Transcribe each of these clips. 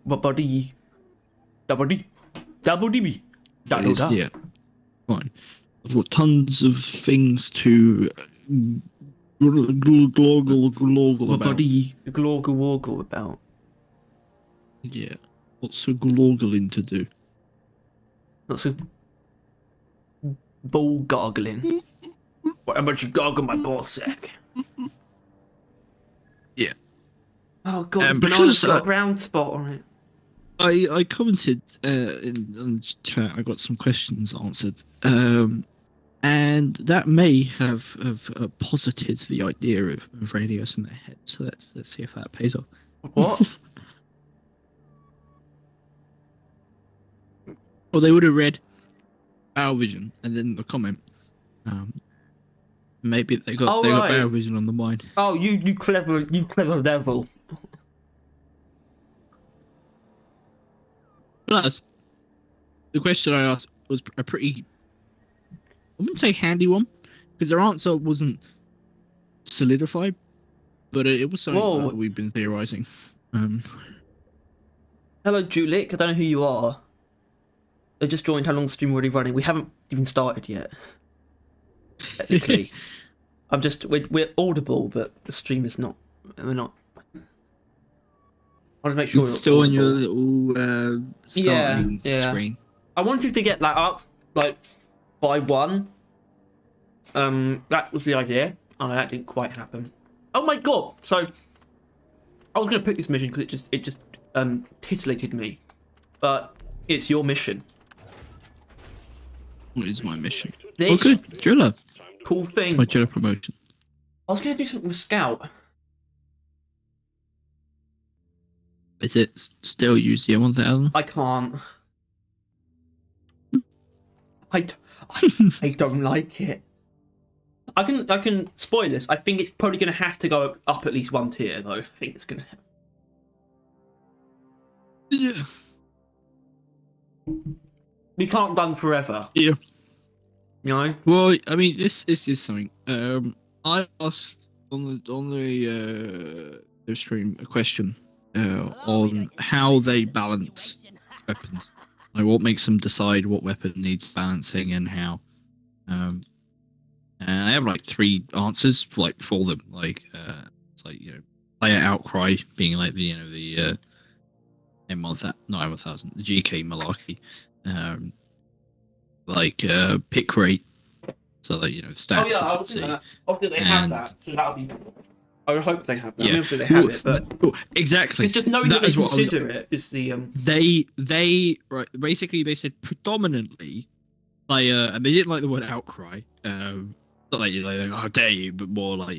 Buddy, double D, double DB, It is, yeah. Fine. I've got tons of things to gloggle about. buddy, gloggle woggle about. Yeah. What's a glorgling to do? That's a ball gargling. What about you gargle my ball sack? Yeah. Oh god, Because, banana's got a brown spot on it. I commented in chat. I got some questions answered, and that may have posited the idea of radios in their head. So let's see if that pays off. What? Well, they would have read our vision and then the comment. Maybe they got our vision on the mind. Oh, you clever devil. Plus, the question I asked was a pretty, I wouldn't say handy one, because their answer wasn't solidified, but it was something that we've been theorizing. Hello, Julik. I don't know who you are. I just joined. How long the stream already running? We haven't even started yet. Technically, we're audible, but the stream is not. We're not. I want to make sure it's still on your little starting screen. I wanted to get that up like by 1. That was the idea, and that didn't quite happen. Oh my god! So I was going to pick this mission because it just titillated me, but it's your mission. What is my mission? This oh, good, driller. Cool thing. My driller promotion. I was going to do something with Scout. Is it still UCM 1000? I can't. I don't like it. I can spoil this. I think it's probably going to have to go up at least 1 tier, though. I think it's going to. Yeah. We can't run forever. Yeah. You know. Well, I mean, this is just something. I asked on the stream a question on how they balance weapons. Like, what makes them decide what weapon needs balancing and how. And I have like 3 answers for them. It's like, player outcry being like the M1000, not M1000, the GK malarkey. Pick rate, so that stats. Oh yeah, I would think that. Obviously they have that, so that would be. I would hope they have that. Yeah. I mean, obviously they have it, but exactly. It's just knowing that they consider it is the. They right. Basically, they said predominantly player, and they didn't like the word outcry. Not like how dare you, but more like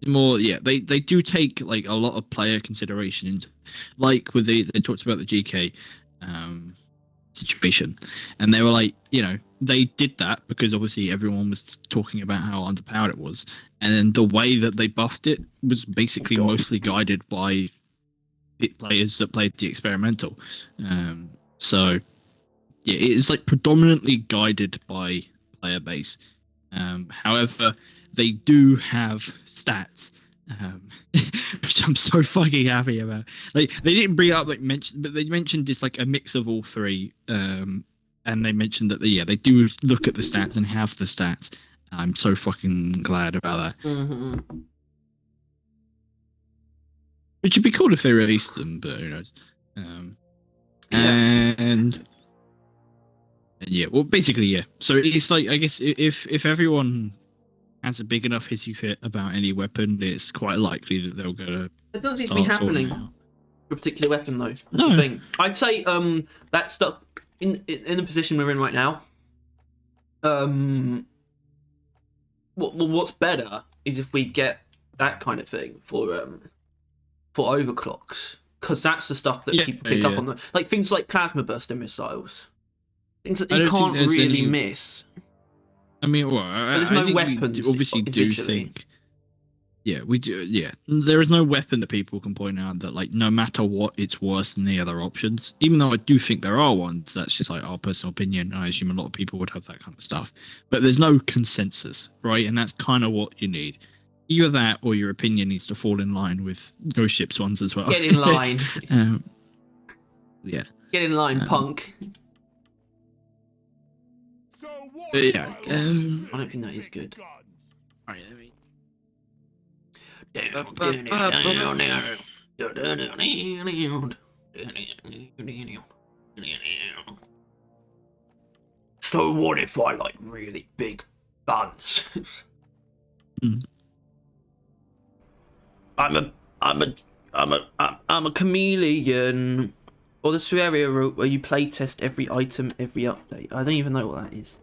more they do take like a lot of player consideration into, like with they talked about the GK situation, and they were like, they did that because obviously everyone was talking about how underpowered it was, and then the way that they buffed it was basically mostly guided by players that played the experimental. So yeah, it is like predominantly guided by player base. However, they do have stats, which I'm so fucking happy about. Like, they didn't bring up but they mentioned it's like a mix of all 3. And they mentioned that they do look at the stats and have the stats. I'm so fucking glad about that. Mm-hmm. Which would be cool if they released them, but who knows? And yeah, well, basically, yeah. So it's like, I guess if everyone has a big enough hissy fit about any weapon, it's quite likely that they'll go. It doesn't seem to be happening for a particular weapon, though. That's the thing. I'd say that stuff in the position we're in right now. What's better is if we get that kind of thing for overclocks, because that's the stuff that people pick up on, like things like plasma buster missiles, things that you can't really miss. I mean, well, there's no weapons. We obviously do think. Yeah, we do. Yeah, there is no weapon that people can point out that, like, no matter what, it's worse than the other options. Even though I do think there are ones, that's just like our personal opinion. I assume a lot of people would have that kind of stuff, but there's no consensus, right? And that's kind of what you need. Either that, or your opinion needs to fall in line with Ghost Ship's ones as well. Get in line. Yeah. Get in line, punk. But yeah. I don't think that is good. Alright, let me. So what if I like really big buns? I'm a chameleon. Or the scenario route where you playtest every item, every update. I don't even know what that is.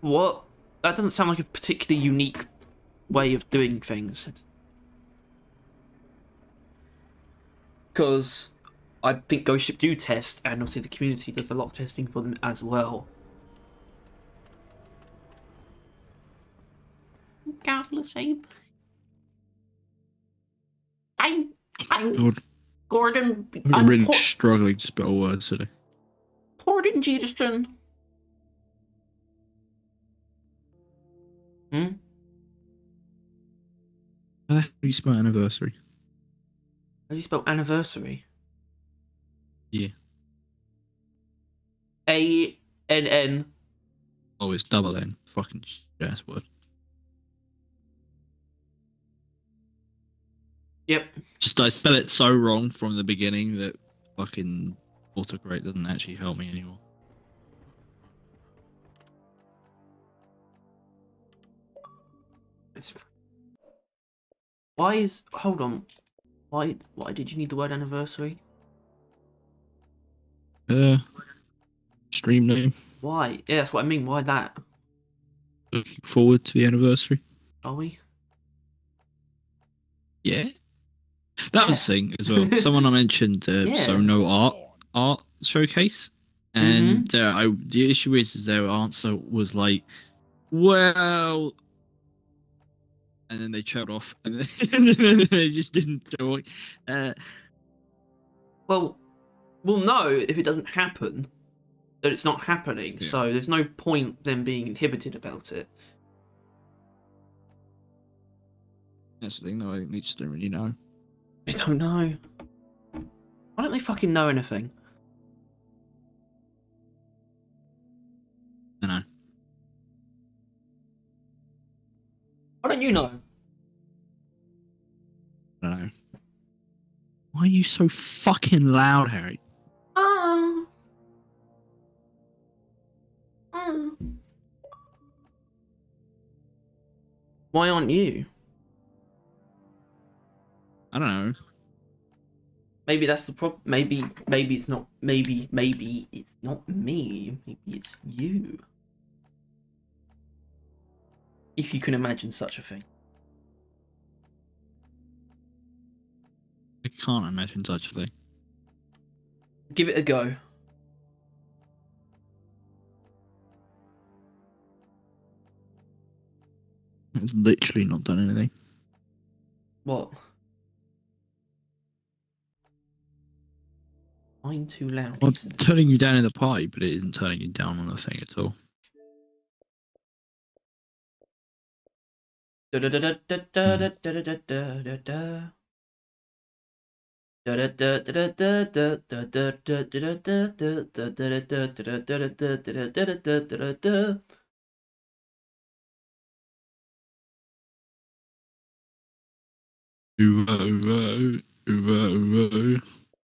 What? That doesn't sound like a particularly unique way of doing things. Because I think Ghost Ship do test, and obviously the community does a lot of testing for them as well. I'm God, Gordon. I'm really struggling to spell words today. Gordon Jeterson. Hmm? How do you spell anniversary? How do you spell anniversary? Yeah. A-N-N. Oh, it's double N. Fucking ass word. Yep. Just I spell it so wrong from the beginning that fucking autocorrect doesn't actually help me anymore. Why is... Hold on. Why did you need the word anniversary? Stream name. Why? Yeah, that's what I mean. Why that? Looking forward to the anniversary. Are we? Yeah. That was the thing as well. Someone I mentioned, so no art showcase, and the issue is their answer was like, well, and then they trailed off, and then they just didn't do it. Well, we'll know if it doesn't happen that it's not happening. Yeah. So there's no point them being inhibited about it. That's the thing, though. I think they just don't really know. They don't know. Why don't they fucking know anything? I know. Why don't you know? I don't know. Why are you so fucking loud, Harry? Why aren't you? I don't know. Maybe that's the problem. Maybe it's not. Maybe it's not me. Maybe it's you. If you can imagine such a thing. I can't imagine such a thing. Give it a go. It's literally not done anything. What? I'm too loud. Well, it's turning you down in the party, but it isn't turning you down on the thing at all.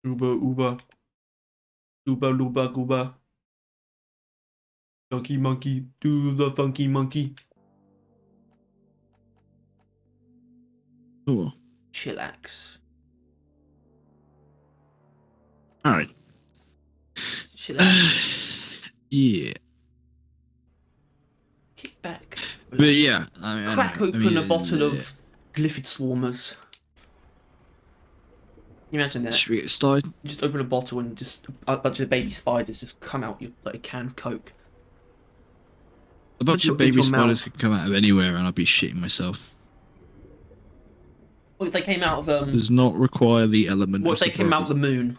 Uba. Uba luba gooba. Funky monkey, do the funky monkey. Oh. Chillax. Alright. Chillax. Yeah. Kick back. Relax. But yeah, crack open a bottle of Glyphid Swarmers. Can you imagine that? Should we get started? Just open a bottle and just a bunch of baby spiders just come out like a can of Coke. A bunch of baby spiders could come out of anywhere and I'd be shitting myself. What if they came out of does not require the element. What if they came out of the moon?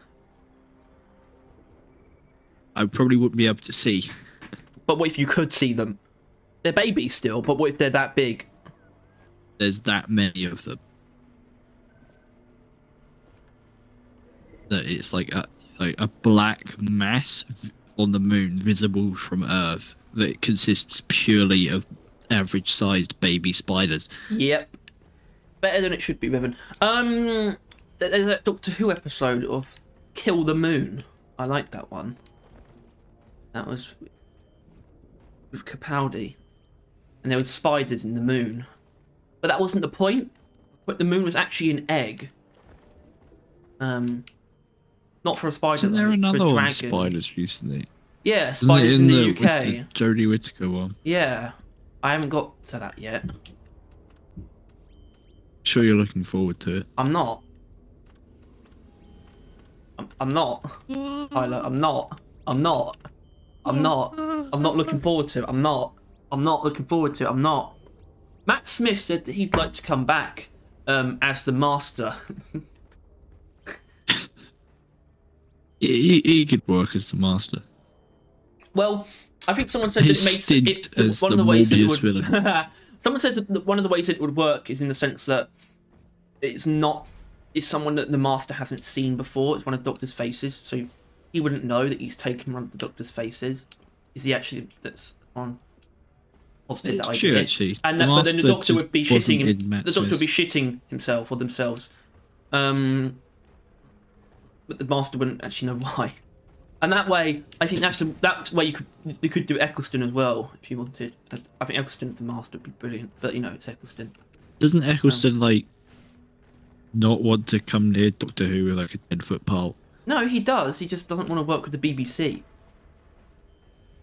I probably wouldn't be able to see. But what if you could see them? They're babies still, but what if they're that big? There's that many of them. that it's like a black mass on the moon visible from Earth that consists purely of average-sized baby spiders. Yep. Better than it should be, Bevan. There's that Doctor Who episode of Kill the Moon. I like that one. That was with Capaldi. And there were spiders in the moon. But that wasn't the point. But the moon was actually an egg. Not for a spider. Isn't there though, another for a one, dragon. spiders recently? Yeah, spiders in the UK. With the Jodie Whittaker one. Yeah. I haven't got to that yet. Sure you're looking forward to it. I'm not. I'm not. Tyler, I'm not. I'm not. I'm not. I'm not looking forward to it. I'm not. I'm not looking forward to it. I'm not. Matt Smith said that he'd like to come back as the Master. He could work as the Master. Well, I think someone said that His it makes stint it as one of the the ways it Morbius would. villain. Someone said that one of the ways it would work is in the sense that it's someone that the Master hasn't seen before. It's one of the Doctor's faces, so he wouldn't know that he's taken one of the Doctor's faces. Is he actually that's on? Positive that It's idea. true, actually. And The but then the Master Doctor would be just wasn't shitting. in Matt The Doctor would be Smith's. shitting himself or themselves. But the Master wouldn't actually know why. And that way, I think that's where you could do Eccleston as well if you wanted. I think Eccleston as the Master would be brilliant, but you know it's Eccleston. Doesn't Eccleston like not want to come near Doctor Who with like a 10-foot pole? No, he does. He just doesn't want to work with the BBC.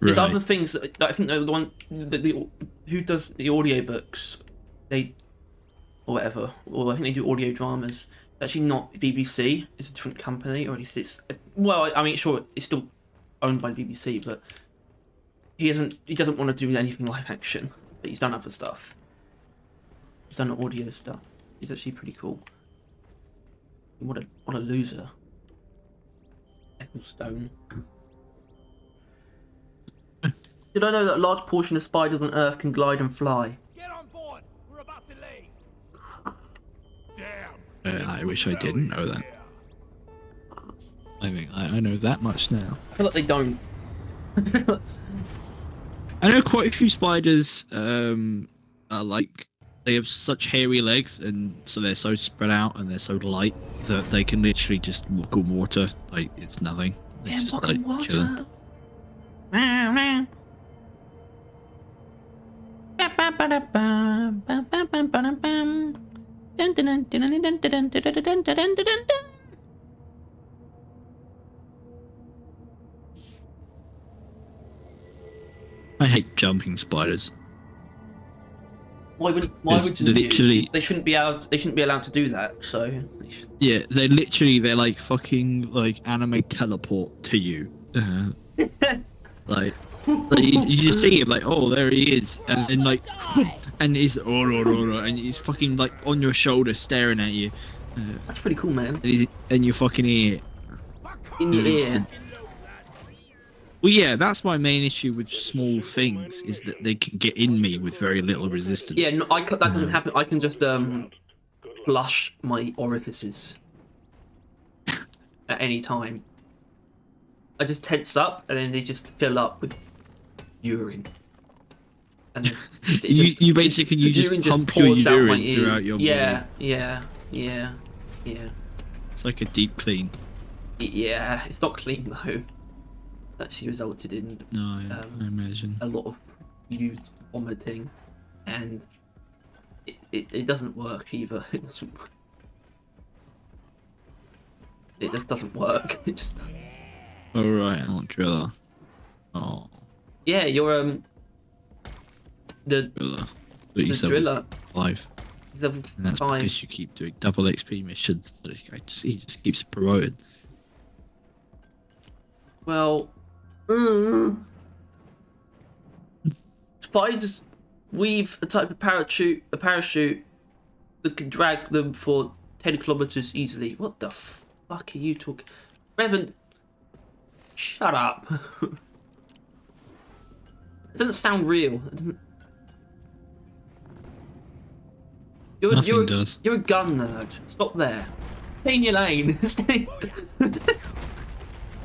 There's Right. other things that I think the one who does the audiobooks, or whatever, or I think they do audio dramas. Actually, not BBC. It's a different company, or at least it's. Well, I mean, sure, it's still owned by the BBC, but he doesn't want to do anything live action. But he's done other stuff. He's done audio stuff. He's actually pretty cool. What a loser. Ecclestone. Did I know that a large portion of spiders on Earth can glide and fly? Get on board. We're about to leave. Damn. I wish I didn't know that. I think I know that much now. I feel like they don't. I know quite a few spiders are like they have such hairy legs, and so they're so spread out and they're so light that they can literally just walk on water like it's nothing. They're Yeah, just, fucking like, chilling. water. I hate jumping spiders. Why It's would you? literally- They shouldn't be allowed to do that. So. Yeah, they're like fucking like anime teleport to you. Like you just see him like, oh, there he is, and then like, and he's and he's fucking like on your shoulder staring at you, That's pretty cool, man. and he's in your fucking ear. In your ear. Instant. Well, yeah, that's my main issue with small things is that they can get in me with very little resistance. Yeah, no, that doesn't happen. I can just flush my orifices at any time. I just tense up, and then they just fill up with urine. And you basically just urine pump your pours out my urine ear. throughout your body. Yeah. It's like a deep clean. Yeah, it's not clean though. Actually resulted in No, I imagine. a lot of used vomiting, and it doesn't work either. It doesn't. It just doesn't work. It just. All right, Aunt Driller. Oh, Yeah, you're the Driller. But he's driller. 5. He's level And that's 5. because you keep doing double XP missions. He just keeps promoted. Well, spiders weave a type of parachute that can drag them for 10 kilometers easily. What the fuck are you talking? Revan, shut up. It doesn't sound real. It doesn't. Nothing does. You're a gun nerd. Stop there. Stay in your lane.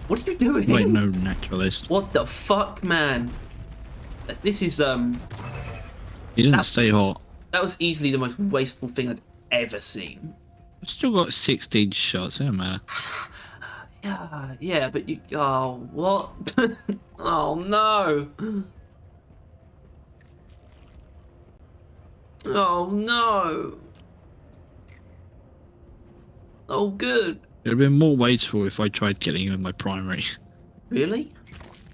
What are you doing? Wait, no, naturalist. What the fuck, man? This is He didn't stay hot. that was easily the most wasteful thing I've ever seen. I've still got 16 shots. It don't matter. Yeah, but you. Oh, what? Oh no. Oh no. Oh, good. It would have been more wasteful if I tried getting him in my primary. Really?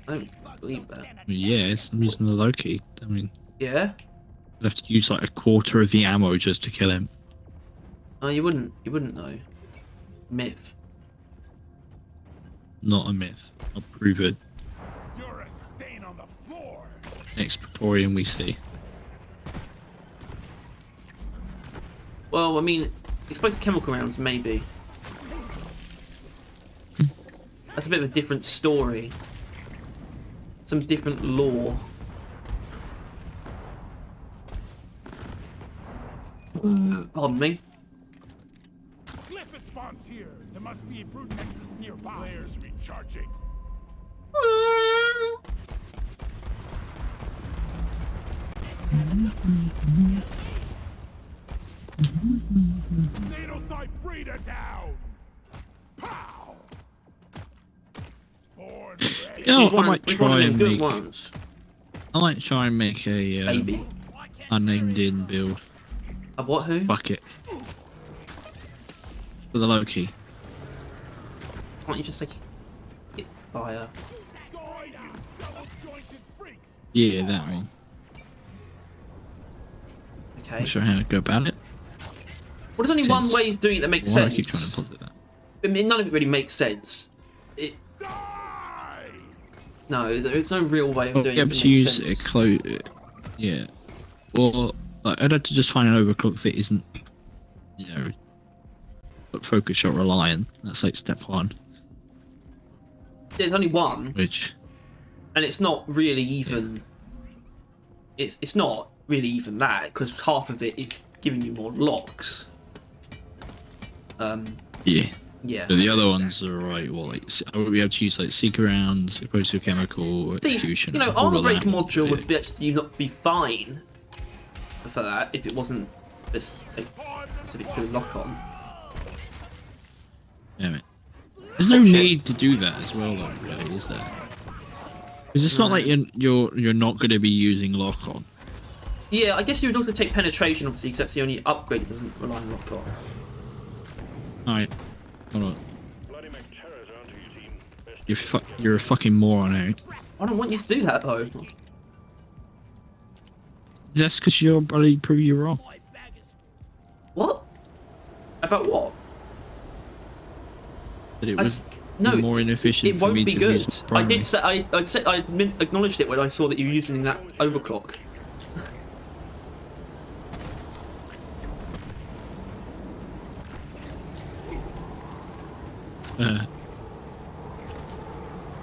I don't believe that. Yes, I'm using the Loki. I mean, Yeah? I'd have to use like a quarter of the ammo just to kill him. Oh, you wouldn't. You wouldn't know. Myth. Not a myth. I'll prove it. You're a stain on the floor. Next Praetorian we see. Well, I mean, explosive chemical rounds, maybe. That's a bit of a different story. Some different lore. Pardon me. Clifford spawns here. There must be a brute nexus nearby. Players recharging. NATO side breeder down. Pow. Born ready. Yeah, I We've won- might we've won try them and good make. ones, I might try and make a baby. unnamed in build. A what? Who? Fuck it. For the Loki. Can't you just say hit fire? Die, you double-jointed freaks. Yeah, that one. Okay. Not sure how to go about it. Well, there's only one Since- way of doing it that makes Why do I sense. keep trying to posit that? I mean, none of it really makes sense. Die. No, there's no real way of Well, doing you it have that to makes use sense. a yeah. Or like, I'd have to just find an overclock that isn't, you know, focus shot reliant. That's like step one. There's only one, Which and it's not really even. It's not really even that, because half of it is giving you more locks. yeah. Yeah. But the other ones are right. Well, like I would be able to use like seeker rounds, explosive chemical, See, execution. you know, all armor of break that. module Yeah. would be actually not be fine for that if it wasn't this specific to lock on. Damn it. There's no need to do that as well, though. Really, is there? Because it's not like you're not going to be using lock on. Yeah, I guess you would also take penetration, obviously, because that's the only upgrade that doesn't rely on lock on. Alright, hold on. You're a fucking moron, Eric. I don't want you to do that though. That's because you're bloody prove you wrong. What? About what? That it I was s- no, more inefficient It for won't me be to good. use I primary. did say I acknowledged it when I saw that you were using that overclock.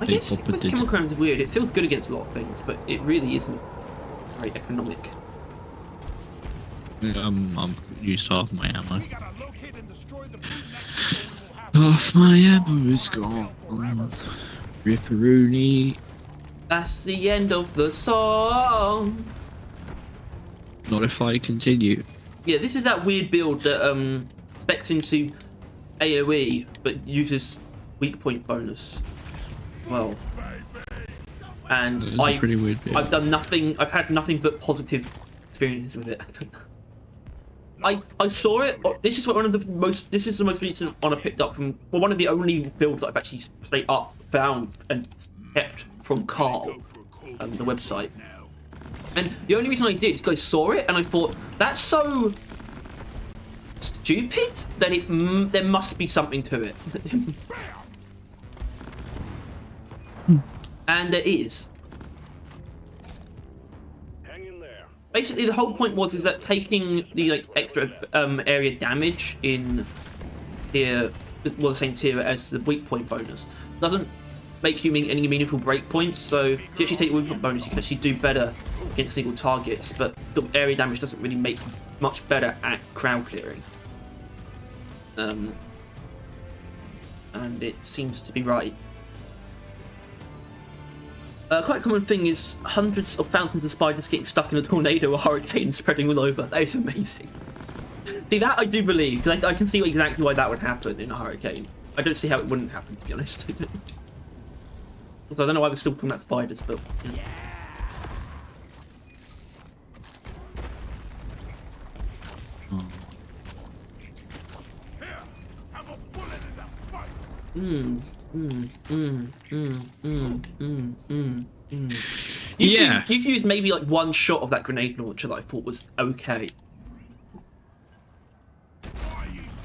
I They guess proper with did. chemical rounds is weird. It feels good against a lot of things, but it really isn't very economic. I'm used half my ammo. We gotta locate and destroy the brute nexus so we will have Half my ammo is gone. Ripperoonie. That's the end of the song. Not if I continue. Yeah, this is that weird build that specs into AoE but uses weak point bonus. Well, and It's a pretty weird build. I've done nothing. I've had nothing but positive experiences with it. I saw it. This is one of the most. This is the most recent one I picked up from. Well, one of the only builds that I've actually straight up found and kept from Carl, the website. And the only reason I did is because I saw it and I thought that's so stupid that there must be something to it. And there is. hang in there. Basically, the whole point is that taking the extra area damage in tier, well, the same tier as the weak point bonus, doesn't make you any meaningful break points. So if you actually take the weak point bonus, you can actually do better against single targets. But the area damage doesn't really make you much better at crowd clearing. and it seems to be right. Quite a common thing is hundreds of thousands of spiders getting stuck in a tornado or hurricane spreading all over. That is amazing. See, that I do believe, because I can see exactly why that would happen in a hurricane. I don't see how it wouldn't happen, to be honest. So I don't know why we're still talking about spiders, but... Yeah. You've used maybe like one shot of that grenade launcher that I thought was okay.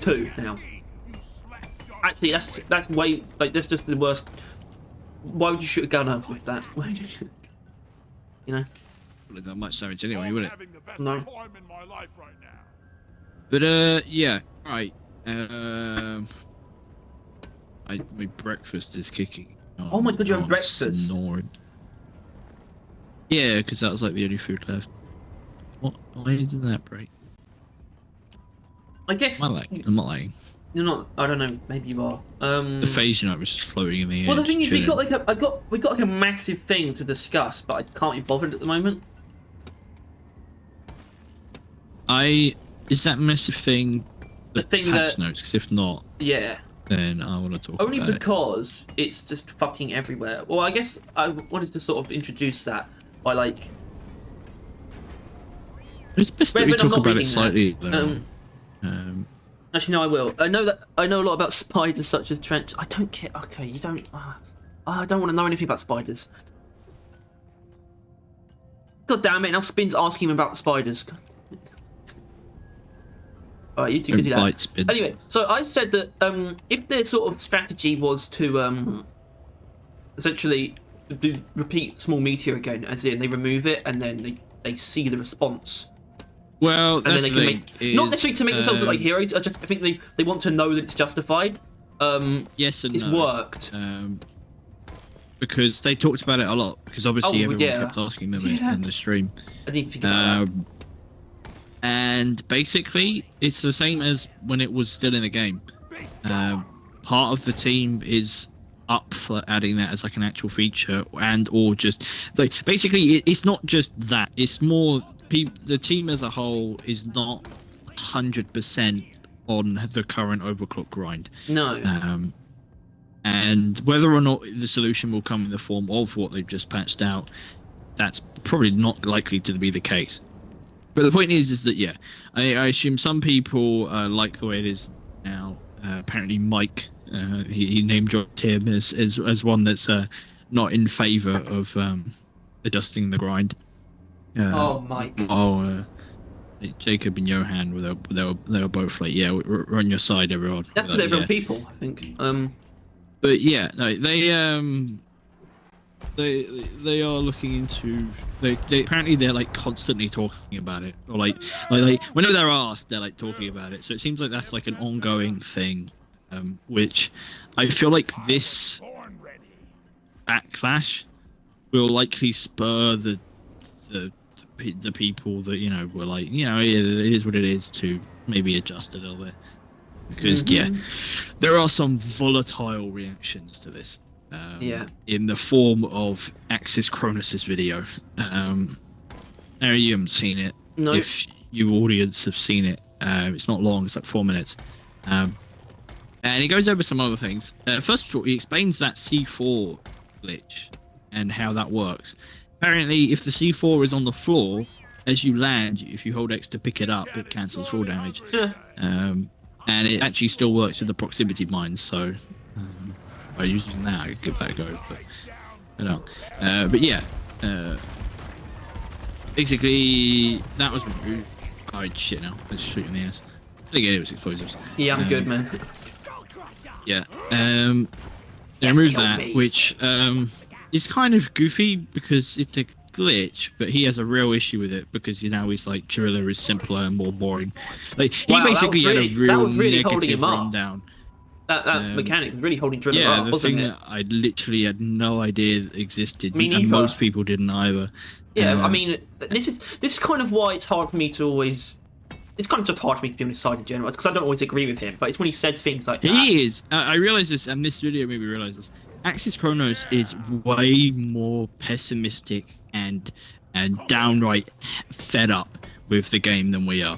2 now. Actually, that's way like that's just the worst. Why would you shoot a gunner with that? Why did you? You know. Wouldn't have much damage anyway, would it? No. But yeah, right. My breakfast is kicking. Oh my god, you have breakfast. Snoring. Yeah, because that was like the only food left. What? Why isn't that break? I guess. I'm not lying. You're not. I don't know. Maybe you are. The phase unit was just floating in the air. Well, the thing is, we got like a massive thing to discuss, but I can't be bothered at the moment. Is that massive thing? The thing patch that notes, because if not, yeah, then I want to talk only about because it's just fucking everywhere. Well, I guess I wanted to sort of introduce that by like. It's best that we talk about it slightly. Actually, no, I will. I know a lot about spiders such as trench. I don't care. Okay, you don't. I don't want to know anything about spiders. God damn it! Now Spin's asking him about spiders. Alright, you two can do that. Spin. Anyway, so I said that if their sort of strategy was to essentially repeat small meteor again, as in they remove it and then they see the response. Well, and then they can make not necessarily to make themselves look like heroes. I think they want to know that it's justified. Yes and it's no. Worked. Because they talked about it a lot. Because obviously everyone kept asking them in the stream. I didn't think about that. And basically, it's the same as when it was still in the game. Part of the team is up for adding that as like an actual feature, and or just like basically, it's not just that. It's more the team as a whole is not 100% on the current overclock grind. No. And whether or not the solution will come in the form of what they've just patched out, that's probably not likely to be the case. But the point is that yeah, I assume some people like the way it is now. Apparently, Mike, he name dropped him as one that's not in favour of adjusting the grind. Mike. Jacob and Johan, they were both like, yeah, we're on your side, everyone. That's for everyone people, I think. But yeah, no, they are looking into. They apparently they're like constantly talking about it, or like whenever they're asked, they're like talking about it. So it seems like that's like an ongoing thing, which I feel like this backlash will likely spur the people that were like it is what it is to maybe adjust a little bit, because yeah, there are some volatile reactions to this. In the form of Axis Cronus's video. Now you haven't seen it. No. If you audience have seen it, it's not long. It's like 4 minutes. And he goes over some other things. First of all, he explains that C4 glitch and how that works. Apparently, if the C4 is on the floor, as you land, if you hold X to pick it up, it cancels fall damage. Yeah. And it actually still works with the proximity mines, so by using that, I could give that a go, but I don't. But yeah, basically, that was removed. Oh, shit now. Let's shoot in the ass. I think it was explosives. Yeah, I'm good, man. Yeah. They removed that, which is kind of goofy because it's a glitch, but he has a real issue with it because he's like Chirilla is simpler and more boring. Like he basically had a real negative rundown. That mechanic was really holding Driller up, the wasn't thing it? that I literally had no idea existed, Me neither. and most people didn't either. Yeah, I mean, this is kind of why it's hard for me to always it's kind of just hard for me to be on his side in general because I don't always agree with him. But it's when he says things like that. He is. I realize this, and this video made me realize this. Axis Chronos is way more pessimistic and downright fed up with the game than we are.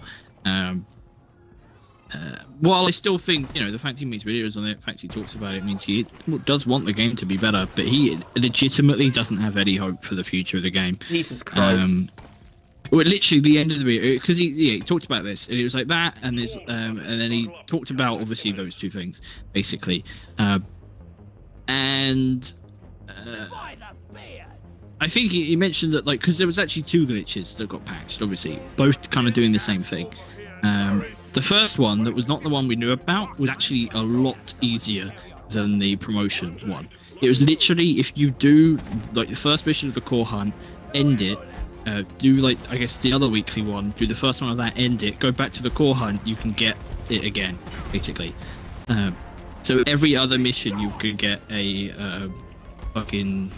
While I still think, you know, the fact he makes videos on it, the fact he talks about it means he does want the game to be better, but he legitimately doesn't have any hope for the future of the game. Jesus Christ. Well, literally the end of the video, because he talked about this, and it was like that, and this, and then he talked about obviously those two things, basically, and I think he mentioned that, like, because there was actually two glitches that got patched, obviously, both kind of doing the same thing. The first one, that was not the one we knew about, was actually a lot easier than the promotion one. It was literally, if you do, like, the first mission of the core hunt, end it, do, like, I guess the other weekly one, do the first one of that, end it, go back to the core hunt, you can get it again, basically. So every other mission you could get a fucking,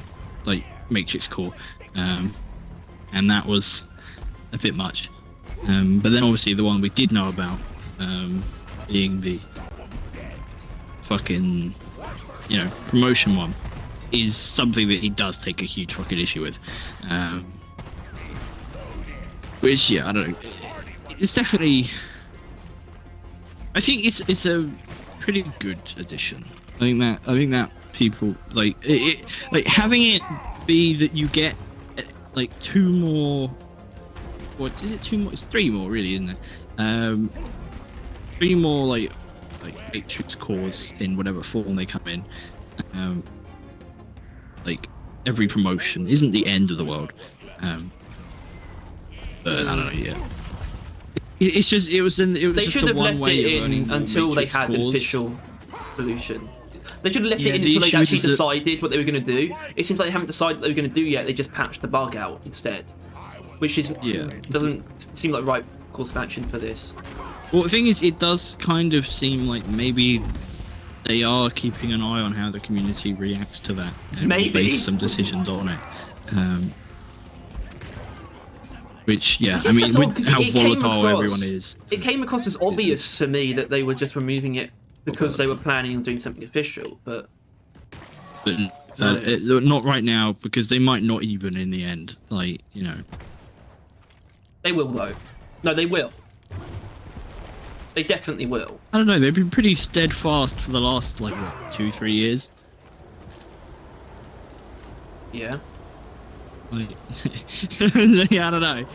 like, Matrix core. And that was a bit much. But then obviously the one we did know about, being the fucking, you know, promotion one, is something that he does take a huge fucking issue with. Which, yeah, I don't know. It's definitely, I think it's a pretty good addition. I think that people like it, like having it be that you get like two more. What is it? Two more? It's three more, really, isn't it? Three more like Matrix cores in whatever form they come in. Like every promotion isn't the end of the world. But I don't know. Yeah, it's just it was They just should the have one left way it of in earning more until they Matrix had an cores. official solution. They should have left Yeah, it in the until they issue actually is that- decided what they were going to do. It seems like they haven't decided what they were going to do yet. They just patched the bug out instead, which is doesn't seem like the right course of action for this. Well, the thing is, it does kind of seem like maybe they are keeping an eye on how the community reacts to that and Maybe. base some decisions on it. Which, yeah, I guess mean, that's odd, with 'cause how it came volatile across- everyone is. It came across as obvious to me that they were just removing it because they were planning on doing something official, but But not right now, because they might not even in the end. Like, you know. they will though. No, they will. They definitely will. I don't know, they've been pretty steadfast for the last, like, what, 2-3 years? Yeah. Like, yeah, I don't know.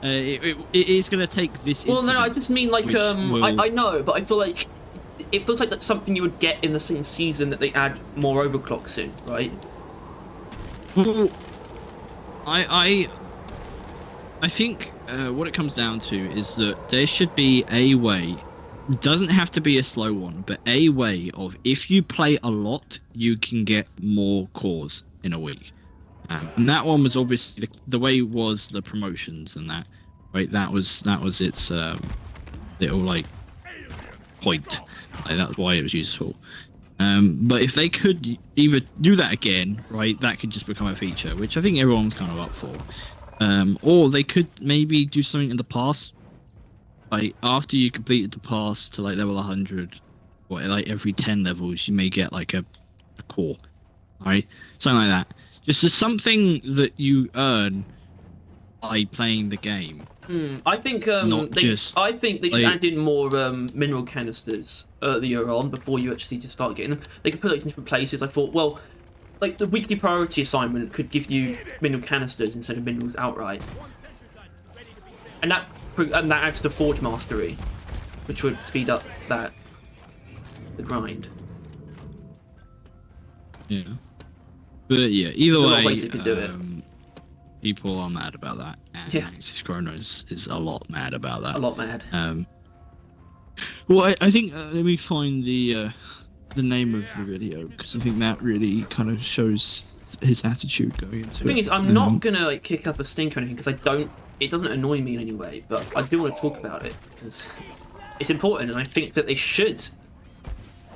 It is going to take this. Well, no, I incident, just mean like which will- I know, but I feel like it feels like that's something you would get in the same season that they add more overclocks in, right? Well, I think what it comes down to is that there should be a way. It doesn't have to be a slow one, but a way of, if you play a lot, you can get more cores in a week. And that one was obviously the way was the promotions and that, right? That was its little like point. Like, that's why it was useful. But if they could either do that again, right, that could just become a feature, which I think everyone's kind of up for. Or they could maybe do something in the pass, like after you completed the pass to like level 100, or like every 10 levels, you may get like a core, right? Something like that. Just as something that you earn by playing the game. I think Not they, just, I think they should like- add in more mineral canisters earlier on before you actually just start getting them. They could put those in different places. I thought, well, like the weekly priority assignment could give you mineral canisters instead of minerals outright, and that adds to Forge Mastery, which would speed up the grind. Yeah. But yeah, either There's a lot way, of ways you could do it. people are mad about that, and Yeah. Axis Chronos is a lot mad about that. A lot mad. Well, I think let me find the name of the video, because I think that really kind of shows his attitude going into The thing it. is, I'm not gonna like kick up a stink or anything because I don't. It doesn't annoy me in any way, but I do want to talk about it because it's important, and I think that they should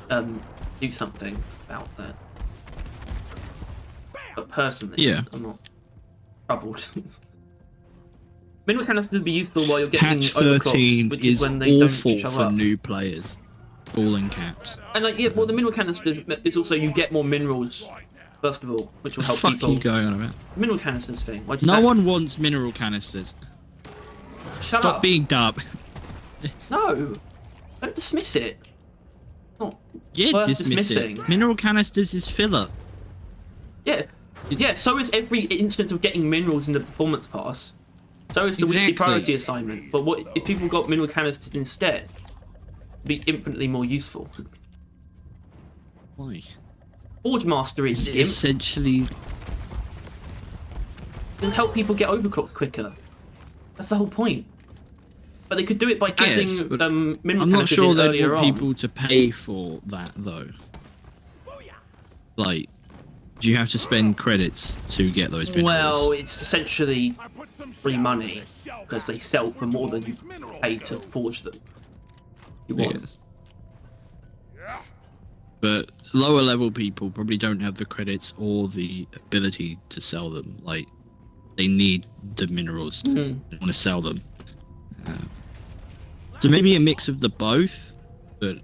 do something about that. But personally, Yeah. I'm not troubled. Mineral canisters would be useful while you're getting Patch overclocks, 13 which is is when they don't awful show for up. new players. All in caps. And like, yeah, well, the mineral canisters is also you get more minerals, first of all, which will What help the fuck people. are you going on about? Mineral canisters thing. Why'd you No say- one wants mineral canisters. Shut Stop up. being dumb. No, don't dismiss it. Not Yeah, worth dismiss dismissing. it. Mineral canisters is filler. Yeah, yeah. So is every instance of getting minerals in the performance pass. So is the weekly Exactly. priority assignment. But what if people got mineral canisters instead? It'd be infinitely more useful. Why? Forge Mastery It's GIMP essentially. can help people get overclocks quicker. That's the whole point. But they could do it by adding Yes, but mineral I'm not canisters sure in they'd earlier want on. people to pay for that though. Like, do you have to spend credits to get those minerals? Well, it's essentially I put some free shells money in the shell because they back. sell for more than you These minerals pay to go. forge them. You I want. guess. Yeah. But lower level people probably don't have the credits or the ability to sell them. Like, they need the minerals. They want to sell them. So maybe a mix of the both, but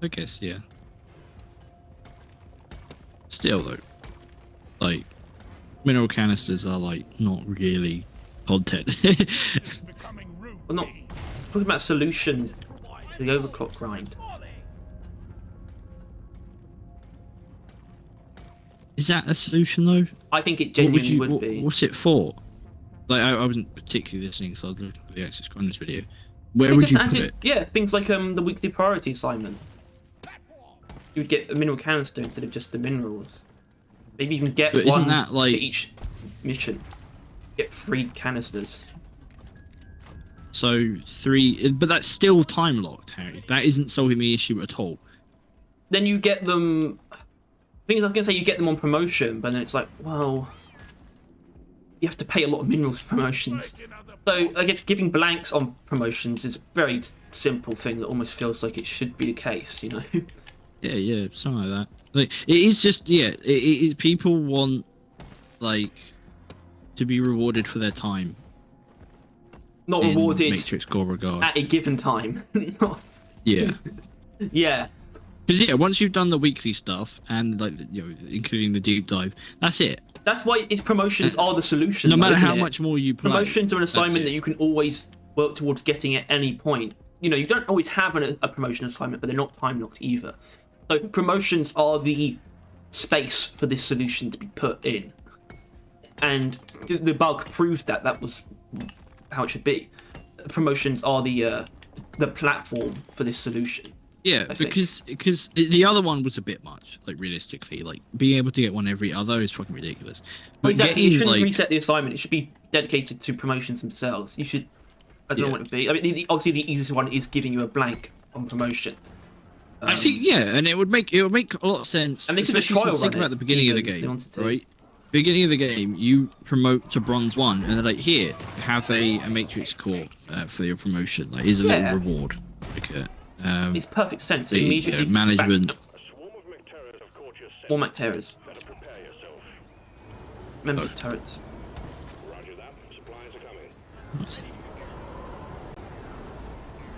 I guess, yeah. Still though, like, mineral canisters are like not really content. It's becoming routine. Well, not talking about solution to the overclock grind. Is that a solution though? I think it What would genuinely you? would be. What's it for? Like, I wasn't particularly listening because I was looking for the Access Grinders video. Where They would just you put added- it? Yeah, things like the weekly priority assignment. You would get a mineral canister instead of just the minerals. Maybe even get But isn't one that, like- for each mission. Get 3 canisters. So 3, but that's still time locked, Harry. That isn't solving the issue at all. Then you get them. Thing is, I was gonna say you get them on promotion, but then it's like, well, you have to pay a lot of minerals for promotions. So I guess giving blanks on promotions is a very simple thing that almost feels like it should be the case, you know. Yeah, something like that. Like, it is just, yeah, it people want, like, to be rewarded for their time. Not in rewarded Matrix Core regard. at a given time. Yeah. Yeah. Because, yeah, once you've done the weekly stuff, and, like, you know, including the deep dive, that's it. That's why its promotions are the solution. No matter isn't how it? much more you play. Promotions are an that's assignment it. that you can always work towards getting at any point. You know, you don't always have a promotion assignment, but they're not time locked either. So promotions are the space for this solution to be put in. And the bug proved that that was how it should be. Promotions are the platform for this solution. Yeah, I think. because the other one was a bit much, like, realistically. Like, being able to get one every other is fucking ridiculous. But Exactly, you getting, shouldn't like, reset the assignment. It should be dedicated to promotions themselves. You should. I don't know Yeah. what it would be. I mean, obviously the easiest one is giving you a blank on promotion. I think, yeah, and it would make a lot of sense. And they could just especially trial since think run about it, the beginning of the even if they game, wanted to. right? Beginning of the game, you promote to bronze 1, and they're like, here, have a matrix core for your promotion. Like, here's a Yeah. little reward. Like, It's perfect sense. the, Immediately management. back- Warmac terrors. Remember Okay. turrets. What's it?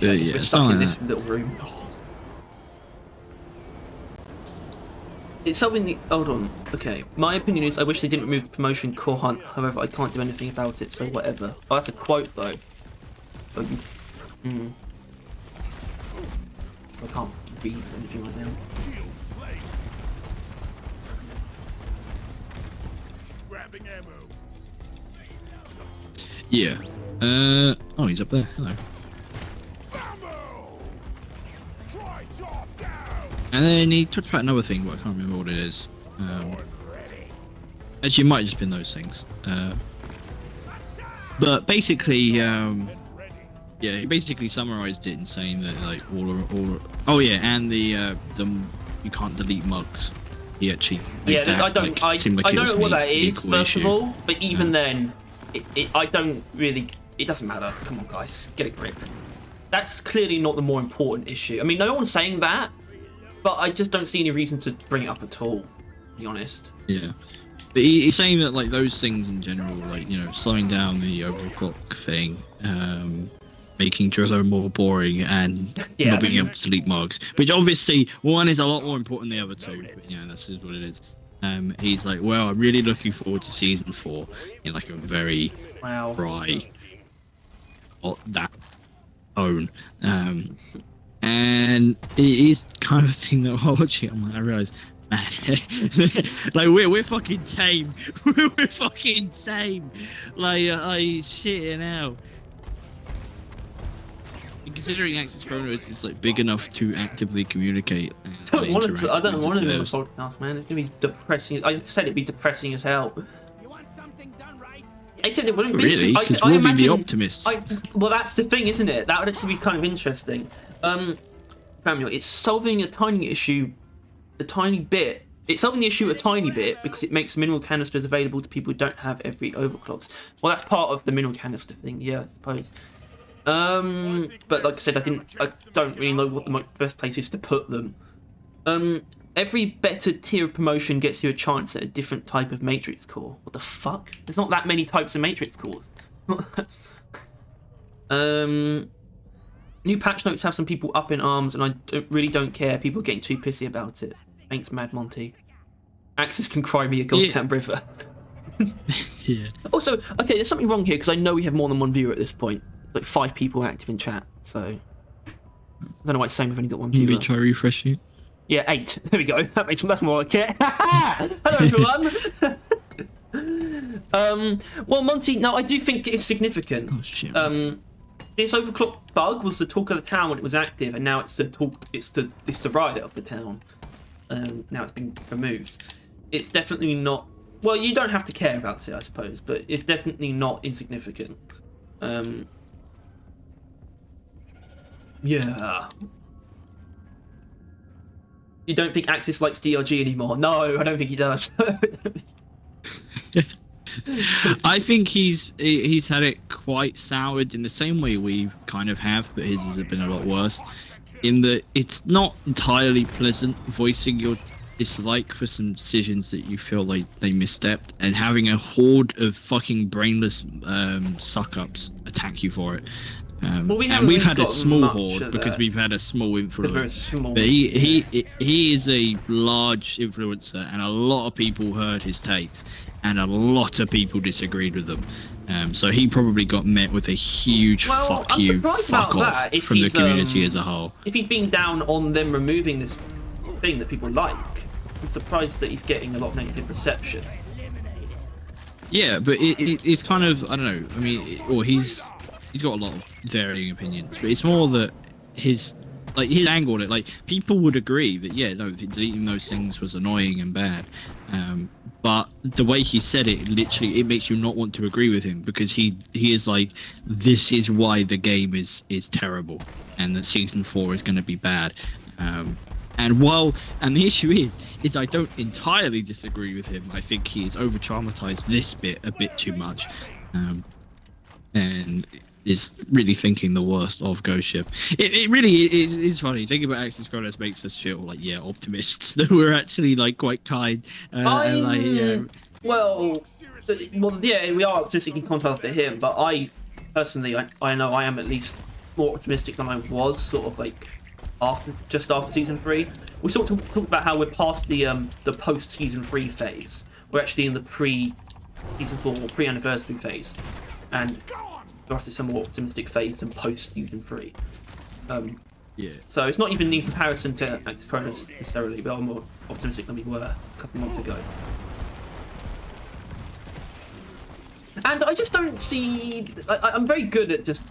Yeah, Yeah, we're stuck something in like this little room. It's something the. Hold on. Okay. My opinion is I wish they didn't remove the promotion core hunt. However, I can't do anything about it, so whatever. Oh, that's a quote though. Oh, you. I can't read anything right now. Grabbing ammo. Yeah. Oh, he's up there. Hello. Ammo! Try top down! And then he talked about another thing, but I can't remember what it is. Ready. Actually, it might have just been those things. But basically, Ready. yeah, he basically summarized it in saying that, like, all. Oh yeah, and the you can't delete mugs. He actually. Yeah, leaked out, I don't. like, seemed like I it don't was know what an that is. equal First issue. of all, but even Yeah. then, I don't really. It doesn't matter. Come on, guys, get a grip. That's clearly not the more important issue. I mean, no one's saying that, but I just don't see any reason to bring it up at all. To be honest. Yeah. But he's saying that like those things in general, like slowing down the overclock thing, making Driller more boring, and not being able to delete marks, which obviously one is a lot more important than the other two. But that's just what it is. He's like, well, I'm really looking forward to season 4 in like a very dry, that tone. And it is kind of a thing that while watching it, I realize, man, like we're fucking tame. We're fucking tame. Like shitting out. Considering Access Chronos is like big enough to actively communicate. I don't want to on the podcast, man. It's gonna be depressing. I said it'd be depressing as hell. You want something done right? I said it wouldn't be. Really? Because we'll be the optimists. Well, that's the thing, isn't it? That would actually be kind of interesting. Samuel, it's solving a tiny issue, a tiny bit. It's solving the issue a tiny bit because it makes mineral canisters available to people who don't have every overclocks. Well, that's part of the mineral canister thing, yeah, I suppose. But like I said, I don't really know what the best place is to put them. Every better tier of promotion gets you a chance at a different type of matrix core. What the fuck? There's not that many types of matrix cores. New patch notes have some people up in arms, and I really don't care. People are getting too pissy about it. Thanks, Mad Monty. Axis can cry me a goddamn river. Yeah. Also, okay, there's something wrong here because I know we have more than one viewer at this point. Like 5 people active in chat, so I don't know why it's saying we've only got one viewer. Maybe try refreshing. Yeah, 8. There we go. That's more like it. Hello, everyone. Well, Monty, no, I do think it's significant. Oh shit. This overclock bug was the talk of the town when it was active, and now it's the talk. It's the riot of the town. Now it's been removed. It's definitely not. Well, you don't have to care about it, I suppose, but it's definitely not insignificant. Yeah. You don't think Axis likes DRG anymore? No, I don't think he does. I think he's had it quite soured in the same way we kind of have, but his has been a lot worse. In that it's not entirely pleasant voicing your dislike for some decisions that you feel like they misstepped, and having a horde of fucking brainless suck-ups attack you for it. Well, we've had a small horde because we've had a small influence. But he is a large influencer, and a lot of people heard his takes, and a lot of people disagreed with them. So he probably got met with a huge fuck you, fuck off from the community as a whole. If he's being down on them removing this thing that people like, I'm surprised that he's getting a lot of negative reception. Yeah, but it's kind of, I don't know. I mean, he's got a lot of varying opinions, but it's more that his angle on it, like, people would agree that deleting those things was annoying and bad, but the way he said it, literally, it makes you not want to agree with him, because he is like, this is why the game is terrible, and that season 4 is going to be bad. And the issue is I don't entirely disagree with him. I think he's over traumatized this bit a bit too much, and is really thinking the worst of Ghost Ship. It really is funny. Thinking about Access Chronos makes us feel like, optimists, that we're actually like quite kind. Well, yeah, we are optimistic in contrast to him, but I personally, I know I am at least more optimistic than I was sort of like just after season 3. We sort of talked about how we're past the post season 3 phase. We're actually in the pre-season 4 pre-anniversary phase, and for us it's a more optimistic phase than post season 3. So it's not even in comparison to Access Chronos necessarily, but I'm more optimistic than we were a couple months ago. And I just don't see. I'm very good at just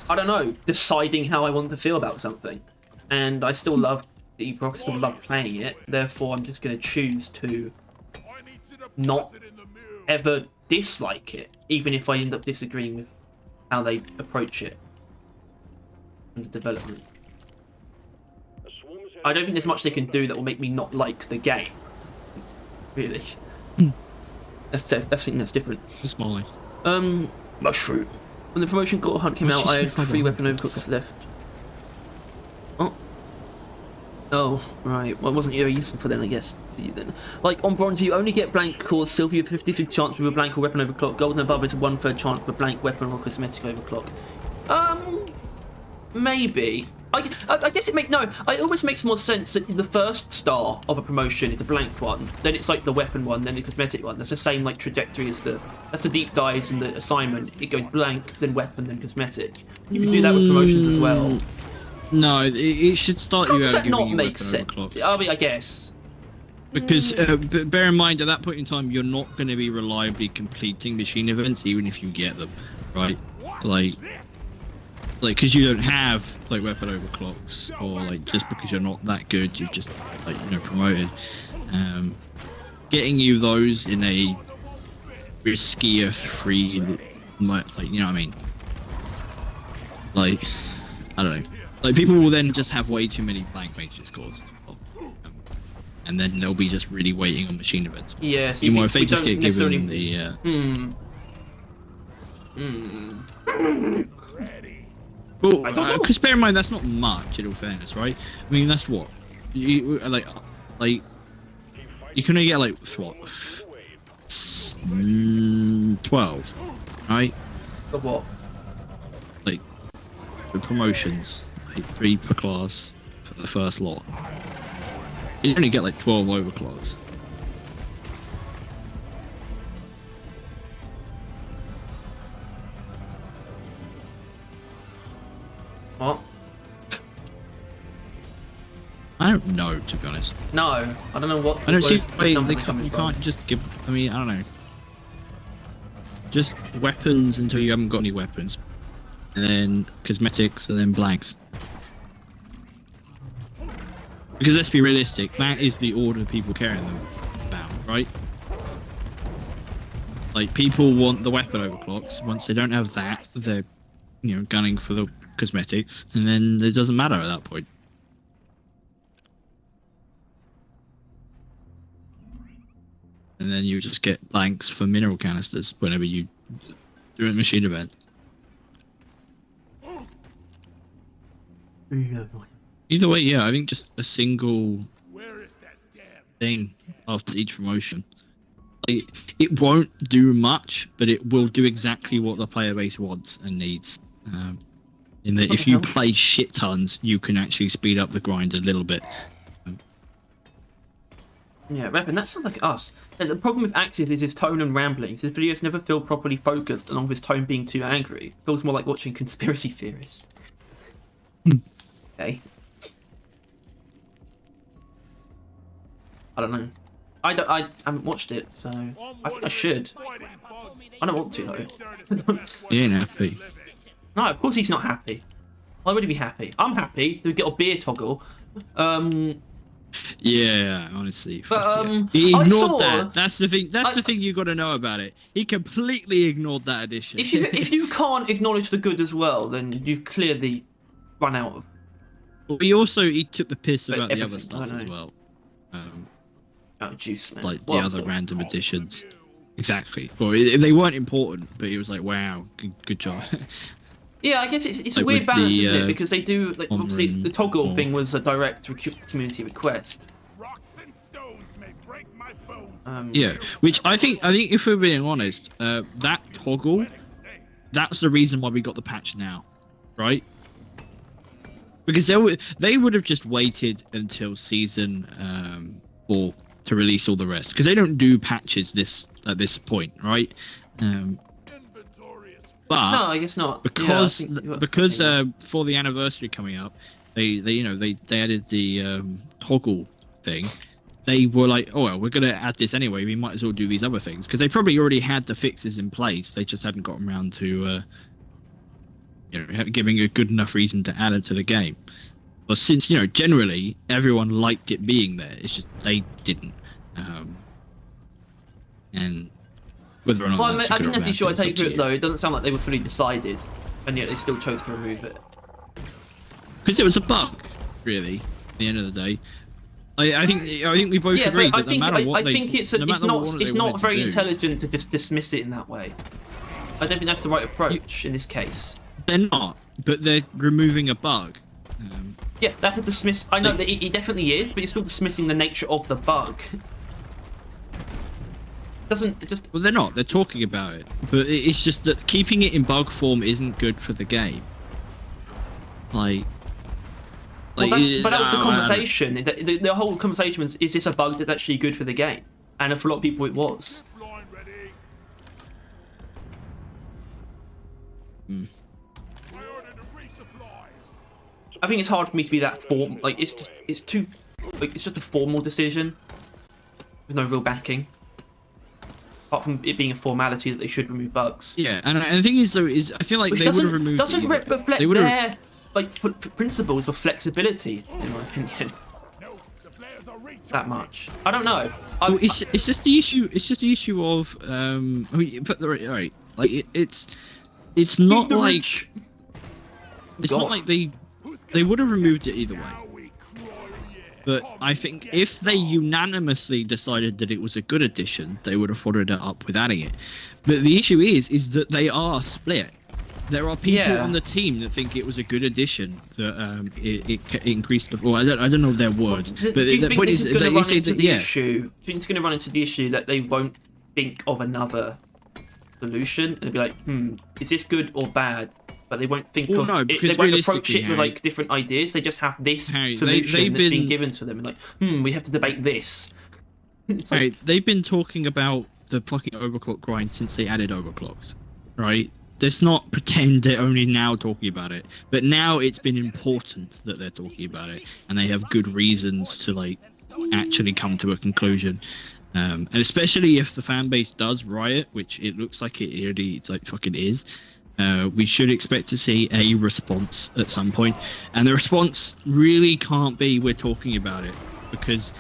I don't know, deciding how I want to feel about something, and I still love the Epoch, I still love playing it. Therefore, I'm just going to choose to not ever dislike it, even if I end up disagreeing with how they approach it and the development. I don't think there's much they can do that will make me not like the game. Really. I think that's different. It's Molly. Mushroom. When the promotion Got Hunt came out, I had 3 weapon overclocks left. Oh. Oh, right. Well, it wasn't very useful for them, I guess, for you then. Like, on bronze, you only get blank cores. Silver, you have 50-50 chance with a blank or weapon overclock. Gold and above is a 1/3 chance with a blank weapon or cosmetic overclock. Maybe. I guess it almost makes more sense that the first star of a promotion is a blank one, then it's like the weapon one, then the cosmetic one. That's the same like trajectory as that's the deep dives in the assignment. It goes blank, then weapon, then cosmetic. You can do that with promotions as well. No, it should start you out giving you make weapon sense? overclocks. I mean, I guess. Because bear in mind, at that point in time, you're not going to be reliably completing machine events, even if you get them, right? Like, because you don't have like weapon overclocks, or like just because you're not that good, you're just like promoted. Getting you those in a riskier free, like what I mean? Like, I don't know. Like people will then just have way too many blank matrix cores. And then they'll be just really waiting on machine events. Yeah, so if they just get given the Well, because bear in mind that's not much in all fairness, right? I mean that's what you like you can only get like what 12, right? The what? Like the promotions, like 3 per class for the first lot. You only get like 12 overclocks. What? I don't know, to be honest. No, I don't know what. I don't see. Wait, you can't just give. I mean, I don't know. Just weapons until you haven't got any weapons, and then cosmetics, and then blanks. Because let's be realistic, that is the order people caring about, right? Like people want the weapon overclocks. Once they don't have that, they're gunning for the cosmetics, and then it doesn't matter at that point. And then you just get blanks for mineral canisters whenever you do a machine event. Either way, yeah, I think just a single thing after each promotion. Like, it won't do much, but it will do exactly what the player base wants and needs. In that if you play shit tons, you can actually speed up the grind a little bit. Yeah, Revan, that sounds like us. The problem with Axis is his tone and ramblings. His videos never feel properly focused, along with his tone being too angry. It feels more like watching conspiracy theorists. Okay. I don't know. I haven't watched it, so I think I should. I don't want to though. He ain't happy. No, of course he's not happy. Why would he be happy? I'm happy. We get a beer toggle. Yeah, honestly. But he ignored that. That's the thing. That's the thing you got to know about it. He completely ignored that addition. If you can't acknowledge the good as well, then you've clearly run out of. But he took the piss about the other stuff as well. Oh, juice, man. Like the other random additions. Exactly. Well, they weren't important, but he was like, "Wow, good job." Yeah, I guess it's like a weird balance, isn't it? Because they do like obviously the toggle thing was a direct community request. Rocks and stones may break my bones. Yeah, which I think if we're being honest, that toggle, that's the reason why we got the patch now, right? Because they would have just waited until season 4 to release all the rest, because they don't do patches at this point, right? But no, I guess not. Because for the anniversary coming up, they added the toggle thing. They were like, oh well, we're gonna add this anyway. We might as well do these other things, because they probably already had the fixes in place. They just hadn't gotten around to giving a good enough reason to add it to the game. But since generally everyone liked it being there, it's just they didn't. And whether or not I think that's the issue I take to it, though. It doesn't sound like they were fully decided, and yet they still chose to remove it. Because it was a bug, really. At the end of the day, I think we both agreed that no matter what it's not very intelligent to just dismiss it in that way. I don't think that's the right approach in this case. They're not, but they're removing a bug. Yeah, that's a dismiss. I know that it definitely is, but you're still dismissing the nature of the bug. Doesn't it just? Well, they're not. They're talking about it, but it's just that keeping it in bug form isn't good for the game. Like, Well, but that was the conversation. The whole conversation was: is this a bug that's actually good for the game? And for a lot of people, it was. Line ready. Hmm. I ordered a resupply. I think it's hard for me to be that form. Like it's just a formal decision with no real backing. Apart from it being a formality that they should remove bugs. Yeah, and the thing is though, is I feel like Which they would have removed. Doesn't it either. reflect They would've- their principles of flexibility, in my opinion. No, the flares are recharging. That much. I don't know. Well, it's just the issue. It's just the issue of I mean, but right, like it's not like it's not like they would have removed it either way. Now we crawl, yeah. But I think if they unanimously decided that it was a good addition, they would have followed it up with adding it. But the issue is that they are split. There are people Yeah. on the team that think it was a good addition that it increased the. Well, I don't know their words, but Do you the think point this is is going to they run say into that the yeah. issue? Do you think it's going to run into the issue that they won't think of another solution and they'll be like, is this good or bad? But they won't think Well, of no, it. because They won't approach realistically, it with Harry- like different ideas. They just have this Harry, solution that's they've been been- given to them, and like, we have to debate this. It's like, Right, they've been talking about the fucking overclock grind since they added overclocks, right? Let's not pretend they're only now talking about it, but now it's been important that they're talking about it, and they have good reasons to like actually come to a conclusion. And especially if the fan base does riot, which it looks like it really like fucking is, we should expect to see a response at some point, and the response really can't be we're talking about it, because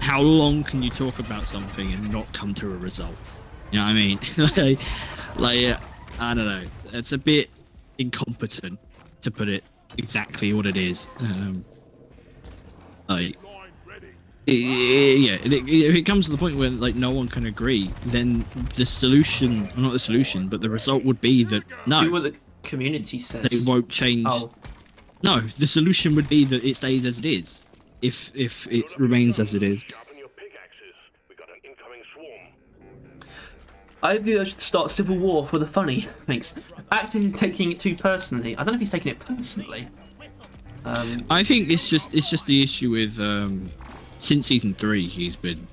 how long can you talk about something and not come to a result? You know what I mean? like I don't know. It's a bit incompetent to put it exactly what it is. Like, Line ready. if it comes to the point where like no one can agree, then the solution, well, not the solution, but the result would be that do no, what the community says. they won't change. Oh, No, the solution would be that it stays as it is. If it remains as it is. Sharpen your pickaxes. We got an incoming swarm. I think I should start civil war for the funny. Thanks. Actually, he's taking it too personally. I don't know if he's taking it personally. I think it's just the issue with since season 3 he's been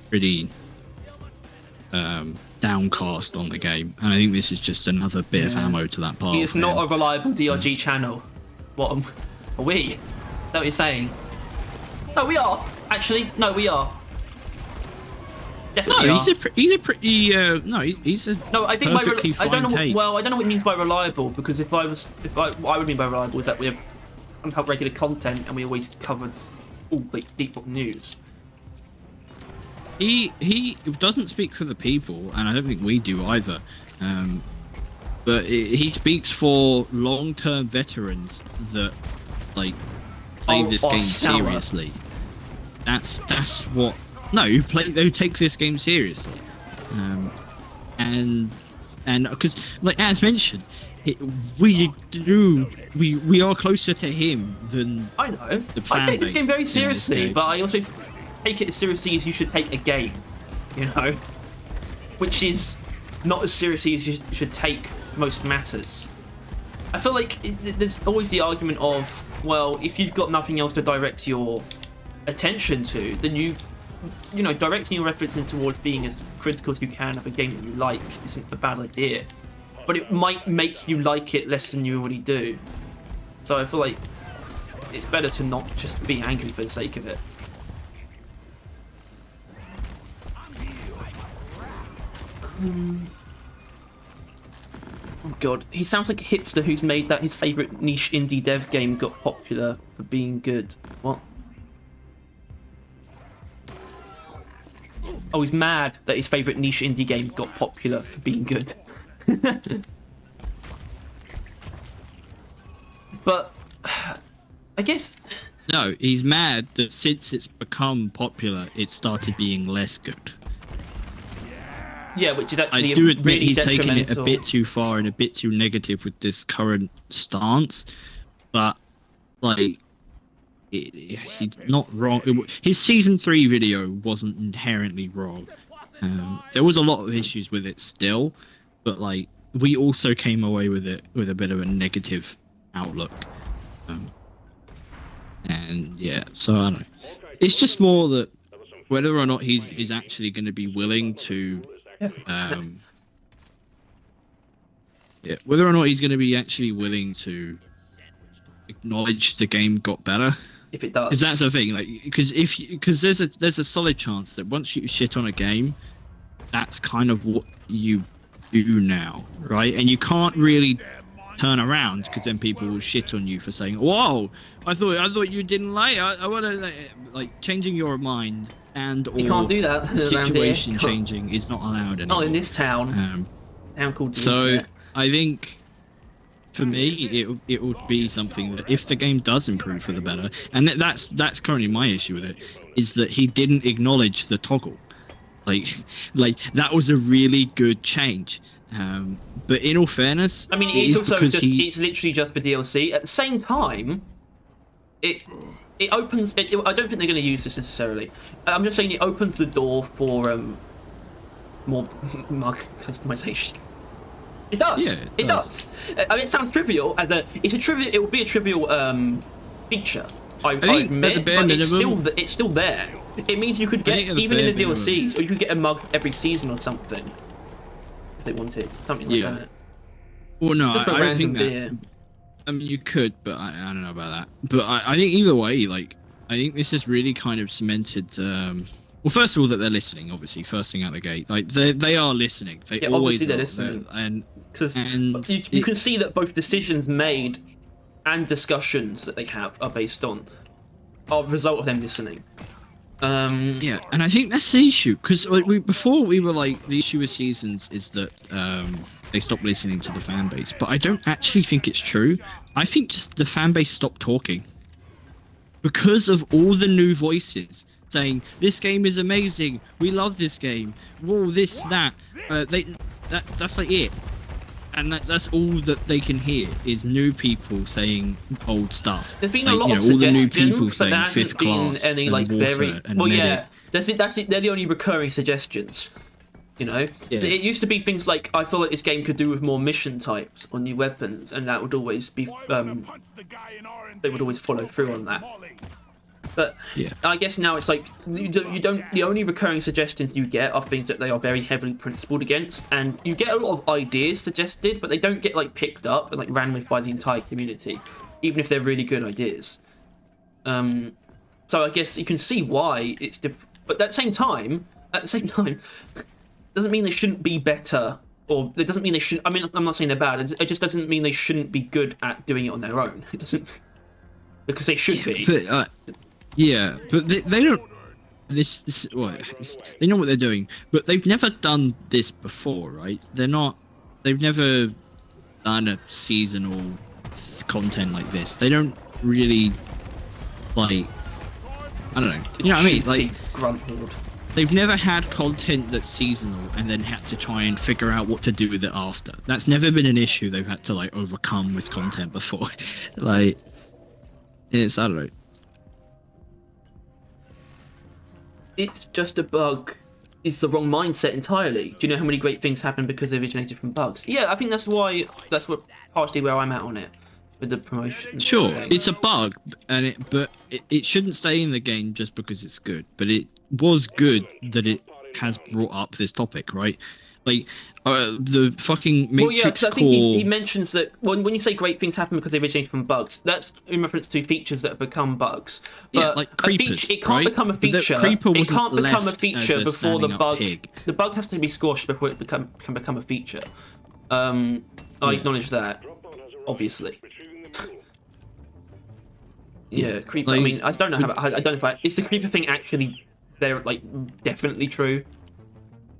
pretty downcast on the game, and I think this is just another bit of ammo to that part. He is not a reliable DRG channel. What are we? Is that what you're saying? No, we are. Actually, no, we are. Definitely No, are. he's a pretty no, he's a No, I think by perfectly I fine don't know. take. Well, I don't know what it means by reliable, because what I would mean by reliable is that we have regular content and we always cover all like deep news. He doesn't speak for the people, and I don't think we do either. But he speaks for long-term veterans that like play Oh, this oh, game Sour. seriously. That's what. No, who take this game seriously, and because like as mentioned, we are closer to him than I know. the I fan take this base game very in this seriously, game. but I also take it as seriously as you should take a game. You know, which is not as seriously as you should take most matters. I feel like there's always the argument of, well, if you've got nothing else to direct your attention to, then you know, directing your efforts in towards being as critical as you can of a game that you like isn't a bad idea. But it might make you like it less than you already do. So I feel like it's better to not just be angry for the sake of it. Oh god, he sounds like a hipster who's made that his favourite niche indie dev game got popular for being good. What? Oh, he's mad that his favourite niche indie game got popular for being good. But I guess No, he's mad that since it's become popular, it started being less good. yeah, which is actually I do admit really he's taken it a detrimental. bit too far and a bit too negative with this current stance, but like he's not wrong. His season 3 video wasn't inherently wrong. There was a lot of issues with it still, but like we also came away with it with a bit of a negative outlook. And yeah, so I don't know. It's just more that whether or not he's actually going to be willing to, whether or not he's going to be actually willing to acknowledge the game got better. If it does, because that's the thing. Like, because there's a solid chance that once you shit on a game, that's kind of what you do now, right? And you can't really turn around because then people will shit on you for saying, "Whoa, I thought you didn't like. I want to like changing your mind and or you can't do that. situation changing is not allowed anymore. Not in this town. Town called. So I think for me, it would be something that if the game does improve for the better, and that's currently my issue with it, is that he didn't acknowledge the toggle. Like that was a really good change. But in all fairness, I mean, it's also just it's literally just for DLC. At the same time, it opens. I don't think they're going to use this necessarily. I'm just saying it opens the door for more customization. It does. Yeah, it does. I mean, it sounds trivial. It would be a trivial feature. I admit, but it's still there. It means you could get even in the DLCs, or you could get a mug every season or something if they wanted something like that. Well, no, I don't think that. I mean, you could, but I don't know about that. But I think either way, like, I think this has really kind of cemented. Well, first of all, that they're listening. Obviously, first thing out the gate, like they are listening. They always obviously they're listening, and you can see that both decisions made and discussions that they have are based on a result of them listening. Yeah, and I think that's the issue because like before we were like the issue with seasons is that they stopped listening to the fan base, but I don't actually think it's true. I think just the fan base stopped talking because of all the new voices saying this game is amazing, we love this game, whoa, this that. That's like it. And that's all that they can hear is new people saying old stuff. There's been a lot of suggestions, all the new people saying but fifth class any like and water very and well, medic. yeah. They're the only recurring suggestions. You know, it used to be things like I feel like this game could do with more mission types or new weapons, and that would always be they would always follow through on that. But I guess now it's like you don't. The only recurring suggestions you get are things that they are very heavily principled against, and you get a lot of ideas suggested, but they don't get like picked up and like ran with by the entire community, even if they're really good ideas. So I guess you can see why it's. But at the same time, doesn't mean they shouldn't be better, or it doesn't mean they should. I mean, I'm not saying they're bad. It just doesn't mean they shouldn't be good at doing it on their own. It doesn't because they should be. But, yeah, but they don't. This they know what they're doing, but they've never done this before, right? They've never done a seasonal content like this. They don't really like. I don't know. You know what I mean? Like grunt horde. They've never had content that's seasonal and then had to try and figure out what to do with it after. That's never been an issue they've had to like overcome with content before. Like, I don't know. It's just a bug. It's the wrong mindset entirely. Do you know how many great things happen because they originated from bugs? Yeah, I think that's what partially where I'm at on it with the promotion. Sure, it's a bug, but it shouldn't stay in the game just because it's good. But it was good that it has brought up this topic, right? Like the fucking Matrix Well, yeah, because I think core... he mentions that when you say great things happen because they originated from bugs, that's in reference to features that have become bugs. But yeah, like creepers, it can't become a feature. It can't become a feature before the bug. Pig. The bug has to be squashed before it can become a feature. I acknowledge that, obviously. Yeah, creeper. Like, I mean, I don't know how. Is the creeper thing actually there? Like, definitely true?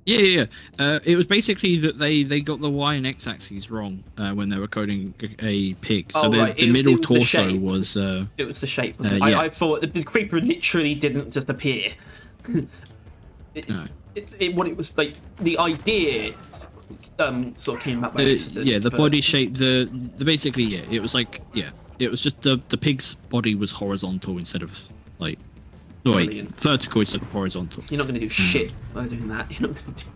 Yeah. It was basically that they got the Y and X axes wrong when they were coding a pig. So the middle torso was. It was the shape. I thought the creeper literally didn't just appear. No. It was like the idea. Sort of came up by accident. The body shape. The basically it was like It was just the pig's body was horizontal instead of like, wait, Brilliant. vertical instead of horizontal. You're not going to do shit by doing that. You're not going to do.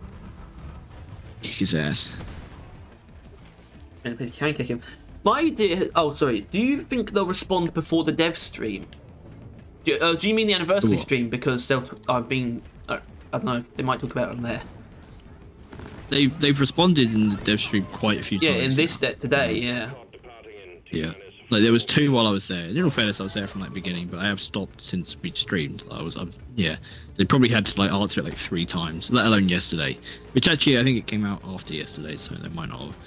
Kick his ass. And you can kick him. My idea. Oh, sorry. Do you think they'll respond before the dev stream? Do you mean the anniversary What? stream? Because they'll. I don't know. They might talk about it on there. They've responded in the dev stream quite a few Yeah, times. in this now. today. Yeah. Yeah. Like there was 2 while I was there. In all fairness, I was there from like the beginning, but I have stopped since we streamed. Yeah. They probably had to like answer it like 3 times, let alone yesterday. Which actually I think it came out after yesterday, so they might not have.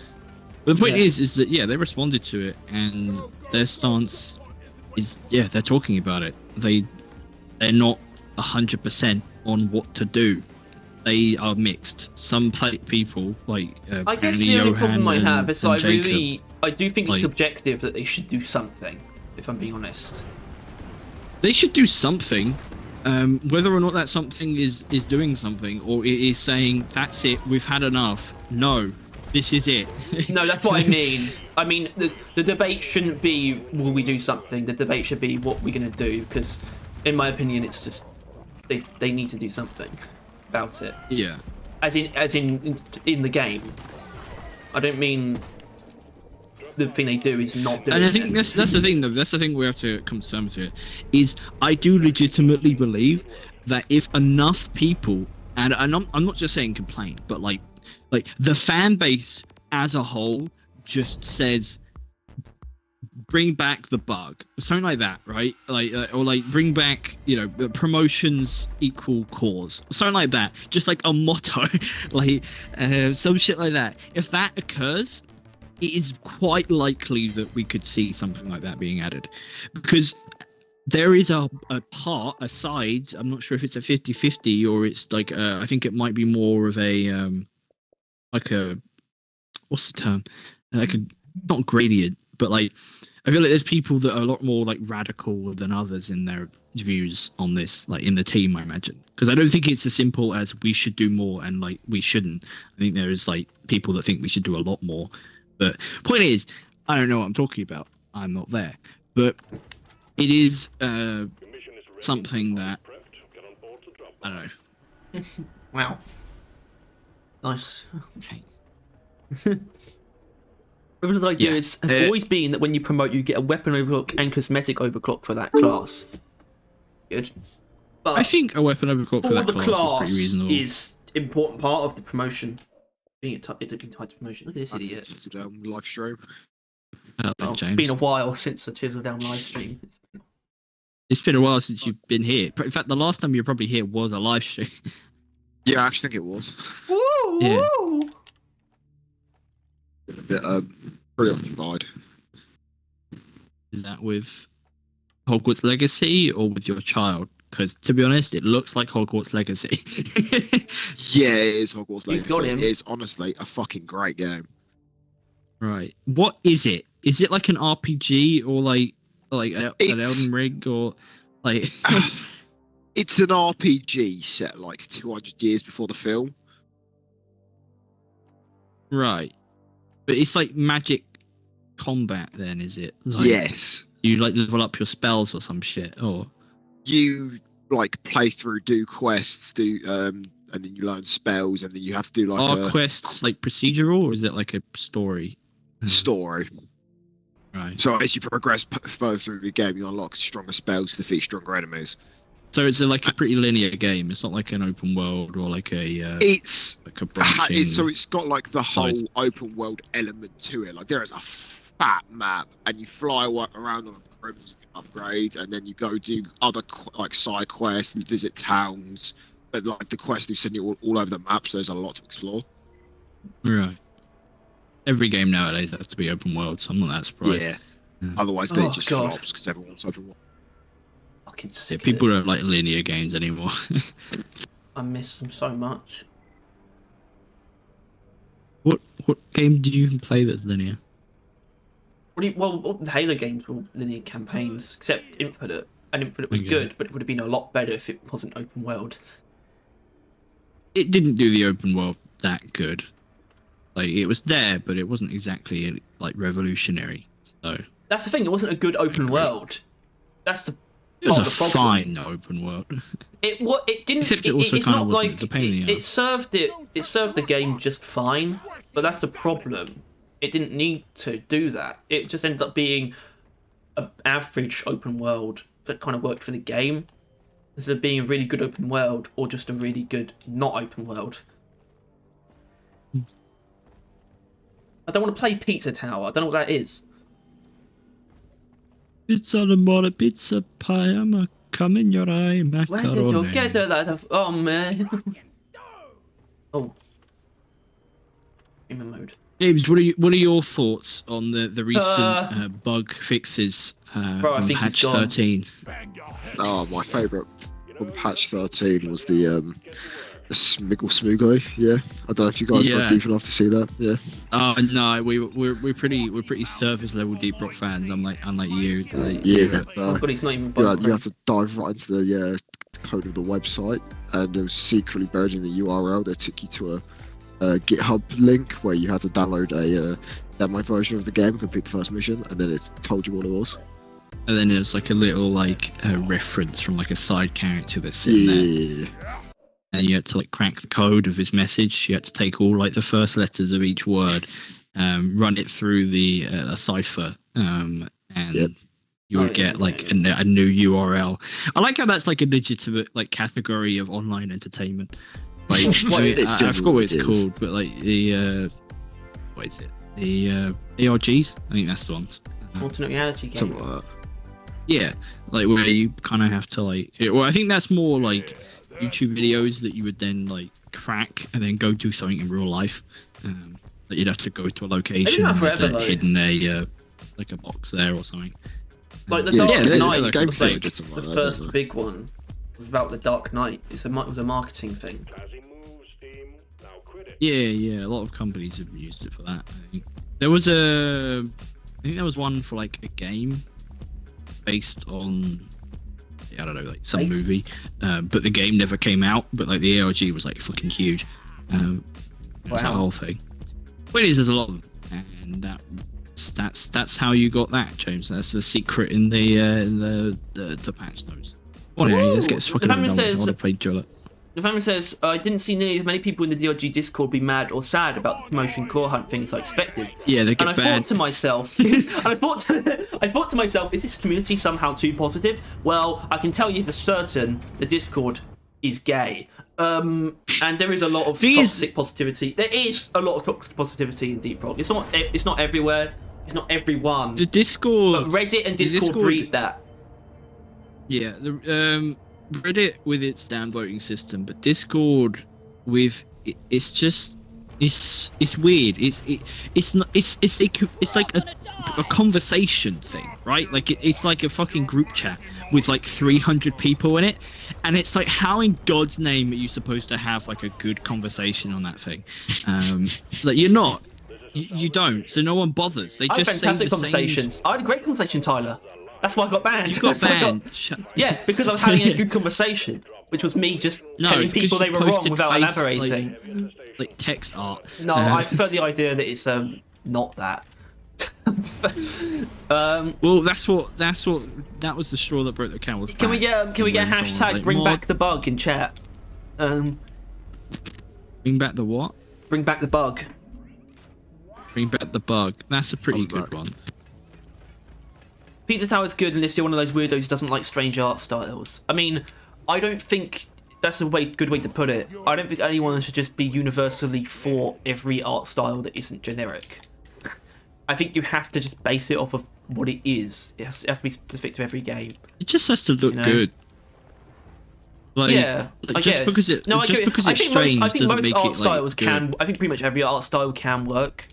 But the point is that yeah, they responded to it, and their stance is they're talking about it. They're not 100% on what to do. They are mixed. Some people like I guess apparently the only Johan problem I have and- is and Jacob, I do think it's like- subjective that they should do something. If I'm being honest. they should do something. Whether or not that something is doing something, or it is saying that's it, we've had enough. No, this is it. No, that's what I mean. I mean, the debate shouldn't be will we do something. The debate should be what we're gonna do. Because, in my opinion, it's just they need to do something about it. Yeah. As in the game. I don't mean the thing they do is not doing. And I think it. that's the thing though. That's the thing we have to come to terms with. Is I do legitimately believe that if enough people, and I'm not just saying complain, but like the fan base as a whole just says, bring back the bug, something like that, right? Or bring back, promotions equal cause, something like that. Just like a motto, some shit like that. If that occurs, it is quite likely that we could see something like that being added, because there is a side. I'm not sure if it's a 50-50 or it's like I think it might be more of a what's the term, not gradient, but like I feel like there's people that are a lot more like radical than others in their views on this, like in the team, I imagine. Because I don't think it's as simple as we should do more and like we shouldn't. I think there is like people that think we should do a lot more. But point is, I don't know what I'm talking about. I'm not there. But it is something that I don't know. Wow. Nice. Okay. Another idea Yeah. has always been that when you promote, you get a weapon overclock and cosmetic overclock for that class. Good. But I think a weapon overclock for all that the class, class is pretty reasonable. is important part of the promotion. Being tied to promotion. Look at this idiot. Live stream. Hello, Oh, it's James. been a while since the Chisel Down live stream. It's been a while since you've been here. In fact, the last time you were probably here was a live stream. Yeah, I actually think it was. Woo! Yeah. Woo! A bit preoccupied. Is that with Hogwarts Legacy or with your child? Because to be honest, it looks like Hogwarts Legacy. Yeah, it is Hogwarts You Legacy. got him. It is honestly a fucking great game. Right. What is it? Is it like an RPG or like an It's- Elden Ring or like? It's an RPG set like 200 years before the film. Right. But it's like magic combat then, is it? Like, Yes. You like level up your spells or some shit, or You like play through, do quests, and then you learn spells, and then you have to do like are a quests like procedural or is it like a story? story. Right. So as you progress further through the game, you unlock stronger spells to defeat stronger enemies. So it's like a pretty linear game. It's not like an open world or like a It's branching. so it's got like the whole sides. open world element to it. Like there is a fat map, and you fly around on a road you can upgrade, and then you go do other like side quests and visit towns. But like the quests do send you all over the map, so there's a lot to explore. Right. Every game nowadays has to be open world, so I'm not that surprised. Yeah. Yeah. Otherwise, Oh, it just God. flops because everyone's open world. Fucking Yeah, sick of people it. don't like linear games anymore. I miss them so much. What game do you play that's linear? All the Halo games were linear campaigns, except Infinite. And Infinite was Okay. good, but it would have been a lot better if it wasn't open world. It didn't do the open world that good. Like it was there, but it wasn't exactly like revolutionary. So that's the thing. It wasn't a good open world. That's the. It was part a of the problem. fine open world. It didn't. Except it also it's kind of not wasn't. like It's a pain in the it served it. It served the game just fine, but that's the problem. It didn't need to do that. It just ended up being an average open world that kind of worked for the game, instead of being a really good open world or just a really good not open world. I don't want to play Pizza Tower. I don't know what that is. Pizza amore, pizza pie, I'ma come in your eye, macaroni. Where did you get that? Oh man. Oh. Human mode. James, what are your thoughts on the recent bug fixes Bro, I from think he's patch gone. 13? Bang your head. Oh, my favourite from patch 13 was the Smiggle Smoogly. Yeah, I don't know if you guys Yeah. got deep enough to see that. Yeah. Oh no, we're pretty surface level Deep Rock fans. Unlike you. Like, Yeah. Oh god, he's not even You bothering. had to dive right into the code of the website, and it was secretly buried in the URL. They took you to a GitHub link where you had to download a demo version of the game, complete the first mission, and then it told you what it was. And then there's like a little like reference from like a side character that's in there. Yeah. And you had to like crack the code of his message. You had to take all like the first letters of each word, run it through the a cipher, and Yep. you would get like a new URL. I like how that's like a legitimate like category of online entertainment. Like What is it? I forgot what it's It is. called, but like the what is it? The ARGs. I think that's the ones. Alternate reality game. Something like that. Yeah, like where you kind of have to like. Well, I think that's more like YouTube videos that you would then like crack and then go do something in real life. That you'd have to go to a location that and forever, like, though. hidden a like a box there or something. Like the Yeah, Dark yeah, Knight like, was Gameplay like did something the like that, first didn't it? big one. It was about the Dark Knight. It was a marketing thing. Classy moves, team. Now quit it. Yeah. A lot of companies have used it for that. I think there was one for like a game based on I don't know, like some Base? movie, but the game never came out. But like the ARG was like fucking huge. It was that Wow. whole thing. What it is, there's a lot of them, and that's how you got that, James. That's the secret in the patch notes. Well, anyway, let's get this Ooh, fucking the done with. family I says- want to play Jolla. The family says, I didn't see nearly as many people in the DRG Discord be mad or sad about the promotion core hunt thing as I expected. Yeah, they And get I banned. thought to myself, I thought to myself, is this community somehow too positive? Well, I can tell you for certain the Discord is gay. And there is a lot of Thing is- toxic positivity. There is a lot of toxic positivity in Deep Rock. It's not everywhere. It's not everyone. The Discord. But Reddit and the Discord breed that. Yeah, the Reddit with its damn voting system, but Discord with it's just it's weird. It's like a conversation thing, right? Like it's like a fucking group chat with like 300 people in it, and it's like, how in God's name are you supposed to have like a good conversation on that thing? Like you're not. You don't, so no one bothers. They I had just say fantastic the same. conversations. I had a great conversation, Tyler. That's why I got banned. You got That's why I banned. Shut- Yeah, because I was having a good conversation, which was me just No, telling it's 'cause people they you were wrong posted without face, elaborating. like text art. No, I prefer the idea that it's not that. Well, that was the straw that broke the camel's back. Can we get When someone was hashtag like, bring "Mod, back the bug in chat? bring back the what? Bring back the bug. Bring back the bug. That's a pretty I'm good back. one. Pizza Tower's good, and if you're one of those weirdos who doesn't like strange art styles. I mean, I don't think that's a good way to put it. I don't think anyone should just be universally for every art style that isn't generic. I think you have to just base it off of what it is. It has to be specific to every game. It just has to look You know? good. Like, Yeah, like I just guess. because it No, I just get it. because I it's think strange most, I think doesn't most make art it like styles good. can. I think pretty much every art style can work.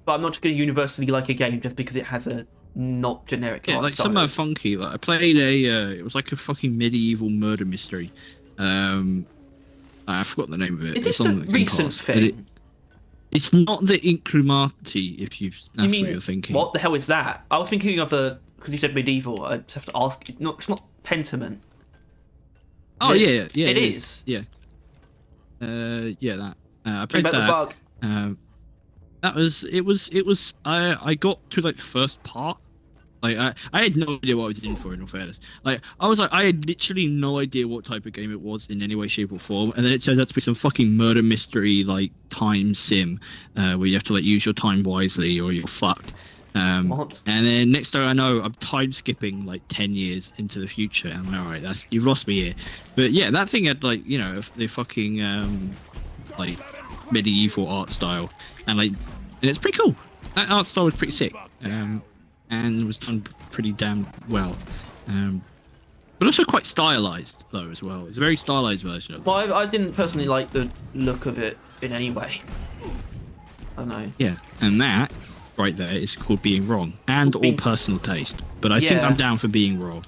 But I'm not just going to universally like a game just because it has a not generic Yeah, art like style. some are funky. Like I played it was like a fucking medieval murder mystery. I forgot the name of it. Is this It's the on Game recent Pass, and thing? it's not the Inclumati, if You that's mean what you're thinking. what the hell is that? I was thinking of because you said medieval. I just have to ask. It's not Pentiment. Oh It- yeah, yeah, it it is. Yeah. Yeah, that. I Bring played back the that. bug. That was it. Was I got to like the first part. Like I had no idea what I was in for. In all fairness, like I had literally no idea what type of game it was in any way, shape, or form. And then it turns out to be some fucking murder mystery like time sim, where you have to like use your time wisely or you're fucked. What? And then next thing I know, I'm time skipping like 10 years into the future. And I'm like, all right, that's you've lost me here. But yeah, that thing had like the fucking like medieval art style, and it's pretty cool. That art style was pretty sick. And was done pretty damn well, but also quite stylized though as well. It's a very stylized version of it. Well, I didn't personally like the look of it in any way. I don't know. Yeah, and that right there is called being wrong and all personal taste. But I think Yeah. I'm down for being wrong.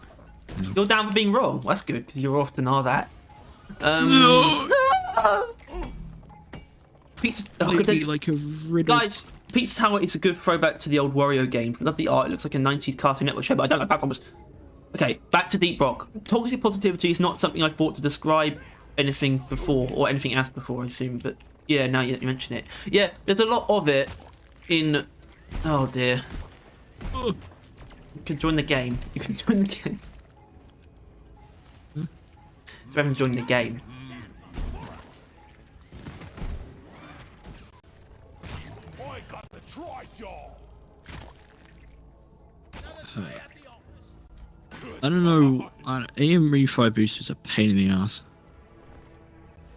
You're down for being wrong. That's good because you often are that. Pizza. Maybe like a riddle. Guys, Pizza Tower is a good throwback to the old Wario games. I love the art. It looks like a 90s Cartoon Network show, but I don't like platformers. Okay, back to Deep Rock. Toxic positivity is not something I've thought to describe anything before, or anything else before, I assume. But yeah, now you mention it. Yeah, there's a lot of it in... Oh dear. You can join the game. You can join the game. So everyone's joining the game. I got the try-jaw. I don't know. AM refi boosters are a pain in the ass.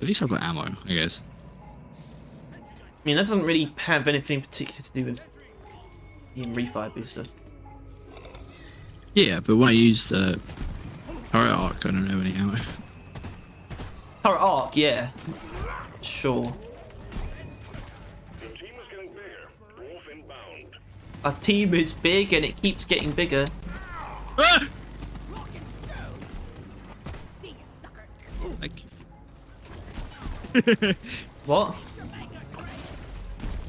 At least I've got ammo, I guess. I mean, that doesn't really have anything particular to do with the refire booster. Yeah, but when I use Turret Arc, I don't have any ammo. Power Arc, yeah. Sure. Your team is getting bigger. Wolf inbound. Our team is big and it keeps getting bigger. Ah! Thank you. What?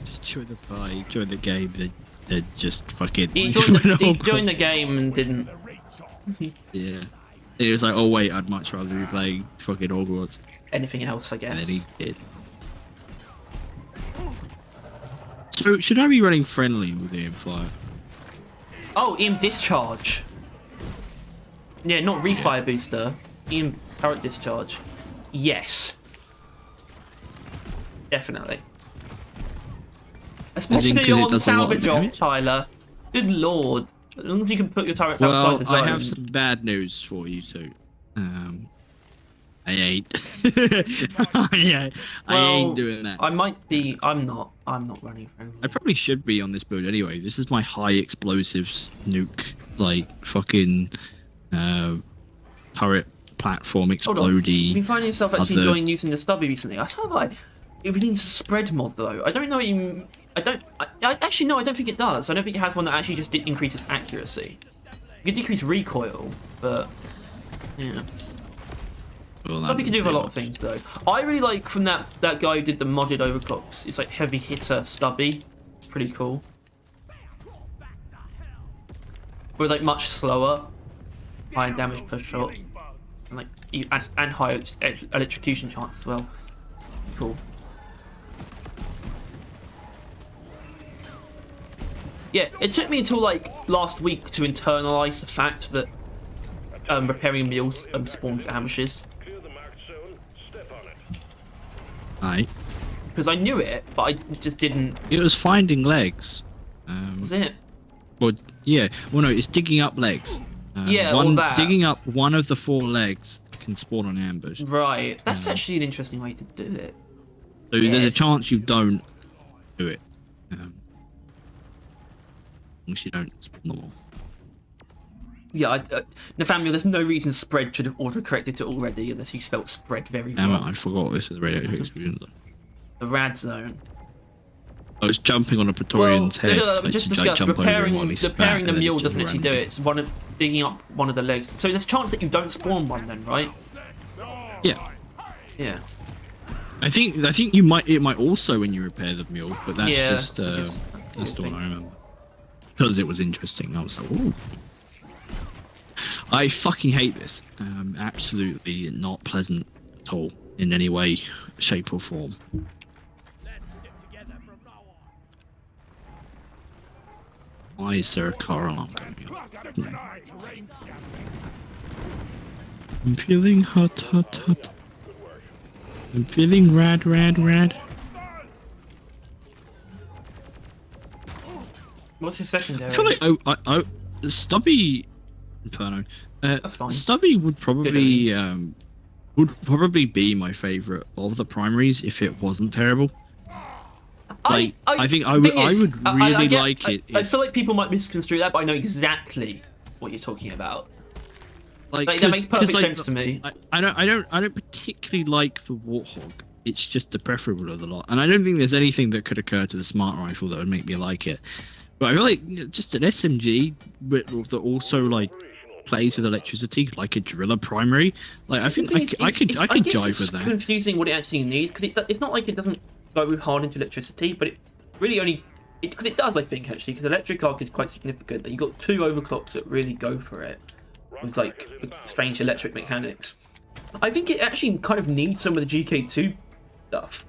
Just join the party, join the game, then just fucking. He joined the game and didn't. Yeah. It was like, oh wait, I'd much rather be playing fucking Hogwarts. Anything else, I guess. And then he did. So, should I be running friendly with the fire? Oh, EM Discharge. Yeah, not Refire Booster. EM Turret Discharge. Yes. Definitely. Especially on salvage off, Tyler. Good lord. As long as you can put your turrets outside the zone. I have some bad news for you too. I ain't. I ain't doing that. I might be. I'm not running friendly. I probably should be on this build anyway. This is my high explosives nuke, like fucking turret platform explodey. Have you finding yourself actually enjoying using the stubby recently? I feel like it really needs a spread mod though. I don't know what you. I actually no. I don't think it does. I don't think it has one that actually just increases accuracy. You can decrease recoil, but yeah. Well, Stubby can do a lot of things though. I really like from that guy who did the modded overclocks. It's like heavy hitter Stubby. Pretty cool. But it's like much slower, higher damage per shot, and like and higher electrocution chance as well. Cool. Yeah, it took me until like last week to internalize the fact that repairing meals spawns ambushes. Clear the marked zone. Step on it. Aye. Because I knew it, but I just didn't. It was finding legs. Is it? Well, yeah. Well, no, it's digging up legs. Yeah, all that. Digging up one of the 4 legs can spawn an ambush. Right. That's actually an interesting way to do it. So there's a Yes. chance you don't do it. Unless you don't spawn them all. Yeah, Nathaniel, there's no reason spread should have auto-corrected it already unless you spelt spread very Damn it, wrong. I forgot this is the radio experience. The rad zone. I was jumping on a Praetorian's head. like, just to, discuss jump over him repairing while he spat, and the then mule he just doesn't actually ran. do it. It's digging up one of the legs. So there's a chance that you don't spawn one then, right? Yeah. Yeah. I think you might. It might also when you repair the mule, but that's Yeah, just I guess that's the one thing. I remember because it was interesting. I was like, ooh. I fucking hate this. Absolutely not pleasant at all in any way, shape or form. Let's stick together from now on. Why is there a car alarm going Got a on? grenade. Range scout. I'm feeling hot, hot, hot. I'm feeling rad, rad, rad. What's your secondary? I feel like Stubby Inferno. That's fine. Stubby would probably be my favorite of the primaries if it wasn't terrible. Like, I think I would really like it. I feel like people might misconstrue that, but I know exactly what you're talking about. Like, That makes perfect sense to me. I don't particularly like the Warthog. It's just the preferable of the lot, and I don't think there's anything that could occur to the smart rifle that would make me like it. But I feel like just an SMG that also like plays with electricity, like a driller primary. Like I think I could jive with that. It's confusing what it actually needs because it's not like it doesn't go hard into electricity, but it really only because it does. I think actually because electric arc is quite significant. That you got 2 overclocks that really go for it with like strange electric mechanics. I think it actually kind of needs some of the GK2 stuff.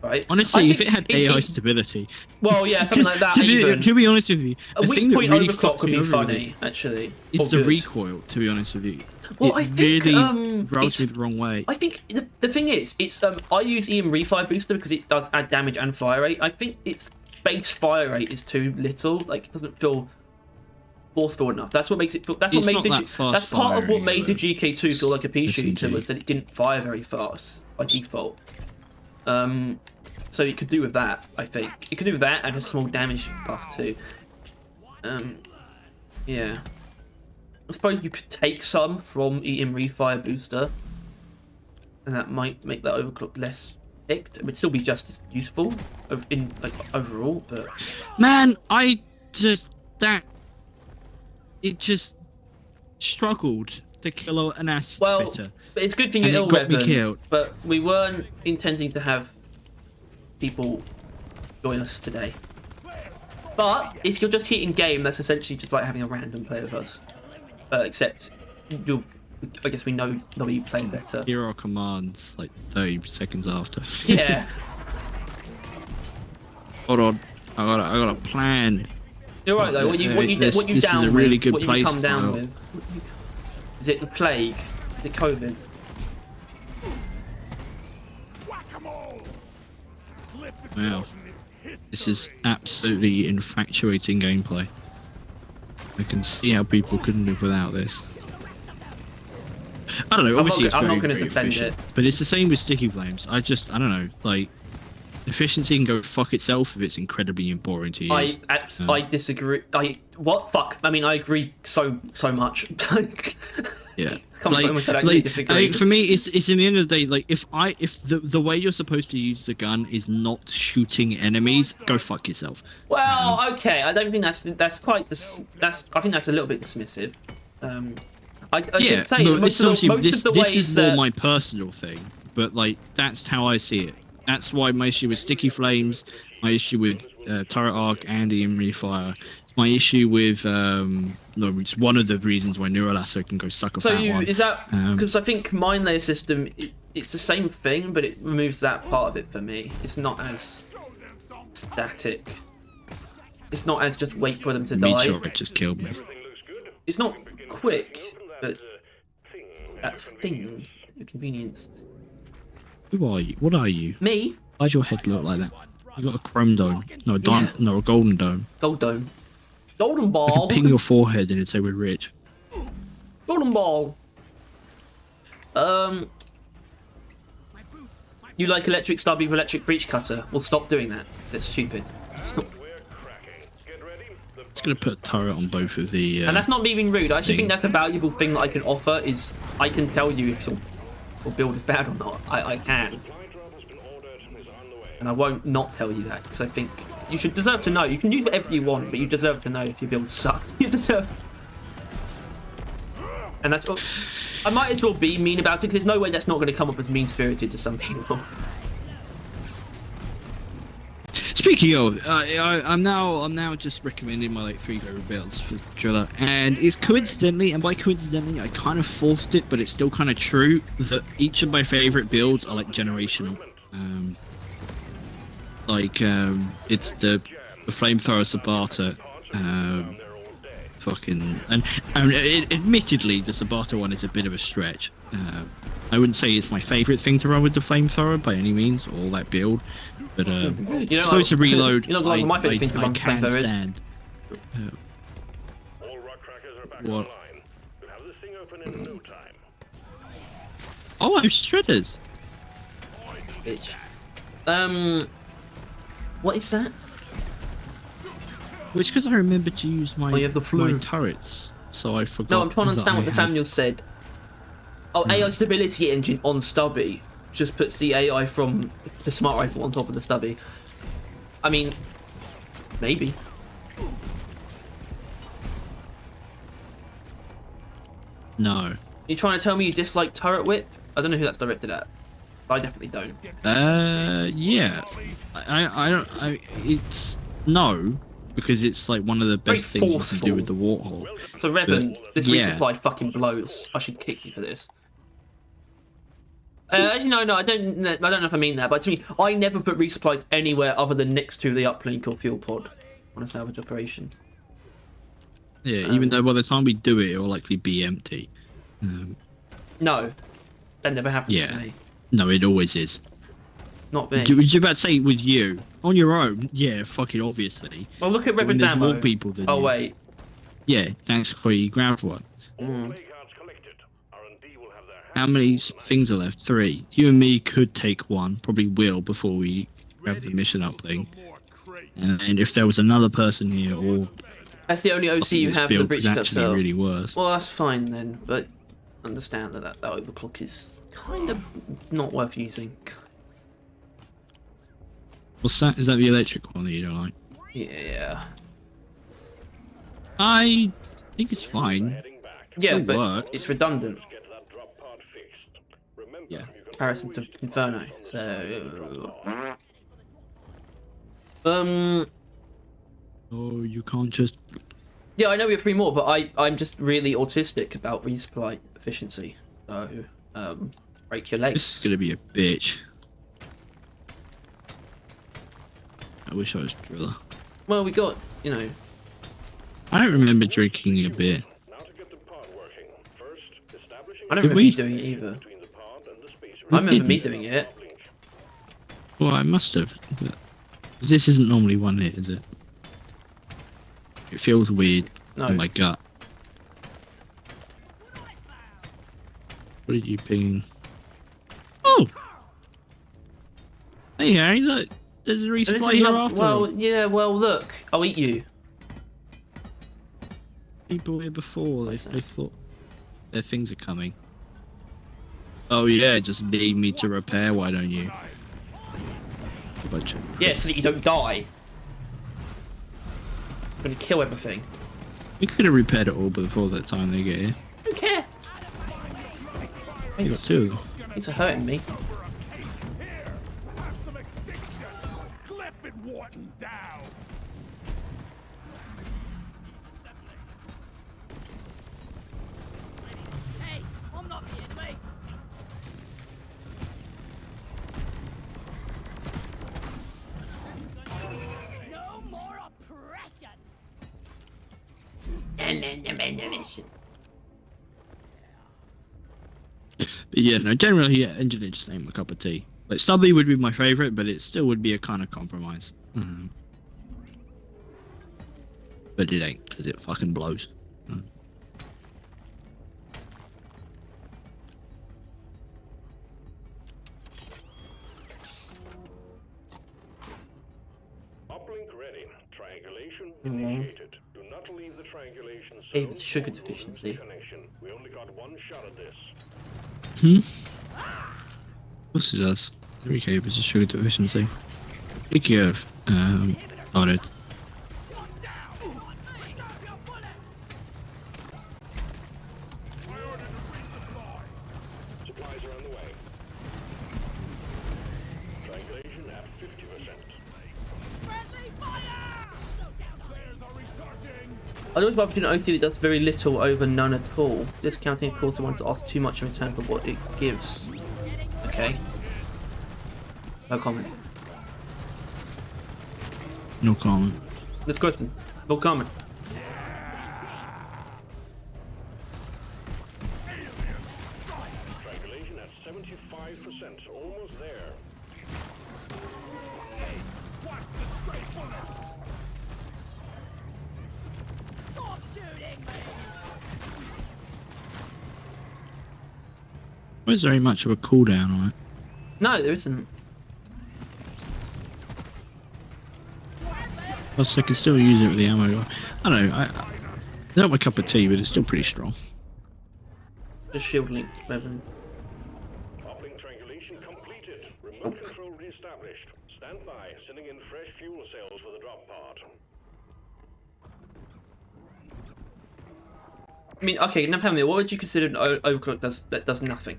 Right? Honestly, if it had AI stability, well, yeah, something like that. To be honest with you, a the weak thing that point really overclock fucks would me be over funny, actually. it's the recoil. To be honest with you, well, it I think really rubs me the wrong way. I think the thing is, it's I use EM refire booster because it does add damage and fire rate. I think its base fire rate is too little. Like it doesn't feel forceful enough. That's what makes it feel. That's It's what made not the that fast that's part of what firing, made the though. GK2 feel like a pea shooter SMG. was that it didn't fire very fast by default. So it could do with that. I think it could do with that and a small damage buff too. Yeah. I suppose you could take some from EM refire booster, and that might make that overclock less picked. It would still be just as useful in like overall, but Man, it just struggled to kill an acid well, spitter. but it's a good thing And you're it ill got me weapon. killed. But we weren't intending to have people join us today. But if you're just hitting game, that's essentially just like having a random play with us. Except I guess we know they'll be playing better. Here are commands like 30 seconds after. Yeah. Hold on, I got a plan. You're right though. What you This down is a really with? good What you play come down style. with? Is it the plague? Is it COVID? Whack-a-mole. Wow, this is absolutely infatuating gameplay. I can see how people couldn't live without this. I don't know. Obviously, I'm not it's gonna very defend efficient, it. but it's the same with sticky flames. I don't know. Like, efficiency can go fuck itself if it's incredibly boring to use. I disagree. What fuck? I mean, I agree so much. Yeah. Come on, almost said I actually disagree. I think for me, it's in the end of the day, like if the way you're supposed to use the gun is not shooting enemies, go fuck yourself. Well, okay. I don't think that's quite I think that's a little bit dismissive. I Yeah, should say no, most it's of obviously the this ways is more that my personal thing, but like that's how I see it. That's why my issue with sticky flames, my issue with turret arc and EM refire. My issue with no, it's one of the reasons why Neuralasso can go suck a so fat one. is that because I think mine layer system it's the same thing, but it removes that part of it for me. It's not as static. It's not as just wait for them to die. Meteorite just killed me. It's not quick, but that thing, the convenience. Who are you? What are you? Me, Why's your head look like that? You got a chrome dome. No, a golden dome. gold dome, golden I ball, could ping your forehead and it'd say we're rich. golden ball. You like electric stubby with electric breach cutter? Well, stop doing that. That's stupid. Stop. Just gonna put a turret on both of the. And that's not me being rude. I actually think things. that's a valuable thing that I can offer. Is I can tell you if your build is bad or not. I can, and I won't not tell you that because I think you should deserve to know. You can use whatever you want, but you deserve to know if your build sucks. You deserve. And that's. I might as well be mean about it because there's no way that's not going to come up as mean-spirited to some people. Speaking of, I'm now just recommending my like 3 favorite builds for Driller, and it's coincidentally, and by coincidentally, I kind of forced it, but it's still kind of true that each of my favorite builds are like generational. It's the flamethrower Sabata, Fucking and admittedly, the Sabata one is a bit of a stretch. I wouldn't say it's my favourite thing to run with the flamethrower by any means, or that build, but explosive reload, my favourite thing to run I can flamethrowers. stand. All rock crackers are back What? online. We'll have this thing open in no time. Oh, I'm shredders. Bitch. What is that? Well, it's because I remember to use my, Oh, you have the flu. my turrets, so I forgot. No, I'm trying to that understand I what the had- Samuel said. Oh, AI stability engine on Stubby. Just puts the AI from the smart rifle on top of the Stubby. I mean, maybe. No. You trying to tell me you dislike turret whip? I don't know who that's directed at. I definitely don't. Yeah. I don't. It's no, because it's like one of the best Very things you can do with the forceful. Warthog. So Revan, this yeah. resupply fucking blows. I should kick you for this. Actually, no, I don't know if I mean that, but to me, I never put resupplies anywhere other than next to the uplink or fuel pod on a salvage operation. Yeah, even though by the time we do it, it will likely be empty. No, that never happens Yeah. to me. No, it always is. Not me. Was you about to say with you on your own? Yeah, fucking obviously. Well, look at But when Revan's there's ammo. more people than Oh you- wait. Yeah, thanks for you grabbed one. Mm. Play cards collected. R&D will have their hands How many things are left? 3. You and me could take one, probably will before we grab the mission up thing. More crate. And if there was another person here, or That's the only OC you this have. The build breach was cuts actually out. really worse. Well, that's fine then, but understand that overclock is kind of not worth using. What's that? Is that the electric one that you don't like? Yeah. I think it's fine. heading back. Yeah, Still but works. it's redundant. Get that drop pod fixed. Remember, Yeah. you can Comparison to Inferno. So. Oh, you can't just. Yeah, I know we have 3 more, but I'm just really autistic about resupply efficiency. So, break your This legs. is gonna be a bitch. I wish I was driller. Well, we got, you know. I don't remember drinking a beer. now to get the pod working. First, establishing I don't Did remember we? you doing it either. between the pod and the spacer. I remember me didn't. doing it. link. Well, I must have. But this isn't normally one hit, is it? It feels weird No. in my gut. What are you pinging? Oh! Hey, Harry, look. There's a And this resupply is here not- after well, all. yeah, well, look. I'll eat you. People here before, What's they that? thought their things are coming. Oh yeah, just leave me to repair, why don't you? A bunch of Yeah, so that you don't die. I'm gonna kill everything. We could have repaired it all before that time they get here. I don't care. You got 2 of them. These are hurting me. Here, have some extinction. Clip it, Wharton, down. Hey, I'm not being late. No more oppression. But yeah, no, generally, yeah, engineer just ain't my cup of tea. Like, Stubby would be my favourite, but it still would be a kind of compromise. But it ain't, because it fucking blows. Uplink ready. Triangulation initiated. Do not leave the triangulation zone. Hey, it's sugar deficiency. Connection. We only got one shot at this. What's it does? 3k was a sugar deficiency. Speaking of, started. I ordered a resupply. Supplies are on the way. Triangulation at 50%. Friendly fire! Flares are recharging. I always love an OT that does very little over none at all. Discounting of course the ones that ask too much in return for what it gives. Okay. No comment. No comment. Next question. No comment. 75%. Almost there. Hey, watch the straight bullet. Stop shooting me! Where's very much of a cooldown on it? No, there isn't. Plus, I can still use it with the ammo. I don't know. It's not my cup of tea, but it's still pretty strong. The shield link weapon. Uplink triangulation completed. Remote control reestablished. Stand by, sending in fresh fuel cells for the drop pod. I mean, okay, now tell me, what would you consider an overclock that does nothing?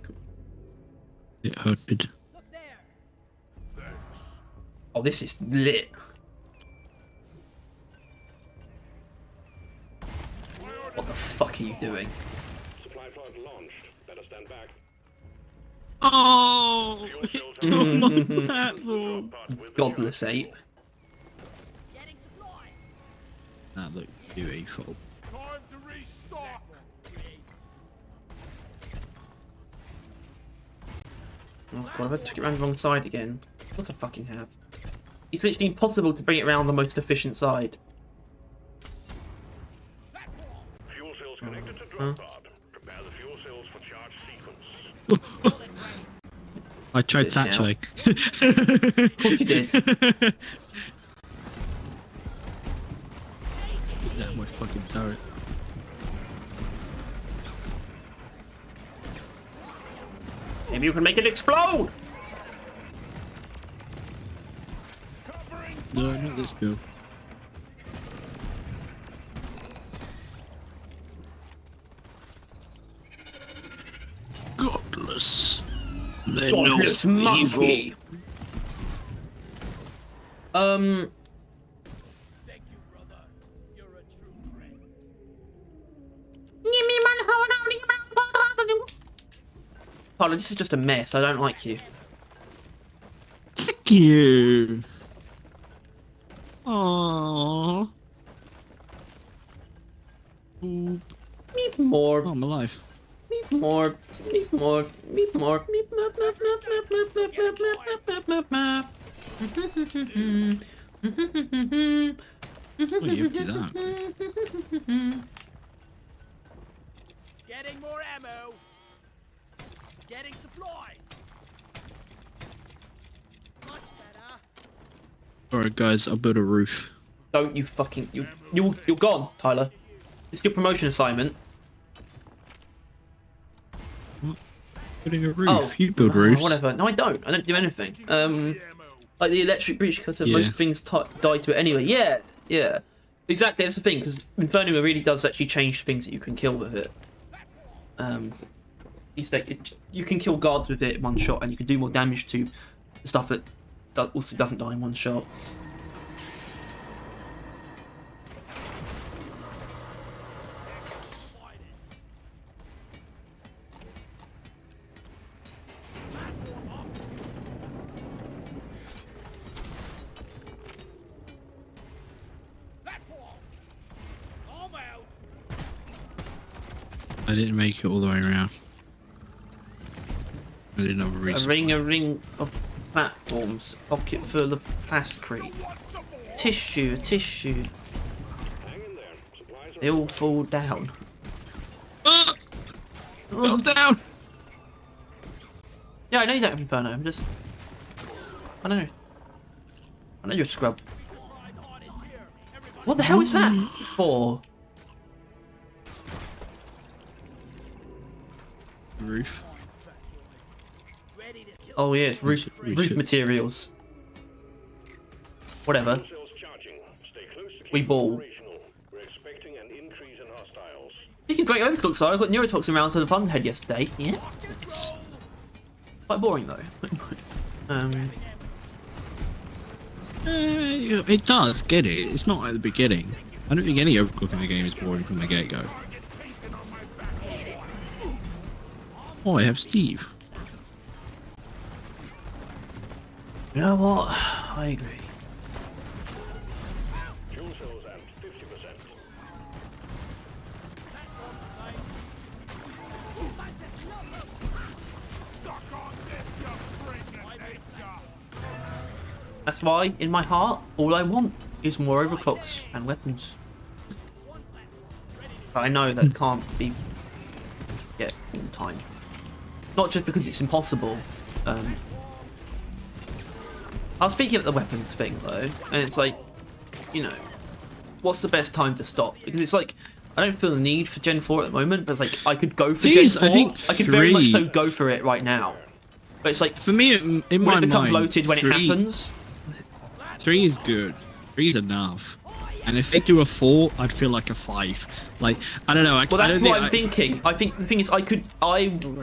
It hurted. Look there! Oh, this is lit. What the fuck are you doing? Supply pod launched. Better stand back. Oh! It's on my Mhm. platform. Pod with the Godless ape. Getting supplies! That looked beautiful. Time to restock. Oh god, I took it around the wrong side again. Of course I fucking have. It's literally impossible to bring it around the most efficient side. fuel cells connected to drop pod. Prepare the fuel cells for charge sequence. I tried Good shout. Satchel. Of course you did. That's my fucking turret. Maybe you can make it explode! No, not this build. Godless. They're Godless not evil. monkey! Thank you, brother. You're a true friend. Paolo, this is just a mess. I don't like you. Thank you. Aww. Boop. Meep more. Oh, I'm alive. Meep more. Meep more. Meep more. Meep map map map map map map map map map map. Oh, you empty that. Getting more ammo! Getting supplies! Much better! Alright, guys, I'll build a roof. Don't you fucking you're gone, Tyler. It's your promotion assignment. Building a roof. Oh, You build roofs. Whatever. No, I don't. I don't do anything. Like the electric breach cutter, Yeah. most things die to it anyway. Yeah, yeah. Exactly, that's the thing, because Inferno really does actually change things that you can kill with it. You can kill guards with it in one shot, and you can do more damage to stuff that also doesn't die in one shot. I'm out! I didn't make it all the way around. I didn't have a reason. A ring of platforms, pocket full of plasticrete, tissue, tissue. Hang in there. Supplies are They all fall down. Ah! Fell down! Yeah, I know you don't have Inferno. I'm just. I know. I know you're a scrub. What the hell is that for? Roof. Ready to kill Oh yeah, it's roof materials. Whatever. cells charging. Stay close to keep We ball. operational. We're expecting an increase in hostiles. Speaking of great overclocks, though, I got neurotoxin around to the fun head yesterday. Yeah. It's quite boring though. It does get it. It's not at the beginning. I don't think any overclock in the game is boring from the get-go. Oh, I have Steve. You know what? I agree. Fuel cells at 50%. That's why, in my heart, all I want is more overclocks and weapons. But I know that can't be all the time. Not just because it's impossible. I was thinking of the weapons thing though, and it's like, you know, what's the best time to stop? Because it's like, I don't feel the need for Gen 4 at the moment, but it's like, I could go for Gen 4. I could very much so go for it right now. But it's like, for me, in my will it become mind, bloated when it happens? 3 is good. 3 is enough. And if they do a 4, I'd feel like a 5. Like, I don't know. Well, that's what I'm thinking. I think the thing is, I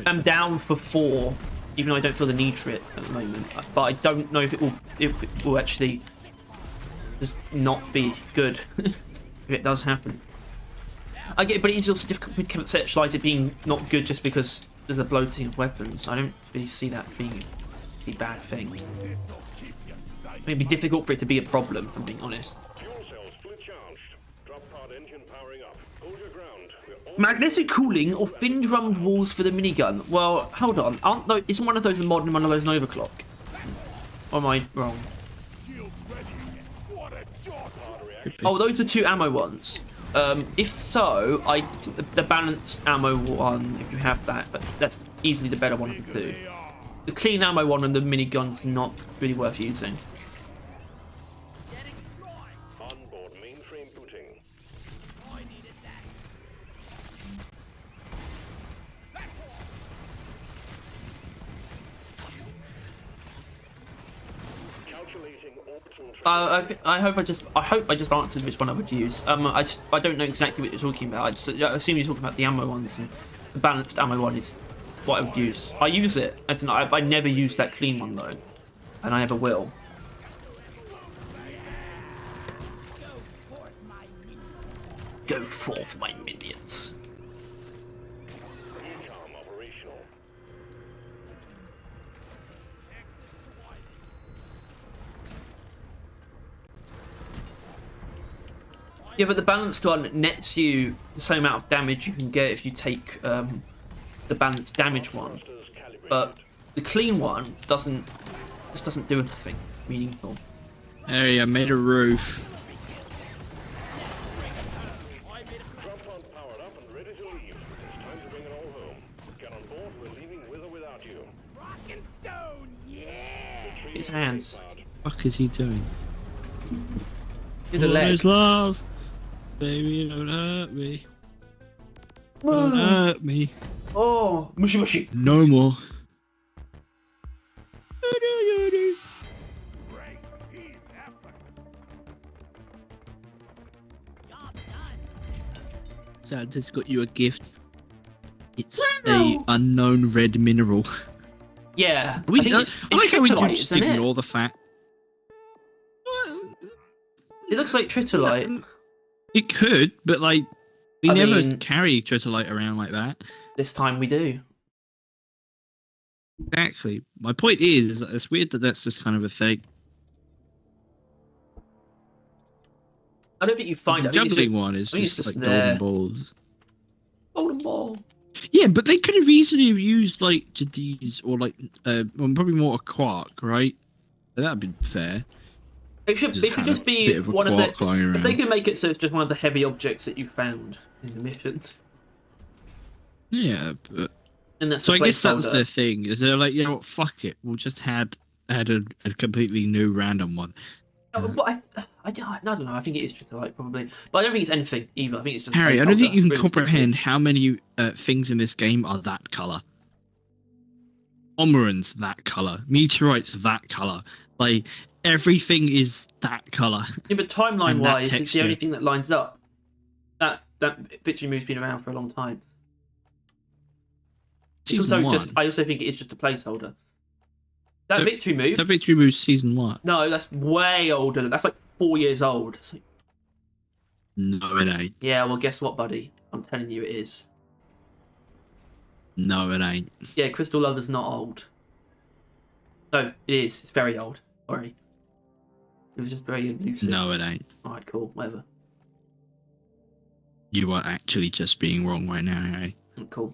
am down for 4, even though I don't feel the need for it at the moment. But I don't know if it will actually just not be good if it does happen. I get it, but it is also difficult to conceptualize it being not good just because there's a bloating of weapons. I don't really see that being a bad thing. It'd be difficult for it to be a problem, if I'm being honest. Fuel cells fully charged. Drop pod engine powering up. Hold your ground. Magnetic cooling or thin drummed walls for the minigun? Well, hold on. Isn't one of those a mod and one of those an overclock? Or am I wrong? Oh, those are 2 ammo ones. If so, the balanced ammo one, if you have that, but that's easily the better one of the 2. The clean ammo one and the minigun's not really worth using. Onboard mainframe booting. I needed that. Calculating orbital. I hope I just answered which one I would use. I don't know exactly what you're talking about. I assume you're talking about the ammo ones, and the balanced ammo one is what I would use. I use it, as in I never use that clean one though, and I never will. Go forth, my minions. Recom operational. Yeah, but the balanced one nets you the same amount of damage you can get if you take the balanced damage one, but the clean one doesn't do anything meaningful. Hey, I made a roof. Drop pod powered up and ready to leave. It's time to bring it all home. Get on board. We're leaving with or without you. Rock and stone, yeah! His hands. What the fuck is he doing? Did a What leg. is love? Baby, don't hurt me. Don't hurt me. Oh, mushy mushy. No more. Great team effort. Job done. Santa's got you a gift. It's a unknown red mineral. Yeah, We, I think I it's like how we tritolite, just isn't it? ignore the fact. It looks like tritolite. It could, but like we I never mean- carry tritolite around like that. This time we do. Exactly. My point is that it's weird that that's just kind of a thing. I don't think you find The it. I think it's juggling one is I think it's just like just there. golden balls. golden ball. Yeah, but they could have easily have used like Jadis or like well, probably more a quark, right? That'd be fair. It should Have just a be bit of a one of quark the. lying If they around. can make it so it's just one of the heavy objects that you found in the missions, Yeah, but and that's so a I guess that was placeholder. their thing. Is they're like, you know what, fuck it, we'll just add a completely new random one. But I don't know. I think it is tritolite probably, but I don't think it's anything either. I think it's just. a Harry, I don't think placeholder, you can realistically. comprehend how many things in this game are that color. Omorans that color, meteorites that color. Like everything is that color. Yeah, but timeline And that wise, it's the texture. only thing that lines up. That victory move's been around for a long time. It's Season also 1. I also think it is just a placeholder. That So- victory move. That victory moves season 1. No, that's way older. That's like 4 years old. It's like, No, it ain't. yeah, well, guess what, buddy? I'm telling you, it is. No, it ain't. Yeah, Crystal Lover's not old. No, it is. It's very old. Sorry. It was just very elusive. No, it ain't. Alright, cool. Whatever. You are actually just being wrong right now, Harry. Cool.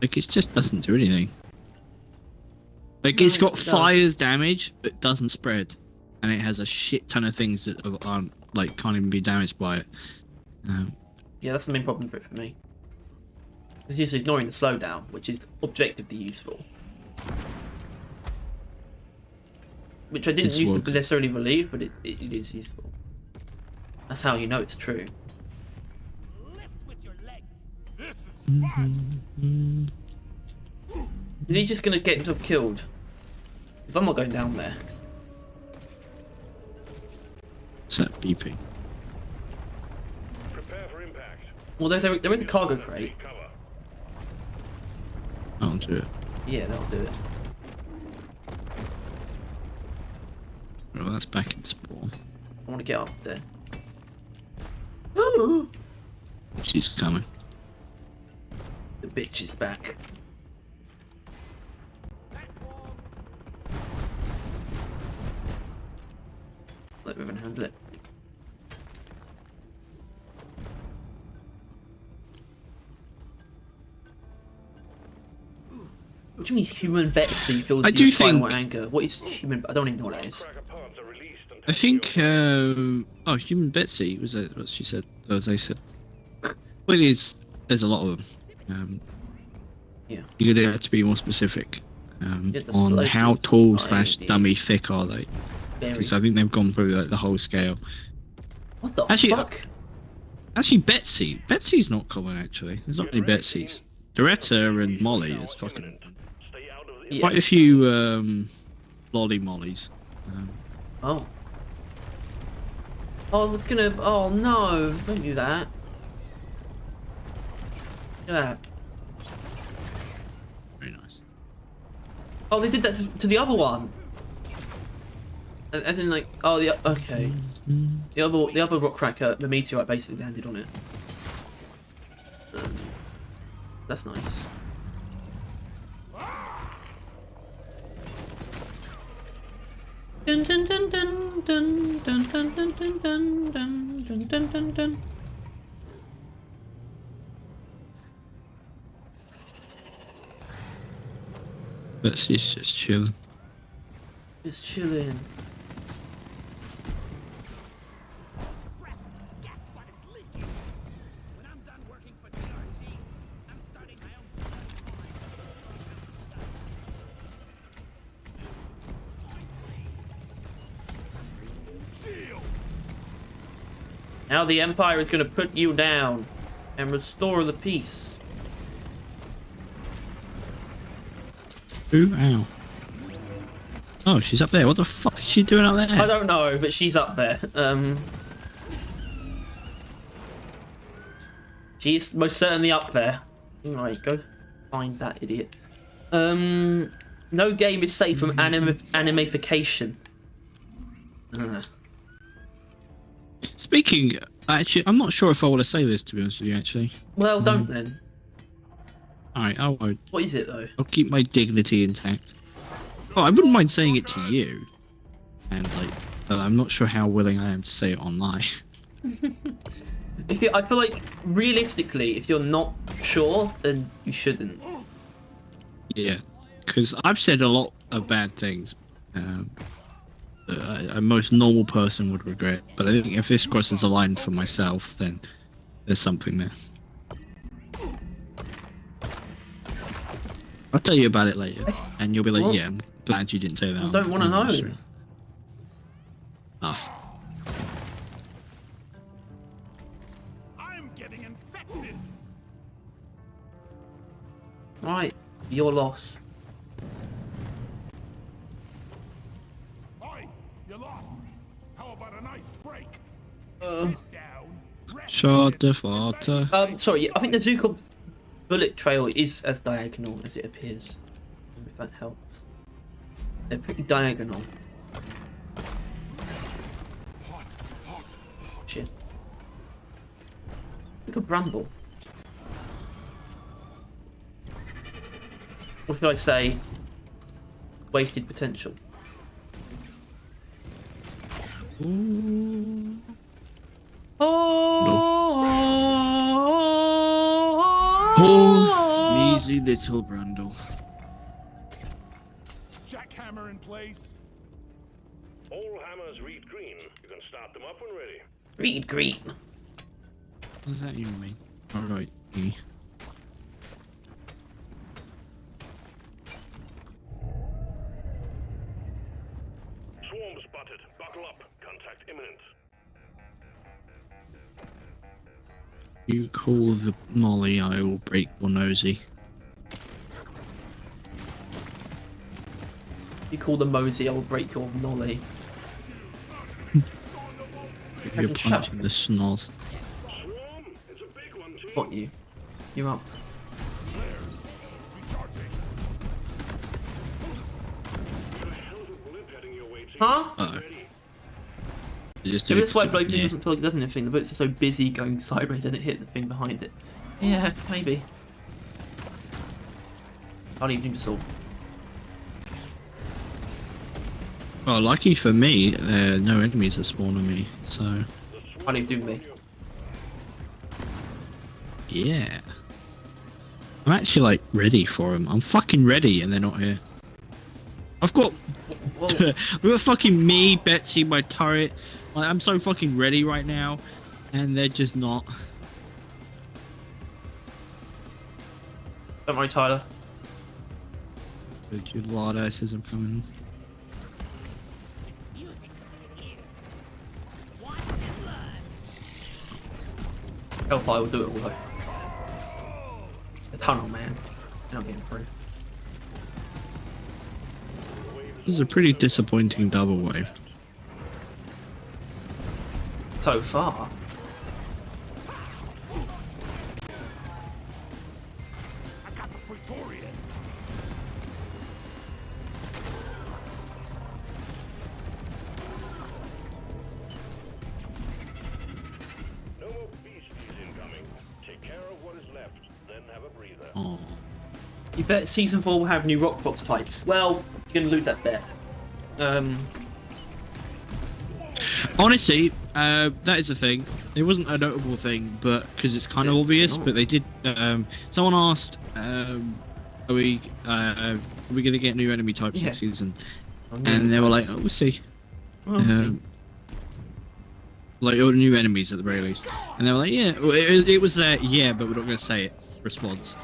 Like it just doesn't do anything. Like No, it's got it does. fire's damage, but it doesn't spread, and it has a shit ton of things that aren't like can't even be damaged by it. Yeah, that's the main problem with it for me. It's just ignoring the slowdown, which is objectively useful. Which I didn't This used will- to necessarily believe, but it is useful. That's how you know it's true. Lift with your legs. This is fun. Is he just gonna get himself killed? Because I'm not going down there. What's that beeping? Prepare for impact. Well, there is a cargo crate. Take cover. I'll do it. Yeah, that'll do it. Well, that's back in spawn. I want to get up there. Ooh, She's coming. the bitch is back. Let me handle it. What do you mean human Betsy feels I do your final think- anger? What is human? I don't even know what that is. Cracker pods are released and I think. Oh, human Betsy was that what she said? Or as they said. Well, it is. There's a lot of them. Yeah. You're gonna have to be more specific Yeah, the on slope how is tall high, / yeah. dummy thick are they? Very. Because I think they've gone through like, the whole scale. What the Actually, fuck? Actually, Betsy's not common. Actually, there's not many Betsy's. Doretta and Molly is fucking stay out of the Yeah. quite a few lolly mollys. Oh. Oh, it's gonna. Oh no! Don't do that. Look at that. Very nice. Oh, they did that to the other one. As in, like, oh, okay. The other rock cracker, the meteorite basically landed on it. That's nice. Dun dun dun dun dun dun dun dun dun dun dun dun dun dun. Betsy's just chilling. Just chilling. Guess what is leaking? When I'm done working for DRG, I'm starting my own Shield. Now the Empire is going to put you down and restore the peace. Ooh, ow. Oh, she's up there. What the fuck is she doing up there? I don't know, but she's up there. She's most certainly up there. Right, go find that idiot. No game is safe from animification. Speaking, actually, I'm not sure if I want to say this, to be honest with you, actually. Well, don't then. Alright, I won't. What is it though? I'll keep my dignity intact. Oh, I wouldn't mind saying it to you. And, like, but I'm not sure how willing I am to say it online. I feel like realistically, if you're not sure, then you shouldn't. Yeah, because I've said a lot of bad things that a most normal person would regret. But I think if this crosses a line for myself, then there's something there. I'll tell you about it later, and you'll be like, What? "Yeah, I'm glad you didn't say that." I don't want to know. Enough. I'm getting infected. Right, your loss. Oi, you lost. How about a nice break? Uh, Sit down. Rest. Shot the water. Sorry, I think the Zuko bullet trail is as diagonal as it appears. If that helps. They're pretty diagonal. Shit. Look at Bramble. Or should I say, wasted potential? Oh, Cozy little Brundle. Jackhammer in place. All hammers read green. You can start them up when ready. Read green. What does that even mean? Alright. Swarm spotted. Buckle up. Contact imminent. You call the Molly, I will break your nosy. You call the Mosey, I'll break your nolly. You're punching the snoz. Swarm, it's a big one, team. Got you. You're up. Recharging. Got a hell of a bullet heading your way, team. Huh? Uh-oh. Ready. Just Maybe that's why doing Blowfield doesn't feel like it does anything. The bullets are so busy going sideways and it hit the thing behind it. Yeah, maybe. Can't even do the sword. Well, lucky for me, no enemies are spawning me, so Can't even do me. yeah. I'm actually like ready for them. I'm fucking ready, and they're not here. I've got, Well, I've got fucking me, Betsy, my turret. Like, I'm so fucking ready right now, and they're just not. don't worry, Tyler. Good lord, says I'm coming. Hellfire will do it all though. The tunnel, man. You're not getting through. This is a pretty disappointing double wave. So far. I got the Praetorian. No more beasties incoming. Take care of what is left, then have a breather. Oh. You bet season 4 will have new rock box types. Well, you're gonna lose that bet. Honestly, that is the thing. It wasn't a notable thing, but because it's kind of obvious. But they did. Someone asked, "Are we going to get new enemy types next season?" And they were like, "Oh, we'll see." Well, see. Like new enemies at the very least. And they were like, "Yeah, well, it was there, yeah, but we're not going to say it." Response,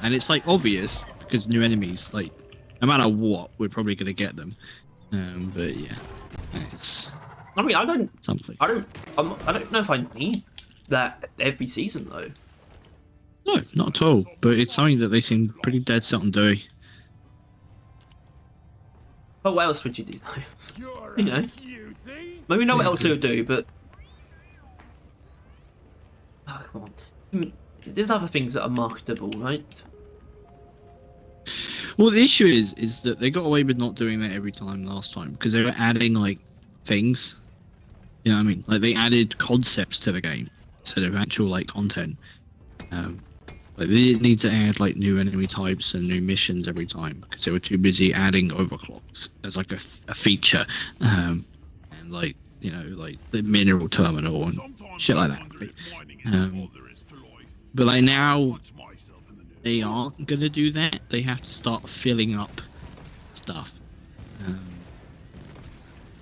and it's like obvious because new enemies. Like, no matter what, we're probably going to get them. But yeah, it's. I mean, I don't know if I need that every season though. No, not at all. But it's something that they seem pretty dead set on doing. But what else would you do though? You're You know. a cutie. Maybe know what else they would do, but oh, come on. There's other things that are marketable, right? Well, the issue is that they got away with not doing that every time last time because they were adding like things. You know what I mean? Like they added concepts to the game instead of actual like content. Like they didn't need to add like new enemy types and new missions every time because they were too busy adding overclocks as like a feature, and like you know like the mineral terminal and shit like that. Right? But like now they aren't gonna do that. They have to start filling up stuff.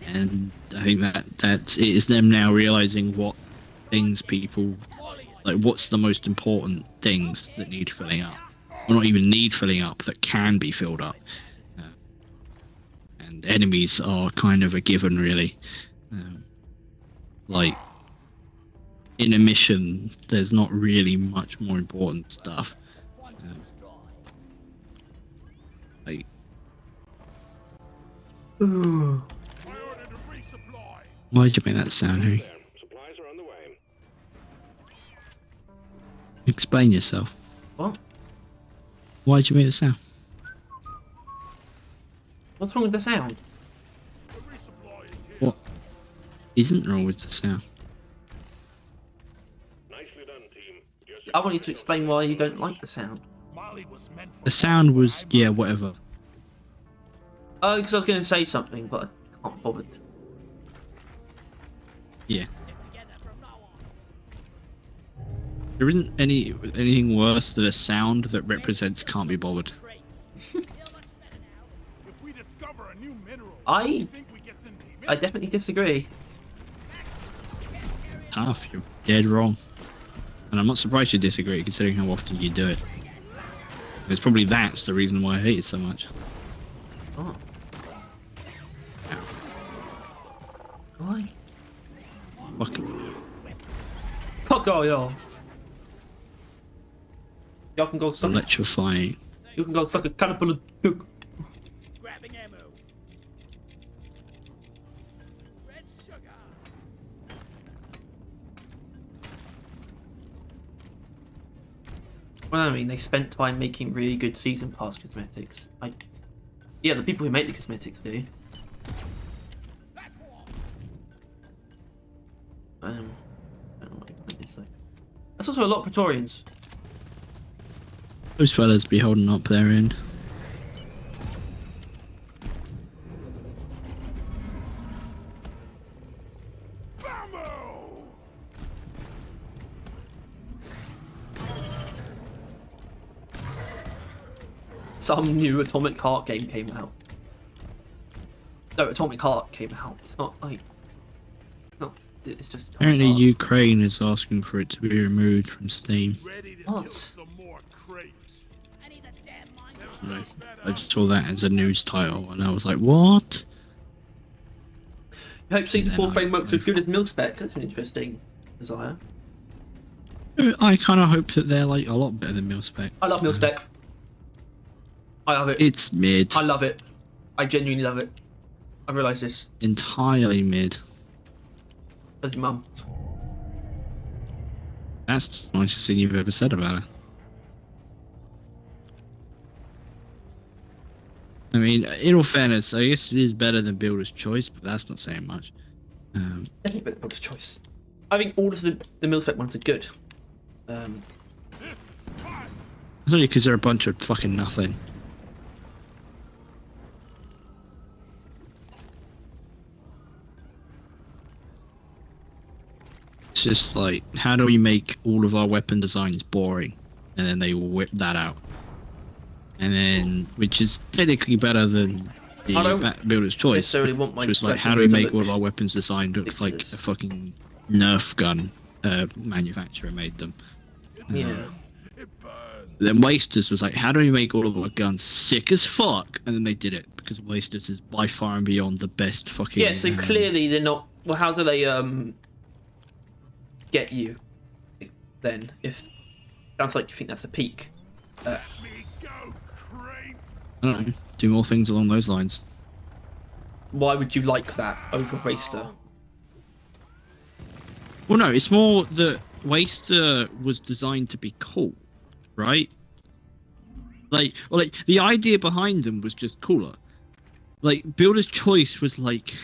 And I think that it is them now realizing what things people like. What's the most important things that need filling up, or not even need filling up, that can be filled up. And enemies are kind of a given, really. Like in a mission, there's not really much more important stuff. Like. I ordered a resupply. Why did you make that sound, Harry? There. Supplies are on the way. Explain yourself. What? Why did you make the sound? What's wrong with the sound? The resupply is here. What isn't wrong with the sound? Nicely done, team. I want you to explain why you don't like the sound. Molly was meant for The sound was, yeah, whatever. Oh, because I was going to say something, but I can't bother. Yeah. There isn't anything worse than a sound that represents can't be bothered. Feel much better now. If we discover a new mineral, I think we get some payment? I definitely disagree. Half, you're dead wrong. And I'm not surprised you disagree, considering how often you do it. It's probably that's the reason why I hate it so much. Oh. Why? Fucking Fuck all y'all. Y'all can go suck. electrifying. You can go suck a caterpillar dick. Grabbing ammo. Red sugar. Well, I mean, they spent time making really good season pass cosmetics. Yeah, the people who make the cosmetics do. I don't know what it is, though. That's also a lot of Praetorians. Those fellas be holding up their end. Ammo! Some new Atomic Heart game came out. No, Atomic Heart came out. It's not like... No, it's just... Atomic Apparently Heart. Ukraine is asking for it to be removed from Steam. Ready to What? kill some more crepes. I need a damn mine. No, I just saw that as a news title and I was like, what? I hope Season And 4 then I- frameworks are as good as Mil-Spec. That's an interesting desire. I kind of hope that they're like a lot better than Mil-Spec. I love Mil-Spec. I love it. It's mid. I love it. I genuinely love it. I realise this Entirely mid. as your mum. That's the nicest thing you've ever said about it. I mean, in all fairness, I guess it is better than Builder's Choice, but that's not saying much. Definitely better Builder's Choice. I think all of the Mil-Spec ones are good. This is hot. It's only because they're a bunch of fucking nothing. It's just like, how do we make all of our weapon designs boring? And then they will whip that out. And then, which is technically better than the I don't Builder's Choice. necessarily want my Which was like, how do weapons we to make all look of our weapons designed look like a ridiculous. fucking Nerf gun manufacturer made them? Yeah. It burns. Then Wasters was like, how do we make all of our guns sick as fuck? And then they did it, because Wasters is by far and beyond the best fucking... Yeah, so clearly they're not... Well, how do they get you then? If sounds like you think that's a peak. Me go, creep. I don't know, do more things along those lines. Why would you like that over Waster? Well, no, it's more that Waster was designed to be cool, right? Like the idea behind them was just cooler. Like, Builder's Choice was like...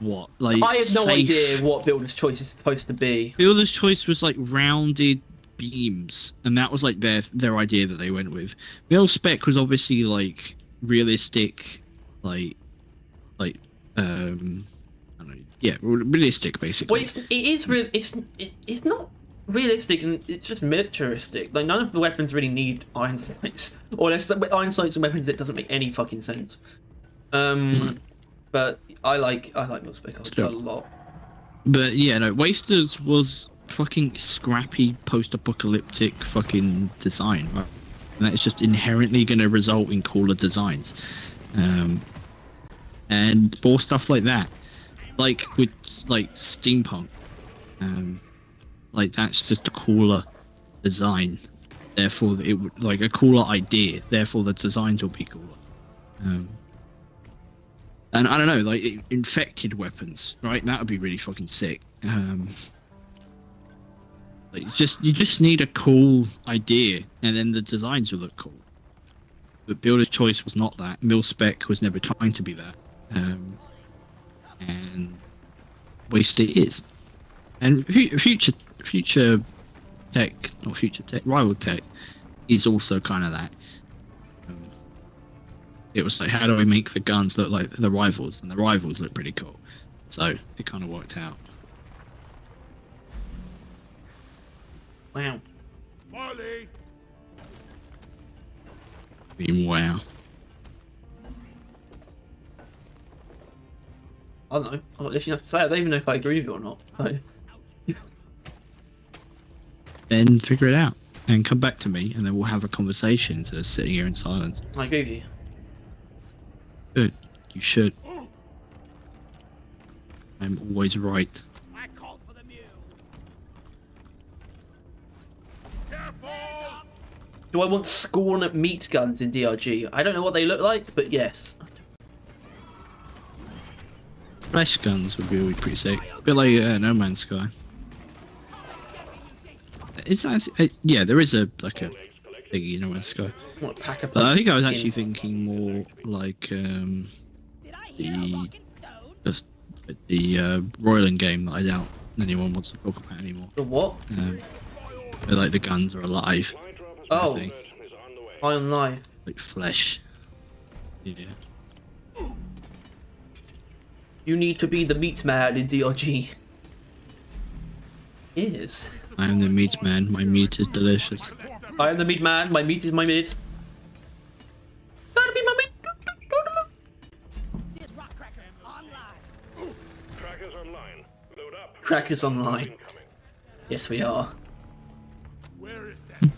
What? Like, I have no safe. idea what Builder's Choice is supposed to be. Builder's Choice was like rounded beams, and that was like their idea that they went with. Mil-Spec was obviously like realistic, I don't know, yeah, realistic basically. Well, it is real. It's not realistic, and it's just militaristic. Like, none of the weapons really need iron sights, or there's iron sights and weapons that doesn't make any fucking sense. But I like Mil-Spec a Still. lot. But yeah, no, Wasters was fucking scrappy post-apocalyptic fucking design, right? And that's just inherently going to result in cooler designs, and more stuff like that, like with like steampunk, like that's just a cooler design. Therefore, it would like a cooler idea. Therefore, the designs will be cooler. And I don't know, like infected weapons, right? That would be really fucking sick. Like you just need a cool idea, and then the designs will look cool. But Builder's Choice was not that. Mil-Spec was never trying to be that, and Waster is. And future tech, not future tech, rival tech, is also kind of that. It was like, how do we make the guns look like the rivals? And the rivals look pretty cool. So it kind of worked out. Wow. Molly! Wow. I don't know. I'm not listening enough to say. I don't even know if I agree with you or not. So. Then figure it out and come back to me, and then we'll have a conversation instead of sitting here in silence. I agree with you. Good. You should. I'm always right. I called for the mule. Careful! Do I want Scorn meat guns in DRG? I don't know what they look like, but yes. Flesh guns would be pretty sick. A bit like No Man's Sky. Is that, yeah, there is a Diggy No Man's Sky. I want a pack of But I think I was skin. actually thinking more like Did I hear a the rockin' stone? just the Royland game that I doubt anyone wants to talk about anymore. The what? Where, like the guns are alive, Oh, think. High on Life. like flesh. Yeah. You need to be the meat man in DRG. Yes. I am the meat man. My meat is delicious. I am the meat man. My meat is my meat. Gotta be my meat. This rock cracker online. Trackers online. Load up. Crackers online. Incoming. Yes, we are. Where is that damn?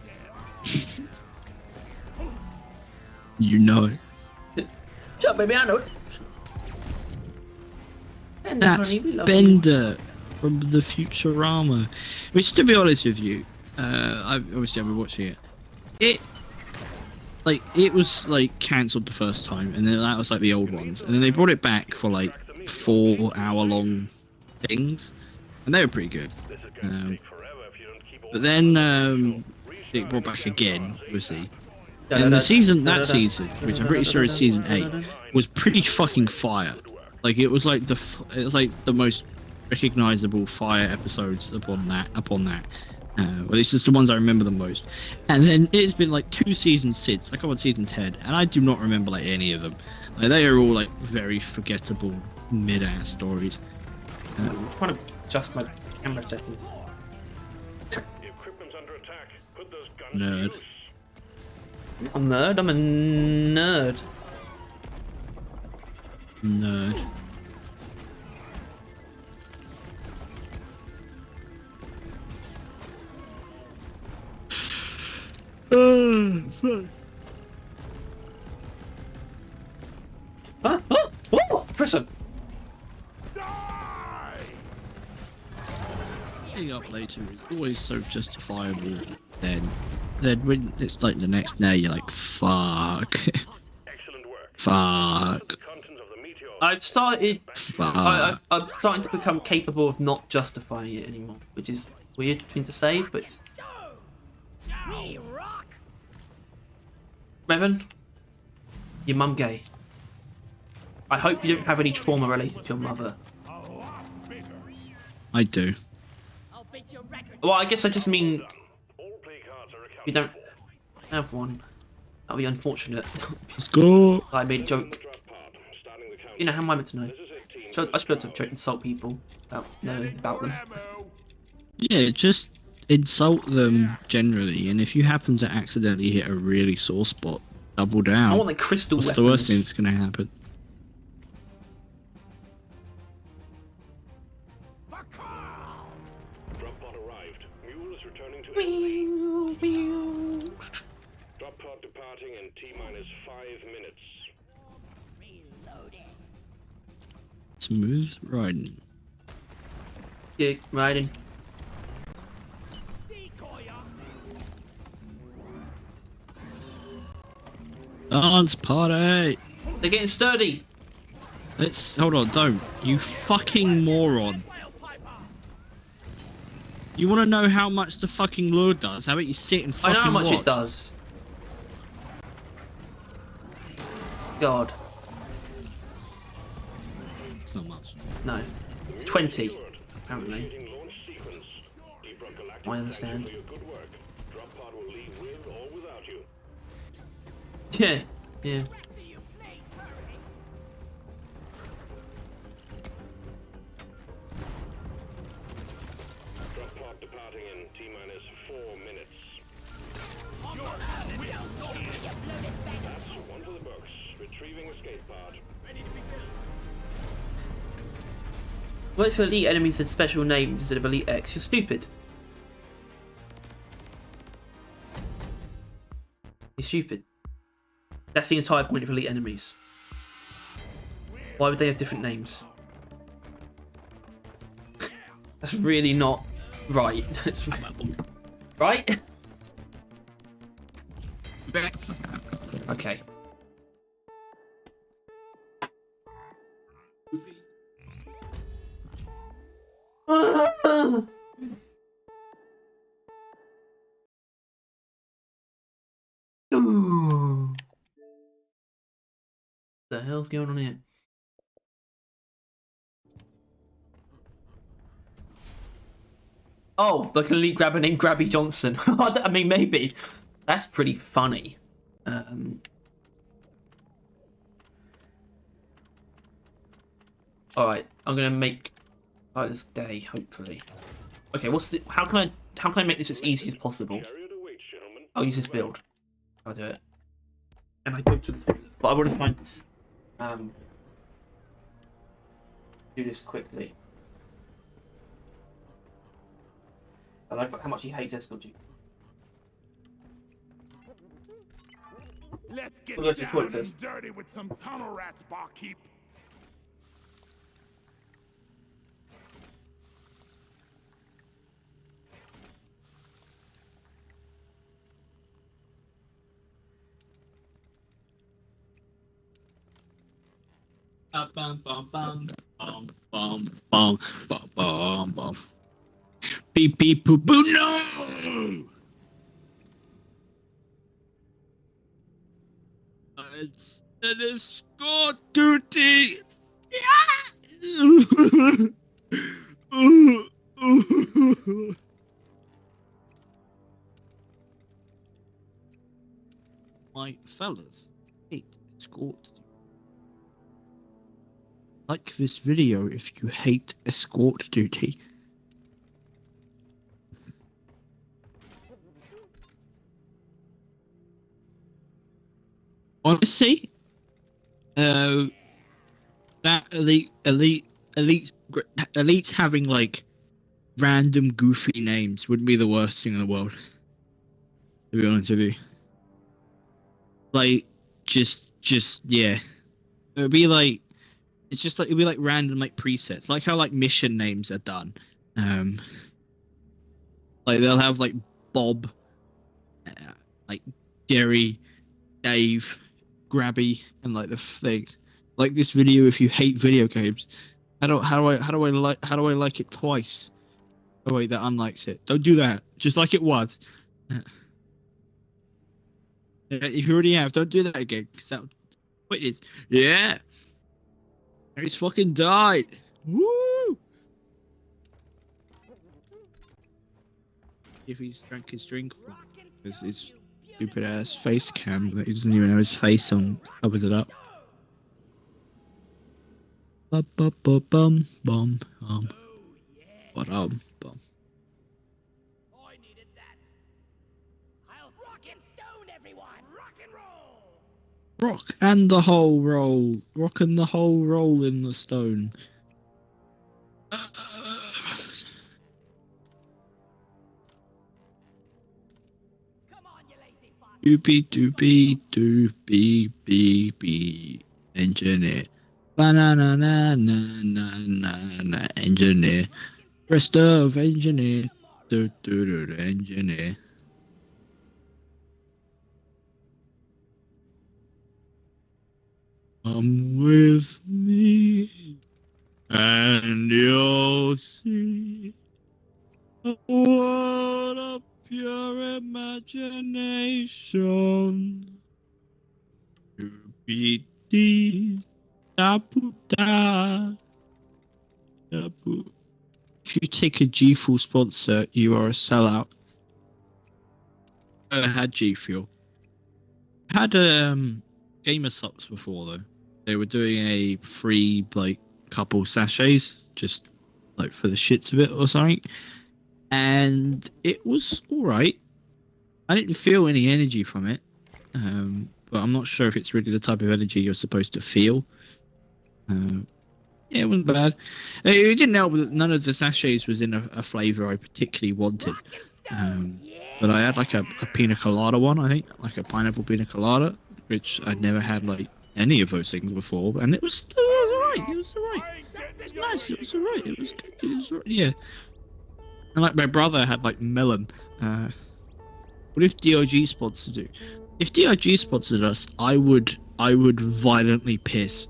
You know it. Shut up, baby. I know it. And That's honey, we love you. Bender from the Futurama. Which, to be honest with you, I've been watching it. It was like cancelled the first time, and then that was like the old ones, and then they brought it back for like 4-hour-long things, and they were pretty good. This is gonna take forever if you don't keep all But then it brought back again, obviously. And Da-da-da. the season, that Da-da-da. season, which I'm pretty sure is season 8, was pretty fucking fire. Like it was like the most recognizable fire episodes upon that. Well, this is the ones I remember the most. And then it's been like 2 seasons since. I come on season 10, and I do not remember like any of them. Like they are all like very forgettable mid-ass stories. I'm trying to adjust my camera settings. the equipment's under attack. Put those guns Nerd. to use. I'm a nerd. I'm a nerd. Nerd. Huh? Oh! Oh! Prison! Die! Getting up later is always so justifiable. Then when it's like the next day, you're like, fuck, Excellent work. fuck, Contents of the meteor. I've started. fuck. I'm starting to become capable of not justifying it anymore, which is a weird thing to say, but Me rock. Revan, your mum gay. I hope you don't have any trauma related to your mother. I do. I'll beat your record. Well, I guess I just mean All play cards are accounted. you don't have one. That'd be unfortunate. Let's go. I made a joke. Drop pod. Starting the count. You know, how am I meant to know? This is it, team. So I should be able to insult people about knowing about them. Ammo! Yeah, just insult them generally, and if you happen to accidentally hit a really sore spot, double down. I want like crystal What's weapons. the worst thing that's gonna happen? Drop pod arrived. Mule is returning to Italy. Drop pod departing in T-minus 5 minutes. Reloading. Smooth riding. Yeah, riding. Decoy on. Dance party. They're getting sturdy. Let's hold on. Don't you fucking moron. Whale piper. You want to know how much the fucking lure does? How about you sit and I fucking know how much watch? it does. God, It's not much. no. 20, apparently. Initiating launch sequence. Deep-Rock Galactic, I understand. thanks for your good work. Drop pod will leave with or without you. Yeah, yeah. See you, please, hurry. Drop pod departing in T-minus 4 minutes. That's one for the books. Retrieving escape pod. What if elite enemies had special names instead of Elite X? You're stupid. You're stupid. That's the entire point of elite enemies. Why would they have different names? That's really not right. That's right? Okay. The hell's going on here? Oh, like an elite grabber named Grabby Johnson. I mean, maybe. That's pretty funny. Alright, I'm gonna make Tyler's day, hopefully. Okay, how can I make this as easy as possible? Chariot awaits, gentlemen. I'll use this build. I'll do it. And I go to the toilet. But I want to find do this quickly. I like how much he hates escort duty. Let's get We'll go to the toilet down first. and dirty with some tunnel rats, barkeep. Bum bum bum bum bum bum bum bum bum. Beep beep poo poo no. It's an escort duty. My fellas, hate escort duty. Like this video if you hate escort duty. Honestly, that elites having like random goofy names wouldn't be the worst thing in the world. To be honest with you, like just yeah, it'd be like. It's just like it'd be like random like presets, like how like mission names are done. Like they'll have like Bob, like Jerry, Dave, Grabby, and like the things. Like this video, if you hate video games, how do I like it twice? Oh wait, that unlikes it. Don't do that. Just like it once. If you already have, don't do that again. Cause that what is yeah. He's fucking died. Woo! If he's drank his drink, because his stupid ass face cam that he doesn't even know his face on covers it up. Bum bum bum bum bum bum. Bum. I needed that. I'll rock and stone everyone. Rock and roll. Rock and the whole roll. Rock and the whole roll in the stone. Come on, you lazy bastard. Doopy doopy doopy engineer. Banana na na na na na engineer. Rest of engineer. Do engineer. Come with me, and you'll see a world of pure imagination. Doopy dee da boo da da boo. If you take a G Fuel sponsor, you are a sellout. I had G Fuel. Had Gamer Supps before though. They were doing a free like couple sachets, just like for the shits of it or something. and it was all right. I didn't feel any energy from it, but I'm not sure if it's really the type of energy you're supposed to feel. Yeah, it wasn't bad. It didn't help that none of the sachets was in a flavor I particularly wanted. But I had like a pina colada one, I think, like a pineapple pina colada, which I'd never had like any of those things before, and it was alright. It was alright. It was nice. It was alright. It was good. It was alright. Yeah. And like my brother had like melon. What if DRG sponsored it? If DRG sponsored us, I would violently piss,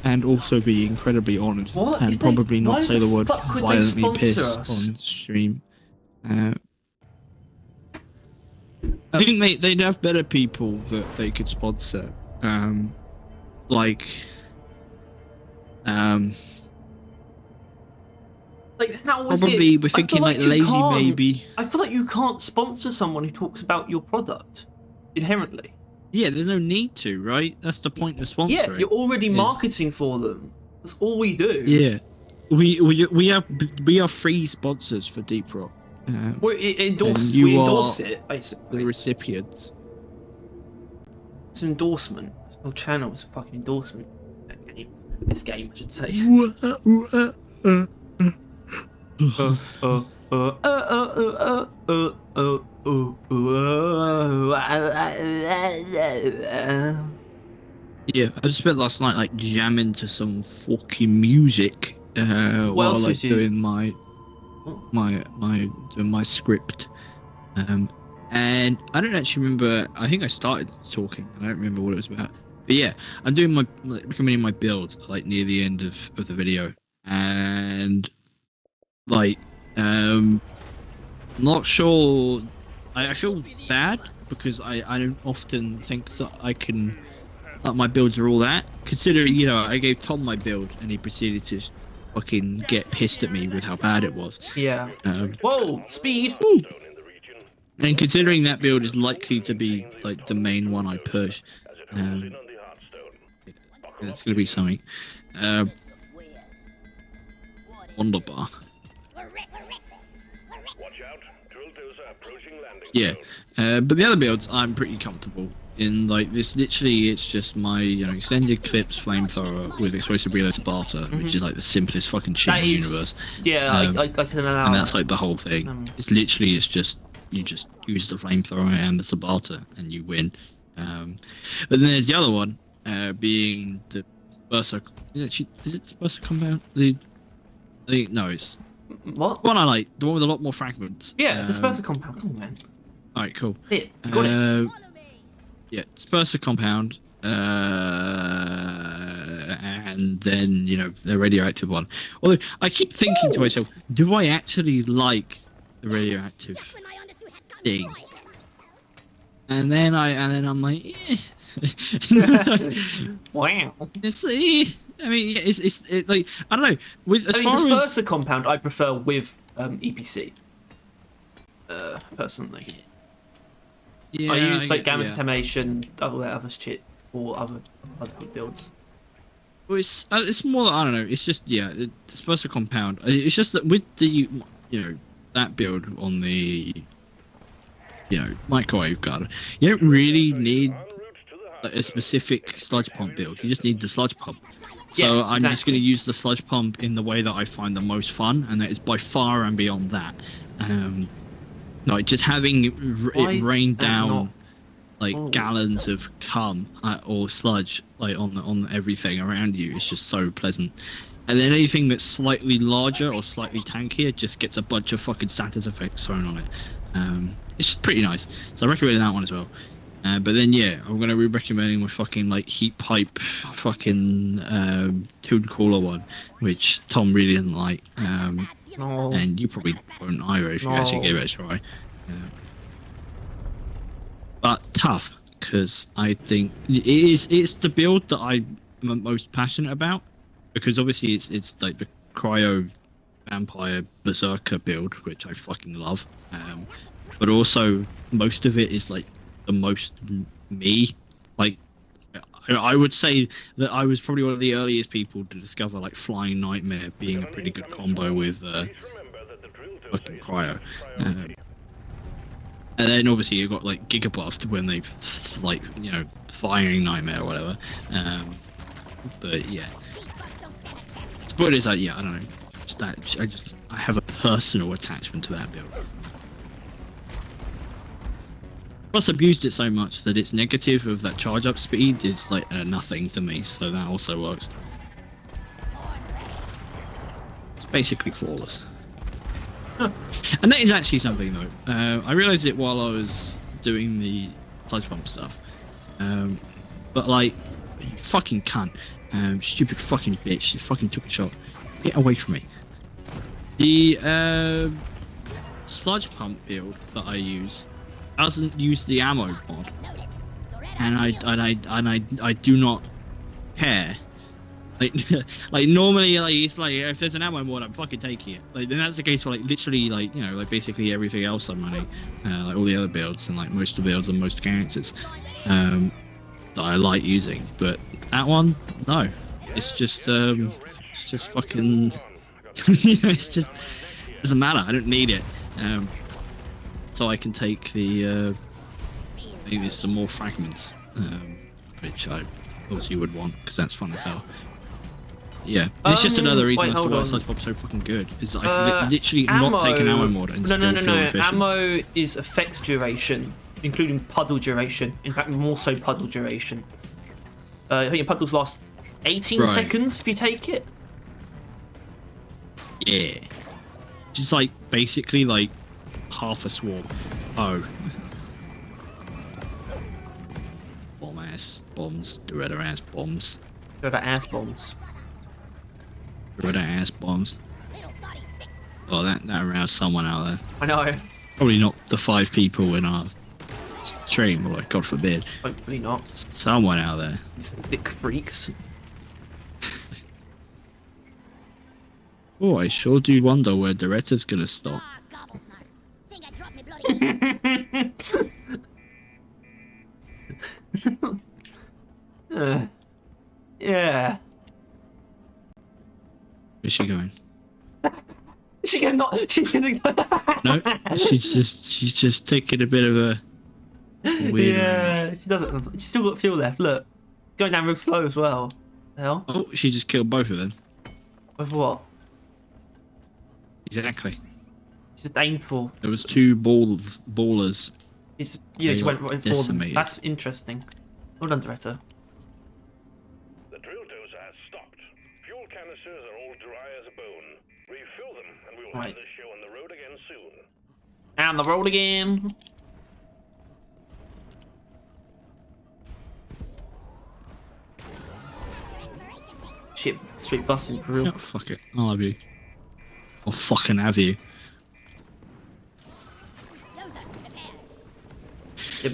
and also be incredibly honoured, What? and probably Why not say the word fuck would they violently sponsor piss us? on stream. I think they'd have better people that they could sponsor. Like how is probably it? we're I feel thinking like you Lazy can't- maybe. I feel like you can't sponsor someone who talks about your product inherently. Yeah, there's no need to, right? That's the point of sponsoring. Yeah, you're already is- marketing for them. That's all we do. Yeah, we are free sponsors for Deep Rock. We And endorse it, the basically. recipients. It's an endorsement. This whole channel is a fucking endorsement. This game, I should say. Yeah, I just spent last night like jamming to some fucking music while else like was you- doing my script. And I don't actually remember. I think I started talking. I don't remember what it was about. But yeah, I'm doing my recommending my build like near the end of the video, and like not sure. I feel bad because I don't often think that I can. Like my builds are all that. Considering I gave Tom my build and he proceeded to fucking get pissed at me with how bad it was. Yeah. Um, Whoa, speed. And considering that build is likely to be like the main one I push, it's gonna be something. Wonder bar. Watch out. Drill dozer approaching landing Yeah, zone. but the other builds I'm pretty comfortable in. Like this, literally, it's just my extended clips flamethrower with explosive reload Sparta, which is like the simplest fucking shit That in the is- universe. Yeah, I can allow And that's that. like the whole thing. It's just you just use the flamethrower and the Sabata and you win. But then there's the other one, being the Spersa. Is it Spersa compound? I think no, it's What? the one I like. The one with a lot more fragments. Yeah, disperser compound. Come on, man. All right, cool. Hit. You got it. Yeah, Spersa compound, and then the radioactive one. Although I keep thinking to myself, do I actually like the radioactive thing? And then I'm like, eh. Wow. It's, I mean, it's like I don't know. With as I mean, far as disperser compound I prefer with EPC. Personally. yeah, I use like get- gamma yeah. contamination, other shit for other builds. Well, it's more. I don't know. It's just the disperser compound. It's just that with the that build on the microwave gun, you don't really need En route to the hard a specific sludge pump build. You just need the sludge pump. So Yeah, I'm just exactly. going to use the sludge pump in the way that I find the most fun, and that is by far and beyond that. Like just having Why it is rain that down not- like Oh. gallons of cum or sludge like on everything around you is just so pleasant. And then anything that's slightly larger or slightly tankier just gets a bunch of fucking status effects thrown on it. It's just pretty nice. So I recommend that one as well. But then I'm gonna be recommending my fucking like heat pipe fucking tune cooler one, which Tom really didn't like. No. And you probably won't either if you actually No. gave it a try. But tough, because I think it's the build that I'm most passionate about, because obviously it's like the cryo vampire berserker build, which I fucking love. But also most of it is like the most me. Like I would say that I was probably one of the earliest people to discover like Flying Nightmare being a pretty good combo with Please remember that the drill fucking cryo. And then obviously you've got like Gigabuffed when they like, you know, firing nightmare or whatever. But yeah. Spoilers, like, yeah, I don't know. I have a personal attachment to that build. Plus, I've used it so much that its negative of that charge up speed is like nothing to me, so that also works. It's basically flawless. Huh. And that is actually something though. I realized it while I was doing the sludge pump stuff. But like, you fucking cunt. Stupid fucking bitch. You fucking took a shot. Get away from me. The sludge pump build that I use doesn't use the ammo mod, and I do not care. Like normally, like it's like if there's an ammo mod, I'm fucking taking it. Like then that's the case for like literally like, you know, like basically everything else I'm running, like all the other builds and like most of the builds and most characters that I like using. But that one, no, it's just fucking. You know, it's just doesn't matter. I don't need it. So I can take the maybe some more fragments, which I obviously would want because that's fun as hell. Yeah, it's just another reason as to why Sludge Pop's so fucking good. Is that I've literally not taken ammo mod and still feel efficient. Ammo is effects duration, including puddle duration. In fact, more so puddle duration. I think your puddles last 18 seconds if you take it. Yeah, just like basically like half a swarm. Oh. Bomb ass bombs, Doretta ass bombs. Doretta ass bombs. Doretta ass bombs. Oh, that aroused someone out there. I know. Probably not the 5 people in our stream, or God forbid. Hopefully not. Someone out there. These thick freaks. Oh, I sure do wonder where Doretta's gonna stop. Yeah. Where's she going? She's gonna not. She's gonna. No, she's just taking a bit of a weird. Yeah, she doesn't. She's still got fuel left. Look, going down real slow as well. The hell? Oh, she just killed both of them. With what? Exactly. She's aimful. There was 2 ballers. Yeah, she went right for them. decimated. That's interesting. Well done, Doretta. The drill dozer has stopped. Fuel canisters are all dry as a bone. Refill them, and we will have this show on the road again soon. On the road again. Shit, straight busting for real. Oh, fuck it. I'll have you. I'll fucking have you. And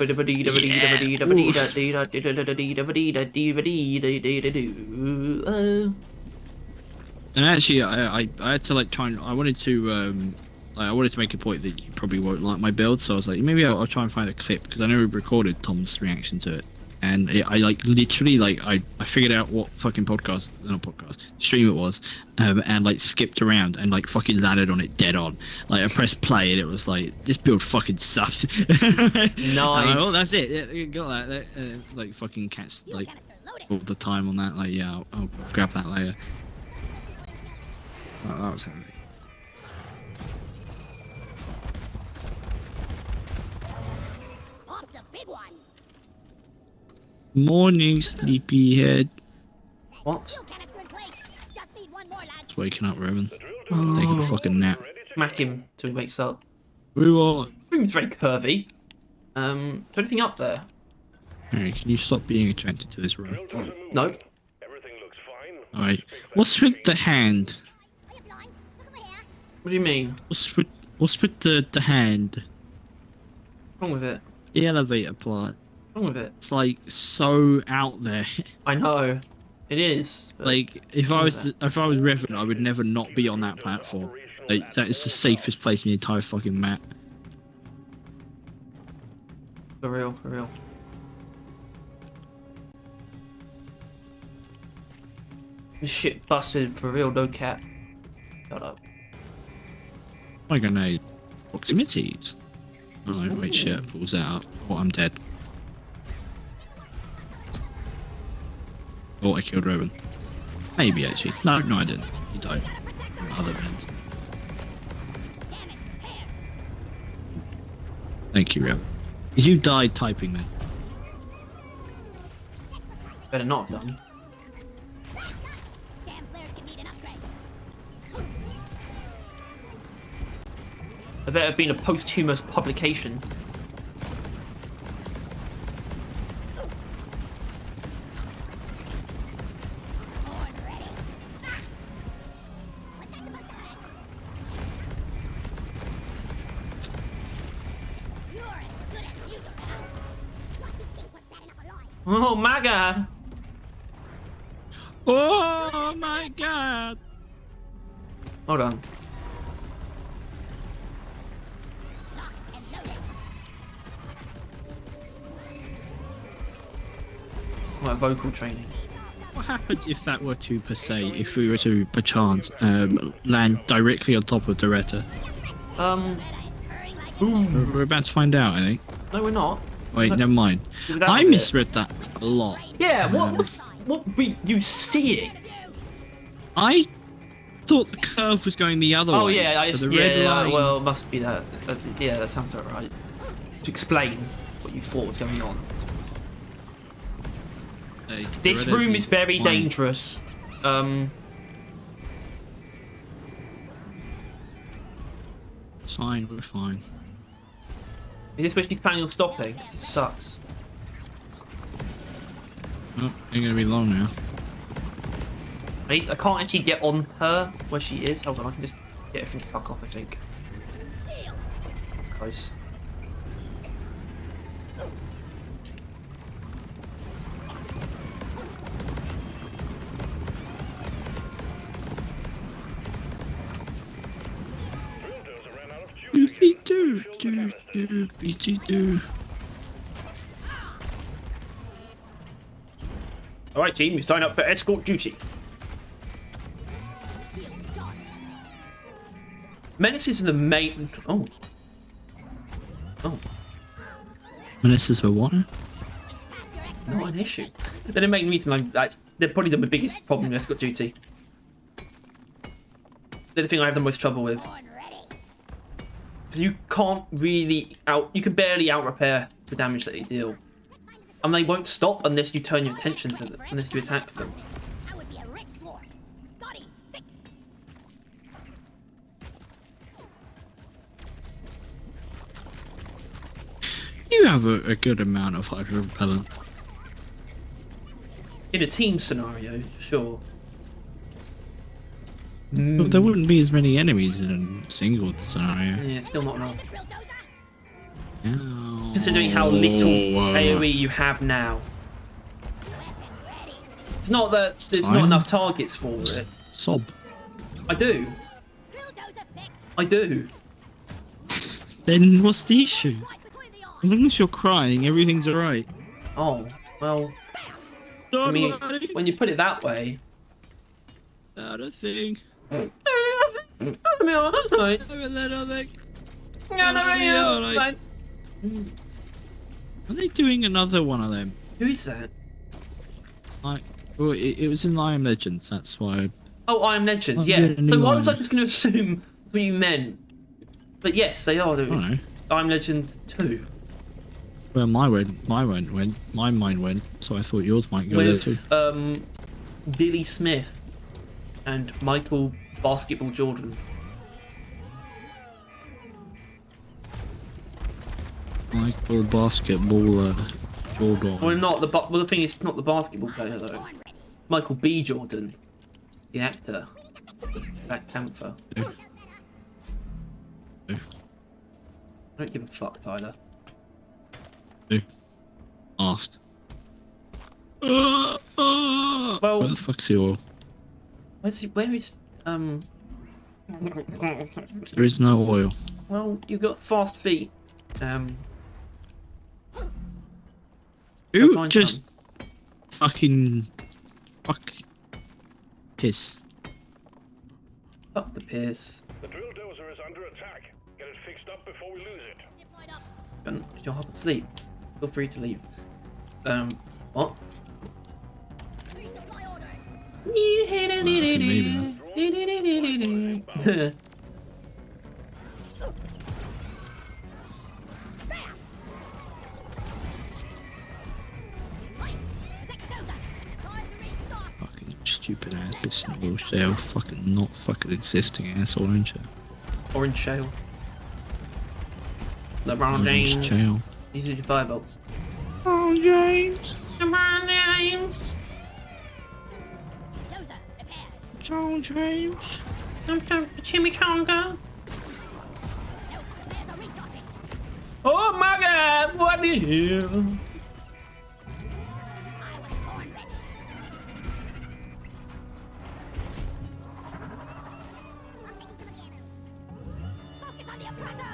actually, I had to like try and I wanted to make a point that you probably won't like my build, so I was like, maybe I'll try and find a clip because I know we recorded Tom's reaction to it, and I like literally like I figured out what fucking stream it was, and like skipped around and like fucking landed on it dead on. Like I pressed play and it was like, this build fucking sucks. Nice. Oh, that's it. Yeah, you got that. Like fucking cats like all the time on that. Like yeah, I'll grab that later. Oh, that was heavy. Popped a big one. Morning, sleepyhead. What? Fuel canister in place. Just need one more, lad. It's waking up, Revan. Taking a fucking nap. Smack him till he wakes up. We are. Room's very curvy. Is there anything up there? Alright, can you stop being attracted to this room? Nope. Everything looks fine. Alright. What's with the hand? Are you blind? Look over here. What do you mean? What's with the hand? What's wrong with it? The elevator plot. What's wrong with it? It's like so out there. I know. It is. But Like if I was Revan, I would never not be on that platform. Like that is the safest place in the entire fucking map. for real, for real. This shit busted for real, no cap. Shut up. My grenade. Proximities. Oh, wait, shit. Pulls that up. Oh, I'm dead. Oh, I killed Rowan. Maybe, actually. No, I didn't. You died. Other means. Thank you, Rowan. You died typing, man. Better not have done. Damn flares can need an upgrade. There better have been a posthumous publication. Horn ready. What's that supposed to mean? You're as good as you go now. What do you think we're setting up a line? Oh my god! Oh my god! Hold on. Lock and loaded. My vocal training. What happens if that were to, per se, if we were to, perchance, land directly on top of the Retta? Um. Purring like Boom. We're about to find out, I think. No, we're not. Wait, never mind. Do that I bit. misread that a lot. Yeah. What were you seeing? I thought the curve was going the other Oh way. yeah, so the red line. well, must be that. Yeah, that sounds about right. To explain what you thought was going on. the This red room line is very line. dangerous. It's fine, we're fine. Is this what she's planning on stopping? 'Cause it sucks. Oh, ain't gonna be long now. I can't actually get on her where she is. Hold on, I can just get everything to fuck off, I think. It's close. Bulldozer ran out of fuel again. Doobie-doo. Alright team, you sign up for escort duty. Menaces are the main... Oh. Menaces were what? Not an issue. They're the main reason they're probably the biggest problem with escort duty. They're the thing I have the most trouble with. horn ready. Because you can't really you can barely out-repair the damage that they deal. And they won't stop unless you turn your attention to them, unless you attack them. I would be a rich lord. Scotty, fix. You have a good amount of hydro repellent. In a team scenario, sure. But there wouldn't be as many enemies in a single scenario. Yeah, still not enough. Drill dozer. Ow. Considering how little AoE you have now. Weapon ready. It's not that there's not Fine. enough targets for it. Sob. I do. Drill dozer fix. I do. Then what's the issue? Right between the eyes. As long as you're crying, everything's alright. Oh, well, Don't I mean, worry when you put it that way... about a thing. I mean, alright. Have a little thing. Yeah, no, Alright, yeah, alright. fine. Are they doing another one of them? Who is that? Like, well, it was in I Am Legends, that's why. Oh, I Am Legend, Oh, yeah. yeah, a new So I was one. just going to assume that's what you meant. But yes, they are I doing don't know. I Am Legend 2. Well, my mind went, so I thought yours might go there too. With Billy Smith and Michael Basketball Jordan. Michael Basketballer Jordan. Well, not the well. The thing is, it's not the basketball player though. Horn ready. Michael B. Jordan, the actor, Black Panther. Who? I don't give a fuck, Tyler. Asked. Well- Where the fuck's the oil? Where is There is no oil. Well, you got fast feet. Who find just fucking piss? Fuck the piss. The drill dozer is under attack. Get it fixed up before we lose it. Deployed up. And you're half asleep. Feel free to leave. What? Resupply order. Right. Protect the dozer. Time to restock. Fucking stupid ass bitch in a shell. Fucking not fucking existing ass orange. Orange shale. LeBron Orange James. shell. These are your firebolts. Oh, James. LeBron James. Dozer, repaired. John James. Chimichanga. No, repairs are restarting. Oh my god, what the hell? I was born ready. I'm taking some of the ammo. Focus on the oppressor.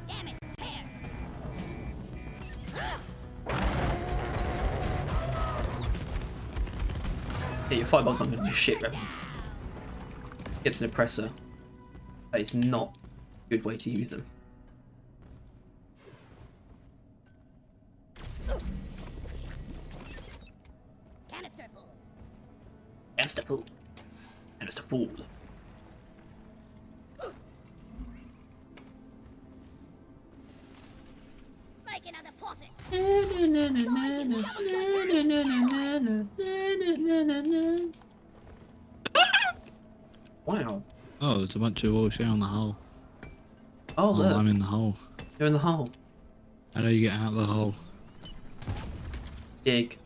Damn it, repair. Yeah, your firebolts aren't gonna do shit, Rev. Gets an oppressor. That is not a good way to use them. Canister full. Canister full. Canister full. Make another deposit. Wow. Oh, there's a bunch of all shit on the hole. Oh, Oh, look. I'm in the hole. You're in the hole. How do you get out of the hole? Dig.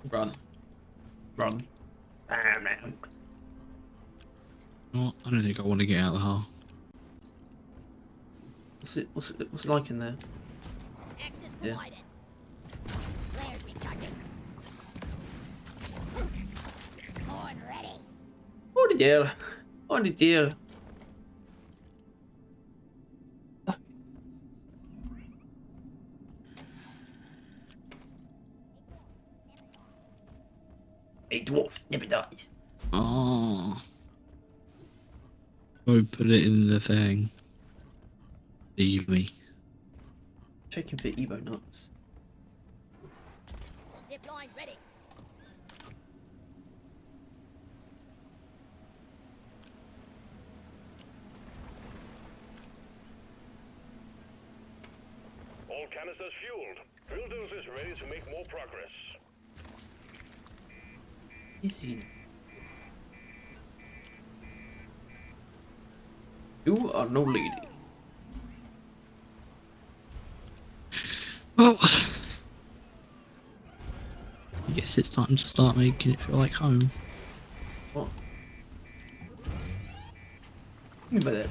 Run. Run. Bam, man. What? I don't think I want to get out of the hole. What's it like in there? Access Yeah. provided. Flares recharging. Horn ready. Oh the dear. Oh the dear. A dwarf never dies. Oh. Go put it in the thing. Leave me. Checking for Evo nuts. Zip line ready. All canisters fueled. Drill dozer is ready to make more progress. Easy. You are no lady. Well, I guess it's time to start making it feel like home. What? Think about that.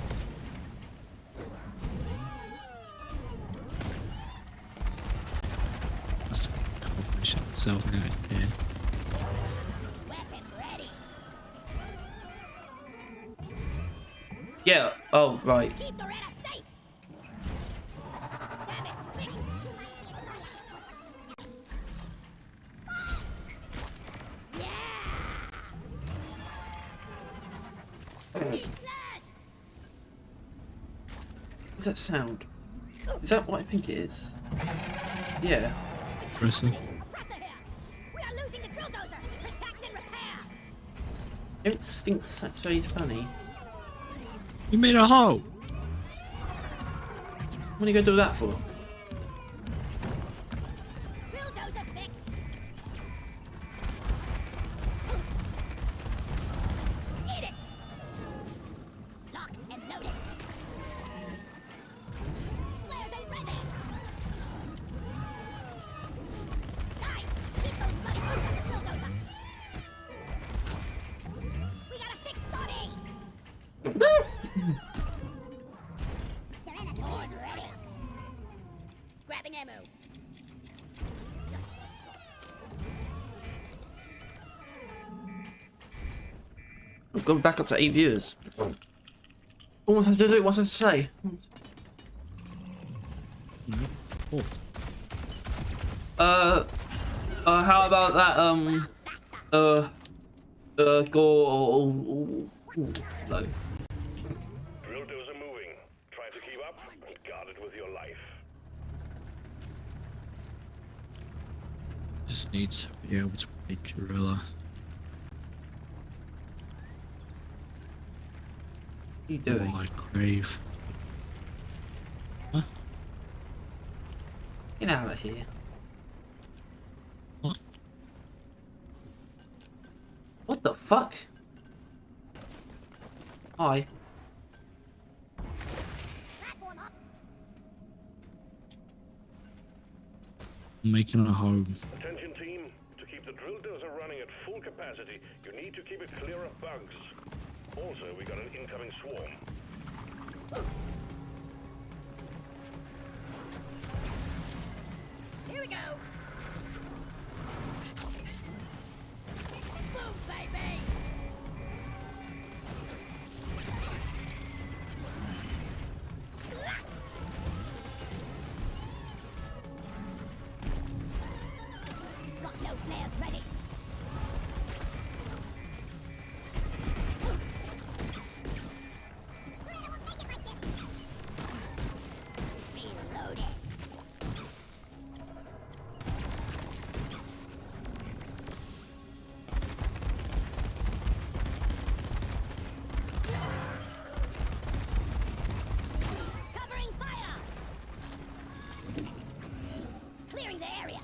That's confirmation itself now. Yeah. Weapon ready. Yeah. Oh, right. Keep the Retta safe. Damn it, fix. Yeah. Eat that. What's that sound? Is that what I think it is? Yeah. Pressing. Oppressor here. We are losing the drill dozer. Protect and repair. I don't think that's very funny. You made a hole. What are you gonna do that for? Drill dozer fixed. Eat it. Lock and load it. Flares ain't ready. Guys, keep those bloody boots on the drill dozer. We got a fixed body. Horn ready. Grabbing ammo. Just I've gone back up to 8 viewers. What has to do? What's it say? No. Oh. How about that? Go. No. Drill dozer moving. Try to keep up and guard it with your life. Just need to be able to play Gorilla. What are you doing? Oh, I crave. Huh? Get out of here. What? What the fuck? Hi. I'm making a home. Attention team, to keep the drill dozer running at full capacity, you need to keep it clear of bugs. Also, we got an incoming swarm. Here we go. Boom, baby. Got no flares ready. Reloaded. Covering fire. Clearing the area.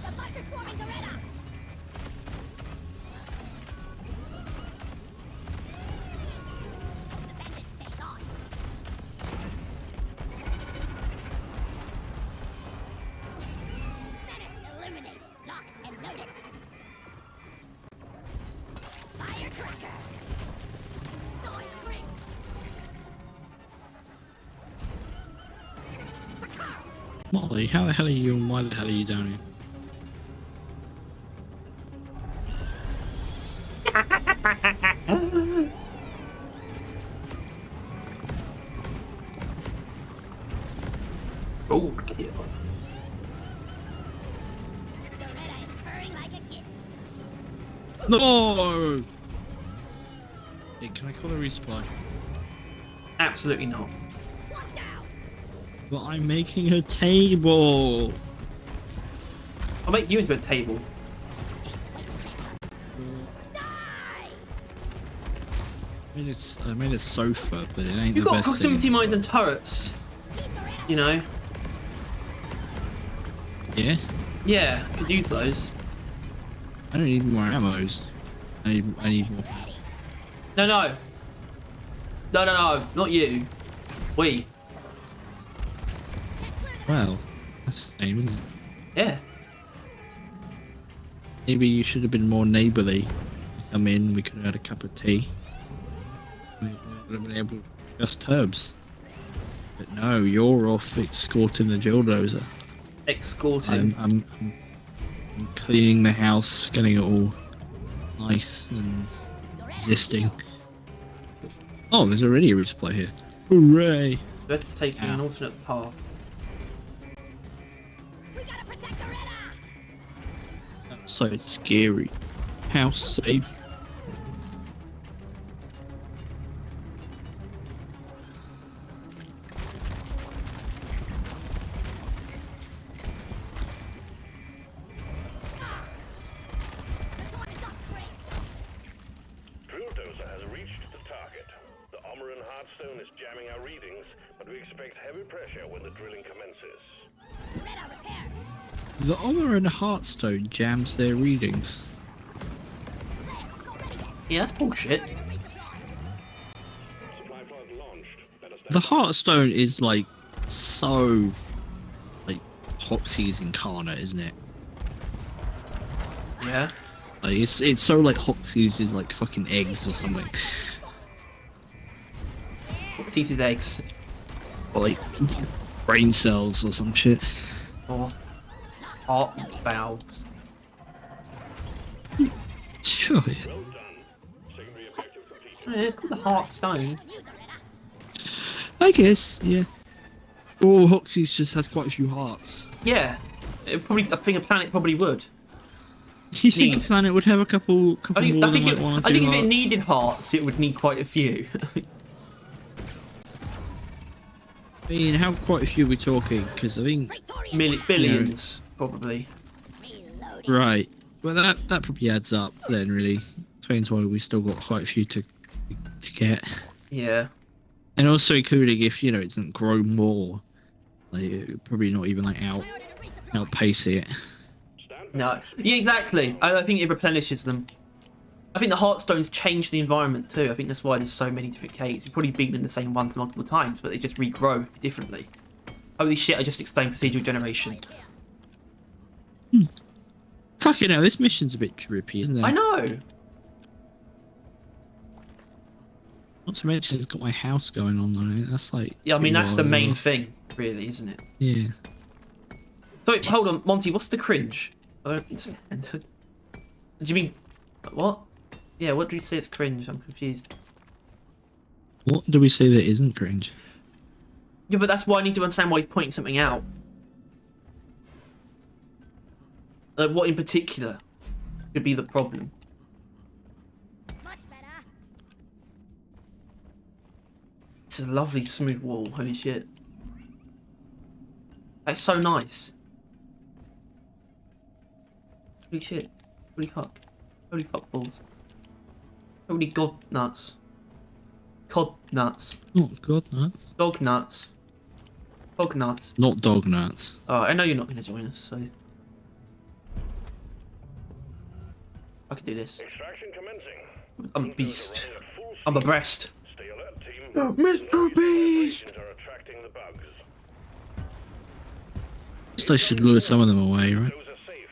The bugs are swarming Gorilla. The bandage stays on. Menace eliminated. Locked and loaded. Firecracker. Noise ring. Molly, how the hell are you and why the hell are you down here? Oh, yeah. Gorilla is purring like a kid. No! Hey, can I call a resupply? Absolutely not. Locked down. But I'm making a table! I'll make you into a table. Die! I made a sofa, but it ain't You've the got best thing. proximity mines and turrets. Keep Gorilla. You know. Yeah? Yeah, could use those. I don't need more ammos. I need more. No, no. No, no, no. Not you. We. Well, that's the same, isn't it? Yeah. Maybe you should have been more neighbourly. Come in, we could have had a cup of tea. We would have been able to discuss terms. But no, you're off escorting the Jilldozer. Escorting. I'm cleaning the house, getting it all nice and existing. Oh, there's already a resupply here. Hooray! Let's take an alternate path. We gotta protect Gorilla. That's so scary. House safe. Drill dozer has reached the target. The armor and Hearthstone is jamming our readings, but we expect heavy pressure when the drilling commences. Gorilla repair. The Honor and Hearthstone jams their readings. Yeah, that's bullshit. Supply pod launched. Let us The Hearthstone is like so like Hoxie's incarnate, isn't it? Yeah. Like it's so like Hoxie's is like fucking eggs or something. Sees his eggs. Or like brain cells or some shit. Or heart valves. Sure. Yeah. well done. Secondary objective completed. Yeah, it's called the Hearthstone. I I guess, yeah. Or Hoxie's just has quite a few hearts. Yeah, it probably. I think a planet probably would. You think a Need. planet would have a couple more I than think, like one or two I think if hearts? it needed hearts, it would need quite a few. I mean, how quite a few are we talking? Because I think... Billions, probably. Right. Well, that probably adds up then, really. Explains why we still got quite a few to get. Yeah. And also including if, you know, it doesn't grow more. Like, it probably not even, like, outpace it. No. Yeah, exactly. I think it replenishes them. I think the Heartstones change the environment too. I think that's why there's so many different caves. You've probably beaten the same ones multiple times, but they just regrow differently. Holy shit, I just explained procedural generation. Fucking hell, this mission's a bit trippy, isn't it? I know! Not to mention it's got my house going on it. That's like... Yeah, I mean, that's the wild, main yeah. thing, really, isn't it? Yeah. So, wait, hold on, Monty, what's the cringe? I don't understand. Do you mean... What? Yeah, what do you say it's cringe? I'm confused. What do we say that isn't cringe? Yeah, but that's why I need to understand why he's pointing something out. Like, what in particular could be the problem? Much better. It's a lovely smooth wall, holy shit. That's so nice. Holy shit. Holy fuck. Holy fuck balls. Holy god nuts. Cod nuts. Not god nuts. Dog nuts. Dog nuts. Not dog nuts. Oh, I know you're not going to join us, so... I can do this. Extraction commencing. I'm a beast. I'm a breast. Stay alert, team. Mr. Beast! Are attracting the bugs. Guess I should lure some of them away, right? Those are safe.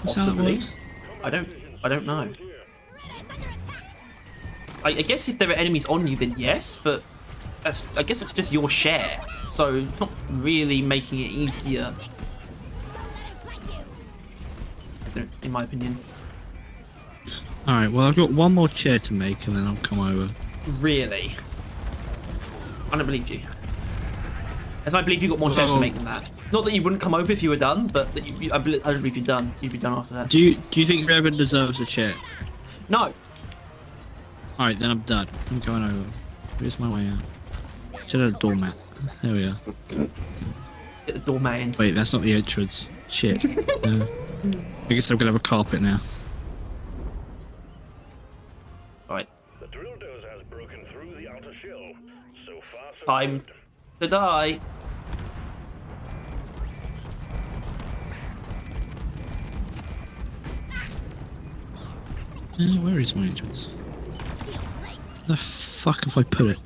That's how it Possibly. works. I don't know. I guess if there are enemies on you, then yes, but I guess it's just your share, so it's not really making it easier. In my opinion. Alright, well I've got one more chair to make and then I'll come over. Really? I don't believe you. As I believe you got more chairs to make than that. Not that you wouldn't come over if you were done, but that I don't believe you're done. You'd be done after that. Do you think Revan deserves a chair? No. Alright, then I'm done. I'm going over. Where's my way out? Should have a doormat. There we are. Get the doormat in. Wait, that's not the entrance. Shit. I guess I'm gonna have a carpet now. Right. The drill dozer has broken through the outer shell. So far, so Time good. to die. Where is my entrance? Where the fuck have I put it?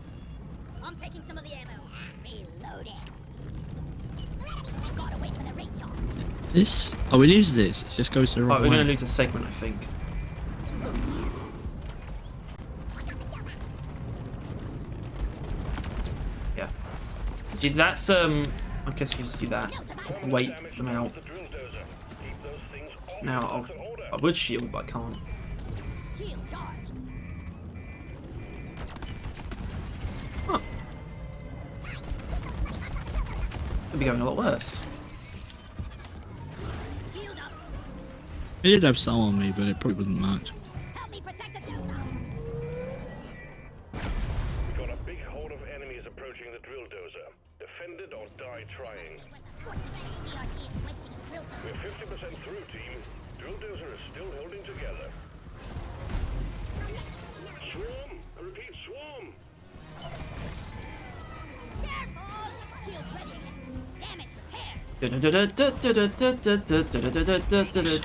I'm taking some of the ammo. Reload it. Gotta wait for the recharge. This? Oh, it is this. It just goes the Right, wrong we're gonna way. lose a segment, I think. Yeah. Dude, that's I guess you just do that. Just wait them out. The drill dozer. Keep those things on Now to order. I would shield, but I can't. Shield charged. Huh. Could be going a lot worse. Shield up. It did have some on me, but it probably wasn't much. Help me protect the dozer. We've got a big horde of enemies approaching the drill dozer. Defend it or die trying. We're 50% through, team. Drill dozer is still holding together. Swarm! I repeat, swarm! Careful! Shield ready. Damage repair.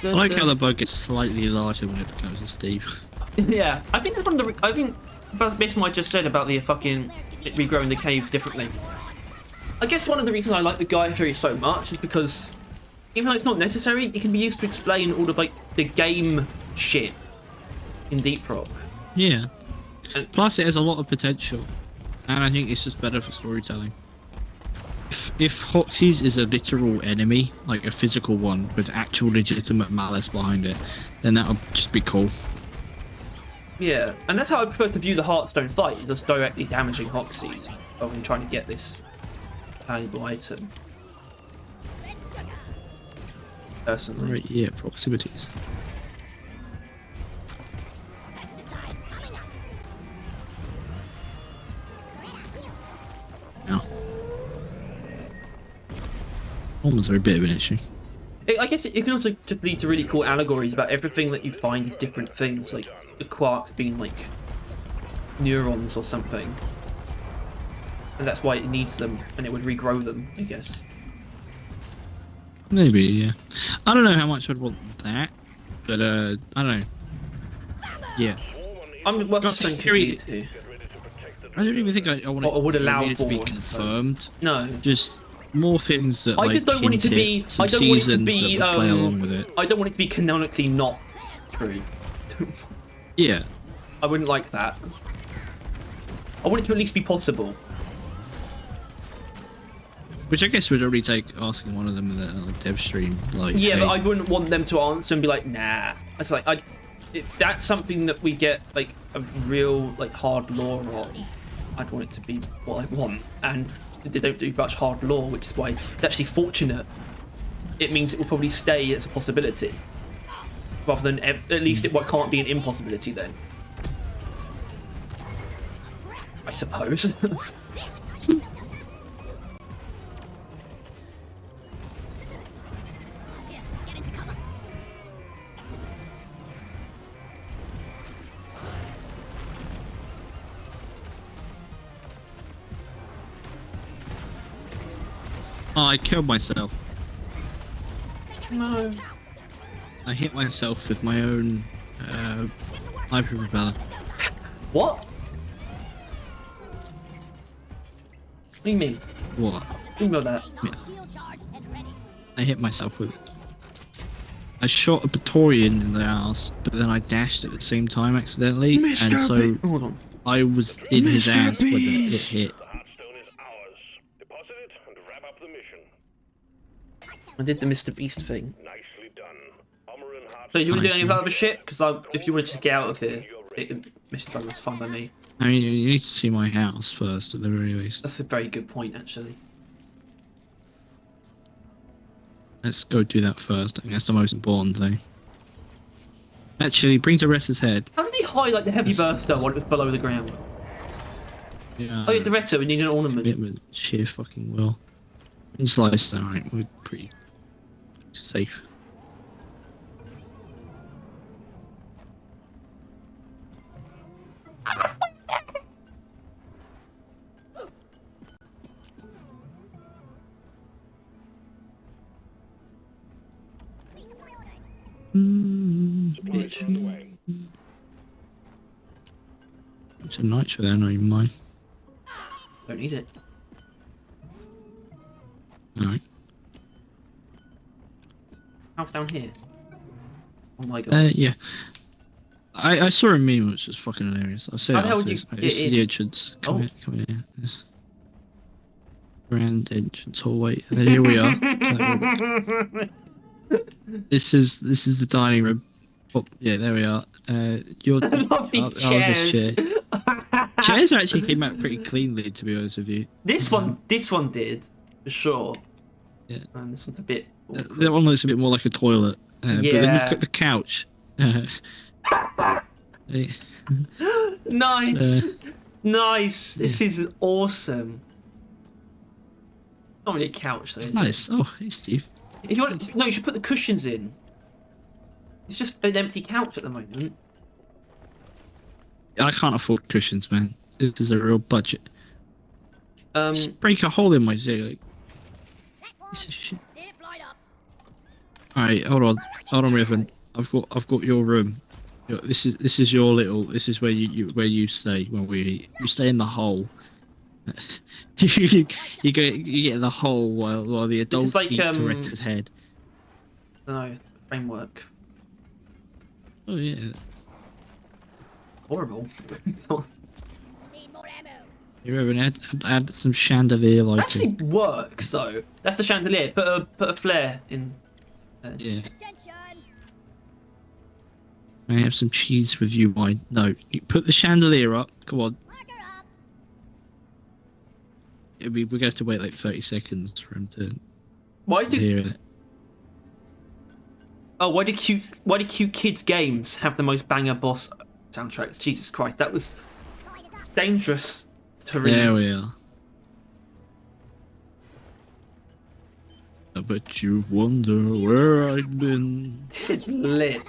I like how the bug gets slightly larger when it becomes a Steve. Yeah, I think that's one of the. I think based on what I just said about the fucking regrowing the caves differently. I guess one of the reasons I like the Gaia theory so much is because even though it's not necessary, it can be used to explain all of like the game shit in Deep Rock. Yeah. And- Plus, it has a lot of potential, and I think it's just better for storytelling. If Hoxie's is a literal enemy, like a physical one with actual legitimate malice behind it, then that would just be cool. Yeah, and that's how I prefer to view the Hearthstone fight, is just directly damaging Hoxies, rather than trying to get this valuable item. Personally. Right, yeah, proximities. No. Almost are a bit of an issue. I guess it can also just lead to really cool allegories about everything that you find is different things, like the quarks being like neurons or something. And that's why it needs them, and it would regrow them, I guess. Maybe, yeah. I don't know how much I'd want that, but I don't know. Yeah. I'm well, just saying I don't even think I want Or would allow it to be for, I confirmed. No. Just more things that I like just don't want it to be. some I don't want it to seasons be. that would play along with it. I don't want it to be canonically not true. Yeah. I wouldn't like that. I want it to at least be possible. Which I guess would already take asking one of them in the dev stream. Like, Yeah, hey, but I wouldn't want them to answer and be like, nah. It's like if that's something that we get like a real like hard lore on, I'd want it to be what I want, and they don't do much hard lore, which is why it's actually fortunate. It means it will probably stay as a possibility, rather than at least it can't be an impossibility then. I suppose. oh, I killed myself. No. I hit myself with my own hyper propeller. What? What do you mean? What? You know that. Shield charged and ready. I hit myself with it. I shot a Praetorian in the ass, but then I dashed at the same time accidentally, and so Hold on. I was in his Mr. ass when it Beast. hit. The Hearthstone is ours. Deposit it and wrap up the mission. I did the Mr. Beast thing. Nicely done. Armor and heart. So you want to do any of Nice, that other shit? Because if you want to just get out of here, Mission Done was fun by me. I mean, you need to see my house first, at the very least. That's a very good point, actually. Let's go do that first. I think that's the most important thing. Actually, bring to Retta's head. How did he highlight the heavy burster while it was below the ground? Yeah. Oh yeah, Doretta, we need an ornament. Commitment, sheer fucking will. It's like, alright, we're pretty safe. Supplies are on the way. It's a nitro there, not even mine. Don't need it. Alright. House down here. Oh my god. Yeah. I saw a meme which was fucking hilarious. I'll say How it the hell after would this. you This get is the in? entrance. Come Oh. here, come here. This grand entrance hallway. And then here we are. This is the dining room. Oh, yeah, there we are. Your I love these this chairs. chair. Chairs actually came out pretty cleanly, to be honest with you. This one did, for sure. Yeah. And this one's a bit. That one looks a bit more like a toilet. But then Yeah. look at the couch. Hey, Nice, nice. This is awesome. Not really a couch though. it's is nice. Oh, hey, Steve. It? If you want, no, you should put the cushions in. It's just an empty couch at the moment. I can't afford cushions, man. This is a real budget. Um, Just break a hole in my ceiling. Piece of shit. Zip line up. Alright, hold on, Riven. I've got your room. This is your little. This is where you stay when we eat. You stay in the hole. you get in the hole while the adults like, eat Toretta's head. no framework. Oh yeah. Horrible. Need more ammo. You Riven, add some chandelier Actually lighting. works though. That's the chandelier. Put a flare in. Yeah. Attention. May I have some cheese with you, wine? No, you put the chandelier up. Come on. Marker up. We're going to have to wait like 30 seconds for him to Why do hear it. why do cute kids games have the most banger boss soundtracks? Jesus Christ, that was Coin is up. dangerous to read. There we are. I bet you wonder where I've been. This is lit.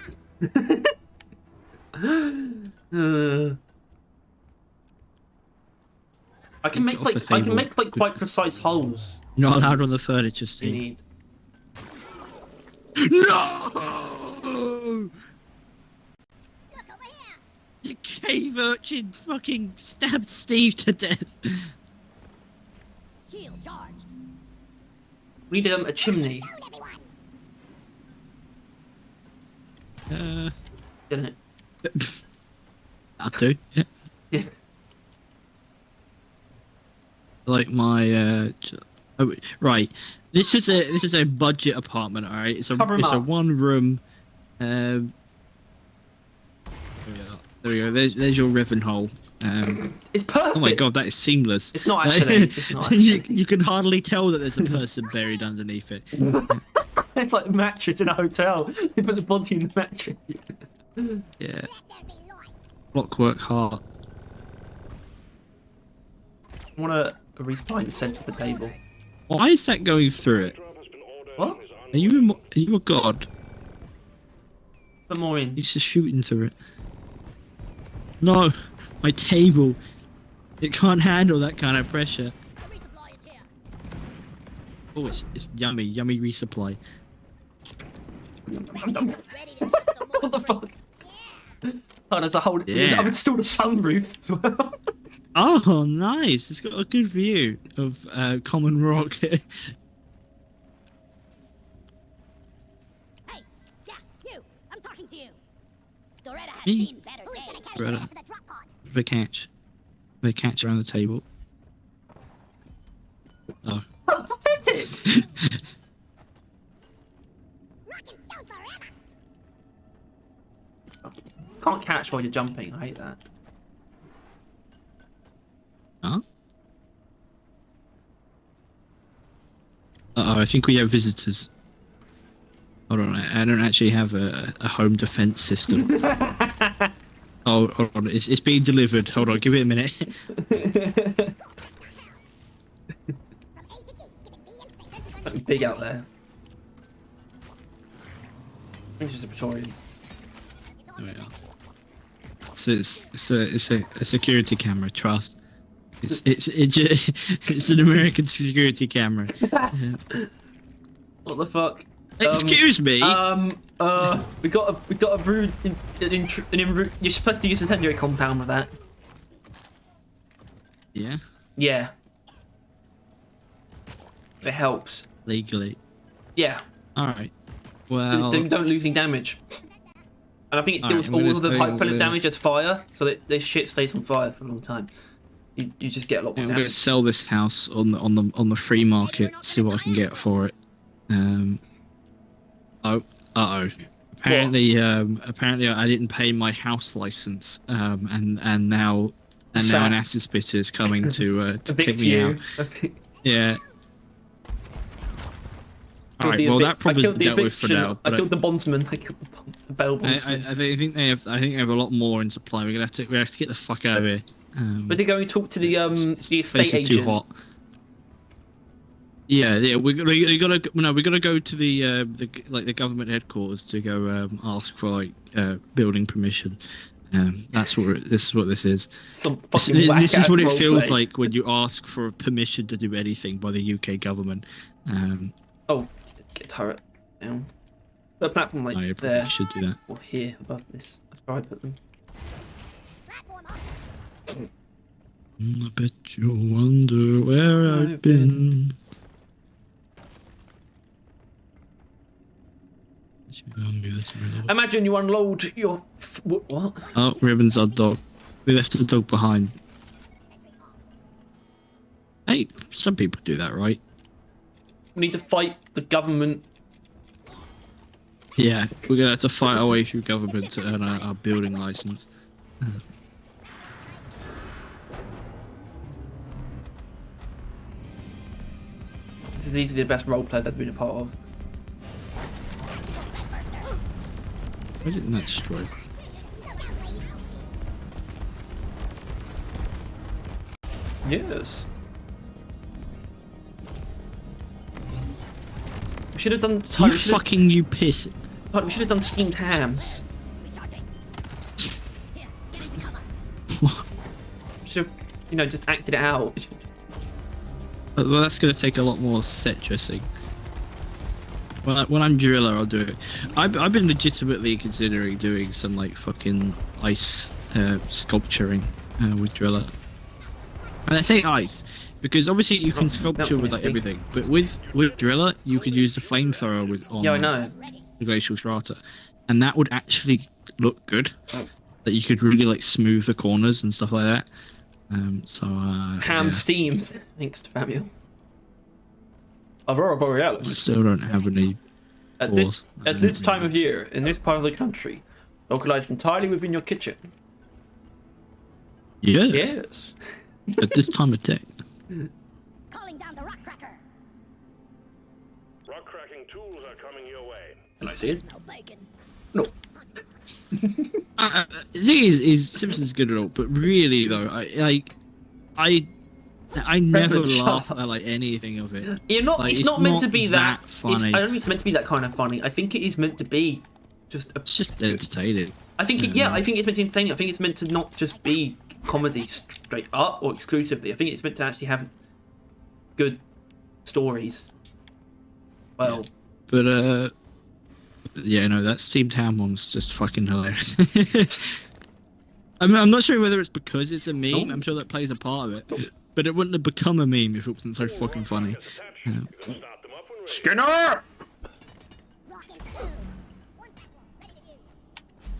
I can make Off the table. quite precise holes. You're not allowed on the furniture, You Steve. need. No! Look over here. The cave urchin fucking stabbed Steve to death. Shield charged. We need a chimney, Down, everyone. didn't it? I'll do. Yeah. Yeah. Like my right. This is a budget apartment. All right. It's a Cover 'em up. one room. There we go. There's your ribbon hole. It's perfect. Oh my god, that is seamless. It's not actually. It's not actually. you can hardly tell that there's a person buried underneath it. It's like a mattress in a hotel. You put the body in the mattress. Yeah. Let there be light. Clockwork heart. I want a resupply in the centre of the table. Why is that going through it? Drop has been ordered What? and is Are you a god? Put more in. He's just shooting through it. No, my table. It can't handle that kind of pressure. The resupply is here. Oh, it's yummy resupply. Ready to get some more. What the fuck? Oh, there's a whole. Yeah. I've installed a sunroof as well. Oh, nice! It's got a good view of Common Rock. Hey, yeah, you. I'm talking to you. Doretta has Me? seen better days. Who's gonna carry Doretta. me back to the drop pod? The catch. The catch around the table. Oh. Pathetic. Rockin' stone forever. Can't catch while you're jumping. I hate that. Huh? Uh-oh, I think we have visitors. Hold on, I don't actually have a home defense system. Oh, hold on, it's being delivered. Hold on, give it a minute. From A to D, giving B and C. Something big out there. I think it's just a Praetorian. There we are. So it's a security camera. Trust. It's an American security camera. What the fuck? Excuse me. We got a rude you're supposed to use incendiary compound with that. Yeah, Yeah. It helps. legally. Yeah. All right. Well, Don't losing damage. And I think it Alright, deals I'm all gonna of the say pipe I'm pellet gonna- damage as fire, so that this shit stays on fire for a long time. You just get a lot more I'm gonna damage. sell this house on the free market. See what I can get for it. Oh. Apparently I didn't pay my house license. And now Sad. an acid spitter is coming to kick Evict me you. out. Yeah. Killed Alright, the well evic- that probably I killed the dealt with for eviction. now. I But killed the bondsman. I killed the bail bondsman. I think they have a lot more in supply. We have to get the fuck out of here. But they're going to talk to the It's estate basically agent. too hot. Yeah, we gotta go to the government headquarters to go ask for building permission. This is what this is. Some This, fucking this is whack-ass what it feels roleplay. like when you ask for permission to do anything by the UK government. Oh, get a turret down. The platform like I there probably should do that. or here above this. That's where I put them. Platform up. I bet you wonder where I've been. Imagine you unload your what? Oh, Ribbon's our dog. We left the dog behind. Hey, some people do that, right? We need to fight the government. Yeah, we're gonna have to fight our way through government to earn our building license. This is easily the best roleplay that I've been a part of. Why didn't that destroy? Yes. We should have done. You piss. We should have done steamed hams. Recharging. Here, get into cover. We should have, you know, just acted it out. Well, that's gonna take a lot more set dressing. When I'm driller, I'll do it. I've been legitimately considering doing some like fucking ice sculpturing with driller. And I say ice because obviously you can sculpture with like everything, but with driller you could use the flamethrower with on Yeah, I know. the glacial strata, and that would actually look good. That you could really like smooth the corners and stuff like that. Ham yeah. steamed. Thanks to Samuel. Aurora I Borealis. still don't have any. At this time of year, in this part of the country, localized entirely within your kitchen. Yes. Yes. At this time of day. Calling down the rock cracker. Rock cracking tools are coming your way. Can I see it? No bacon. No. The thing is Simpsons good at all, but really though, I never Shut laugh up. at like anything of it. You're not. Like, it's not meant to be that funny. I don't think it's meant to be that kind of funny. I think it is meant to be just. It's just entertaining. I think I think it's meant to be entertaining. I think it's meant to not just be comedy straight up or exclusively. I think it's meant to actually have good stories. Well, But yeah, no, that steamed ham one's just fucking hilarious. I'm not sure whether it's because it's a meme. Oh. I'm sure that plays a part of it, but it wouldn't have become a meme if it wasn't so fucking funny. Yeah. Start them up when ready. Skinner. Rockin' two. One platform, ready to use.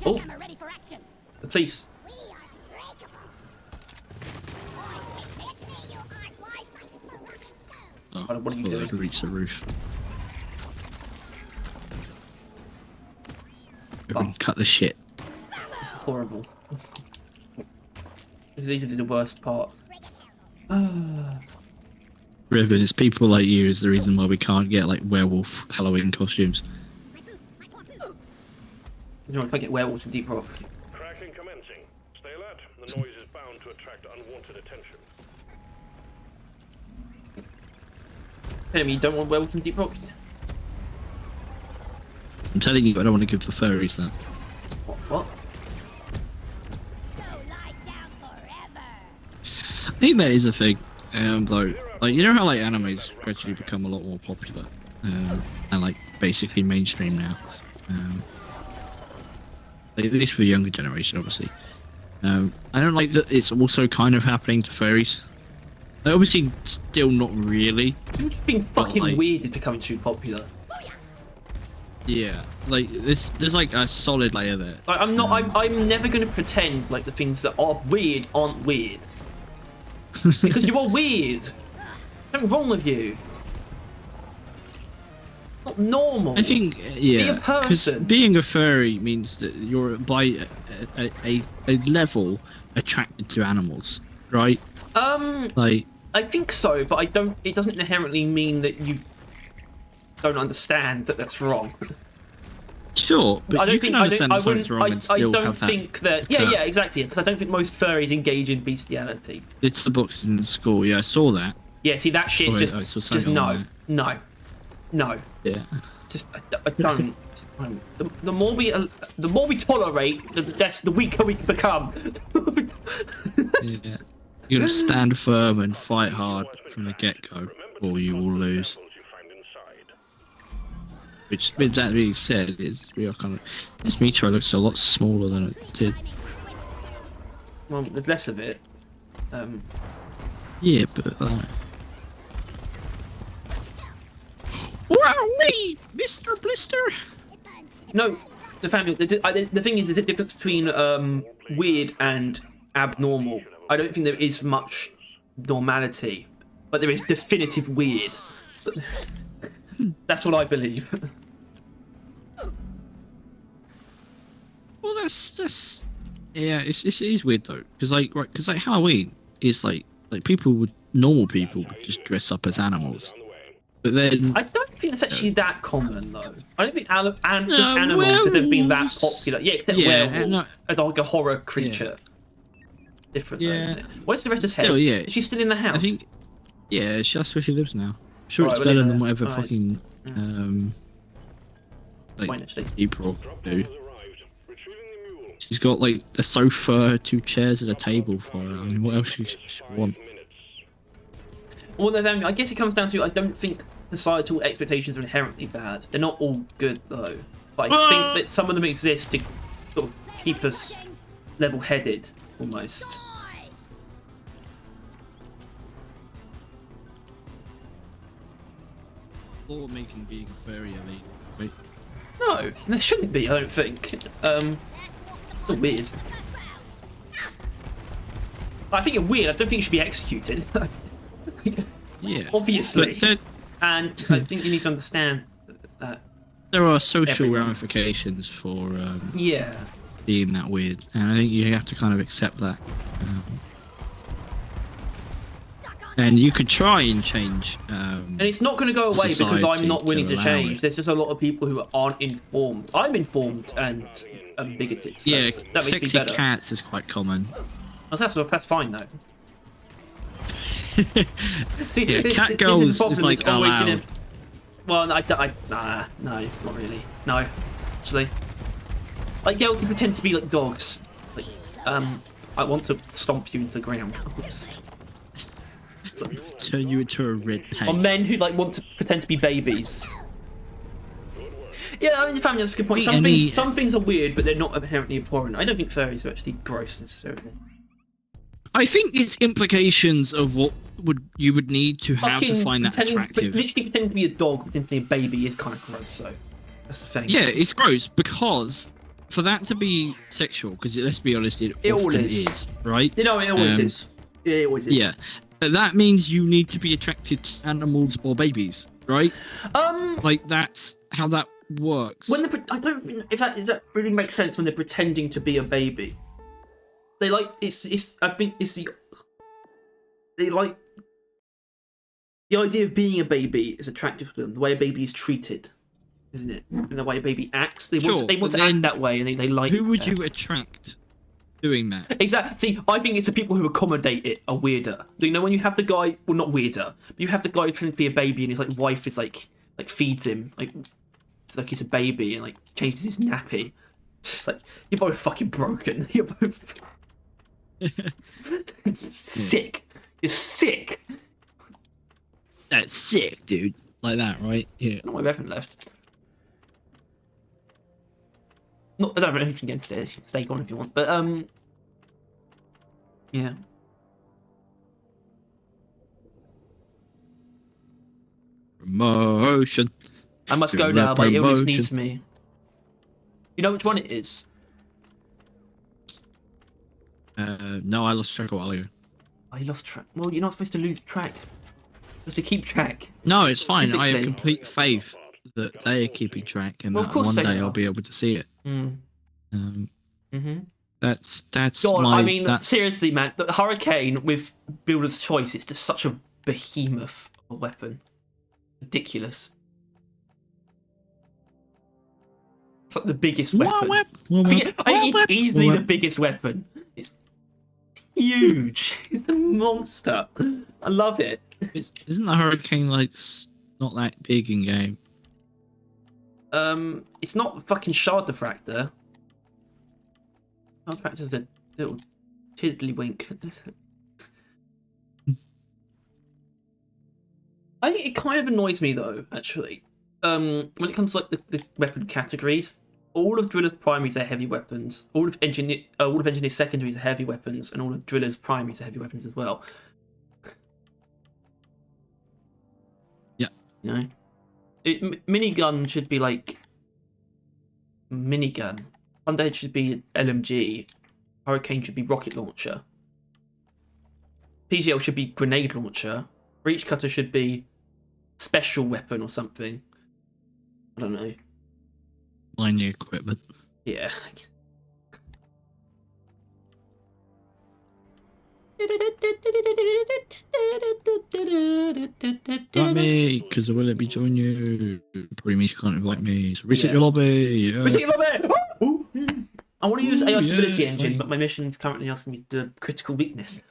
Oh. Jackhammer ready for action. The police. We are unbreakable. Boys, it's me, you arse wife fighting for rock and stone. Oh, What are you I thought doing? I could reach the roof. Everyone cut the shit. This is horrible. This is easily the worst part. Ribbon, it's people like you is the reason why we can't get like werewolf Halloween costumes. My boots, my poor boots. You know, if I get werewolves in Deep Rock. Cracking commencing. Stay alert. The noise is bound to attract unwanted attention. Tell me, you don't want werewolves in Deep Rock? I'm telling you, I don't want to give the furries that. What? Go lie down forever. I think that is a thing, though. Like, you know how like animes gradually become a lot more popular, and like basically mainstream now. At least for the younger generation, obviously. I don't like that it's also kind of happening to furries. Like, obviously, still not really. Just being But, fucking like- weird is becoming too popular. Yeah, like there's like a solid layer there. Like, I'm never going to pretend like the things that are weird aren't weird. Because you are weird. Something wrong with you. Not normal. I think yeah, Be a person. being a furry means that you're by a level attracted to animals, right? Like I think so, but I don't. It doesn't inherently mean that you don't understand that that's wrong. sure, but I don't you think can understand I that something's wrong and I still don't have that. think that. occur. Yeah, exactly. Because I don't think most furries engage in bestiality. It's the boxes in school. Yeah, I saw that. Yeah, see that shit. Oh, Just, I saw just something no, on no. Yeah. Just I don't. The more we tolerate, the weaker we become. Yeah. You gotta stand firm and fight hard from the get-go, or you will lose. You find inside. Which, with that being said, is we are kind of this meteor looks a lot smaller than it did. Well, there's less of it. Yeah, but wow, me, Mr. Blister. No, the thing is, there's a difference between weird and abnormal. I don't think there is much normality, but there is definitive weird. That's what I believe. that's yeah. It is weird though, because like Halloween is like normal people would just dress up as animals, but then I don't think it's actually that common though. I don't think just No, animals have ever been that werewolves. popular. Yeah, except Yeah, werewolves no. as like a horror creature. Different though, Yeah. isn't it? Where's the rest of Still, head? yeah. Is she still in the house? I think yeah, that's where she lives now. I'm sure Alright, it's we'll better leave than her. whatever Alright. fucking Fine, like actually. April do. Has arrived. Retrieving the mule. She's got like a sofa, 2 chairs, and a table for her. I mean, what else she want? Well, then, I guess it comes down to I don't think societal expectations are inherently bad. They're not all good though. But I think that some of them exist to sort of keep us level-headed, almost. Or making being a furry illegal. Wait. No, there shouldn't be. I don't think. It's weird. I think it's weird. I don't think it should be executed. Yeah. Obviously. But there, And I think you need to understand that. there are social Everyone. ramifications for Yeah. being that weird, and I think you have to kind of accept that. And you could try and change. And it's not going to go away because I'm society not willing to to allow change. it. There's just a lot of people who aren't informed. I'm informed and bigoted. So Yeah, that makes me sexy better. cats is quite common. Oh, that's fine though. See, Yeah, this cat is the girls problem, is like it's always allowed. gonna- Well, nah, no, not really. No, actually, like girls who pretend to be like dogs. Like, I want to stomp you into the ground. Turn you into a red paste. Or men who like want to pretend to be babies. Yeah, I mean, family, that's a good point. Some things are weird, but they're not inherently abhorrent. I don't think furries are actually gross necessarily. I think it's implications of what you would need to have to find that attractive. Literally pretending to be a dog, pretending to be a baby is kind of gross, though. That's the thing. Yeah, it's gross because for that to be sexual, because let's be honest, it often is, right? You know, it always is. It always is. Yeah, but that means you need to be attracted to animals or babies, right? Like that's how that works. When I don't think if that really makes sense when they're pretending to be a baby. They like I think it's they like the idea of being a baby is attractive to them. The way a baby is treated, isn't it? And the way a baby acts. They want to act that way, and they like. Who would you attract doing that? Exactly. See, I think it's the people who accommodate it are weirder. You know, when you have the guy, well, not weirder, but you have the guy who's pretending to be a baby, and his like wife is like feeds him like he's a baby, and like changes his nappy. It's like you're both fucking broken. You're both. It's sick. You're sick. That's sick, dude. Like that, right? Yeah. I don't know why we haven't left. Not I don't have anything against it. You can stay on if you want, but yeah. Promotion. I must go Good now. My illness promotion. needs me. You know which one it is? No, I lost track a while ago. Oh, you lost track. Well, you're not supposed to lose track. You're supposed to keep track. No, it's fine. I have Physically. complete faith that they are keeping track, and Well, of that course one they day are. I'll be able to see it. Mm. Mm-hmm. That's God, my. I mean, that's, seriously, man. The Hurricane with Builder's Choice is just such a behemoth of a weapon. Ridiculous. It's like the biggest weapon. I think it's easily the biggest weapon. It's huge. It's a monster. I love it. Isn't the Hurricane like not that big in game? It's not a fucking shard diffractor. Shard diffractor's a little tiddlywink. I think it kind of annoys me though, actually. When it comes to like the weapon categories, all of Driller's primaries are heavy weapons. All of Engineer's secondaries are heavy weapons, and all of Driller's primaries are heavy weapons as well. Yeah. You know, minigun should be like minigun. Undead should be LMG. Hurricane should be rocket launcher. PGL should be grenade launcher. Breach cutter should be special weapon or something. I don't know. Mining equipment. Yeah. Invite me, because I will let me join you. Probably means you can't invite me. So reset Yeah. your lobby. Yeah. Reset your lobby! I want to use AI stability yeah, engine, fine. but my mission's currently asking me to do a critical weakness,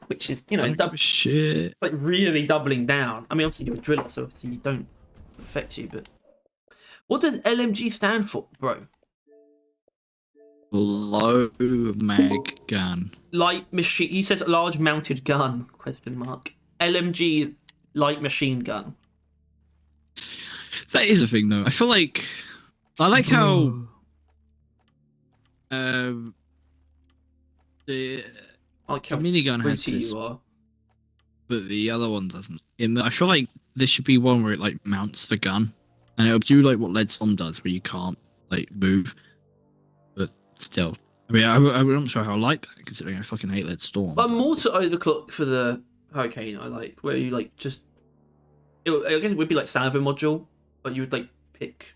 which is, you I know, don't give a shit. like really doubling down. I mean, obviously you're a driller, so obviously you don't affect you, but what does LMG stand for, bro? Low mag gun. Light machine. He says large mounted gun? Question mark. LMG is light machine gun. That is a thing, though. I feel like I like how the I like how minigun has fruity this, you are. but the other one doesn't. I feel like there should be one where it like mounts the gun, and it'll do like what Leadstorm does, where you can't like move. But still, I mean, I'm not sure how I like that, considering I fucking hate Leadstorm. I'm more to overclock for the Hurricane. I like where you like just. I guess it would be like salvo module, but you would like pick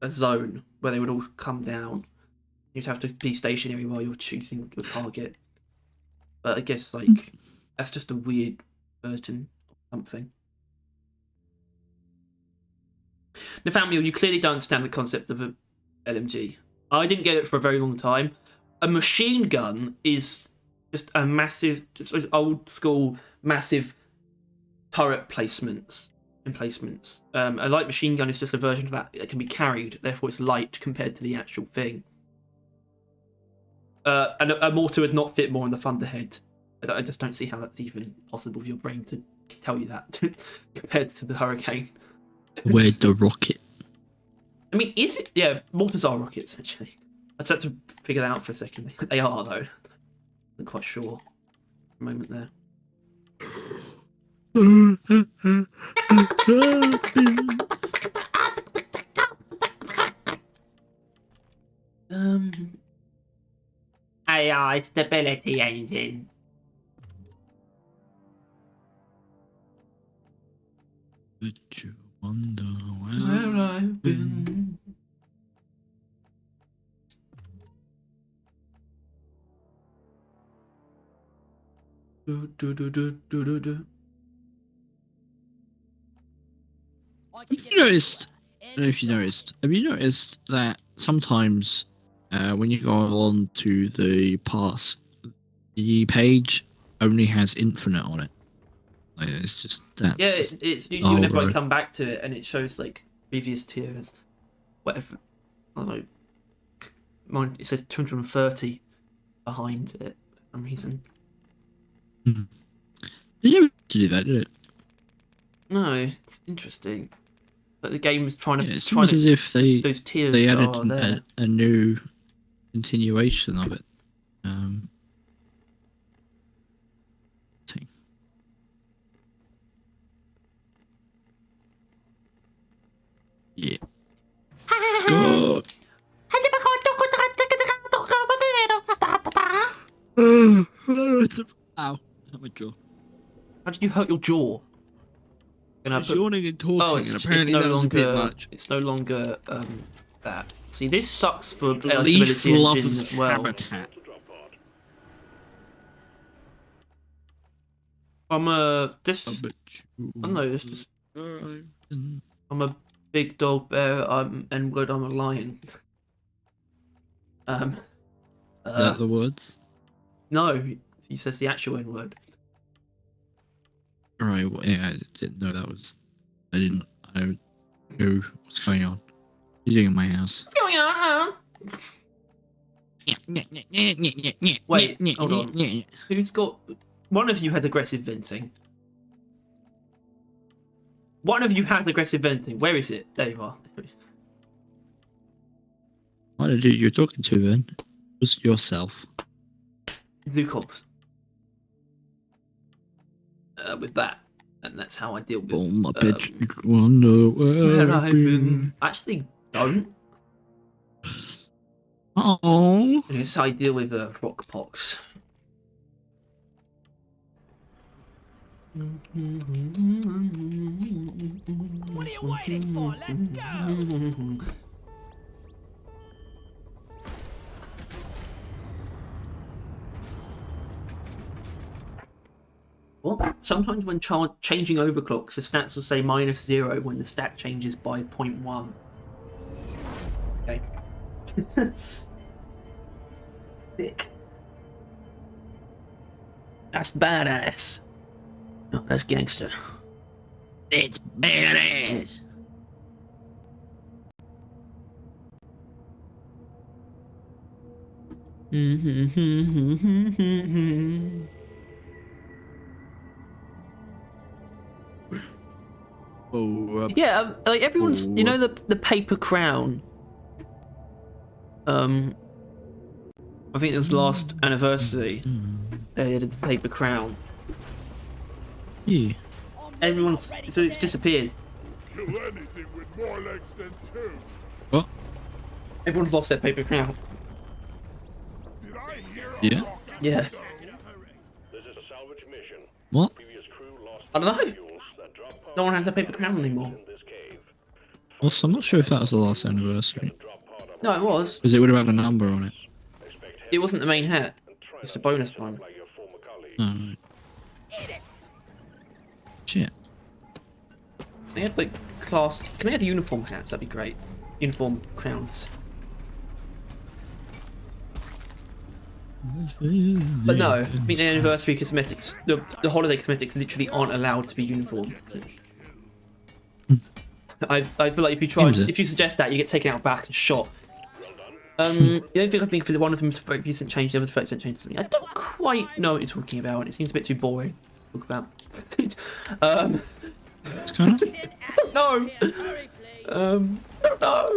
a zone where they would all come down. You'd have to be stationary while you're shooting your target. But I guess like that's just a weird version of something. Nathaniel, you clearly don't understand the concept of a LMG. I didn't get it for a very long time. A machine gun is just a massive, just old school, massive turret emplacements. A light machine gun is just a version of that that can be carried, therefore it's light compared to the actual thing. And a mortar would not fit more in the thunderhead. I just don't see how that's even possible for your brain to tell you that compared to the Hurricane. Where'd the rocket? I mean, is it? Yeah, mortars are rockets, actually. I just had to figure that out for a second. They are, though. I'm quite sure. A moment there. AI stability engine. Would you wonder Where I've been. Do, do, do, do, do, do, do. I can Have get you noticed? I don't know if you noticed. Have you noticed that sometimes when you go on to the past, the page only has infinite on it. Like it's just that's Yeah, just it's usually whenever I bro. come back to it and it shows like previous tiers, whatever. I don't know. Mine it says 230 behind it for some reason. Did you ever do that? Did it? No, it's interesting. But the game is trying to. Yeah, it's trying almost to as if those tiers they are added there. a new continuation of it. Thing. Yeah. Go. Ow! Not my jaw. How did you hurt your jaw? I was yawning and talking, Oh, and apparently no that was a bit longer. much. It's no longer that. See, this sucks for Leaf stability engine loves as well. habitat. I'm a this. I bet you I don't know. This is. are- I'm a big dog bear. I'm N-word. I'm a lion. Is that the words? No, he says the actual N-word. Alright, well, yeah, I didn't know that was. I didn't know what's going on. What are you doing in my house? What's going on, Wait, hold on. Who's got? One of you has aggressive venting. One of you has aggressive venting. Where is it? There you are. What the dude you're talking to then? Was yourself. Lucas. With that, and that's how I deal with. Oh my bitch, you wonder Where where I've been. Actually, don't. Oh. Yes, I deal with rock pox. What are you waiting for? Let's go! What? Sometimes when changing overclocks, the stats will say -0 when the stat changes by 0.1. Okay. Thick. That's badass. No, that's gangster. It's badass. Oh, Yeah, like everyone's, you know, the paper crown. I think it was last anniversary. They did the paper crown. yeah. Everyone's so it's disappeared. Kill anything with more legs than two. What? Everyone's lost their paper crown. Did I hear a Yeah. rocket Yeah. stone? This is a salvage mission. What? Previous crew lost I don't know. fuels that drop No one has a parts paper crown anymore. in this cave. Also, I'm not sure if that was the last anniversary. Drop part of No, it was. Because it would have had a number on it. expect It wasn't the main hat. and try It's not the bonus to one. look like your former colleague. Oh, right. Shit. They had like class. Can they have uniform hats? That'd be great. Uniform crowns. But no, I think the anniversary cosmetics, the holiday cosmetics, literally aren't allowed to be uniform. I feel like if you try, Seems it. if you suggest that, you get taken out back and shot. The only thing I think is one of them is 30% changed, the other 30% changed something. I don't quite know what you're talking about, and it seems a bit too boring to talk about. It's kind of. No. Don't know.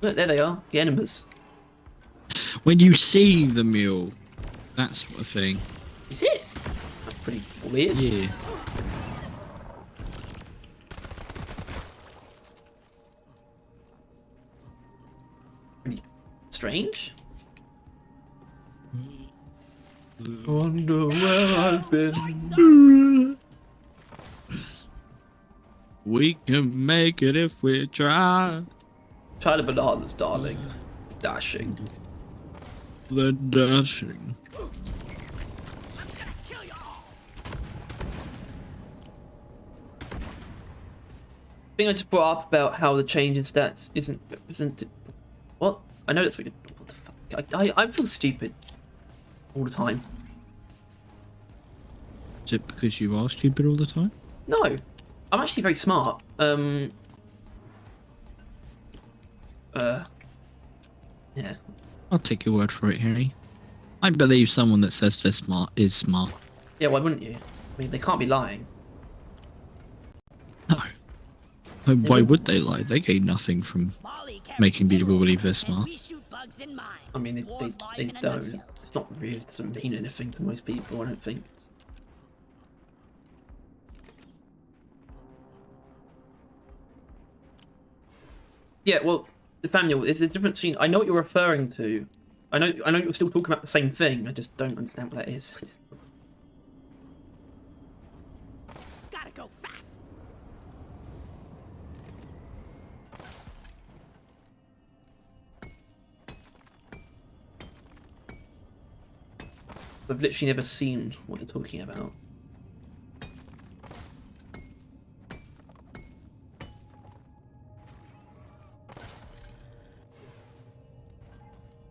Look, there they are, the enemies. When you see the mule, that sort of thing. Is it? That's pretty weird. Yeah. Pretty strange. Wonder where I've been. We can make it if we try. Try the bananas, darling. Dashing. The dashing. I think I just brought up about how the change in stats isn't represented. What? I know that's what you. What the fuck? I feel stupid all the time. Is it because you are stupid all the time? No, I'm actually very smart. Yeah. I'll take your word for it, Harry. I believe someone that says they're smart is smart. Yeah, why wouldn't you? I mean, they can't be lying. No. Why would they lie? They gain nothing from making people believe they're smart. I mean, they don't. It's not really, it doesn't mean anything to most people, I don't think. Yeah, well, Nathaniel, there's a difference between. I know what you're referring to. I know you're still talking about the same thing. I just don't understand what that is. Gotta go fast. I've literally never seen what you're talking about.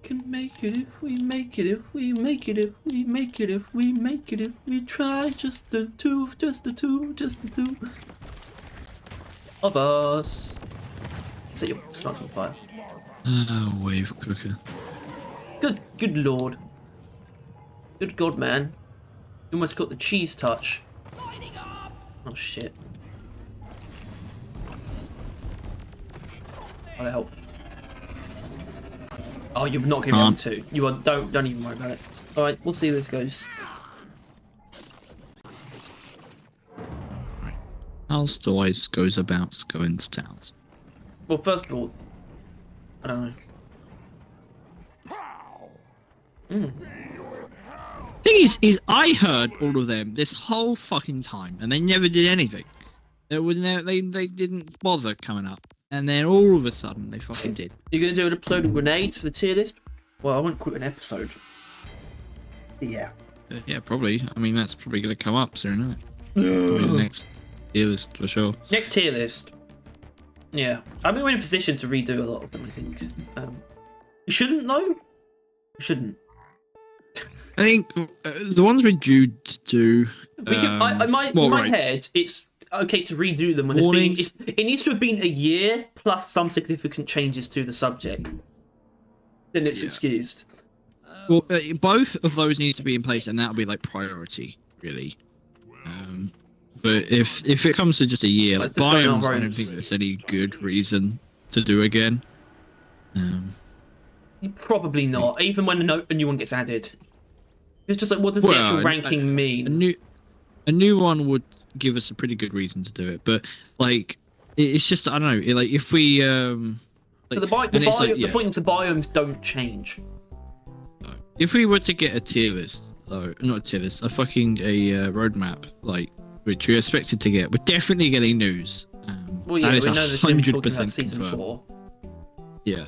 Can make it if we make it, if we make it, if we make it, if we make it, if we try. Just the two, just the two, just the two of us. Set your starting fire. Wave cooker. Good lord. Good god, man. You almost got the cheese touch. Oh shit. I'll help. Oh, you're not giving me two. You are. Don't even worry about it. All right, we'll see how this goes. How's the always goes about going to towns? Well, first of all, I don't know. Thing is I heard all of them this whole fucking time, and they never did anything. They didn't bother coming up, and then all of a sudden they fucking did. You're gonna do an episode of grenades for the tier list? Well, I wouldn't call it an episode. Yeah. Yeah, probably. I mean, that's probably going to come up soon, isn't it? Probably the next tier list for sure. Next tier list. Yeah, I mean, we're in a position to redo a lot of them. I think. You shouldn't though. You shouldn't. I think the ones we're due to do. We can, in my head, it's okay to redo them when it needs to have been a year plus some significant changes to the subject. Then it's excused. Well, both of those need to be in place, and that'll be like priority, really. But if it comes to just a year, like biomes, I don't think there's any good reason to do again. Probably not. Even when a new one gets added, it's just like, what does the actual ranking mean? A new one would give us a pretty good reason to do it, but like it's just, I don't know. Like if we but the point is the biomes don't change. If we were to get a tier list, not a tier list, a roadmap, like which we're expected to get, we're definitely getting news. Well, yeah, that is we know 100% season confirmed. 4. Yeah.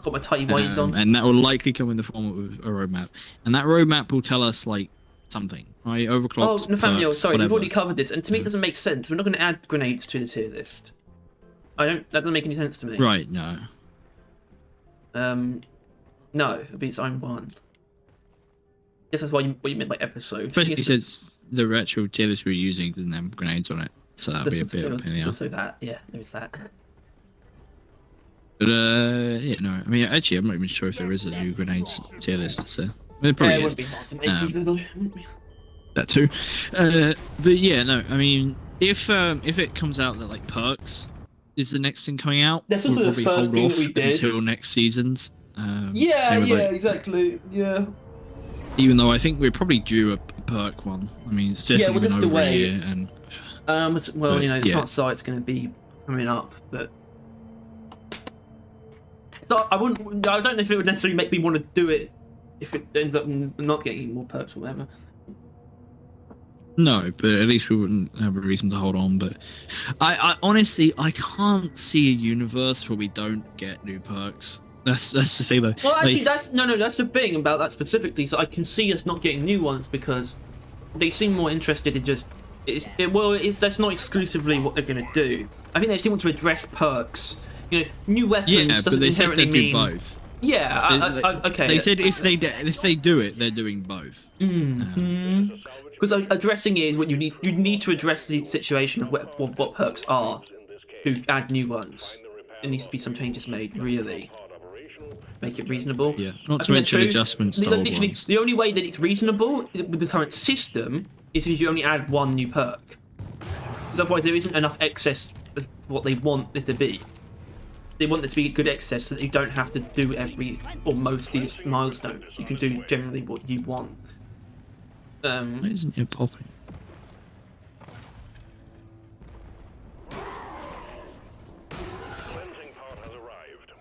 Got my tighty whities on. And that will likely come in the form of a roadmap, and that roadmap will tell us like something. Right? Overclocks. Oh, Nathaniel, sorry, whatever. we've already covered this, and to me it doesn't make sense. We're not going to add grenades to the tier list. That doesn't make any sense to me. Right? No. No, it'll be its own one. Guess that's what you meant by episode. Especially since the actual tier list we're using didn't have grenades on it, so that'll be a bit of a pain in the ass. Also that, yeah, there's that. But yeah, no. I mean, actually, I'm not even sure if there is a new grenades tier list. So it probably it is. wouldn't be hard to make either, though. That too. But yeah, no. I mean, if it comes out that like perks is the next thing coming out, that's also the first thing that we did until next season's. Exactly. Yeah. Even though I think we're probably due a perk one. I mean, it's definitely been over a year, and well, you know, the smart site's going to be coming up, but so I don't know if it would necessarily make me want to do it if it ends up not getting more perks or whatever. No, but at least we wouldn't have a reason to hold on. But I honestly, I can't see a universe where we don't get new perks. That's the thing, though. Well, actually, that's the thing about that specifically. So I can see us not getting new ones because they seem more interested in just. That's not exclusively what they're going to do. I think they still want to address perks. You know, new weapons doesn't inherently mean. Do both. Yeah. Okay. They said if they do it, they're doing both. Because addressing it is what you need to address the situation of what perks are to add new ones. There needs to be some changes made, really. Make it reasonable. Yeah, not to mention adjustments to old ones. The only way that it's reasonable with the current system is if you only add one new perk. Because otherwise there isn't enough excess of what they want it to be. They want it to be good excess so that you don't have to do every or most of these milestones. You can do generally what you want. Why isn't it popping? Cleansing part has arrived.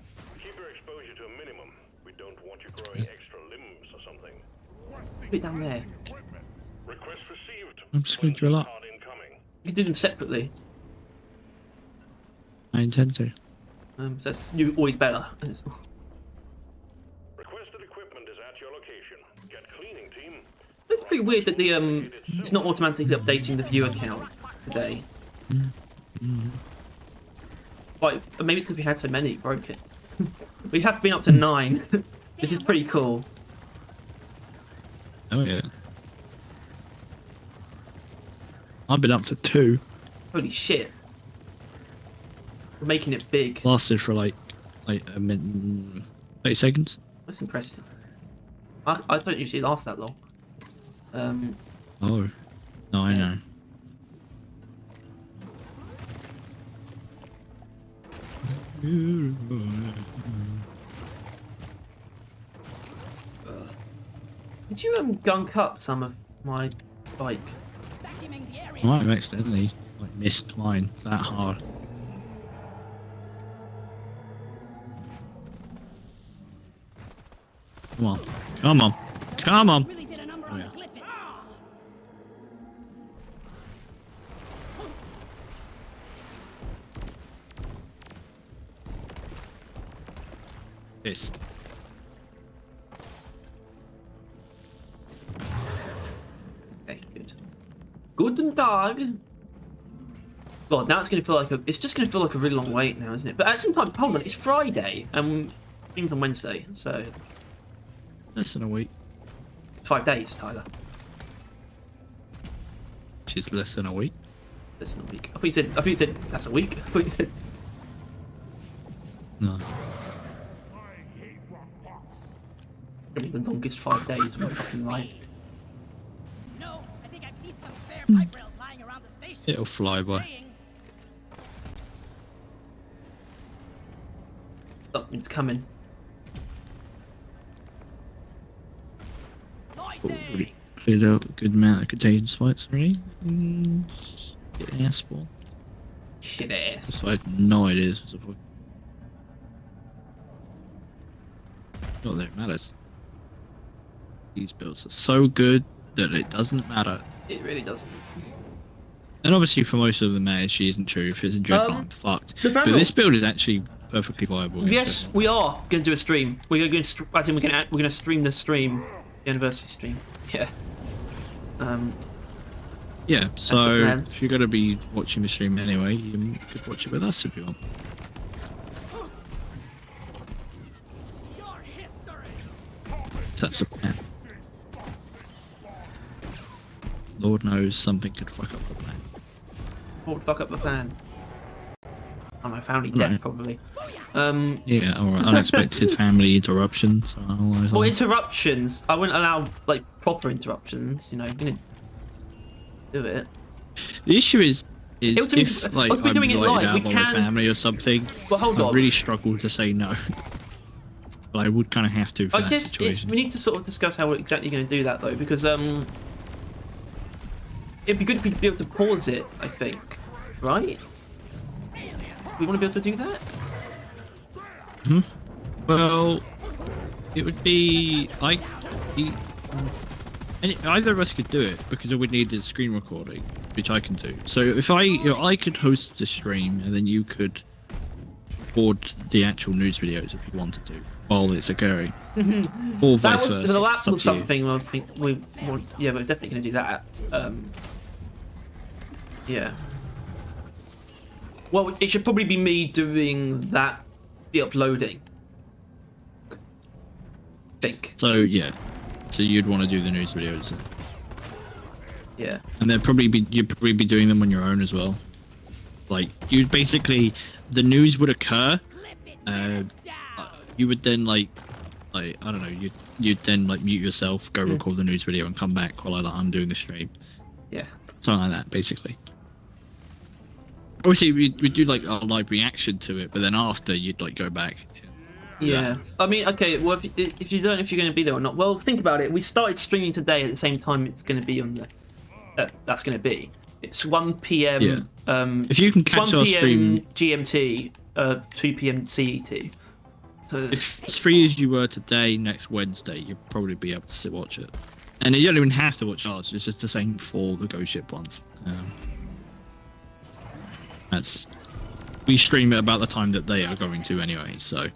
Keep your exposure to a minimum. We don't want you growing extra limbs or something. Put it down there. Request received. I'm just going to drill up. You can do them separately. I intend to. That's always better. Requested equipment is at your location. Get cleaning, team. It's pretty weird that the it's not automatically updating the viewer count today. Like, maybe it's because we had so many, broke it. We have been up to 9, which is pretty cool. Oh yeah. I've been up to 2. Holy shit. We're making it big. Lasted for like a minute, 30 seconds. That's impressive. I don't usually last that long. Oh. No, I know. Did you gunk up some of my bike? I might have accidentally like missed mine that hard. Come on. Come on. Come on. Really did a number on the cliff. This. Guten Tag. God, now it's gonna feel like it's just gonna feel like a really long wait now, isn't it? But at the same time, hold on, it's Friday and things on Wednesday, so Less than a week. 5 days, Tyler. Which is less than a week. Less than a week. I thought you said that's a week. I thought you said No. I hate rock pops. it'll be the longest 5 days of my fucking life. No, I think I've seen some spare Hmm. pipe rails lying around the station. It'll fly by. Saying, Something's coming. Already cleared out a good amount of contagion spikes already. Get an ass ball. Shit ass. So I had no idea this was a point. Not that it matters. These builds are so good that it doesn't matter. It really doesn't. And obviously for most of them that actually isn't true. If it's in Dreadnought, I'm fucked. the But Vandal- this build is actually perfectly viable. against Yes, Dreadnought. we are going to do a stream. We're going to. I think we're going to stream the stream, the anniversary stream. Yeah. Yeah, the so plan. if you're going to be watching the stream anyway, you could watch it with us if you want. your history. That's the plan. Lord knows something could fuck up the plan. What would fuck up the plan? Oh, my family death Right. probably. Yeah, or unexpected family interruptions. Or all those Or lines. interruptions. I wouldn't allow like proper interruptions. You know, I'm gonna do it. The issue is was me- if like us be I'm doing it invited live, out we by my can- family or something, But hold I on. really struggle to say no. But I would kind of have to for I that guess situation. we need to sort of discuss how we're exactly going to do that though, because it'd be good if we'd be able to pause it. I think, right? We want to be able to do that. Well, it would be either of us could do it because all we need is screen recording, which I can do. So if I could host the stream and then you could record the actual news videos if you wanted to while it's occurring, or vice That versa. that It's up was to you. something I think we want. Yeah, we're definitely going to do that. Yeah. Well, it should probably be me doing that, the uploading. Think. So yeah, so you'd want to do the news videos, then. Yeah. And you'd probably be doing them on your own as well. Like you'd basically, the news would occur. You would then like I don't know, you'd then like mute yourself, go record the news video, and come back while I'm doing the stream. Yeah. Something like that, basically. Obviously, we'd do like a live reaction to it, but then after you'd like go back. Yeah. I mean, okay. Well, if you don't know if you're going to be there or not, well, think about it. We started streaming today at the same time. It's going to be on the. That's going to be. It's 1 p.m. Yeah. If you can catch 1 our p.m. stream, GMT, 2 p.m. CET. So if as free as you were today, next Wednesday, you'd probably be able to sit watch it. And you don't even have to watch ours. It's just the same for the Ghost Ship ones. We stream it about the time that they are going to anyway. So,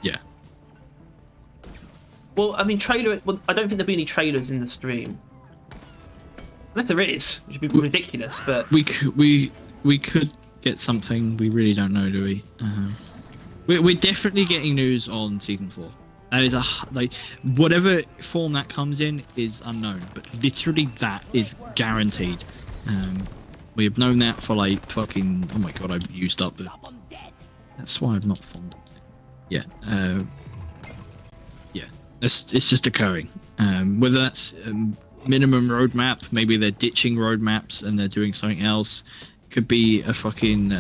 yeah. Well, I mean, Well, I don't think there'll be any trailers in the stream. Unless there is, which would be ridiculous. But We could get something. We really don't know, do we? We're definitely getting news on season 4. That is whatever form that comes in is unknown, but literally that is guaranteed. We have known that for like fucking. Oh my god, I've used up the. That's why I'm not fond. Yeah. Yeah. It's just occurring. Whether that's minimum roadmap, maybe they're ditching roadmaps and they're doing something else. Could be a fucking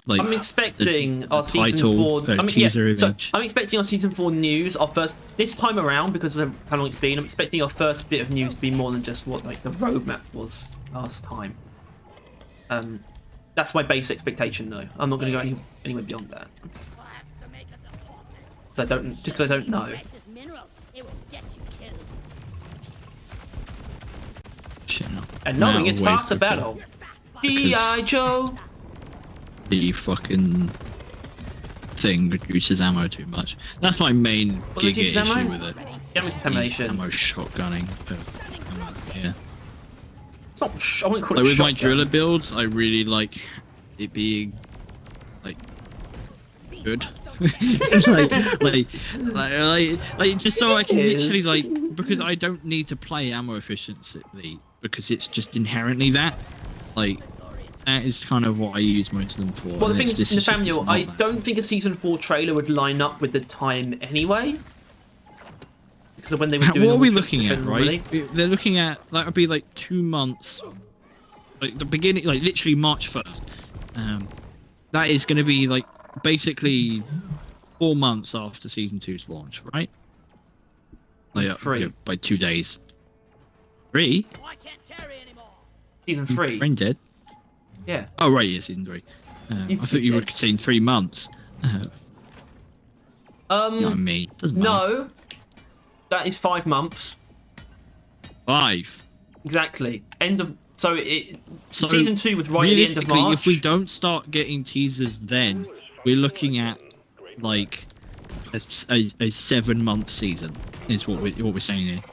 I'm expecting our season title, 4. teaser So image. I'm expecting our season 4 news. Our first this time around, because of how long it's been. I'm expecting our first bit of news to be more than just what like the roadmap was last time. That's my base expectation, though. I'm not going to go anywhere beyond that. We'll have to make a deposit. Because I don't know. Precious minerals, it will get you killed. Shit, no. And knowing Now is wait half the for battle. Because- G.I. Joe. The fucking thing reduces ammo too much. That's my main What giga reduces ammo? issue with it. Damage It's the contamination. ammo shotgunning. Yeah. It's not. I wouldn't call it. Like with my shotgun. driller builds, I really like it being like good. like just so I can literally like, because I don't need to play ammo efficiently because it's just inherently that. Like that is kind of what I use most of them for. Well, the thing is, Nathaniel, I that. don't think a season 4 trailer would line up with the time anyway. Because of when they were doing. What are we looking at, right? They're looking at that would be like 2 months, like the beginning, like literally March 1st. That is going to be like basically 4 months after season 2's launch, right? Like 3 by 2 days. 3? Oh, I can't carry anymore. Season 3. Brain dead. Yeah. Oh right, yeah, season 3. I thought you were saying 3 months. You know what I mean? Doesn't matter. No. That is 5 months. 5. Exactly. End of. So So season 2 was right at the end of realistically, March. if we don't start getting teasers then, we're looking at like a 7-month season is what we're saying here.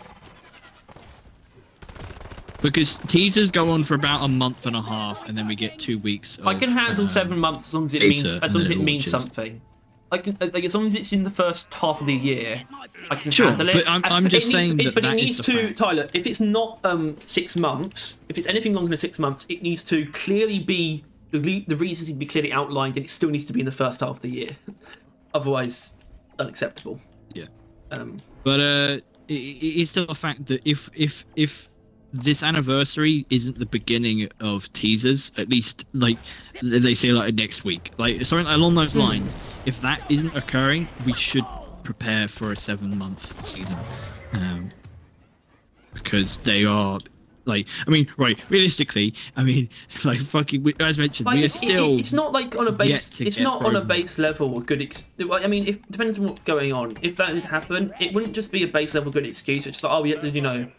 Because teasers go on for about a month and a half, and then we get 2 weeks. I can handle 7 months as long as it means something. Like as long as it's in the first half of the year, I can handle it. But I'm just saying that but that it needs is the to, fact. Tyler. If it's not 6 months, if it's anything longer than 6 months, it needs to clearly be the reasons need to be clearly outlined, and it still needs to be in the first half of the year. Otherwise, unacceptable. Yeah. But it is still a fact that if this anniversary isn't the beginning of teasers, at least like they say like next week, like something along those lines. If that isn't occurring, we should prepare for a 7-month season, because they are like, I mean, right? Realistically, I mean, like fucking as mentioned, Like, we are still. it's not like on a base. It's not on a base level a good. I mean, if depends on what's going on. If that did happen, it wouldn't just be a base level good excuse. It's just like, oh, we have to,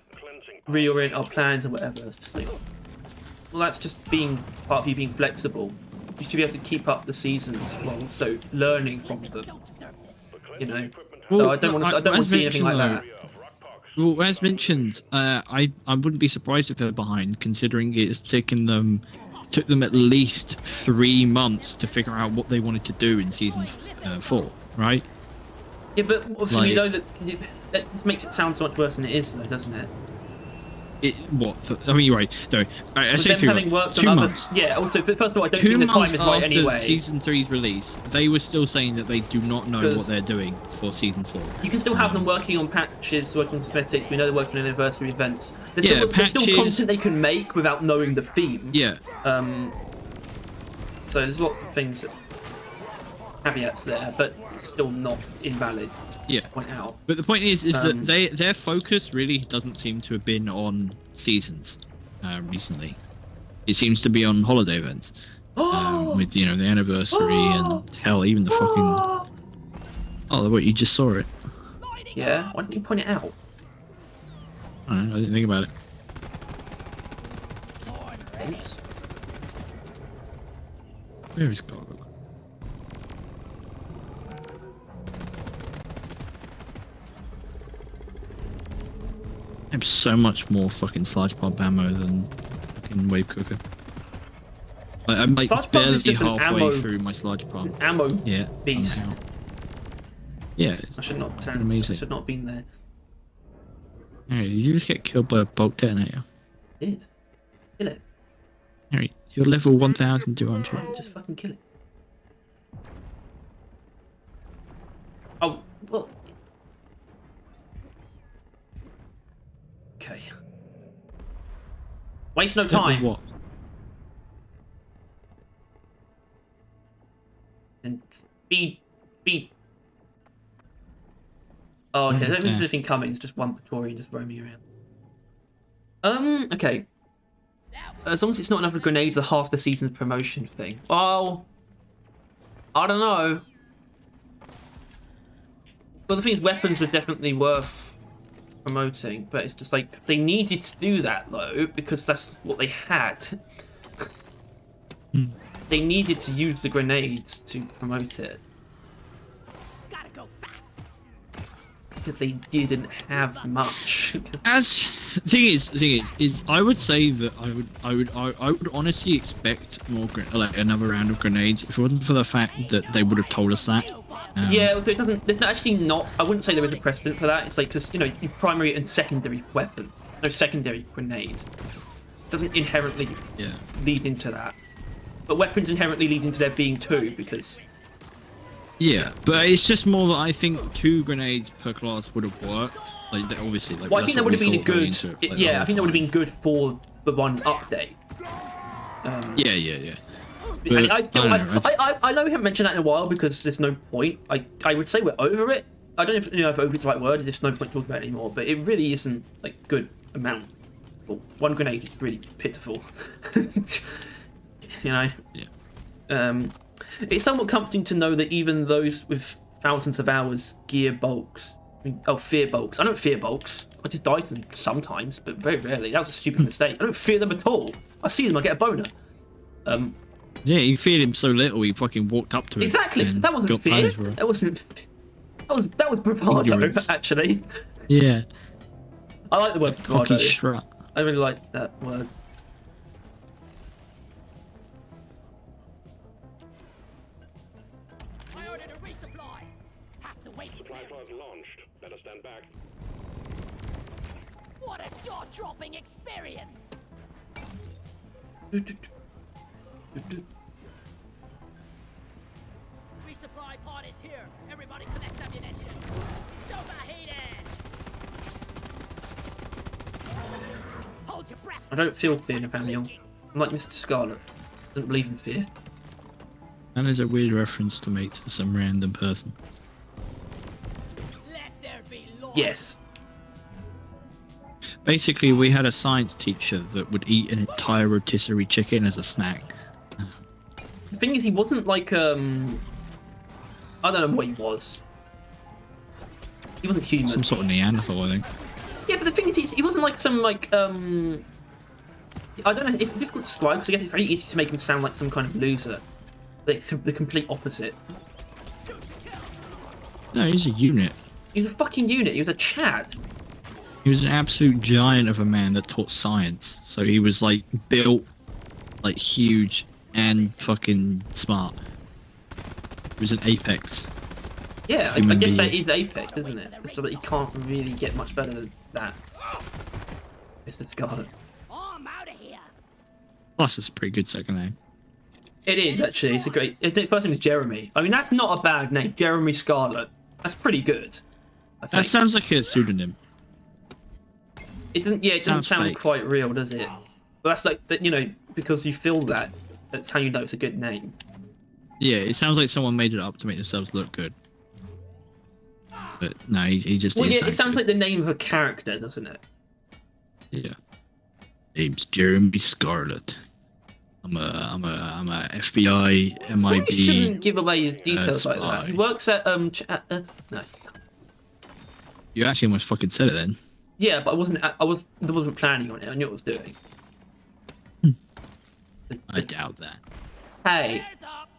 reorient our plans or whatever. It's just like, well, that's just being part of you being flexible. You should be able to keep up the seasons while also learning from them. Well, So I don't want to see anything like that. Well, as mentioned, I wouldn't be surprised if they're behind, considering took them at least 3 months to figure out what they wanted to do in season 4, right? Yeah, but obviously we know that makes it sound so much worse than it is, though, doesn't it? I mean, you're right. No, I say 3 months. 2 months. Yeah. Also, but first of all, I don't 2 think the time months is right after anyway. season 3's release, they were still saying that they do not know what they're doing for season 4. You can still have them working on patches, working on cosmetics. We know they're working on anniversary events. There's still content they can make without knowing the theme. Yeah. So there's lots of things, caveats there, but it's still not invalid. Yeah. Point out. But the point is that their focus really doesn't seem to have been on seasons recently. It seems to be on holiday events, with the anniversary and hell, even the fucking. Oh, wait! You just saw it. Yeah. Why didn't you point it out? I don't know, I didn't think about it. Thanks. Where is Gargoyle? I have so much more fucking sludge pump ammo than fucking wave cooker. I'm like Sludge pump barely is just an halfway ammo- through my sludge pump. Ammo Yeah. beast. somehow. Yeah, it's I should not stand. amazing. I should not have been there. Harry, did you just get killed by a bolt detonator? I did. Kill it. Harry, you're level 1200. Just fucking kill it. Oh, well. Okay. Waste no time. What? And be. Oh, okay. I don't think there's anything coming. It's just one Praetorian just roaming around. Okay. As long as it's not another grenades or half the season's promotion thing. Well, I don't know. Well, the thing is, weapons are definitely worth promoting, but it's just like they needed to do that though because that's what they had. They needed to use the grenades to promote it. Gotta go fast. because they didn't have much. As thing is I would say that I would honestly expect more like another round of grenades if it wasn't for the fact that they would have told us that. Yeah, so it doesn't. There's actually not. I wouldn't say there is a precedent for that. It's like because your primary and secondary weapon, no secondary grenade, doesn't inherently lead into that. But weapons inherently lead into there being two because. Yeah, but it's just more that I think 2 grenades per class would have worked. Like obviously, like. Well, I think that would have been a good. Yeah, I think that would have been. been good for the one update. Yeah. And But, I know we haven't mentioned that in a while because there's no point. I would say we're over it. I don't know if over is the right word. There's just no point talking about it anymore. But it really isn't like good amount. Well, 1 grenade is really pitiful. Yeah. It's somewhat comforting to know that even those with thousands of hours gear bulks. Fear bulks. I don't fear bulks. I just die to them sometimes, but very rarely. That was a stupid mistake. I don't fear them at all. I see them, I get a boner. Yeah, you feared him so little, you fucking walked up to him. Exactly. That wasn't fear. That wasn't. That was bravado, actually. Yeah. I like the word bravado. Cocky shrug. I really like that word. I ordered a resupply. Have to wait for Supply pod launched. Better stand back. What a jaw-dropping experience! Resupply pod is here. Everybody collect ammunition. Superheated! Hold your breath. I don't feel fear, Nathaniel. I'm like Mr. Scarlet. I don't believe in fear. That is a weird reference to make to some random person. Let there be law. Yes. Basically, we had a science teacher that would eat an entire rotisserie chicken as a snack. The thing is, he wasn't like I don't know what he was. He wasn't human. Some sort of Neanderthal, I think. Yeah, but the thing is, he wasn't like some like I don't know. It's difficult to describe because I guess it's very easy to make him sound like some kind of loser. Like the complete opposite. No, he's a unit. He was a fucking unit. He was a Chad. He was an absolute giant of a man that taught science. So he was like built, like huge and fucking smart. He was an apex. Yeah, I Human guess that being. is Apex, isn't it? So that you can't really get much better than that. Mr. Scarlet. Oh, I'm out of here. Plus, it's a pretty good second name. It is actually. It's a great. Its first name is Jeremy. I mean, that's not a bad name. Jeremy Scarlet. That's pretty good. I think. That sounds like a pseudonym. It doesn't. Yeah, it doesn't Sounds sound fake. quite real, does it? But that's like that. Because you feel that. That's how you know it's a good name. Yeah, it sounds like someone made it up to make themselves look good. But no, he just Well, is. yeah, it sounds like the name of a character, doesn't it? Yeah. Name's Jeremy Scarlet. I'm a FBI Well, MIB. you shouldn't give away his details like that. spy. He works at no. You actually almost fucking said it then. Yeah, but I wasn't planning on it. I knew what I was doing. I doubt that. Hey, Hands up.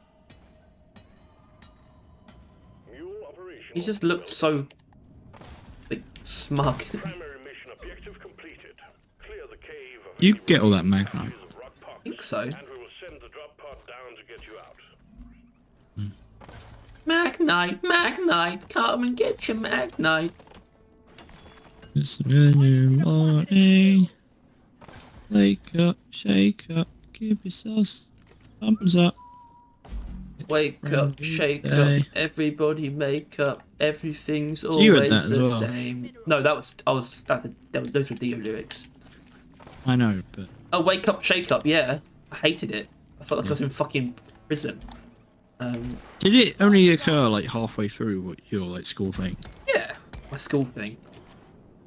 Mule operational. he just looked so like smug. Primary mission objective completed. Clear the cave of You get all that magnite. areas of rock pockets, I think so. and we will send the drop pod down to get you out. Magnite, come and get your Magnite. It's a new morning. Wake up, shake up, give yourself thumbs up. It's Wake a up, new shake day. up, everybody make up. Everything's You always had that as the well. same. No, those were Dio lyrics. I know, but Oh, wake up, shake up. Yeah, I hated it. I felt like I was in fucking prison. did it only occur like halfway through your like school thing? Yeah, my school thing.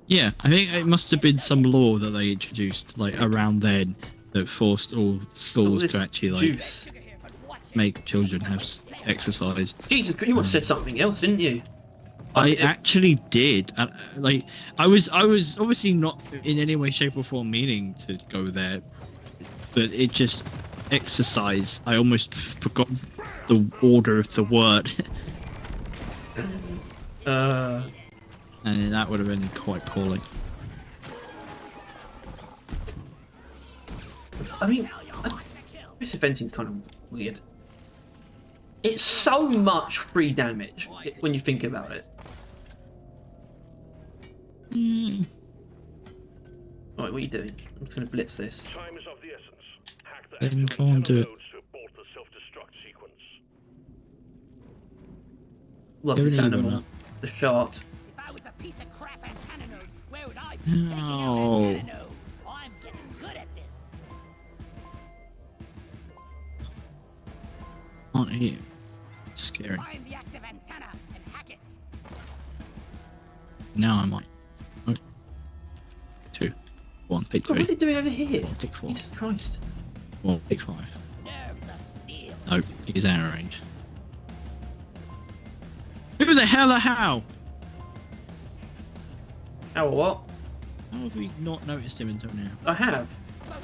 Yeah, I think it must have been some law that they introduced like around then that forced all schools This to actually like juice. make children have exercise. Jesus, you must have said something else, didn't you? I actually did. Like, I was obviously not in any way, shape, or form meaning to go there, but it just exercise. I almost forgot the order of the word. And that would have ended quite poorly. I mean, this venting's kind of weird. It's so much free damage when you think about it. Right, what are you doing? I'm just gonna blitz this. Time is of the essence. Hack the Then active go on, do antenna it. nodes to abort the self-destruct sequence. Love Give this it an animal. evil The shark. If I was a piece of crap antenna node, where would I be? No. Taking out antenna node. I'm getting good at this. Can't hear. It's scary. Find the active antenna and hack it. Now I'm like, oh, 2, 1, take God, 3, what's it doing over here? take 4, Jesus Christ. 1, take 5. Nerves of steel. Nope, he's out of range. Who the hell are how? Oh, what? How have we not noticed him until now? I have. Focus.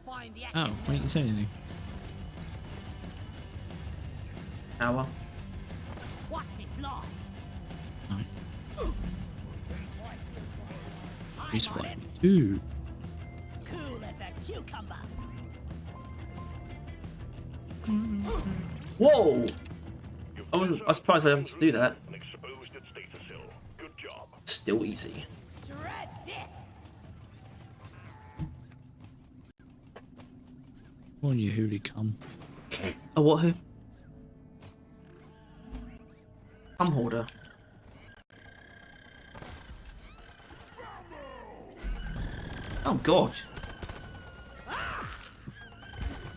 Find the Oh, active why didn't you say anything? Hour. Watch me fly. No. I'm He's on right. it. 2. Cool as a cucumber. Whoa! I was surprised I was able to do that. And exposed its data cell. Good job. Still easy. Dread this. Come on, you hooly cum. A what who? Thumb holder. Oh god.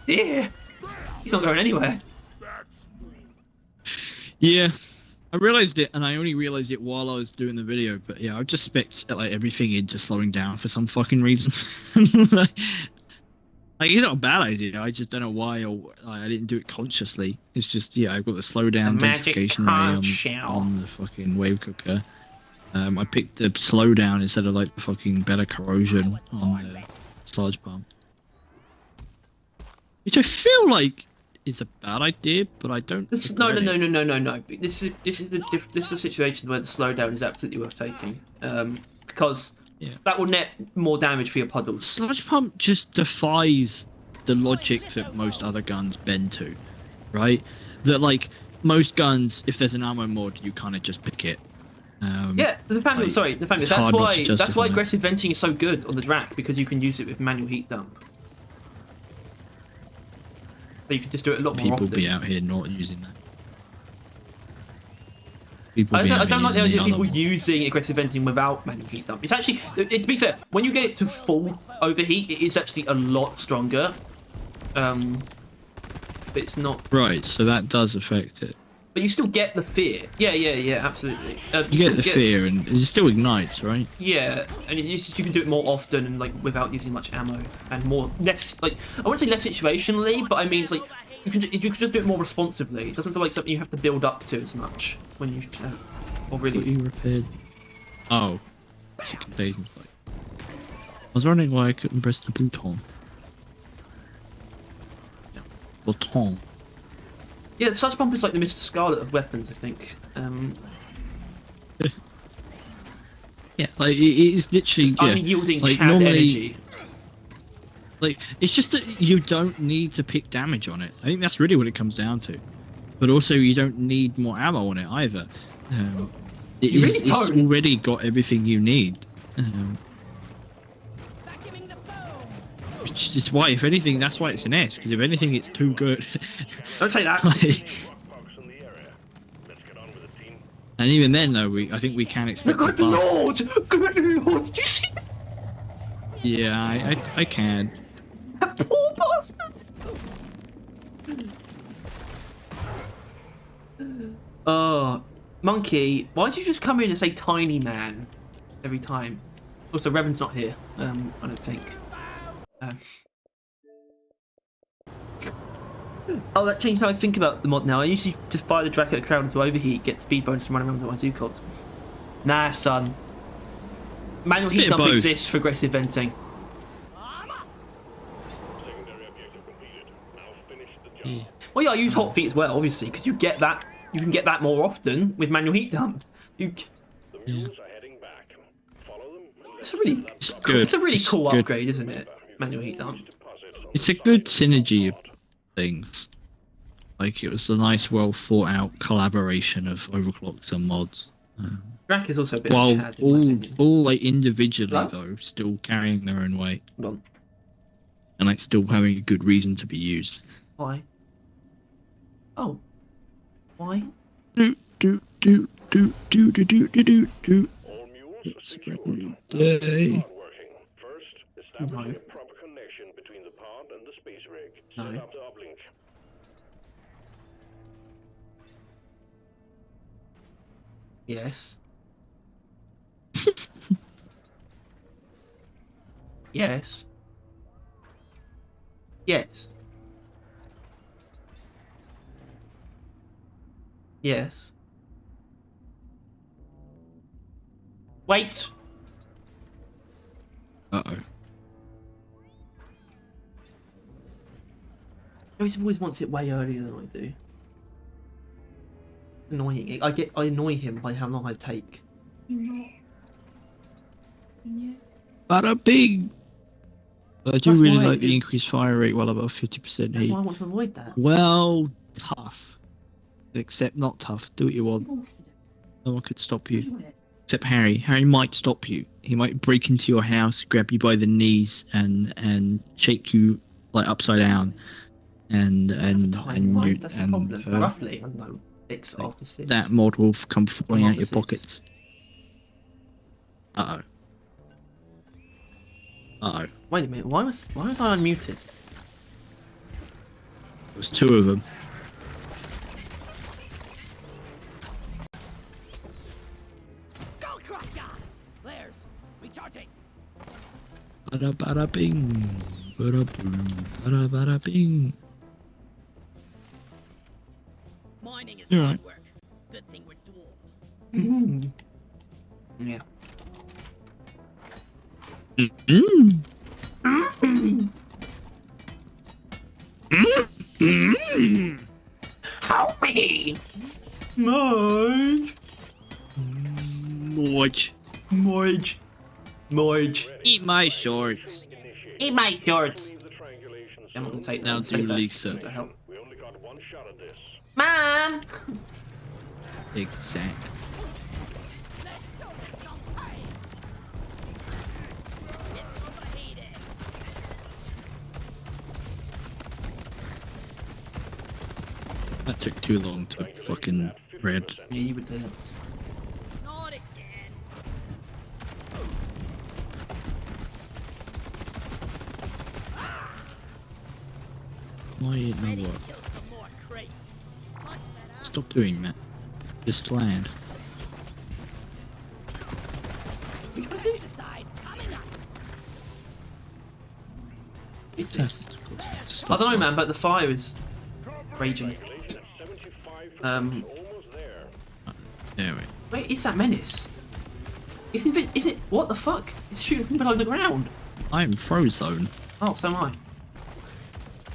Yeah. He's not going anywhere. Yeah, I realized it, and I only realized it while I was doing the video. But yeah, I just spec like everything into slowing down for some fucking reason. like, it's not a bad idea. I just don't know why, or like, I didn't do it consciously. It's just yeah, I've got the slowdown The magic densification ray conch on the fucking wave cooker. I picked the slowdown instead of like the fucking better corrosion on the sludge pump, which I feel like is a bad idea, but I don't. No. regret it. This is a situation where the slowdown is absolutely worth taking, because Yeah. that will net more damage for your puddles. Sludge pump just defies the logic that most other guns bend to, right? That like most guns, if there's an ammo mod, you kind of just pick it. Yeah, the fact like, sorry, the fact it's that's hard not why to that's justify why it. aggressive venting is so good on the Drac, because you can use it with manual heat dump. So you can just do it a lot more People often. be out here not using that. People I be out don't here like the using idea of the people other one. using aggressive venting without manual heat dump. It's actually, to be fair, when you get it to full overheat, it is actually a lot stronger. But it's not. Right, so that does affect it. But you still get the fear. Yeah, absolutely. You get still the fear, and it still ignites, right? Yeah, and you can do it more often and like without using much ammo and less like I wouldn't say less situationally, but I mean it's like you can just do it more responsively. It doesn't feel like something you have to build up to as much when you or What really. you repaired? Oh, it's a contagion spike. I was wondering why I couldn't press the bouton. Bouton. Yeah, the sludge pump is like the Mr. Scarlet of weapons, I think. Yeah, like it's literally It's yeah. unyielding like Chad normally, energy. like it's just that you don't need to pick damage on it. I think that's really what it comes down to. But also, you don't need more ammo on it either. You really It's don't. already got everything you need. Vacuuming the foam. Which is why, if anything, that's why it's an S. Because if anything, it's too good. Don't say that. Like, Lockbox in the area. Let's get on with it, team. and even then, though, I think we can expect a Good buff. lord! Good lord! Did you see that? Yeah, I can. Poor bastard! Oh, Monkey, why'd you just come in and say tiny man every time? Also, Revan's not here, I don't think. Oh, that changed how I think about the mod now. I usually just buy the Drac at a crowd to overheat, get speed bonus, and run around with my Zukods. Nah, son. Manual Bit heat of dump both. exists for aggressive venting. Secondary objective completed. Now finish the job. Yeah. Well, yeah, I use hot feet as well, obviously, because you get that. You can get that more often with manual heat dump. The mules are heading It's a really, It's good. it's a really It's cool good. upgrade, isn't it? Manual heat dump. It's a good synergy of things. Like, it was a nice, well thought out collaboration of overclocks and mods. Drac is also a bit While of a Chad, in my opinion. all like individually Hello? though, still carrying their own weight Hold on. and like still having a good reason to be used. Why? Oh. Why? Do do do do do do do do do do. All mules It's a secured. great day. Pod working. First, establishing No. a proper connection between the pod and the space rig. No. Set up the uplink. Yes. Yes. Yes. Yes. Wait. Uh-oh. Joseph always wants it way earlier than I do. It's annoying. I annoy him by how long I take. Bada bing! But I do That's really why like the it- increased fire rate while above 50% That's heat. why I want to avoid that. Well, tough. Except not tough. Do what you want. No one could stop you. Except Harry. Harry might stop you. He might break into your house, grab you by the knees, and shake you like upside down. And Timeline, that's the problem. uh, Roughly, I don't know, 6 like, after 6. that mod will come falling Well, out your after 6. pockets. Uh-oh. Uh-oh. Wait a minute, why was I unmuted? There was 2 of them. Go Crusher! Flares, recharging. Bada bada bing. Bada boom. Bada bada bing. Mining is You're hard right. work. Good thing we're dwarves. Yeah. Mm. Mm. Help me! Marge! Morge. Marge! Marge! Eat my shorts. Eat my shorts! Leave the triangulation I'm not gonna take that. Now I'll do save that Lisa. to help. We only got one shot at this. Mom! Exact. Let's show them some pain. It's overheated. That took too long to fucking read. Yeah, you would say that. Not again. Why you know Ready to what? kill some more creeps. Much better. Stop doing that. Just land. Decide coming up. What's this? Stop. I don't know, man, but the fire is raging. Triangulation at 75%. Almost there. There we go. Wait, is that Menace? Is it? What the fuck? It's shooting from below the ground. I am Frozone. Oh, so am I.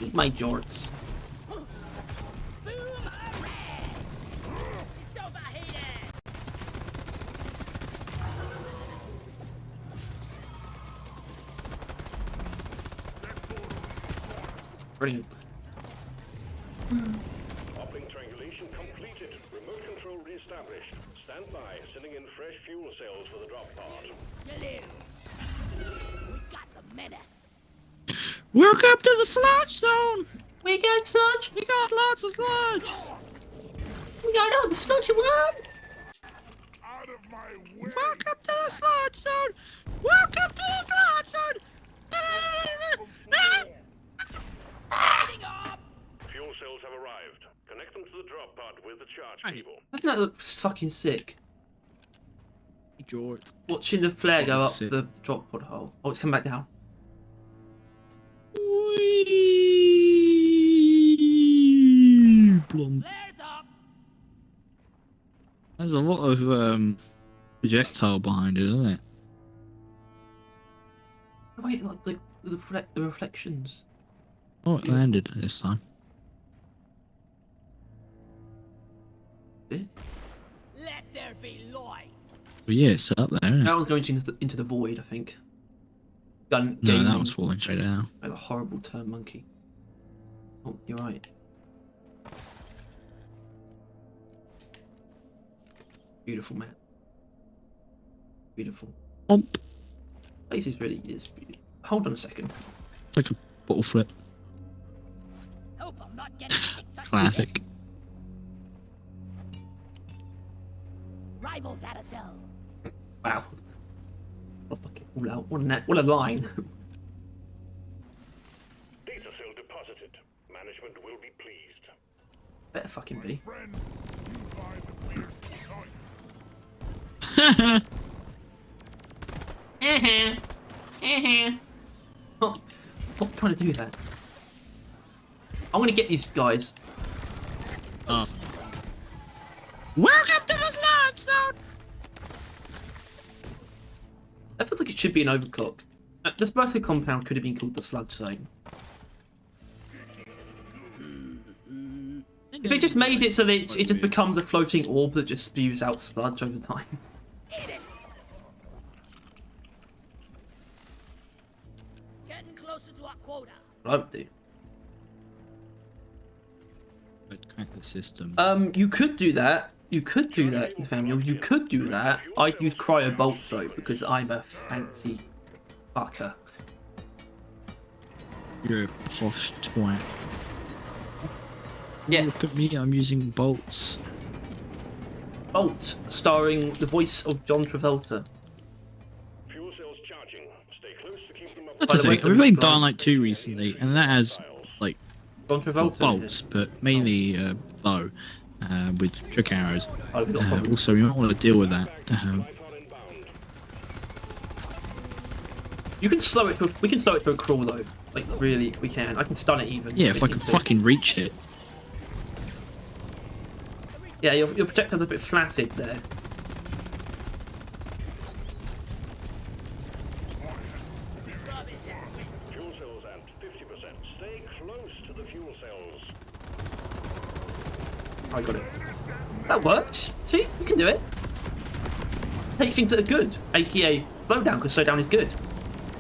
Eat my jorts. Boom! Hooray! It's overheated. Brilliant. Uplink triangulation completed. Remote control reestablished. Stand by. Sending in fresh fuel cells for the drop pod. You lose. We got the menace. Welcome to the sludge zone. We got sludge. We got lots of sludge. We got all the sludge you want. Out of my way! Welcome to the sludge zone. Welcome to the sludge zone. Heading up. Fuel cells have arrived. Connect them to the drop pod with the charge Right. cable. Doesn't that look fucking sick? George. Watching the flare go up Looks sick. the drop pod hole. Oh, it's coming back down. Blum. Flares up. There's a lot of projectile behind it, isn't it? Oh, wait, like the reflections. Oh, it landed this time. Did it? Let there be light. Well, yeah, it's up there, isn't it? That was going into the void, I think. No, Gaming. that was falling straight down. Like a horrible turn monkey. Oh, you're right. Beautiful, man. Beautiful. Place is really beautiful. Hold on a second. It's like a bottle flip. Hope I'm not getting Classic. Rival data cell. Wow. What a fucking all out. What a line. Data cell deposited. Management will be pleased. Better fucking be. Friend, you buy the weird choice. Stop trying to do that. I'm gonna get these guys. Welcome to the sludge zone! That feels like it should be an overclock. The Sparta compound could have been called the sludge zone. If they just made it so that it just becomes a floating orb that just spews out sludge over time. Getting closer to our quota. What I would do. I'd crack the system. You could do that. You could do that, Nathaniel. You could do that. I'd use cryo bolt though because I'm a fancy fucker. You're a posh twat. Yeah. Look at me, I'm using bolts. Bolt, starring the voice of John Travolta. Fuel cells charging. Stay close to keep them up. That's By the the way, thing. I've been playing subscribe. Dying Light 2 recently, and that has, like, John Travolta. bolts, but mainly bow, with trick arrows. Oh, we've got a problem. Also, you might want to deal with that. Python inbound. You can slow it to. We can slow it to a crawl though. Like really, we can. I can stun it even. Yeah, if I can fucking reach it. Yeah, your projectile's a bit flaccid there. Fuel cells at 50%. Stay close to the fuel cells. I got it. That worked. See, you can do it. Take things that are good, aka slowdown, because slowdown is good.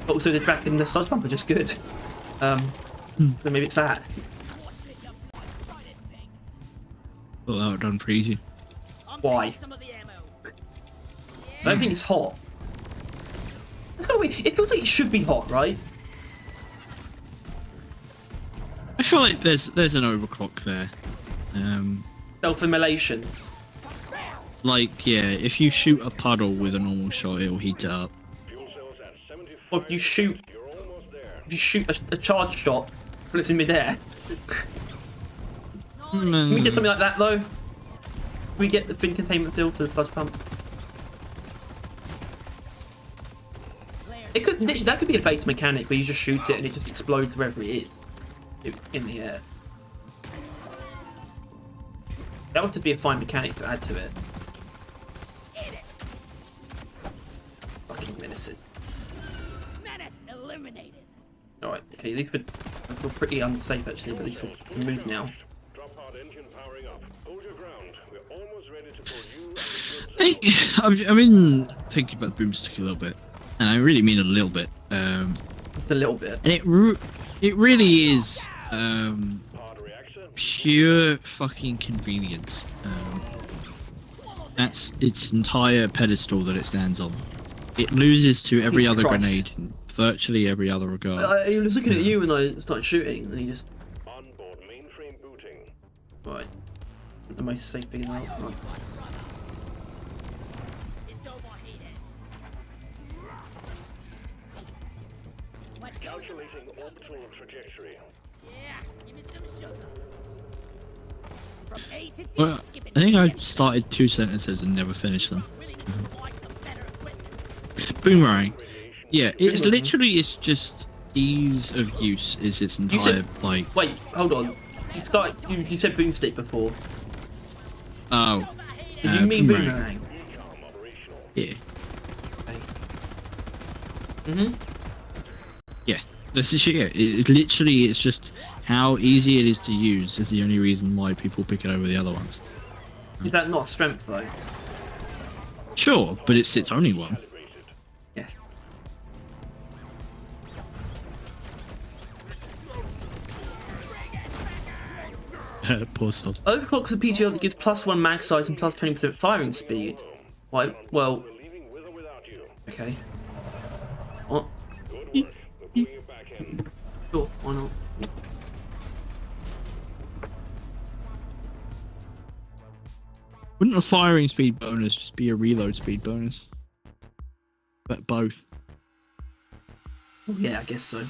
But also the track and the sludge pump are just good. So maybe it's that. Well, that would done for easy. Why? Some of the ammo. I don't think it's hot. It's kind of weird. It feels like it should be hot, right? I feel like there's an overclock there. Self-immolation. Like, yeah, if you shoot a puddle with a normal shot, it'll heat it up. Fuel cells at 75. Or if you shoot, You're almost there. if you shoot a charge shot, but it's in midair. Can we get something like that though? Can we get the fin containment field for the sludge pump? It could literally, that could be a base mechanic where you just shoot it and it just explodes wherever it is in the air. That would just be a fine mechanic to add to it. Fucking menaces. Menace eliminated. Alright, okay, these were pretty unsafe actually, but these will move now. Drop pod engine powering up. Hold your ground. We're almost ready to pull you and the I've been thinking about the boomstick a little bit, and I really mean a little bit. Just a little bit. And it really is pod reactor. pure fucking convenience. That's its entire pedestal that it stands on. It loses to every Jesus other Christ. grenade, in virtually every other regard. I was looking at you and I started shooting and he just... Onboard mainframe booting. Right. The most safe thing in the world. Right. It's overheated. What? Calculating orbital trajectory. Yeah, give me some sugar. From A to D, Well, skipping I think I seconds. started 2 sentences and never finished them. Willing to buy some better equipment. Boomerang. Yeah, it's Boomerang. literally, it's just ease of use is its entire, said- like, Wait, hold on. You said boomstick before. oh, Did you mean boomerang. boomerang? Ecom operational. Yeah. Mm-hmm. Yeah, this is yeah. It's literally, it's just how easy it is to use is the only reason why people pick it over the other ones. Is that not strength though? Sure, but it's its only one. Yeah. Poor sod. Overclock the PGL that gives +1 mag size and +20% firing speed. Why? Well. We're leaving with or without you. Okay. What? Good work. We're putting you back in. Sure. Why not? Wouldn't a firing speed bonus just be a reload speed bonus? But both. Well, yeah, I guess so.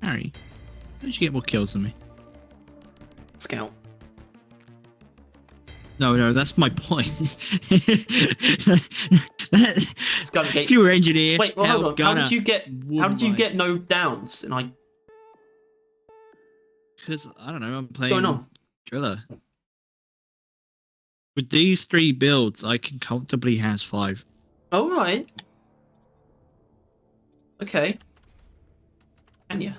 Harry, how did you get more kills than me? Scout. No, that's my point. It's gonna get. If you were engineer, Wait, well, hold on. How gunner, did you get? How did you get no downs? And I. Because I don't know, I'm What's playing going on? driller. With these 3 builds, I can comfortably has 5. All right. Okay. Can you?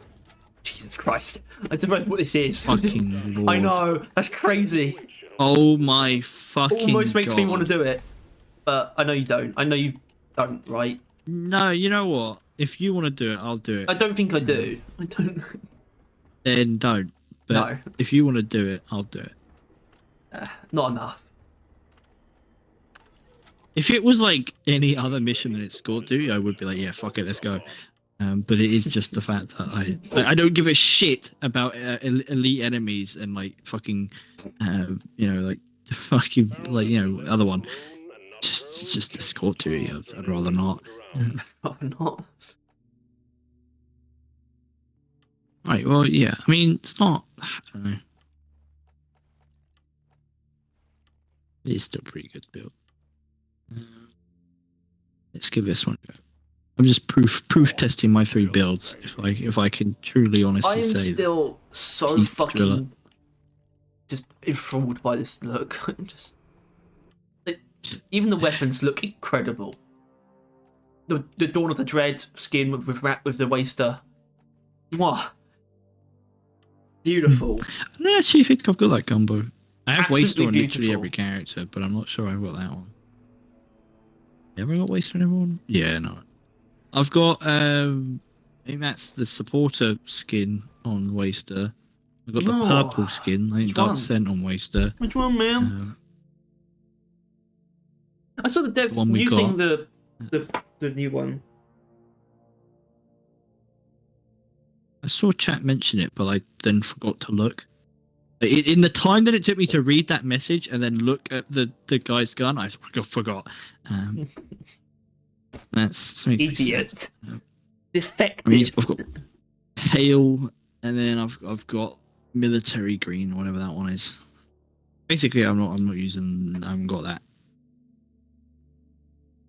Jesus Christ! I don't know what this is. Fucking lord. I know that's crazy. Oh my fucking Almost makes me God. want to do it, but I know you don't. I know you don't. Right? No, you know what? If you want to do it, I'll do it. I don't think I do. I don't. Then don't. But No. if you want to do it, I'll do it. Not enough. If it was like any other mission that it's got to, I would be like, yeah, fuck it, let's go. But it is just the fact that I don't give a shit about elite enemies and like fucking, like fucking like other one. Just escort to you. I'd rather not. Rather not. Right. Well, yeah. I mean, it's not. I don't know. It is still pretty good build. Let's give this one a go. I'm just proof testing my 3 builds. If I can truly honestly I am say still so keep fucking driller. just enthralled by this look. I'm just. Even the weapons look incredible. The Dawn of the Dread skin with the waster. Mwah. Beautiful. I don't actually think I've got that combo. I have Absolutely waster on literally beautiful. every character, but I'm not sure I've got that one. Ever got waster on everyone? Yeah, no. I've got I think that's the supporter skin on waster. I've got the Oh, purple skin. I think which one? Dark Scent on waster. Which one, man? I saw the devs one we using got. the new one. I saw chat mention it, but I then forgot to look. In the time that it took me to read that message and then look at the guy's gun, I forgot. That's Idiot. Defective. I mean, I've got pale, and then I've got military green, whatever that one is. Basically, I'm not using. I haven't got that.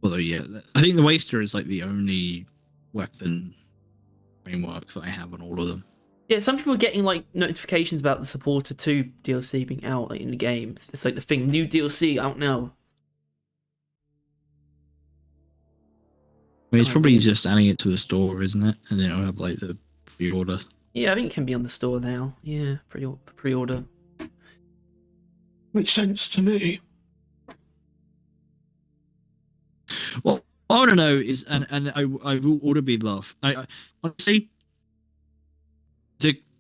Although, yeah, I think the waster is like the only weapon framework that I have on all of them. Yeah, some people are getting like notifications about the Supporter 2 DLC being out like, in the game. It's like the thing, new DLC out now. I mean, it's probably just adding it to the store, isn't it? And then it'll have like the pre-order. Yeah, I think it can be on the store now. Yeah, pre-order. Makes sense to me. Well, I want to know is, and I will order be love. I honestly,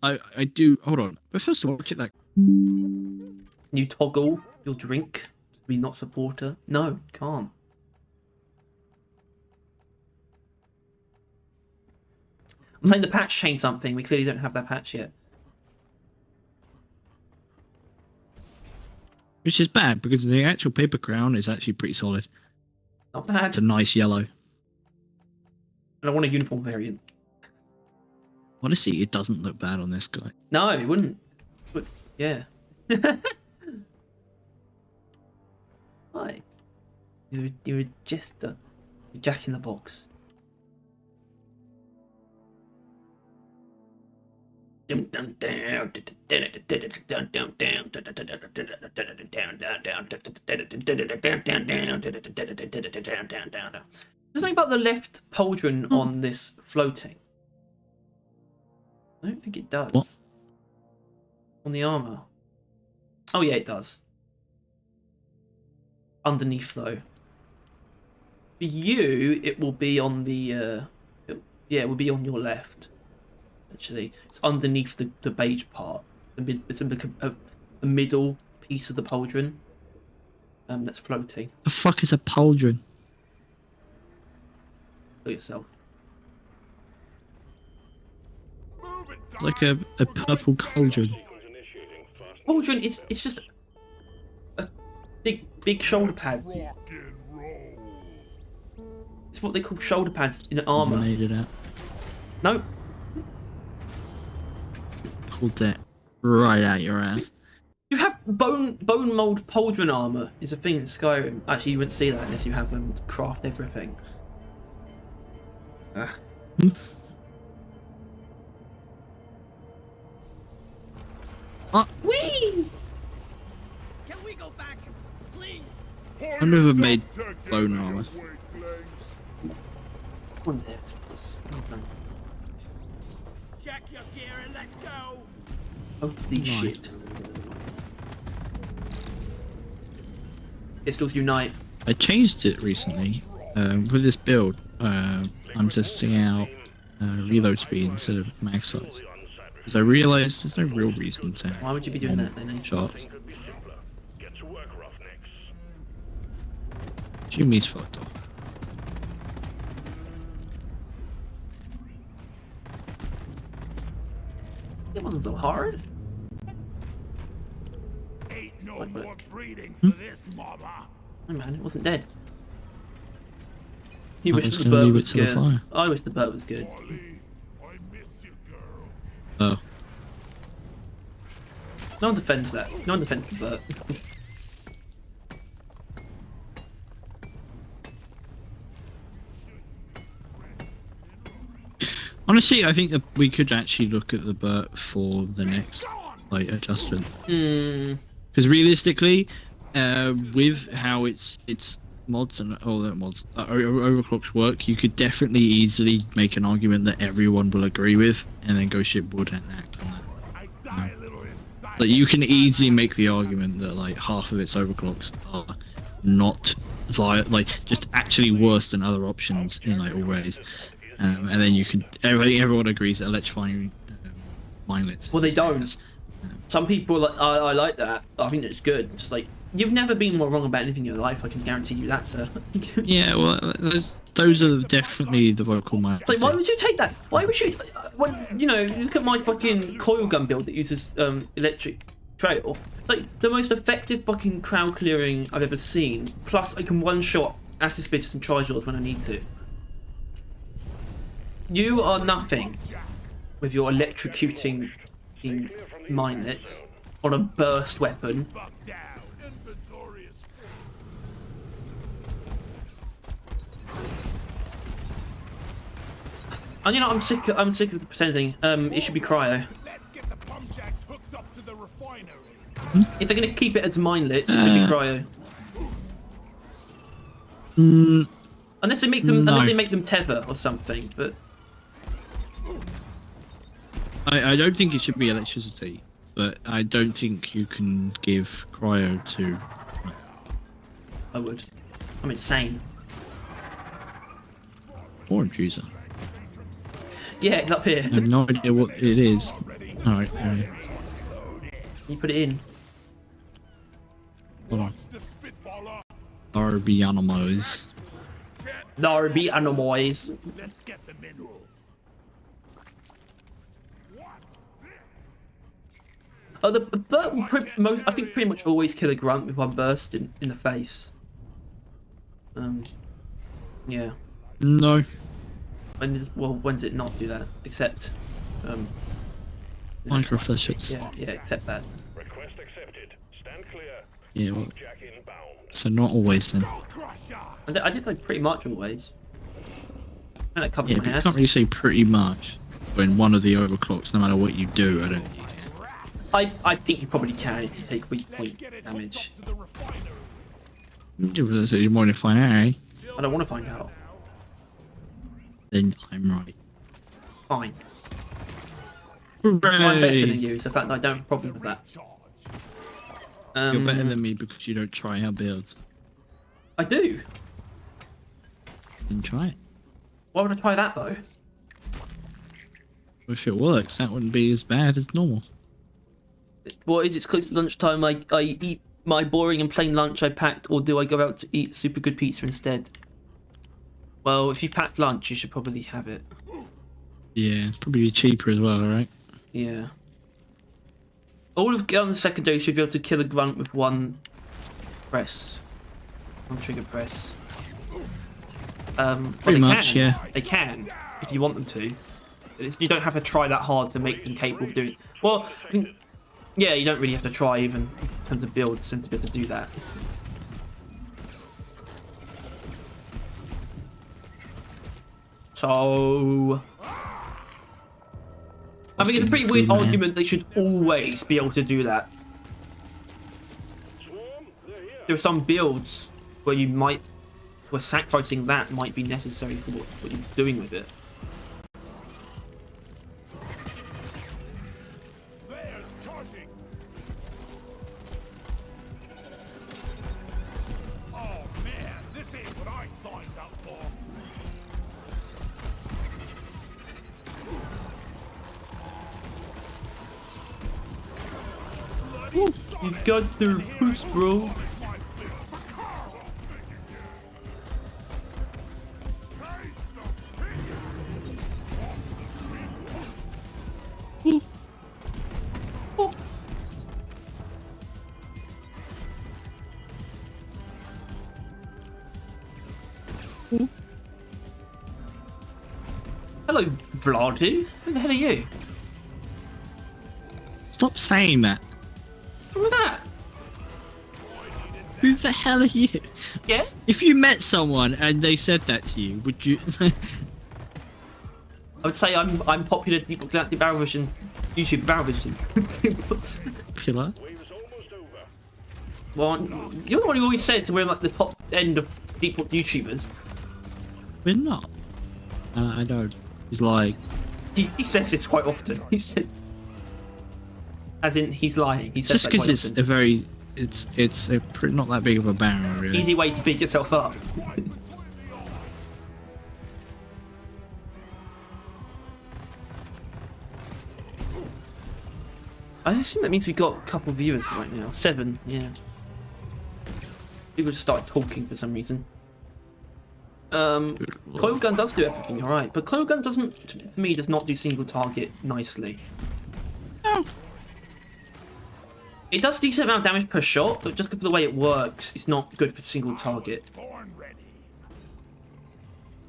I do. Hold on, but first of all, check that. You toggle your drink to be not Supporter. No, can't. I'm saying the patch changed something. We clearly don't have that patch yet. Which is bad because the actual paper crown is actually pretty solid. Not bad. It's a nice yellow. And I want a uniform variant. Honestly, it doesn't look bad on this guy. No, it wouldn't. But yeah. Hi. You're just a Jack in the Box. There's something about the left pauldron on this floating. I don't think it does. What? On the armor. Oh yeah, it does. Underneath though. For you, it will be on the. Yeah, it will be on your left. Actually, it's underneath the beige part. It's like a middle piece of the pauldron. That's floating. The fuck is a pauldron? Look yourself. It's like a purple cauldron. Pauldron is it's just a big shoulder pad. It's what they call shoulder pads in armor. Made it out. No, Pulled that right out your ass. you have bone mold pauldron armor is a thing in Skyrim. Actually, you wouldn't see that unless you have them craft everything. Whee! Can we go back, please? I never made bone armor. One's it. Check your gear and let's go. Holy shit. Pistols unite. I changed it recently. With this build, I'm testing out reload speed instead of mag size. Because I realised there's no real reason to Why would you be doing that then? Eh? shots. Get to work, roughnecks. Jimmy's fucked off. It wasn't so hard. Ain't no What? more breeding for this mother. Oh man, it wasn't dead. You I wish was the gonna bird leave it was to the good. fire. I wish the bird was good. Ollie, I miss you, girl. Oh. No one defends that. No one defends the bird. Honestly, I think that we could actually look at the BERT for the next adjustment. Because realistically, with how its mods and all that mods overclocks work, you could definitely easily make an argument that everyone will agree with, and then Ghost Ship would enact on that. I die a little inside. Like you can easily make the argument that like half of its overclocks are not just actually worse than other options in like all ways. And then you could everyone agrees that electrifying minelets. Well, they don't. Some people are like, I like that. I think it's good. Just like you've never been more wrong about anything in your life. I can guarantee you that, sir. Yeah, well, those are definitely the vocal minds. Like, why would you take that? Why would you? When you know, look at my fucking coil gun build that uses electric trail. It's like the most effective fucking crowd clearing I've ever seen. Plus, I can one shot acid spitters and tri-jaws when I need to. You are nothing with your electrocuting minelets on a burst weapon. Buck down. Inventory is And you know, I'm sick of the pretending. It should be cryo. Let's get the pump jacks hooked up to the refinery. If they're gonna keep it as minelets, it should be cryo. Unless they make them, No. unless they make them tether or something. But I don't think it should be electricity, but I don't think you can give cryo to. I would. I'm insane. Orange user. Yeah, it's up here. I have no idea what it is. Alright, You put it in. hold on. The spitballer. RB animals. Narby animals. Let's get the minerals. The bird will I think pretty much always kill a grunt with one burst in the face. Yeah. No. When does it not do that? Except, Micro flashes. yeah, except that. Request accepted. Stand clear. Yeah, well, Jack inbound. so not always then. I did say pretty much always. And that covers Yeah, my but you ass. can't really say pretty much when one of the overclocks, no matter what you do, I don't think you can. I think you probably can if you take weak point damage. So you want to find out, eh? I don't want to find out. Then I'm right. Fine. That's why I'm better Hooray! than you. It's the fact that I don't have a problem with that. You're better than me because you don't try our builds. I do. Then try it. Why would I try that though? If it works, that wouldn't be as bad as normal. What is it? It's close to lunchtime. I eat my boring and plain lunch I packed, or do I go out to eat super good pizza instead? Well, if you packed lunch, you should probably have it. Yeah, it's probably cheaper as well, right? Yeah. All of guns secondary should be able to kill a grunt with one press. One trigger press. Pretty much, yeah. They can, if you want them to. You don't have to try that hard to make them capable of doing. Well, I mean, yeah, you don't really have to try even in terms of builds to be able to do that. So, I mean, it's a pretty weird argument they should always be able to do that. There are some builds where where sacrificing that might be necessary for what you're doing with it. There's tossing. Oh man, this ain't what I signed up for. He's got the boost, bro. Hello, Vladu. Who the hell are you? Stop saying that. What's with that? Who the hell are you? Yeah? If you met someone and they said that to you, would you? I would say I'm popular people galactic barrel vision YouTube barrel vision. Popular? Well, you're the one who always said we're like the top end of people YouTubers. We're not. I don't. He's like. He says this quite often. He said, as in he's lying. He says Just that because quite it's often. a very. It's a not that big of a barrel, really. Easy way to beat yourself up. I assume that means we got a couple of viewers right now. 7, yeah. People just started talking for some reason. Coil gun does do everything, alright, but coil gun doesn't, for me, does not do single target nicely. No. It does decent amount of damage per shot, but just because of the way it works, it's not good for single target. Born ready.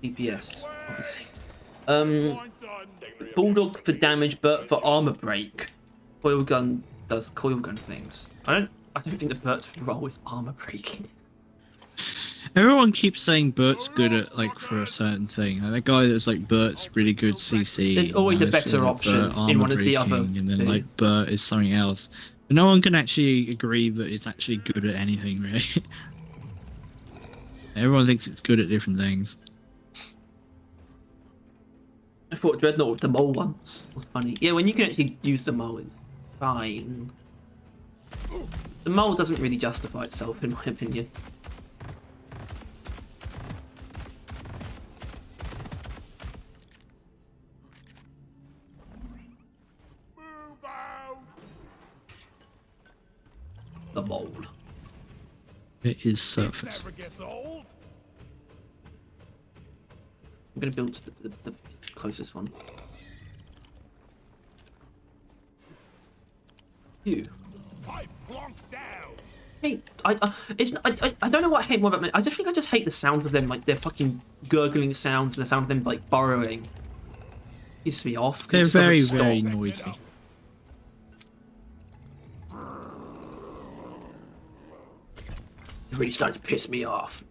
DPS, obviously. I'm done. Bulldog for damage, but for armor break. Coil gun does coil gun things. I don't think the Bert's role is armor breaking. Everyone keeps saying Bert's good at like for a certain thing. Like that guy that's like Bert's really good CC. There's always a it's, better option Bert in armor one of the other breaking, and then two. like Bert is something else. But no one can actually agree that it's actually good at anything, really. Everyone thinks it's good at different things. I thought Dreadnought with the mole once was funny. Yeah, when you can actually use the mole, it's fine. The mole doesn't really justify itself, in my opinion. Move out. The mole. It is surface. Never gets old. I'm gonna build the closest one. You. I plunked down. Hey, I don't know what I hate more about men. I just think I just hate the sound of them, like their fucking gurgling sounds and the sound of them like burrowing. Pisses me off. 'Cause They're it just doesn't very, stop. very noisy. It's really starting to piss me off.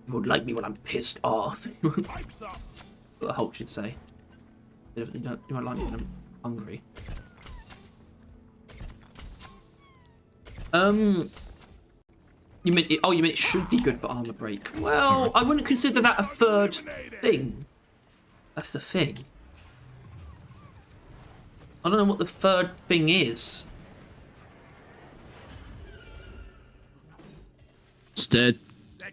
You would like me when I'm pissed off. Pipes up. What the Hulk should say. You don't like me when I'm hungry. You mean it should be good for armor break. Well, I wouldn't consider that a third thing. That's the thing. I don't know what the third thing is. It's dead.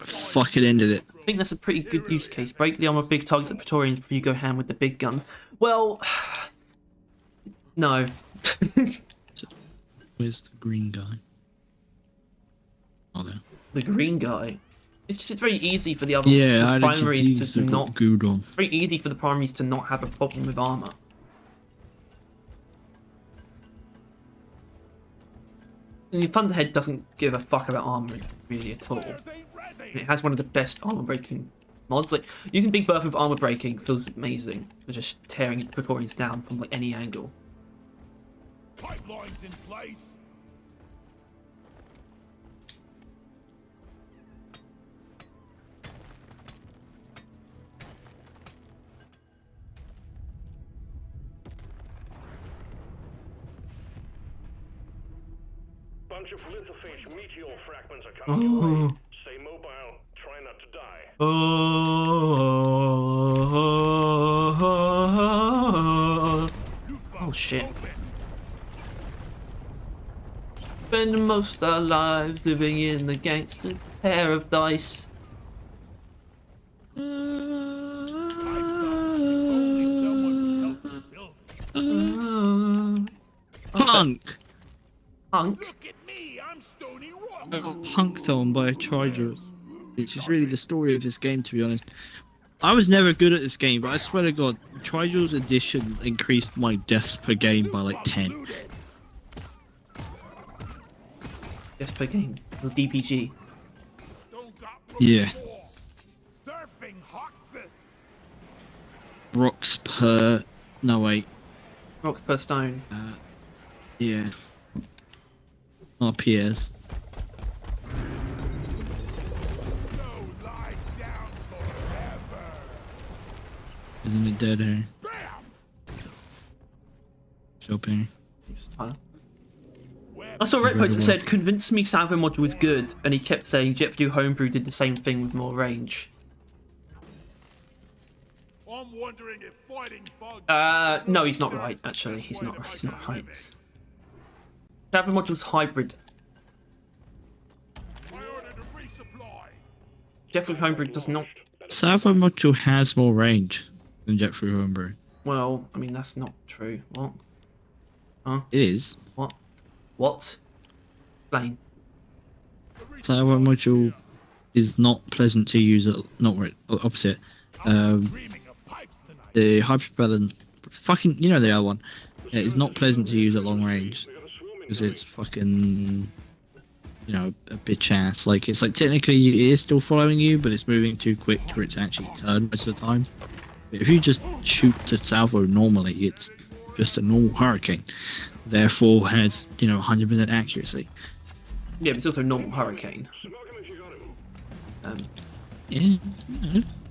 Fucking ended it. I think that's a pretty good use case. Break the armor of big targets at Praetorians before you go ham with the big gun. Well, no. Where's the green guy? Oh, there. The green guy. It's very easy for the other Yeah, I like primaries to not. good on. Very easy for the primaries to not have a problem with armor. And the Thunderhead doesn't give a fuck about armor really at all. Fires ain't ready. And it has one of the best armor breaking mods. Like using Big Bertha with armor breaking feels amazing for just tearing Praetorians down from like any angle. Pipelines in place. Bunch of lithophage meteor fragments are coming your way. Stay mobile, try not to die. Oh shit. Spend most our lives living in the gangster's paradise. Punk! Punk? Look at me, I'm Stony Rock. I got punked on by a Tridra, which is really the story of this game, to be honest. I was never good at this game, but I swear to God, Tridra's edition increased my deaths per game by like 10. Yes, per game. Or DPG. Don't got Yeah. more. Surfing Hoxus. Rocks per... No, wait. Rocks per stone. Yeah. RPS. No lie down forever. Isn't it dead here? Bam! Shopping. It's Tyler. I saw Red Post that said, convinced me Salvo module was good, and he kept saying JetView Homebrew did the same thing with more range. I'm wondering if fighting bugs. No, he's not right, actually. He's not right. Salvo module's hybrid. I ordered a resupply. JetView Homebrew does not. Salvo module has more range than Jet Through Homebrew. Well, I mean, that's not true. What? It is. What? What? Explain. Salvo module is not pleasant to use. Not right. Opposite. Dreaming of pipes tonight. The hyperpropellant, fucking, you know the other one. Yeah, it's not pleasant to use at long range because it's fucking, you know, a bitch ass. Like it's like technically it is still following you, but it's moving too quick for it to actually turn most of the time. But if you just shoot to salvo normally, it's just a normal hurricane. Therefore, has 100% accuracy. Yeah, but it's also a normal hurricane. Yeah,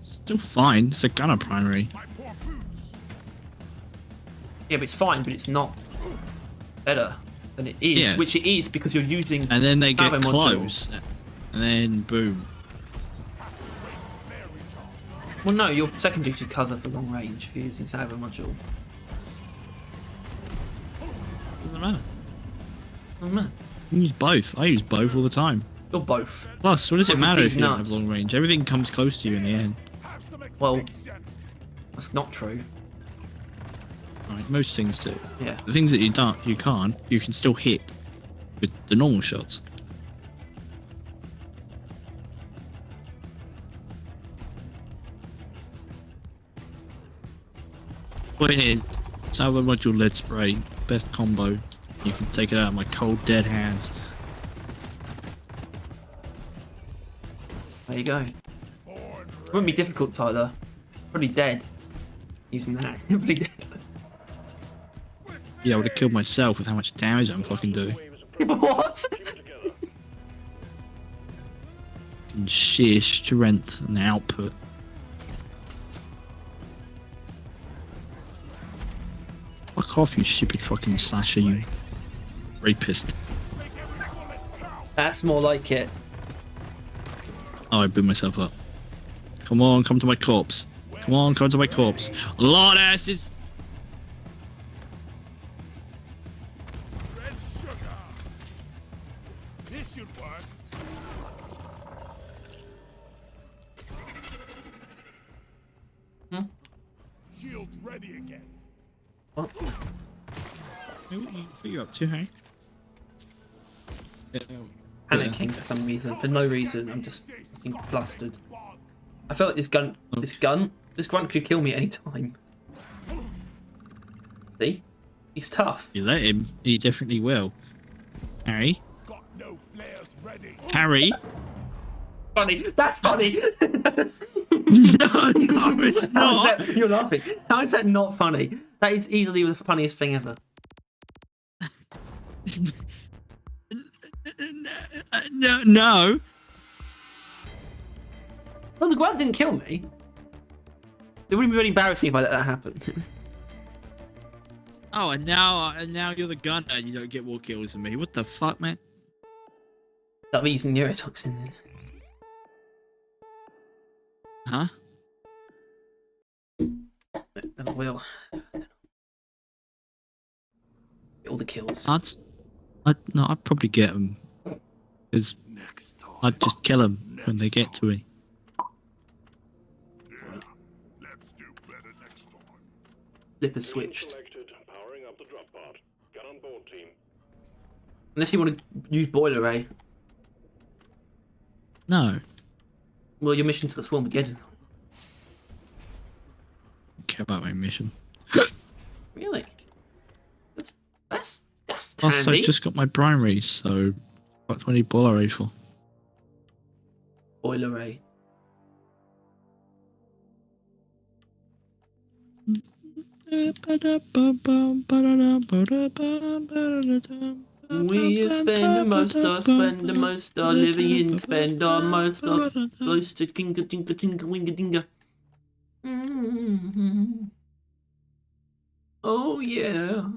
still fine. It's a gunner primary. My poor boots. Yeah, but it's fine, but it's not better than it is, Yeah. which it is because you're using. And then they get Salvo module. close, and then boom. Well, no, your secondary should cover for long range if you're using Salvo module. Doesn't matter. Doesn't matter. You use both. I use both all the time. You're both. Plus, what does it Both of matter these if you don't nuts. have long range? Everything comes close to you in the end. Have some Well- extinction. That's not true. Right, most things do. Yeah. The things that you can't, you can still hit with the normal shots. Point is, Salvo module lead spray, best combo. You can take it out of my cold dead hands. There you go. It wouldn't be difficult, Tyler. Probably dead. Using that. Probably dead. Yeah, I would have killed myself with how much damage I'm fucking doing. What? And sheer strength and output. Fuck off, you stupid fucking slasher, you rapist. That's more like it. Oh, I blew myself up. Come on, come to my corpse. Come on, come to my corpse. Lord asses. Red sugar. This should work. Shields ready again. What? What are you up to, hey? Panicking for some reason. For no reason. I'm just fucking flustered. I feel like this grunt could kill me any time. See? He's tough. You let him, he definitely will. Harry? Got no flares ready. Harry? Funny. That's funny. No, it's How is not. that, you're laughing. How is that not funny? That is easily the funniest thing ever. No. Well, the grunt didn't kill me. It wouldn't be really embarrassing if I let that happen. Oh, and now you're the gunner and you don't get more kills than me. What the fuck, man? Stop using neurotoxin then. Huh? I will. Get all the kills. I'd probably get them. Because I'd just kill them when they get to me. Let's do better next time. Flipper switched. Selected. Powering up the drop pod. Get on board, team. Unless you want to use boiler ray. No. Well, your mission's got Swarm again. Don't care about my mission. Really? That's Also, handy. just got my primary, so what do I need boiler ray for? Boiler ray. We spend most our living in, spend our most our close to kinga dinga dinga winga dinga. Oh yeah.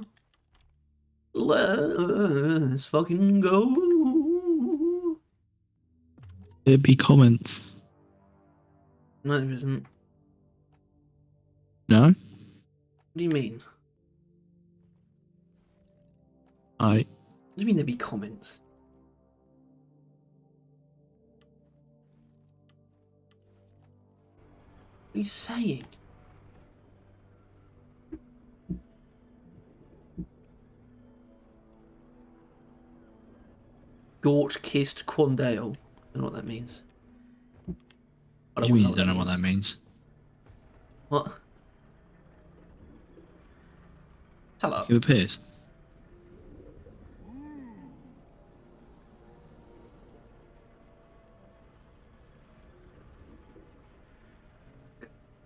Let's fucking go. There'd be comments. No, there isn't. No? What do you mean? I. What do you mean there'd be comments? What are you saying? Gort kissed Quandale. I don't know what that means. What do you mean you don't know what that means? What? Tell up. Give a piss.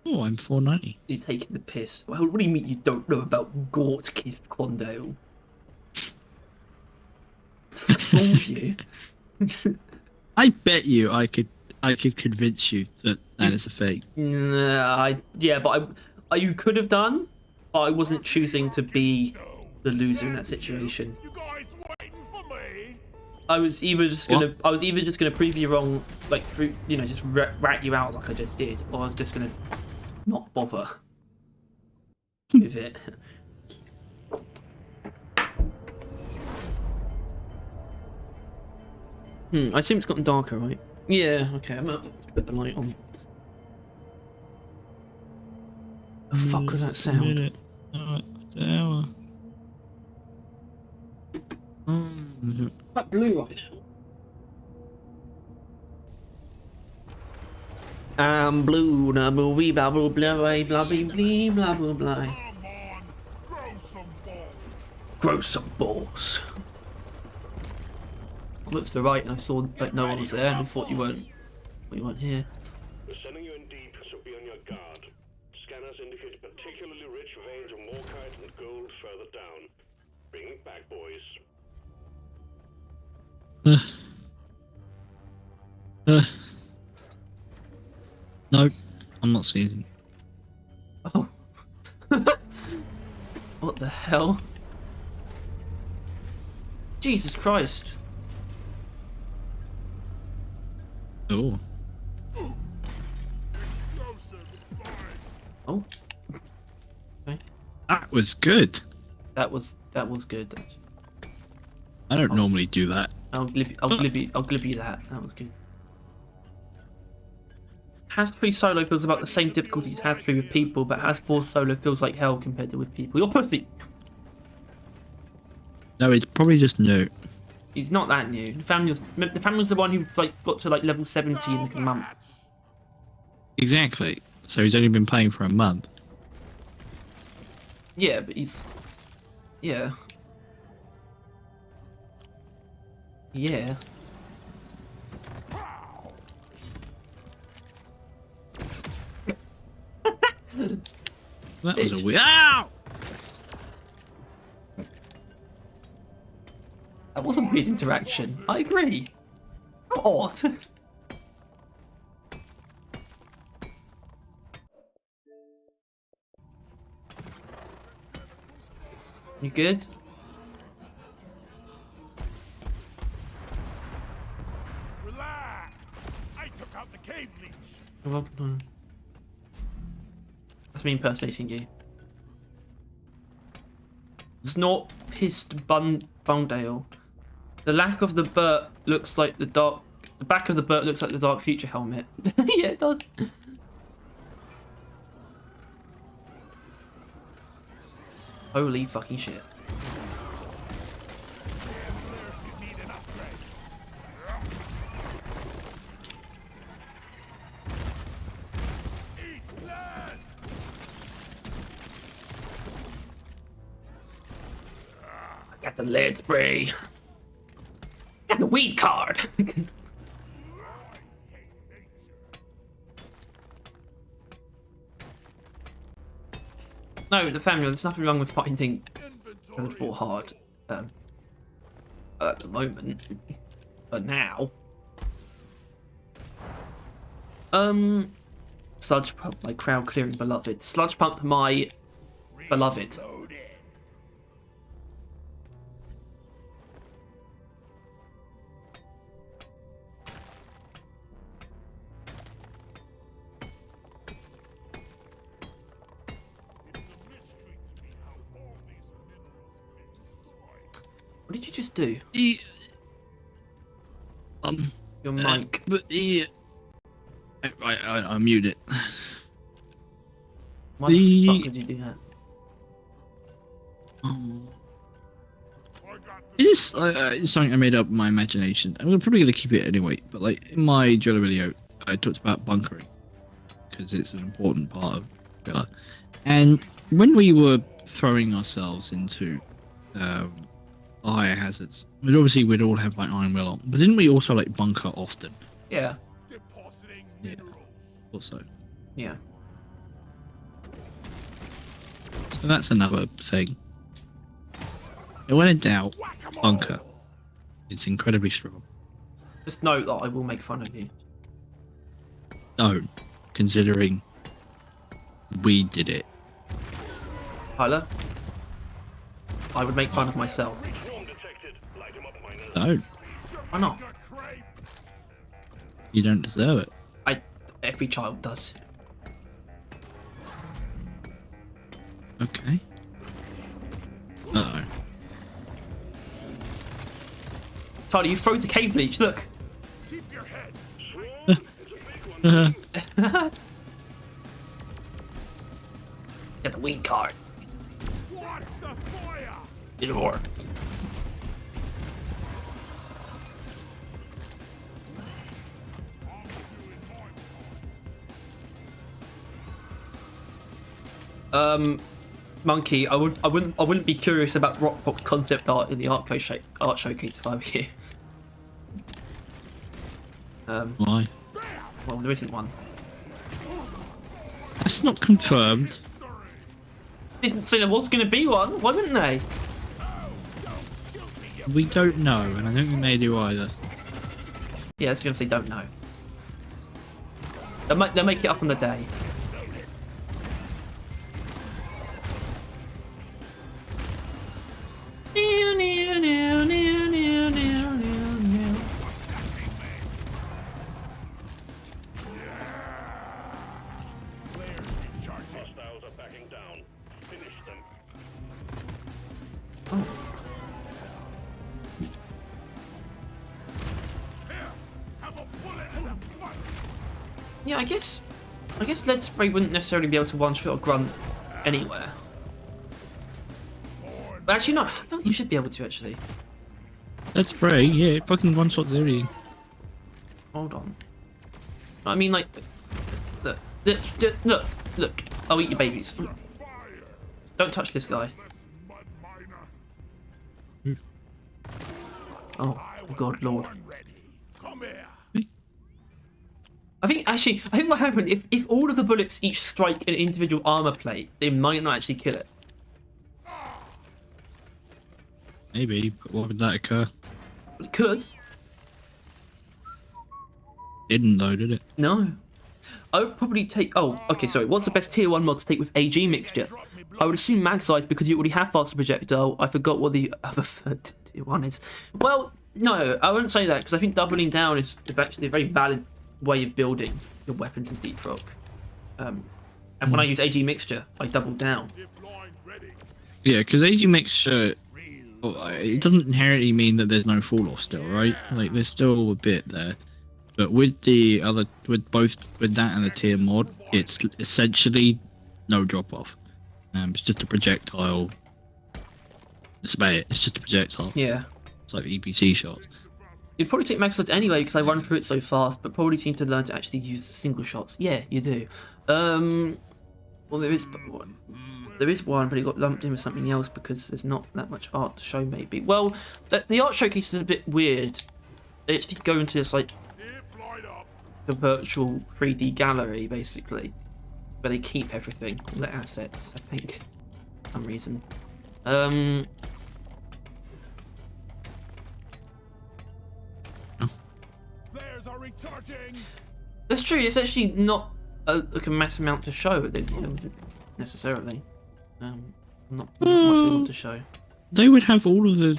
Oh, I'm 490. You're taking the piss. Well, what do you mean you don't know about Gort kissed Quandale? What's wrong with you? I bet you I could convince you that is a fake. Nah, you could have done, but I wasn't choosing to be the loser in that situation. You guys waiting for me? I was either just gonna prove you wrong, like just rat you out like I just did, or I was just gonna not bother with it. I assume it's gotten darker, right? Yeah. Okay, I'm gonna put the light on. The fuck was that sound? Minute. Hour. That blue right now. Blue, na boo blah blah blah blah blah blah blah blah. Come on, grow some balls. Grow some balls. I looked to the right and I saw that no one was there, and I thought you weren't here. We're sending you in deep, so be on your guard. Scanners indicate particularly rich veins of morkite and gold further down. Bring it back, boys. No, I'm not seeing. Oh. What the hell? Jesus Christ. Oh. Explosives, boys. Oh, That was good. that was good. I don't normally do that. I'll give you that. That was good. Has 3 solo feels about the same difficulty as Has 3 with people, but Has 4 solo feels like hell compared to with people. You're pussy. No, it's probably just new. He's not that new. The family's the one who like got to like level 70 in like a month. Exactly. So he's only been playing for a month. Yeah, but he's yeah. Yeah. That was a weird. Ow! That was a weird interaction. I agree. How odd. You good? Relax. I took out the cave leech. You're welcome. That's me impersonating you. Snort pissed Bundale. The lack of the Burt looks like the dark. The back of the Burt looks like the Dark Future helmet. Yeah, it does. Holy fucking shit. You need an upgrade. Eat lead. Got the lead spray. Got the weed card. No, the family. There's nothing wrong with fighting level 4 hard. At the moment, but now. Sludge pump my crowd clearing beloved. Sludge pump my beloved. What did you just do? Your mic. But I mute it. Why the fuck did you do that? Is this something I made up in my imagination? I'm probably gonna keep it anyway. But like in my Driller video, I talked about bunkering because it's an important part of Driller. And when we were throwing ourselves into higher hazards, we'd all have like iron will on, but didn't we also like bunker often? Yeah. Depositing Yeah. minerals. Also, Yeah. so that's another thing. And when in doubt, bunker. It's incredibly strong. Just note that I will make fun of you. No, considering we did it. Tyler, I would make fun of myself. Swarm detected. Light him up, miners. No, Why not? you don't deserve it. Every child does. Okay. Uh-oh. Tyler, you froze the cave leech. Look. Keep your head. Swarm? It's a big one. Get the weed card. Watch the fire. It'll work. Monkey, I wouldn't be curious about Rockbox concept art in the art showcase if I were you. Why? Well, there isn't one. That's not confirmed. Didn't say there was going to be one, wasn't they? We don't know, and I don't think they do either. Yeah, I was going to say don't know. They'll make it up on the day. Yeah, I guess lead spray wouldn't necessarily be able to one-shot a grunt anywhere. But actually, no. I feel like you should be able to actually. Let's pray. Yeah, fucking one shots everything. Hold on. I mean, like, look. I'll eat your babies. Don't touch this guy. Oh, God, Lord. Come here. I think what happened, if all of the bullets each strike an individual armor plate, they might not actually kill it. Maybe, but why would that occur? But it could. Didn't though, did it? No. I would probably take... Oh, okay, sorry. What's the best tier 1 mod to take with AG mixture? I would assume mag size because you already have faster projectile. I forgot what the other third tier 1 is. Well, no, I wouldn't say that because I think doubling down is actually a very valid way of building your weapons in Deep Rock. And when I use AG mixture, I double down. Yeah, because AG mixture, it doesn't inherently mean that there's no fall off still, right? Like there's still a bit there. But with the other, with that and the tier mod, it's essentially no drop off. It's just a projectile. That's about it. It's just a projectile. Yeah. It's like the EPC shots. You'd probably take mag size anyway because I run through it so fast, but probably need to learn to actually use the single shots. Yeah, you do. Well, there is one. There is one, but it got lumped in with something else because there's not that much art to show. Maybe. Well, the art showcase is a bit weird. They actually go into this like the virtual 3D gallery, basically, where they keep everything, all their assets, I think, for some reason. Flares are recharging. That's true. It's actually not like a mass amount to show. Necessarily. Not much they want to show. They would have all of the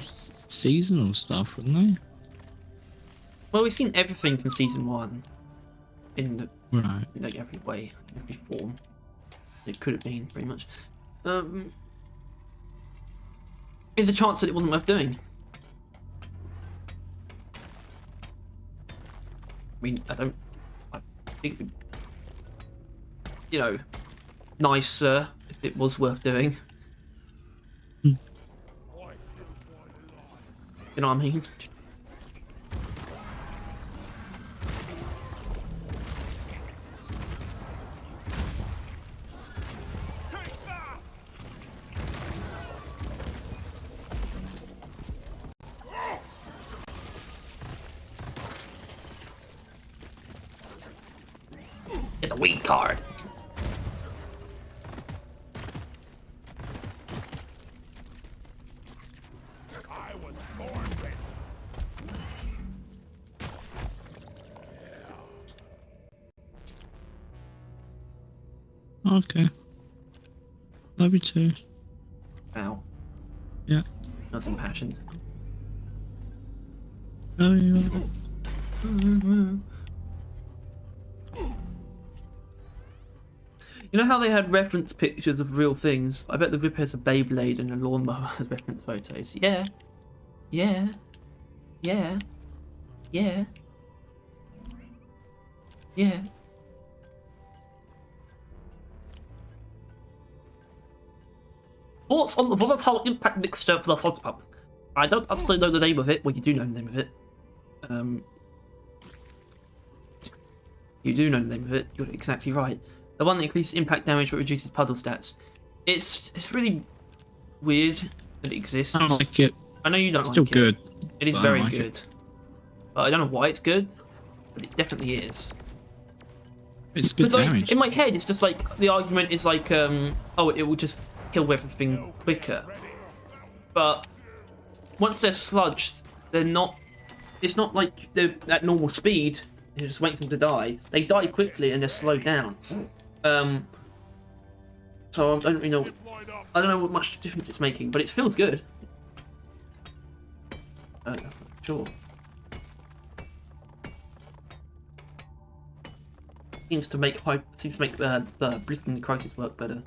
seasonal stuff, wouldn't they? Well, we've seen everything from season 1 in the, Right. like every way, every form. It could have been pretty much. There's a chance that it wasn't worth doing. I mean, I think it'd be, you know, nicer if it was worth doing. You know what I mean? Get the weak card. I was born ready. Okay. Love you too. Ow. Yeah. That's impassioned. Oh yeah. You know how they had reference pictures of real things? I bet the Rip has a Beyblade and a lawnmower as reference photos. Yeah. Yeah. Yeah. Yeah. Yeah. Thoughts on the volatile impact mixture for the hot pump? I don't actually know the name of it. Well, you do know the name of it. You do know the name of it. You're exactly right. The one that increases impact damage but reduces puddle stats. It's really weird that it exists. I don't like it. I know you don't It's like still it. good. It is but I very don't like good. it. But I don't know why it's good, but it definitely is. It's good Because like, damage. in my head, it's just like the argument is like, oh, it will just kill everything quicker. But once they're sludged, they're not. It's not like they're at normal speed. You're just waiting for them to die. They die quickly and they're slowed down. So I don't really know. I don't know what much difference it's making, but it feels good. Sure. Seems to make Blistering Crisis work better.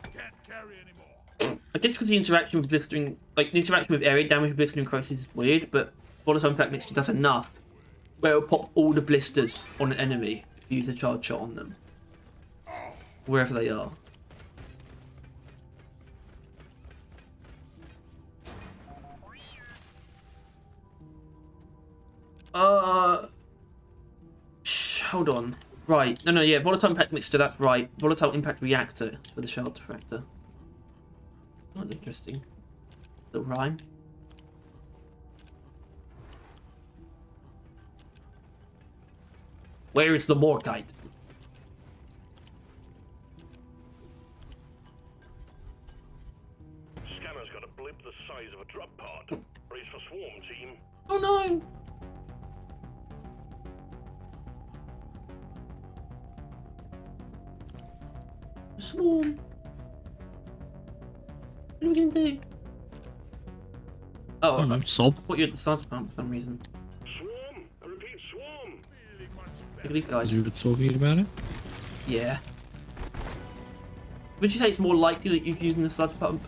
Can't carry anymore. I guess because the interaction with Blistering, like the interaction with area damage with Blistering Crisis is weird, but Volatile Impact Mixture does enough where it'll pop all the blisters on an enemy if you use a charge shot on them. Wherever they are. Hold on. Right. No, yeah. Volatile impact mixture, that's right. Volatile impact reactor for the shell diffractor. That's interesting. Little rhyme. Where is the Morkite? Scanner's got a blip the size of a drop pod. Brace for swarm, team. Oh no! Swarm. What are we gonna do? Oh, I don't know, sob. I thought you had the science pump for some reason. Swarm! I repeat, swarm! Look at these guys. You were talking about it? Yeah. Would you say it's more likely that you're using the sludge pump?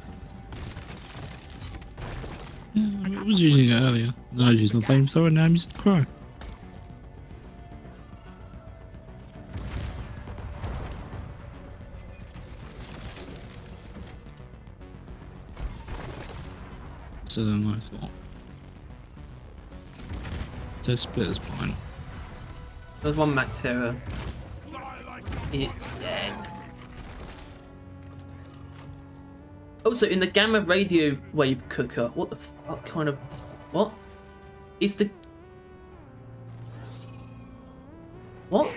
Yeah, I mean, I was using it earlier. No, I was using the flamethrower, and now I'm using the crow. So then I thought, so splitter's fine. There's one Max Hero. It's dead. Also, in the gamma radio wave cooker, what the fuck kind of... What? Is the... What?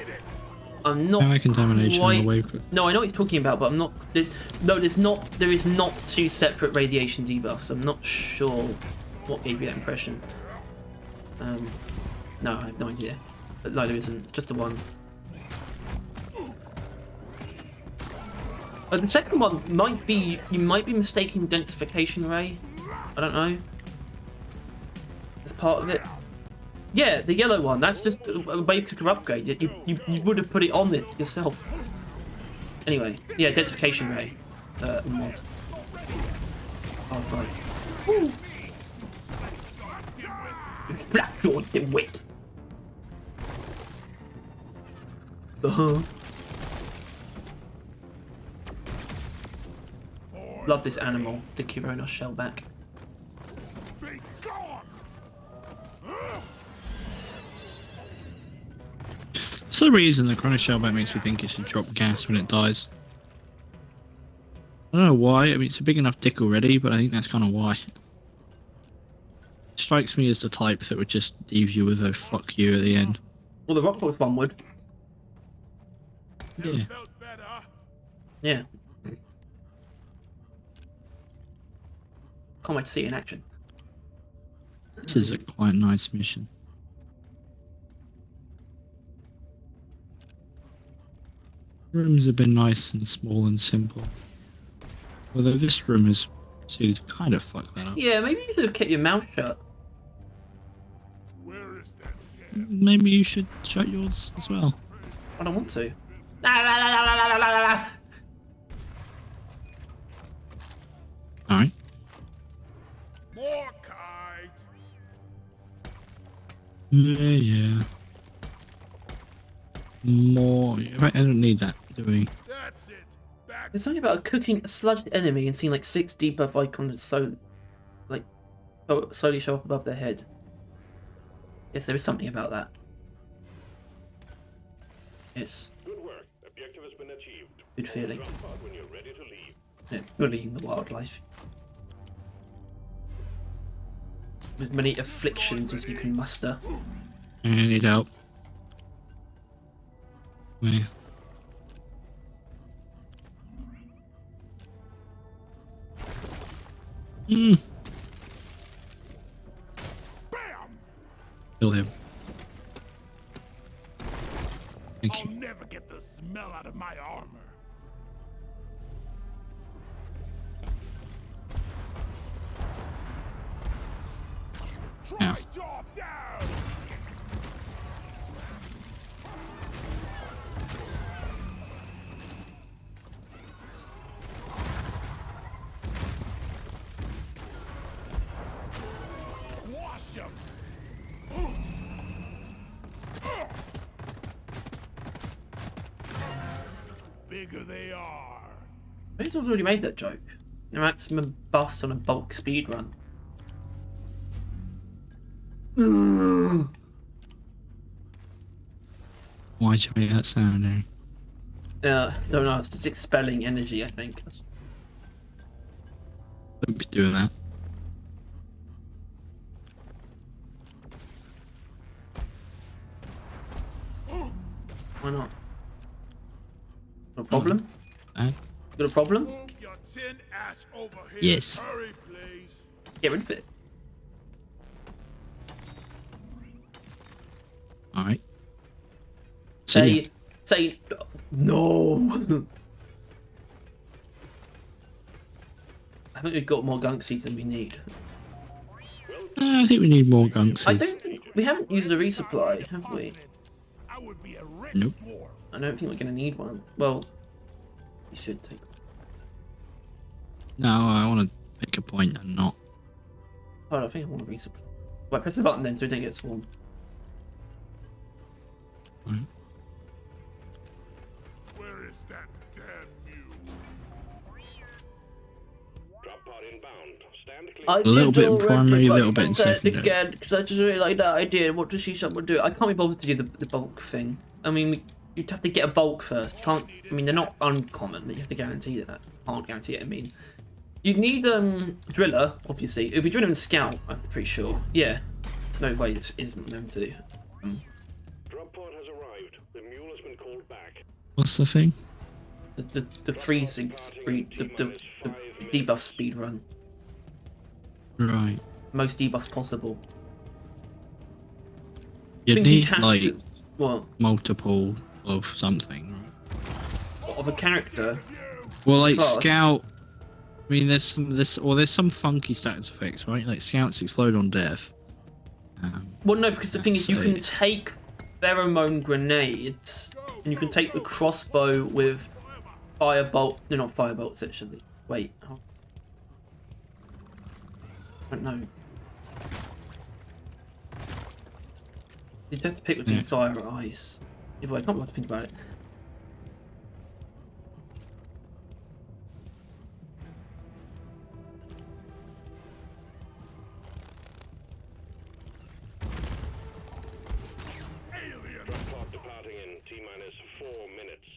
I'm not Gamma contamination quite... on the wave cooker. No, I know what he's talking about, but I'm not... there is not two separate radiation debuffs. I'm not sure what gave you that impression. No, I have no idea. But no, there isn't. Just the one. The second one might be... You might be mistaking densification ray. I don't know. As part of it. Yeah, the yellow one. That's just a wave cooker upgrade. You would have put it on it yourself. Anyway, yeah, densification ray mod. Oh god. Woo. Black Jaw DeWitt. Love this animal, the Kironos shellback. Be gone! For some reason, the Chrono Shellback makes me think it should drop gas when it dies. I don't know why. I mean, it's a big enough dick already, but I think that's kind of why. It strikes me as the type that would just leave you with a fuck you at the end. Well, the Rockbox one would. Yeah. Felt better. Yeah. Can't wait to see it in action. This is a quite nice mission. Rooms have been nice and small and simple. Although this room is suited to kind of fuck that up. Yeah, maybe you should have kept your mouth shut. Where is that dead? Maybe you should shut yours as well. I don't want to. La, la, la, la, la, la, la, la. Alright. More kite. Yeah. More. Right, I don't need that, do we? That's it. Back. There's something about cooking a sludged enemy and seeing like 6 debuff icons slowly show up above their head. Yes, there is something about that. Yes, Good work. Objective has been achieved. good feeling. Drop pod when you're ready to leave. Yeah, bullying the wildlife. With many afflictions as you can muster. I need help. Where? Bam! Kill him. Thank I'll you. never get the smell out of my armor. Yeah. Try job down. Squash him. bigger they are. I think someone's already made that joke. The maximum buffs on a bulk speed run. Why'd you make that sound, eh? Don't know, it's just expelling energy, I think. Don't be doing that. Why not? Got a problem? Eh? Got a problem? Move your tin ass over here. Yes. Hurry, please. Get rid of it. Alright. Say, no. I think we've got more gunk seeds than we need. I think we need more gunk I seeds. don't think we haven't used a resupply, have we? I would be a rich Nope. dwarf. I don't think we're gonna need one. Well, we should take. No, I want to make a point and not. Oh, I think I want a resupply. Right, press the button then so we don't get swarmed. Right. Where is that damn mule? Drop pod inbound. Stand clear. I A little did bit in already, primary, a but little bit in I'll say it secondary. again, because I just really like that idea. Want to see someone do it. I can't be bothered to do the bulk thing. I mean, you'd have to get a bulk first. Can't. I mean, they're not uncommon, but you have to guarantee that. Can't guarantee it. I mean, you'd need driller, obviously. It'd be driller and scout. I'm pretty sure. Yeah. No way. This isn't meant to do. Drop pod has arrived. The mule has been called back. What's the thing? The freezing speed, the debuff speed run. Right. Most debuffs possible. You Things you'd need have like to- What? multiple of something, right? Of a character. Well, like Class. scout. I mean, there's some funky status effects, right? Like scouts explode on death. Well, no, because the thing is, you That's can take pheromone grenades, and you can take the crossbow with firebolt. No, not firebolts, actually. Wait. Oh. I don't know. You'd have to pick between Yeah. fire or ice. Yeah, but I can't bother to think about it. Drop pod departing in T-minus 4 minutes.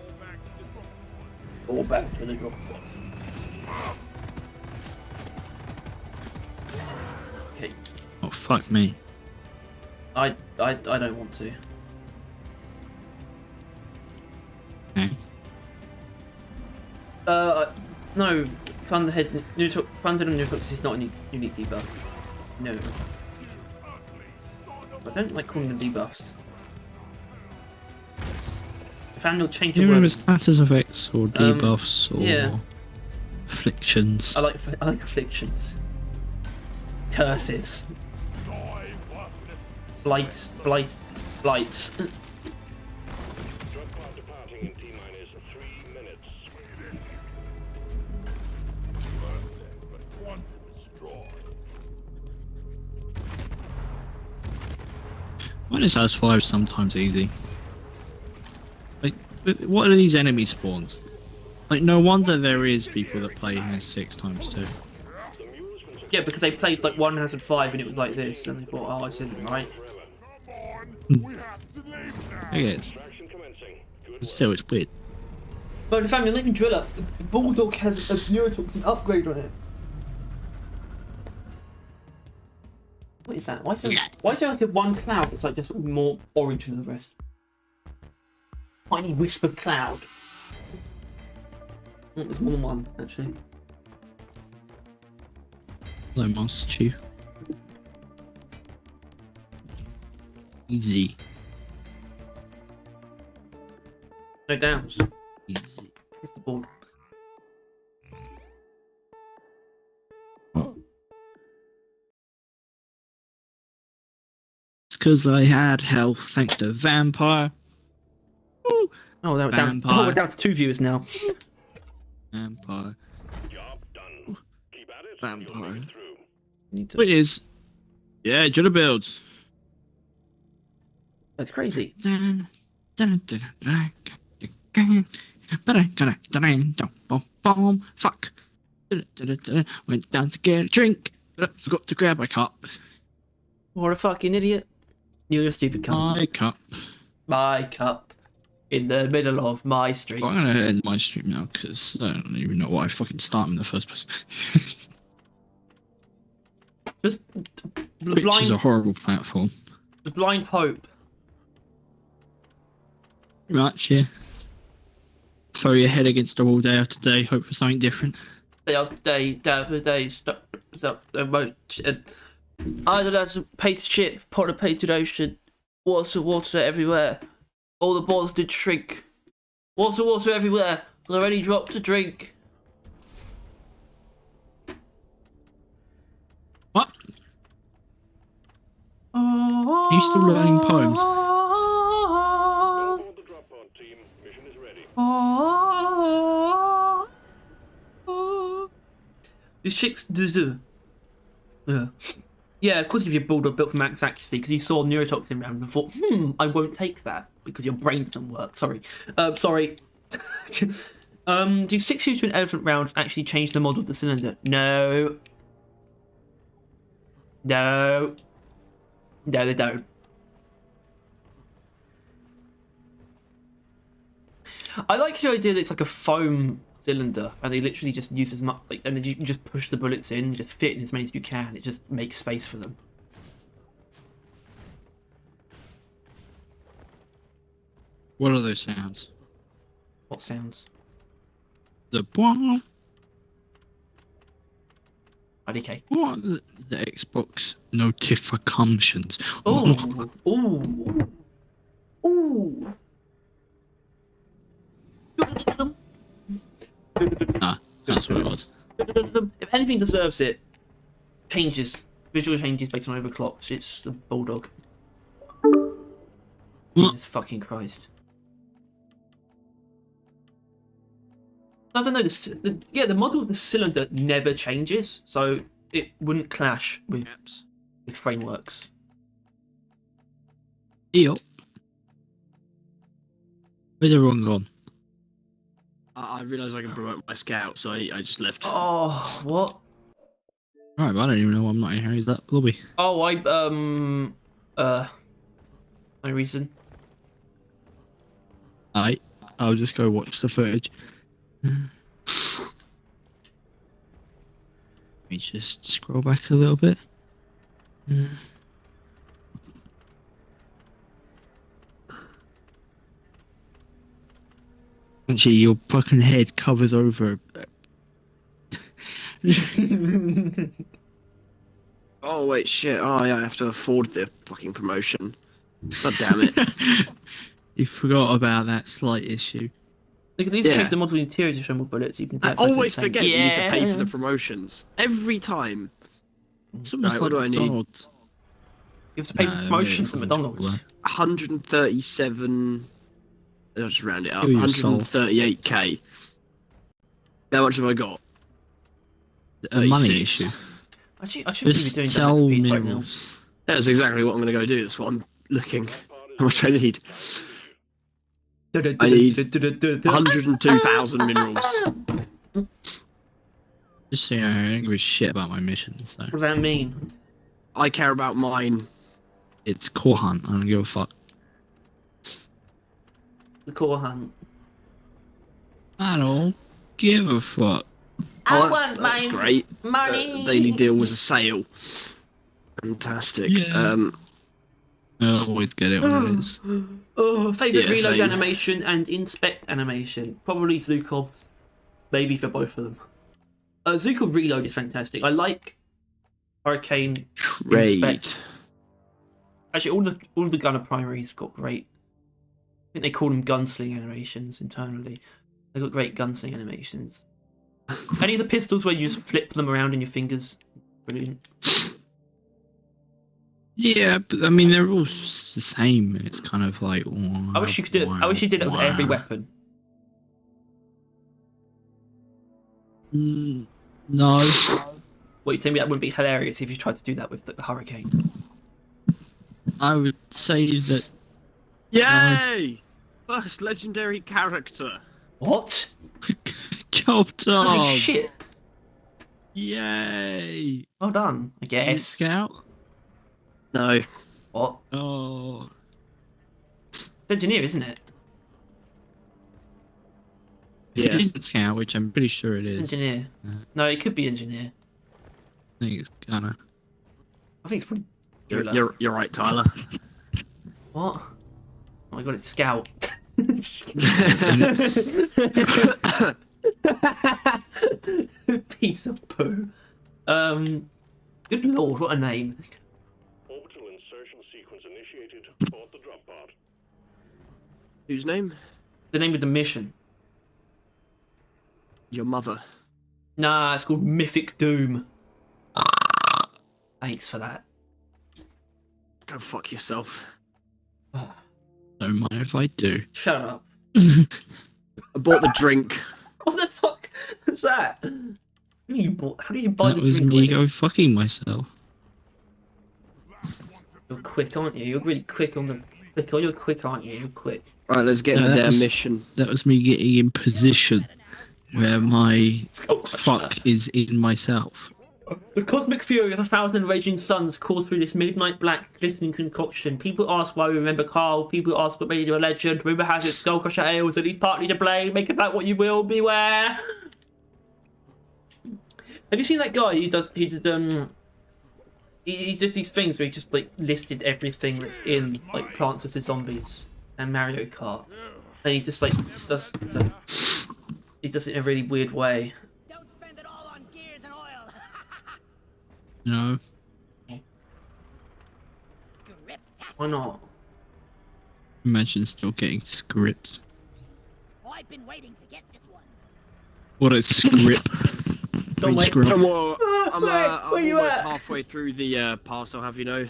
Fall back to the drop pod. Or back to the drop pod. Okay. Oh fuck me. I don't want to. Okay. No. Thunderhead and Neurotoxin is not a unique debuff. No. I don't like calling them debuffs. I found you'll change Do the you remember word. status effects or debuffs or yeah. afflictions? I like afflictions. Curses. Die worthless. Blights. Drop pod departing in T-minus 3 minutes. Worthless, but fun to destroy. Why is S5 sometimes easy? Like, what are these enemy spawns? Like, no wonder there is people that play S6 times 2. Yeah, because they played like 1 Hazard 5 and it was like this, and they thought, oh, this isn't right. Come on, we have to leave now. I guess. Action commencing. Good But still, it's weird. But the family, you're leaving Driller. The Bulldog has a Neurotoxin upgrade on it. What is that? Why is there like a one cloud that's like just more orange than the rest? Tiny wisp of cloud. Oh, there's more than one, actually. Hello, Master Chief. Easy. No downs. Easy. Where's the board? It's because I had health thanks to Vampire. Woo! Oh, we're down Vampire. to 2 viewers now. Vampire. Job done. Keep at it. Vampire. You'll make it through. Need to- What is? Yeah, Jutta builds. That's crazy. Fuck. Went down to get a drink, but forgot to grab a cup. What a fucking idiot. You're a stupid cunt. My cup. My cup. In the middle of my street. Well, I'm gonna end my stream now because I don't even know why I fucking started in the first place. Just Twitch is a horrible platform. the blind hope. Pretty much, yeah. Throw your head against the wall day after day, hope for something different. Day after day, stop. I don't know, some painted ship, pot of painted ocean, water everywhere. All the balls did shrink. Water everywhere. There any drop to drink. What? Are you still learning poems? Well aboard the drop pod, team. Mission is ready. The chicks yeah, of course if your builder built for max accuracy because you saw neurotoxin rounds and thought, I won't take that because your brain doesn't work. Sorry. Do 6 shooter and elephant rounds actually change the model of the cylinder? No. No. No, they don't. I like the idea that it's like a foam cylinder and they literally just use as much, like, and then you can just push the bullets in, just fit in as many as you can. It just makes space for them. What are those sounds? What sounds? The bomb. IDK. What are the Xbox notifications? Oh, ooh, ooh. Ah, that's what it was. If anything deserves it, visual changes based on overclocks, it's the Bulldog. What? Jesus fucking Christ. I don't know, the model of the cylinder never changes, so it wouldn't clash with frameworks. Yep. Where's everyone gone? I realised I can promote my scout, so I just left. Oh, what? Right, but I don't even know why I'm not in here. Is that lobby? Oh, no reason. I'll just go watch the footage. Let me just scroll back a little bit. Actually, your fucking head covers over. Oh wait, shit. Oh yeah, I have to afford the fucking promotion. God damn it. You forgot about that slight issue. They could at least Yeah. change the model interior to show more bullets. Even I that's like always insane. forget you need to pay for the promotions. Every time. It's almost Right, what like do I need? McDonald's. You have to pay for Nah, promotions maybe at it's McDonald's. cooler. 137. I'll just round it up. Kill your soul. 138k. How much have I got? A money 36. issue. Actually, I should be Just doing sell that right now. minerals. That's exactly what I'm going to go do. That's what I'm looking. How much I need? I need 102,000 minerals. Just so you know, I don't give a shit about my mission, so What does that mean? I care about mine. it's core hunt. I don't give a fuck. The core hunt. I don't give a fuck. I Oh, want that's my great. money. Daily deal was a sale. Fantastic. Yeah. I always get it when it is. Oh, favourite Yeah, reload same. animation and inspect animation. Probably Zukov's. Maybe for both of them. Zukov reload is fantastic. I like Hurricane Trade. Inspect. Actually, all the gunner primaries got great. I think they call them gunsling animations internally. They got great gunsling animations. Any of the pistols where you just flip them around in your fingers, brilliant. Yeah, but I mean they're all the same. It's kind of like. I wish you could do it. I wish you did it with every weapon. No. What, you tell me that wouldn't be hilarious if you tried to do that with the hurricane? I would say that. Yay! First legendary character. What? Job done. Holy shit! Yay! Well done, I Is it guess. Scout? No. What? Oh. It's engineer, isn't it? If Yeah. it isn't Scout, which I'm pretty sure it is. Engineer. No, it could be engineer. I think it's Gunner. I think it's pretty. You're right, Tyler. What? Oh my god, it's Scout. Piece of poo. Good lord, what a name. Orbital insertion sequence initiated. Board the drop pod. Whose name? The name of the mission. Your mother. Nah, it's called Mythic Doom. Thanks for that. Go fuck yourself. Don't mind if I do. Shut up. I bought the drink. What the fuck was that? How do you buy That the was drink? me Like- go fucking myself. You're quick, aren't you? You're really quick on the click. Oh, you're quick, aren't you? You're quick. Right, let's get the that damn was- mission. That was me getting in position where my Oh, fuck is in myself. The cosmic fury of 1,000 raging suns course through this midnight black glistening concoction. People ask why we remember Carl. People ask what made you a legend. Rumor has it Skull Crusher Ale was at least partly to blame. Make of that what you will. Beware. Have you seen that guy? He did these things where he just like listed everything that's in like Plants vs Zombies and Mario Kart, and he just like he does it in a really weird way. Don't spend it all on gears and oil. No. Why not? Imagine still getting scripts. Oh, I've been waiting to get this one. What a script. Don't wait. Scrub. Come on, I'm Where you almost at? halfway through the pass, I'll have you know.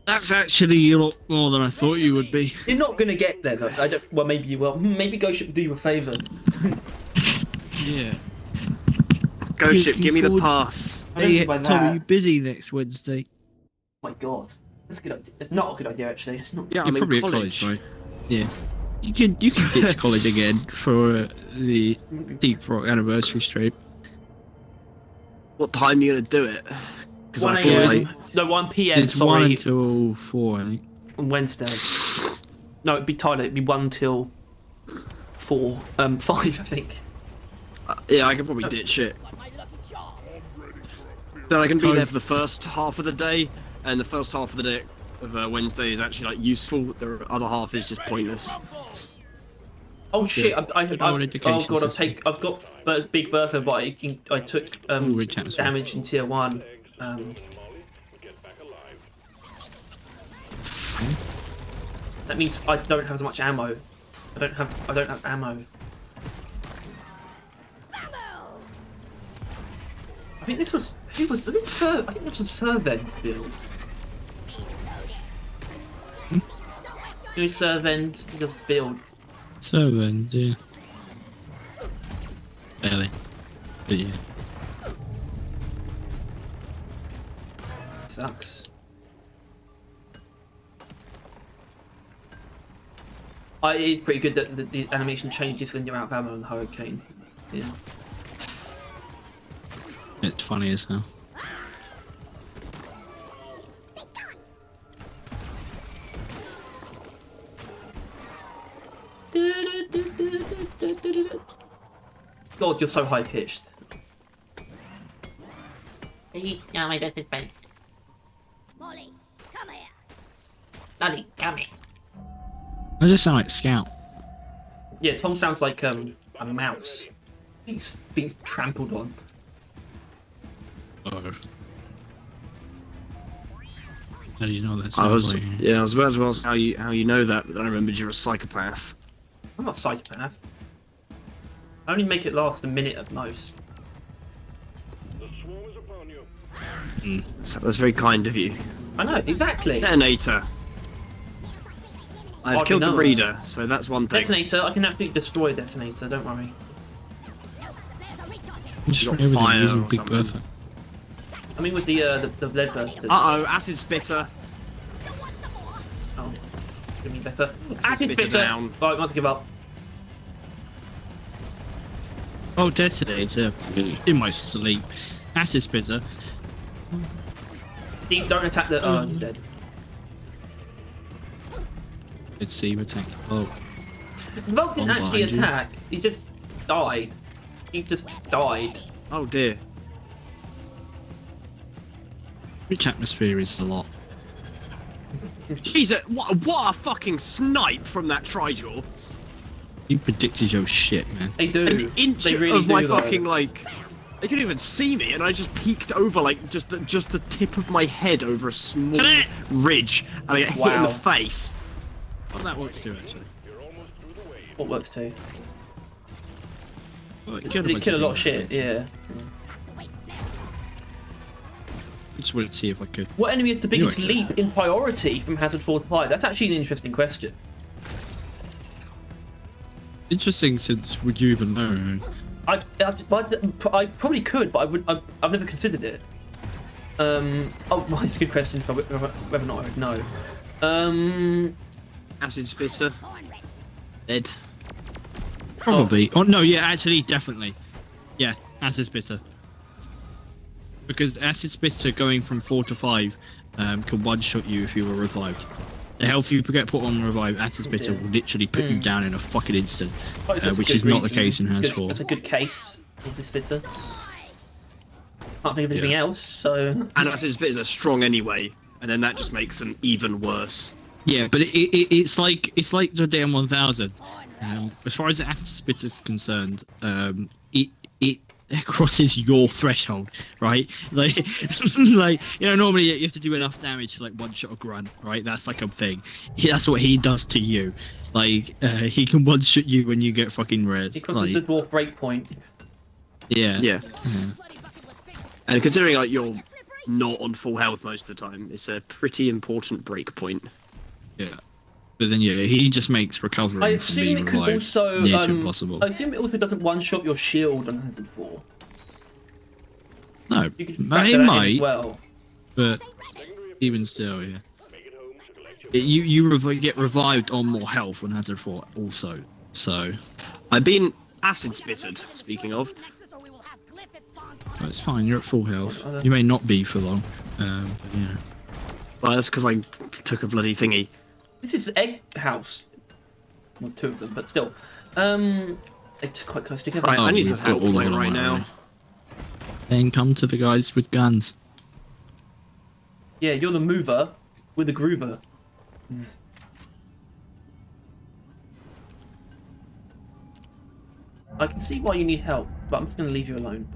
That's actually a lot more than I thought you would be. You're not gonna get there though. I don't. Well, maybe you will. Maybe Ghost Ship will do you a favour. Yeah. Ghost Ship, give me the forward- pass. I don't Hey, think by Tom, are that. you busy next Wednesday? Oh my god, that's a good idea. It's not a good idea actually. It's not. Yeah, You're I'm probably in at college. college, right? Yeah. You can ditch college again for the Deep Rock anniversary stream. What time are you gonna do it? Because 1 I feel like a.m. No, 1 p.m. It's 1 Sorry, until 4, I think. on Wednesday. No, it'd be Tyler. It'd be 1 till 4. 5, I think. yeah, I can probably ditch it. Got my lucky charm. Then I can be Oh. there for the first half of the day, and the first half of the day of Wednesday is actually like useful. The other half is just pointless. Oh shit! Our Oh education god! system. I've got Big Bertha, but I took Ooh, we're chatting, sorry. damage in tier 1. Molly, get back alive. That means I don't have as much ammo. I don't have ammo. I think this was I think this was Servend build. You know, Servend does build. So then, yeah. Barely. But yeah. Sucks. It's pretty good that the animation changes when you're out of ammo on the hurricane. Yeah. It's funny as hell. God, you're so high pitched. Now my best friend. Molly, come here. Daddy, come here. I just sound like Scout. Yeah, Tom sounds like a mouse. He's being trampled on. Oh. How do you know that I sounds was like? yeah, I was about to ask how you know that, but then I remembered you're a psychopath. I'm not a psychopath. I only make it last a minute at most. The swarm is upon you. So that's very kind of you. I know, exactly. Detonator. I've Hardly killed the know. reader, so that's one thing. Detonator, I can absolutely destroy Detonator, don't worry. Look, there's a retarded. Just got ran over fire the usual or Big something. Bertha. I mean, with the lead bursters. Uh-oh, acid spitter. Oh, give me better. Acid Acid spitter spitter. down. Right, I want to give up. Oh, detonator. In my sleep. Acid spitter. Steve, don't attack the. Oh, he's dead. Let's see, attack. Oh, Volk didn't One actually behind you. attack. He just died. He just died. Oh dear. rich atmosphere is a lot. Jesus, what a fucking snipe from that Trijaw. You predicted your shit, man. They do. An inch They really of my do, though. fucking like. They couldn't even see me, and I just peeked over like just the tip of my head over a small ridge, and I get hit in the Wow. face. Well, that works too, actually. What works too? Well, it Did it kill a lot of shit? Yeah. I just wanted to see if I could. What enemy is the biggest okay. leap in priority from Hazard 4 to 5? That's actually an interesting question. Interesting, since would you even know? I probably could, but I've never considered it. Oh, well, it's a good question for whether or not I would know. Acid spitter. Dead. Probably. Oh no, yeah, actually, definitely. Yeah, acid spitter. Because acid spitter going from 4 to 5 can one-shot you if you were revived. The health you get put on revive, acid spitter will literally put you down in a fucking instant, Oh, that's a which good is not the reason. case in That's Haz good- 4. That's a good case. It's a spitter. Can't think of anything else, so. And acid spitters are strong anyway, and then that just makes them even worse. Yeah, but it's like the DM1000. As far as the acid spitter is concerned, it crosses your threshold, right? Like, like normally you have to do enough damage to like one shot a grunt, right? That's like a thing. That's what he does to you. Like, he can one shot you when you get fucking res. It crosses Like, the dwarf breakpoint. yeah. Yeah. And considering like you're not on full health most of the time, it's a pretty important break point. Yeah. But then yeah, he just makes recovering I from assume being it could revived also. near to impossible. I assume it also doesn't one-shot your shield on Hazard 4. No, You could it factor that in as might, well. but even still, yeah. You get revived on more health on Hazard 4 also, so I've been acid spitted, speaking of. oh, it's fine. You're at full health. You may not be for long, but yeah. Well, that's because I took a bloody thingy. This is Egg House. Well, two of them, but still. They're just quite close together. Right, I need we've some help got all like of them right now. already. Then come to the guys with guns. Yeah, you're the mover with the groover. I can see why you need help, but I'm just going to leave you alone.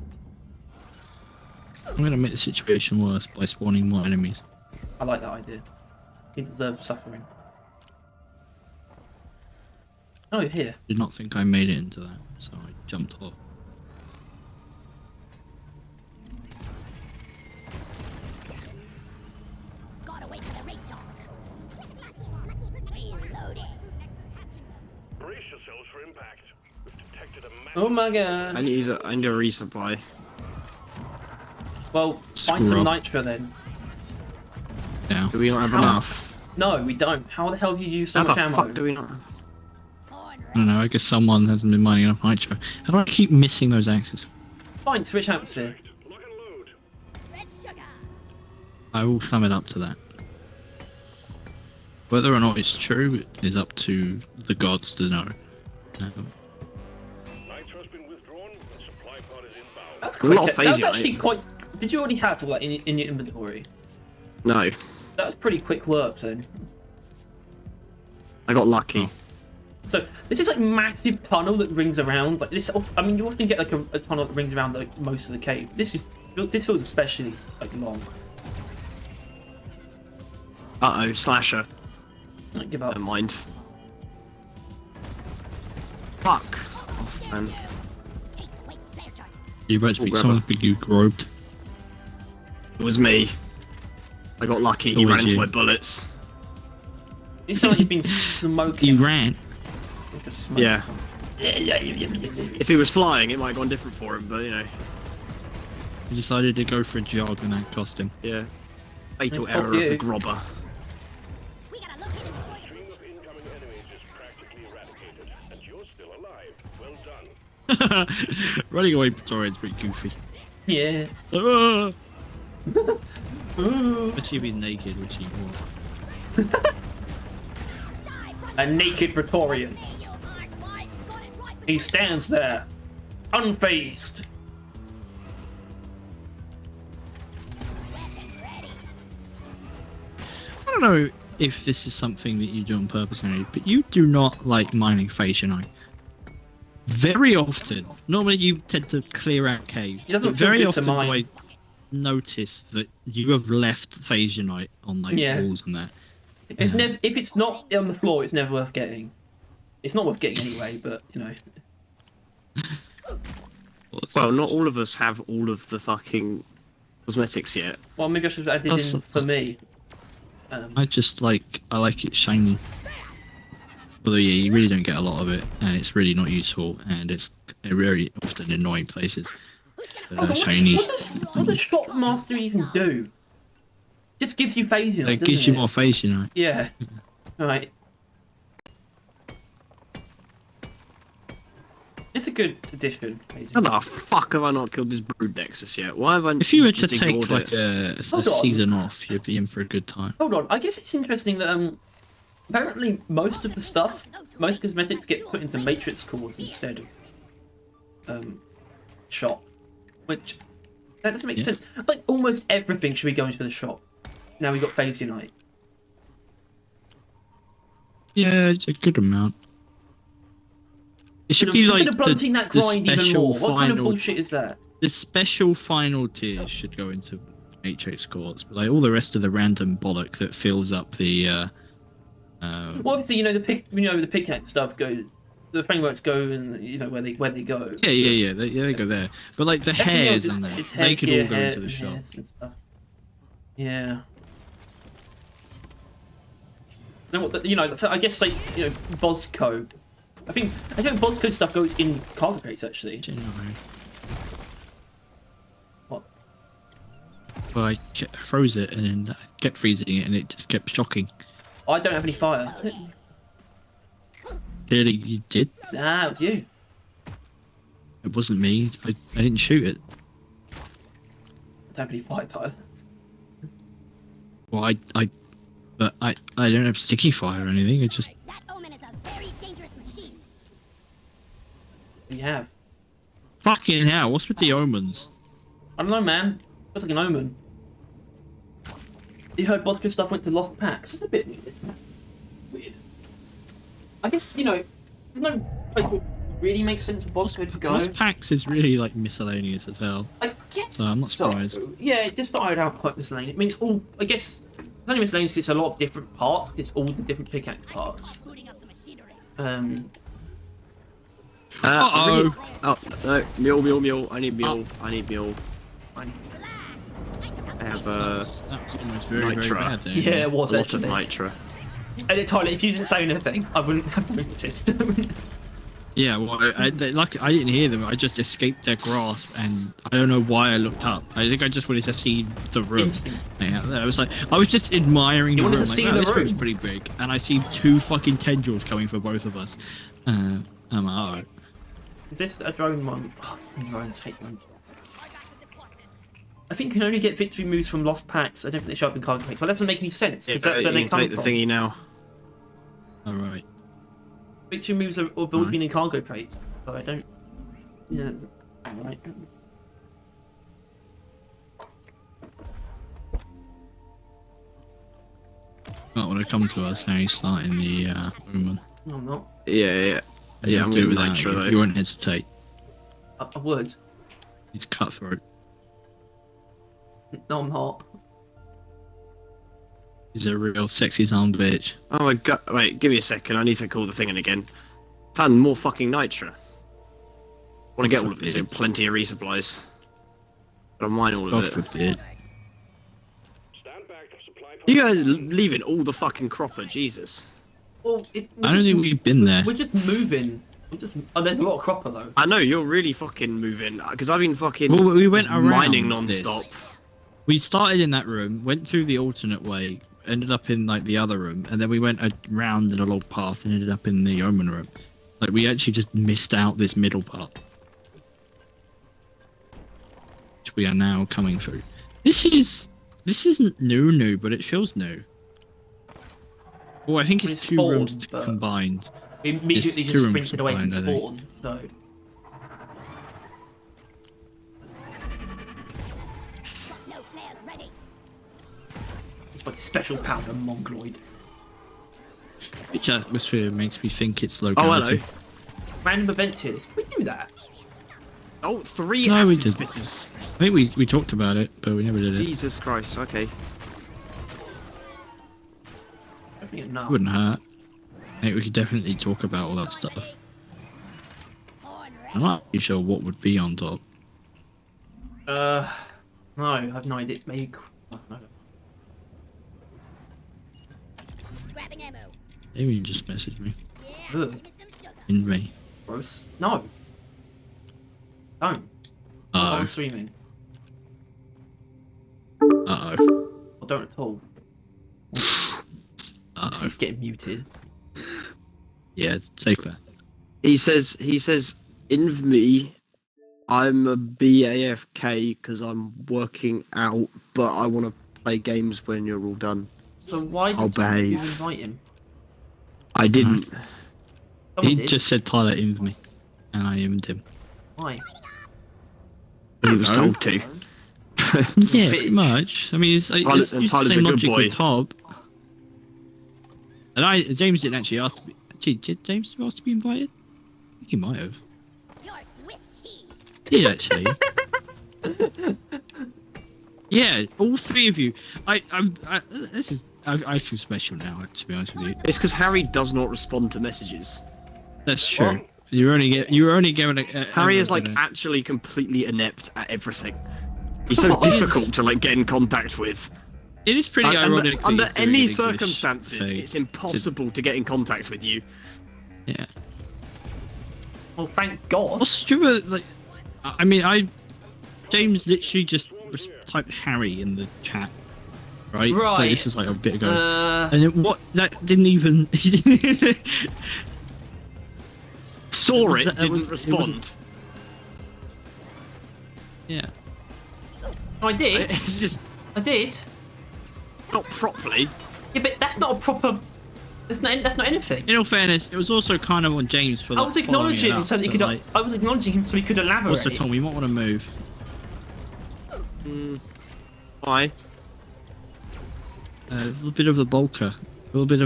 I'm gonna make the situation worse by spawning more enemies. I like that idea. He deserves suffering. Oh, you're here. Did not think I made it into that, so I jumped off. Gotta wait for the rates on. Reloading. Brace yourselves for impact. We've detected a massive Oh my god. I need a resupply. Well, find some Screw up. nitro then. Yeah. Do we not have How? enough? No, we don't. How the hell have you used so How much the ammo? fuck do we not have? I don't know. I guess someone hasn't been mining enough nitro. How do I keep missing those axes? Fine, it's rich atmosphere. lock and load. Red sugar. I will sum it up to that. Whether or not it's true is up to the gods to know. Nitro's been withdrawn. The supply pod is inbound. That's A quite. lot of That's phasing, actually mate. quite. Did you already have all that in your inventory? No, That was pretty quick work then. I got lucky. So this is like massive tunnel that rings around. Like this, I mean, you often get like a tunnel that rings around like most of the cave. This feels especially like long. Uh oh, slasher. Like, give up. Never mind. Fuck. Off, man. Hey, wait, flare charge. You better be grab someone her. you groped. It was me. I got lucky. He Always ran into you. my bullets. You sound like you've been smoking. You ran. Like a smoke Yeah. bomb. If he was flying, it might have gone different for him, but you know. He decided to go for a jog and that cost him. Yeah. Fatal Oh, error yeah. of the grobber. We gotta locate and destroy The stream of incoming enemies is practically eradicated, and you're still alive. Well done. Running away Praetorian's pretty goofy. Yeah. Ah! Especially if he's naked, which he was. A naked Praetorian. He stands there, unfazed. I don't know if this is something that you do on purpose, Henry, but you do not like mining phase, you know. Very often, normally you tend to clear out caves, It doesn't but feel very good to often do I mine. notice that you have left phase unite on like Yeah. walls and that. It's never. If it's not on the floor, it's never worth getting. It's not worth getting anyway, but you know. Well, not all of us have all of the fucking cosmetics yet. Well, maybe I should have added That's- in for me. I like it shiny. Although yeah, you really don't get a lot of it, and it's really not useful, and it's very often annoying places. But, Oh, but shiny. what does Shot Master even do? Just gives you phasing. It gives you more phase, you know. Yeah. Right. It's a good addition. How the fuck have I not killed this brood Nexus yet? Why have I? If you were to just take ignored like it? a Hold on. season off, you'd be in for a good time. Hold on. I guess it's interesting that apparently most of the stuff, most cosmetics get put into matrix cores instead of shop, which that doesn't make Yeah. sense. Like almost everything should be going to the shop. Now we got Phase Unite. Yeah, it's a good amount. It should be like Instead of blunting that grind even special more. What kind of final. bullshit is that? The special final tier should go into HX cores, but like all the rest of the random bollock that fills up the. Well, obviously, the pickaxe stuff goes. The frameworks go, and where they go. Yeah. They go there. But like the Everything hairs else and that, is they could all headgear, go hair, into the shop. hairs and stuff. Yeah. Then what? I guess Bosco. I think Bosco stuff goes in cargo crates actually. Genuinely. What? Well, I froze it and then I kept freezing it, and it just kept shocking. I don't have any fire. Clearly, you did. Ah, it was you. It wasn't me. I didn't shoot it. I don't have any fire, Tyler. Well, but I don't have sticky fire or anything. I just. That omen is a very dangerous machine. You have. Fucking hell! What's with the omens? I don't know, man. Looks like an omen. You heard Bosco stuff went to Lost Packs. It's a bit weird. I guess, there's no place where it really makes sense for Bosco to go. Lost Packs is really like miscellaneous as hell. I guess So I'm not surprised. Yeah, it just started out quite miscellaneous. I mean, it's all, I guess, it's only miscellaneous because it's a lot of different parts. It's all the different pickaxe parts. Booting up the machinery. Uh-oh. Oh no! Mule! I need mule! I need mule! I have That was almost very Nitra. bad there. Yeah, it was a lot of actually. nitra. And Tyler, if you didn't say anything, I wouldn't have noticed. Yeah, well, I didn't hear them. I just escaped their grasp, and I don't know why I looked up. I think I just wanted to see the room. Instinct. Yeah, I was just admiring You the wanted room. to Like, see wow, the this room's room. pretty big, and I see two fucking tendrils coming for both of us. I'm like, alright. Is this a drone one? Oh, drones hate them. I think you can only get victory moves from Lost Packs. I don't think they show up in cargo packs. Well, that doesn't make any sense, because that's where they you come can take from. the thingy now. Alright. Victory moves have always been in cargo crates, so I don't. Yeah. Alright. Not when it come to us, now he's starting the woman. No, I'm not. Yeah. I'm do it doing without nitra you. though. You won't hesitate. I would. He's cutthroat. No, I'm not. He's a real sexy son of a bitch. Oh my god! Wait, give me a second. I need to call the thing in again. Found more fucking nitra. Want to get all of it? So plenty of resupplies. But I'm mine all of God it. forbid. Stand back. Supply You guys leaving all the fucking cropper, Jesus. Well, I don't think we've been there. We're just moving. Oh, there's a lot of cropper though. I know you're really fucking moving because I've been fucking. Well, we went around mining this. non-stop. We started in that room, went through the alternate way, ended up in like the other room, and then we went around in a long path and ended up in the Omen room. Like we actually just missed out this middle part, which we are now coming through. This isn't new, but it feels new. Well, I think it's two spawned, rooms but combined. we immediately It's just 2 rooms sprinted away from combined, I think. spawn. So No flares ready. it's like special powder mongoloid. Which atmosphere makes me think it's Oh, locality. hello. Random event here. Can we do that? Oh, 3 No, we acid didn't. spitters. I think we talked about it, but we never did it. Jesus Christ. Okay. I think enough. Wouldn't hurt. I think we could definitely talk about all that stuff. Horn I'm not really sure what would be on top. No, I have no idea. Maybe. Oh, no. grabbing ammo. Maybe you just message me. Yeah, Ugh. give me some sugar. In me. Gross. No. Don't. Uh I'm streaming. oh. Or don't at all. Uh He's getting muted. Yeah, safe bet. He says, in me, I'm a BAFK because I'm working out, but I want to play games when you're all done. So why I'll did you behave. invite him? I didn't. Someone He did. just said Tyler inv me, and I inved him. Why? He was No. told to. Yeah, Bitch. pretty much. I mean, it's Tyler's the a same good logic boy. with Tob. And James didn't actually ask to be. Actually, did James ask to be invited? I think he might have. Your Swiss cheese. He did actually. Yeah, all 3 of you. I feel special now. To be honest with you, It's because Harry does not respond to messages. that's true. What? You were only given a Harry is like gonna- actually completely inept at everything. He's so What? difficult to like get in contact with. It is pretty Under, ironic. that under he's doing any an English circumstances, thing it's impossible to get in contact with you. Yeah. Well, thank God. What's true? Like, I mean, James literally just typed Harry in the chat, right? Right. Like, this was like a bit ago. Uh, And then what? That didn't even. Saw was- it, that didn't was- it respond. wasn't- yeah. I did. It's just I did. not properly. Yeah, but that's not a proper. That's not anything. In all fairness, it was also kind of on James for. I was acknowledging him so that he could. Like, I was acknowledging him so he could elaborate. also, Tom, we might want to move. Why? A little bit of a bulker, a little bit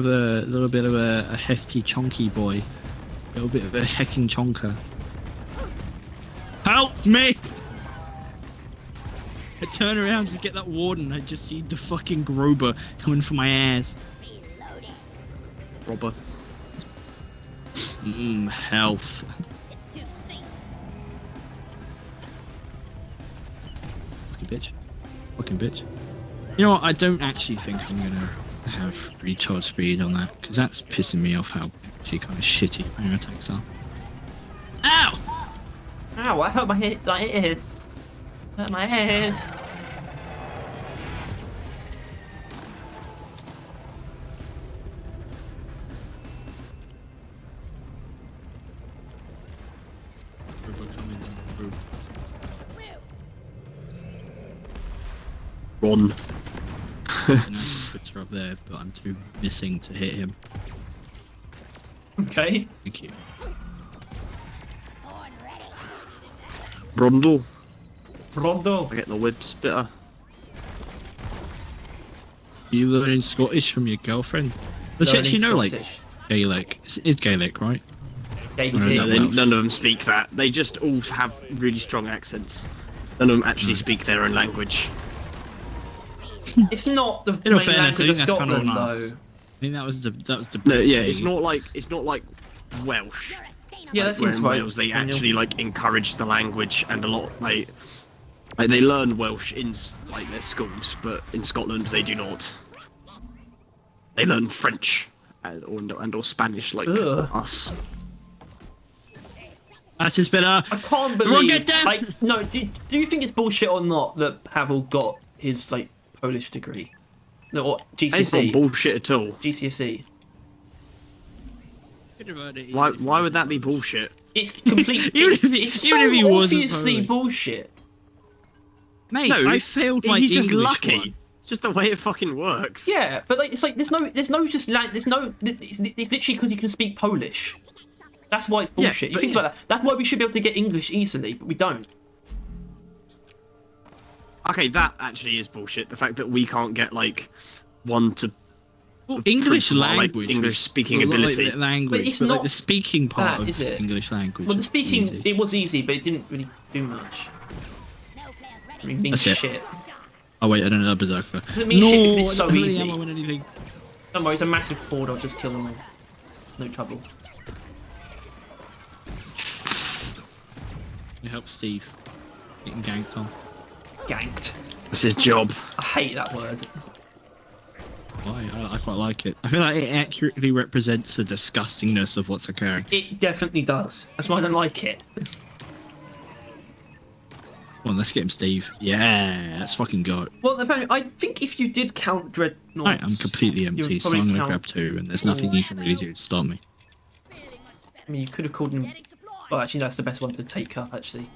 of a hefty, chonky boy, a little bit of a hecking chonker. Help me! I turn around to get that warden. I just see the fucking Grober coming for my ass. Reloading. Robber. Health. It's too steep. Fucking bitch. Fucking bitch. You know what? I don't actually think I'm gonna have recharge speed on that because that's pissing me off how actually kind of shitty my attacks are. Ow! Ow! I hurt my head. My ears. Hurt my head. Grober coming through. Ron. And puts her up there, but I'm too missing to hit him. Okay. Thank you. Horn ready. Brundle. Rondo. I get the whip spitter. You learning Scottish from your girlfriend? Does she Learning actually know like Scottish. Gaelic? It's Gaelic, right? Gaelic. Or is Yeah, that they, Welsh? none of them speak that. They just all have really strong accents. None of them actually speak their own language. It's not the In all main fairness, I language think of that's kind of Scotland, on though. us. I think that was the. No, yeah, thing. it's not like Welsh. You're a stain on Yeah, my that Where seems in right. Wales they Daniel. actually like encourage the language and a lot like they learn Welsh in like their schools, but in Scotland they do not. They learn French and or Spanish like Ugh. us. That's his better. I can't Everyone believe. get down! Like, no, do you think it's bullshit or not that Pavel got his like Polish degree? No, or It's not GCSE. bullshit at all. GCSE. Why would that be bullshit? It's complete. Even if it's even if he so wasn't obviously Polish. bullshit. Mate, No, I failed my he's just English lucky. one. Just the way it fucking works. Yeah, but like it's like there's no just like there's no. It's literally because you can speak Polish. That's why it's bullshit. Yeah, You think about that. That's why we should be able to get English easily, but we don't. Okay, that actually is bullshit. The fact that we can't get like one to Well, English proof of our, like, language, English speaking well, not ability. Like the language, But it's but like not the speaking part that, is of it? English language. Well, the is speaking easy. it was easy, but it didn't really do much. I mean, it means That's it. shit. Oh wait, I don't know Berserker. Does it mean shit if it's I so don't really easy? ammo in anything. Don't worry, it's a massive horde. I'll just kill them all. No trouble. You help Steve getting ganked on. Ganked. That's his job. I hate that word. Why? I quite like it. I feel like it accurately represents the disgustingness of what's occurring. It definitely does. That's why I don't like it. Come on, let's get him, Steve. Yeah, let's fucking go. Well, the fact, I think if you did count dreadnoughts, Right, I'm completely you empty, would so probably I'm gonna count- grab 2, and there's nothing you can really do to stop me. I mean, you could have called them. Well, actually, that's the best one to take up. Actually.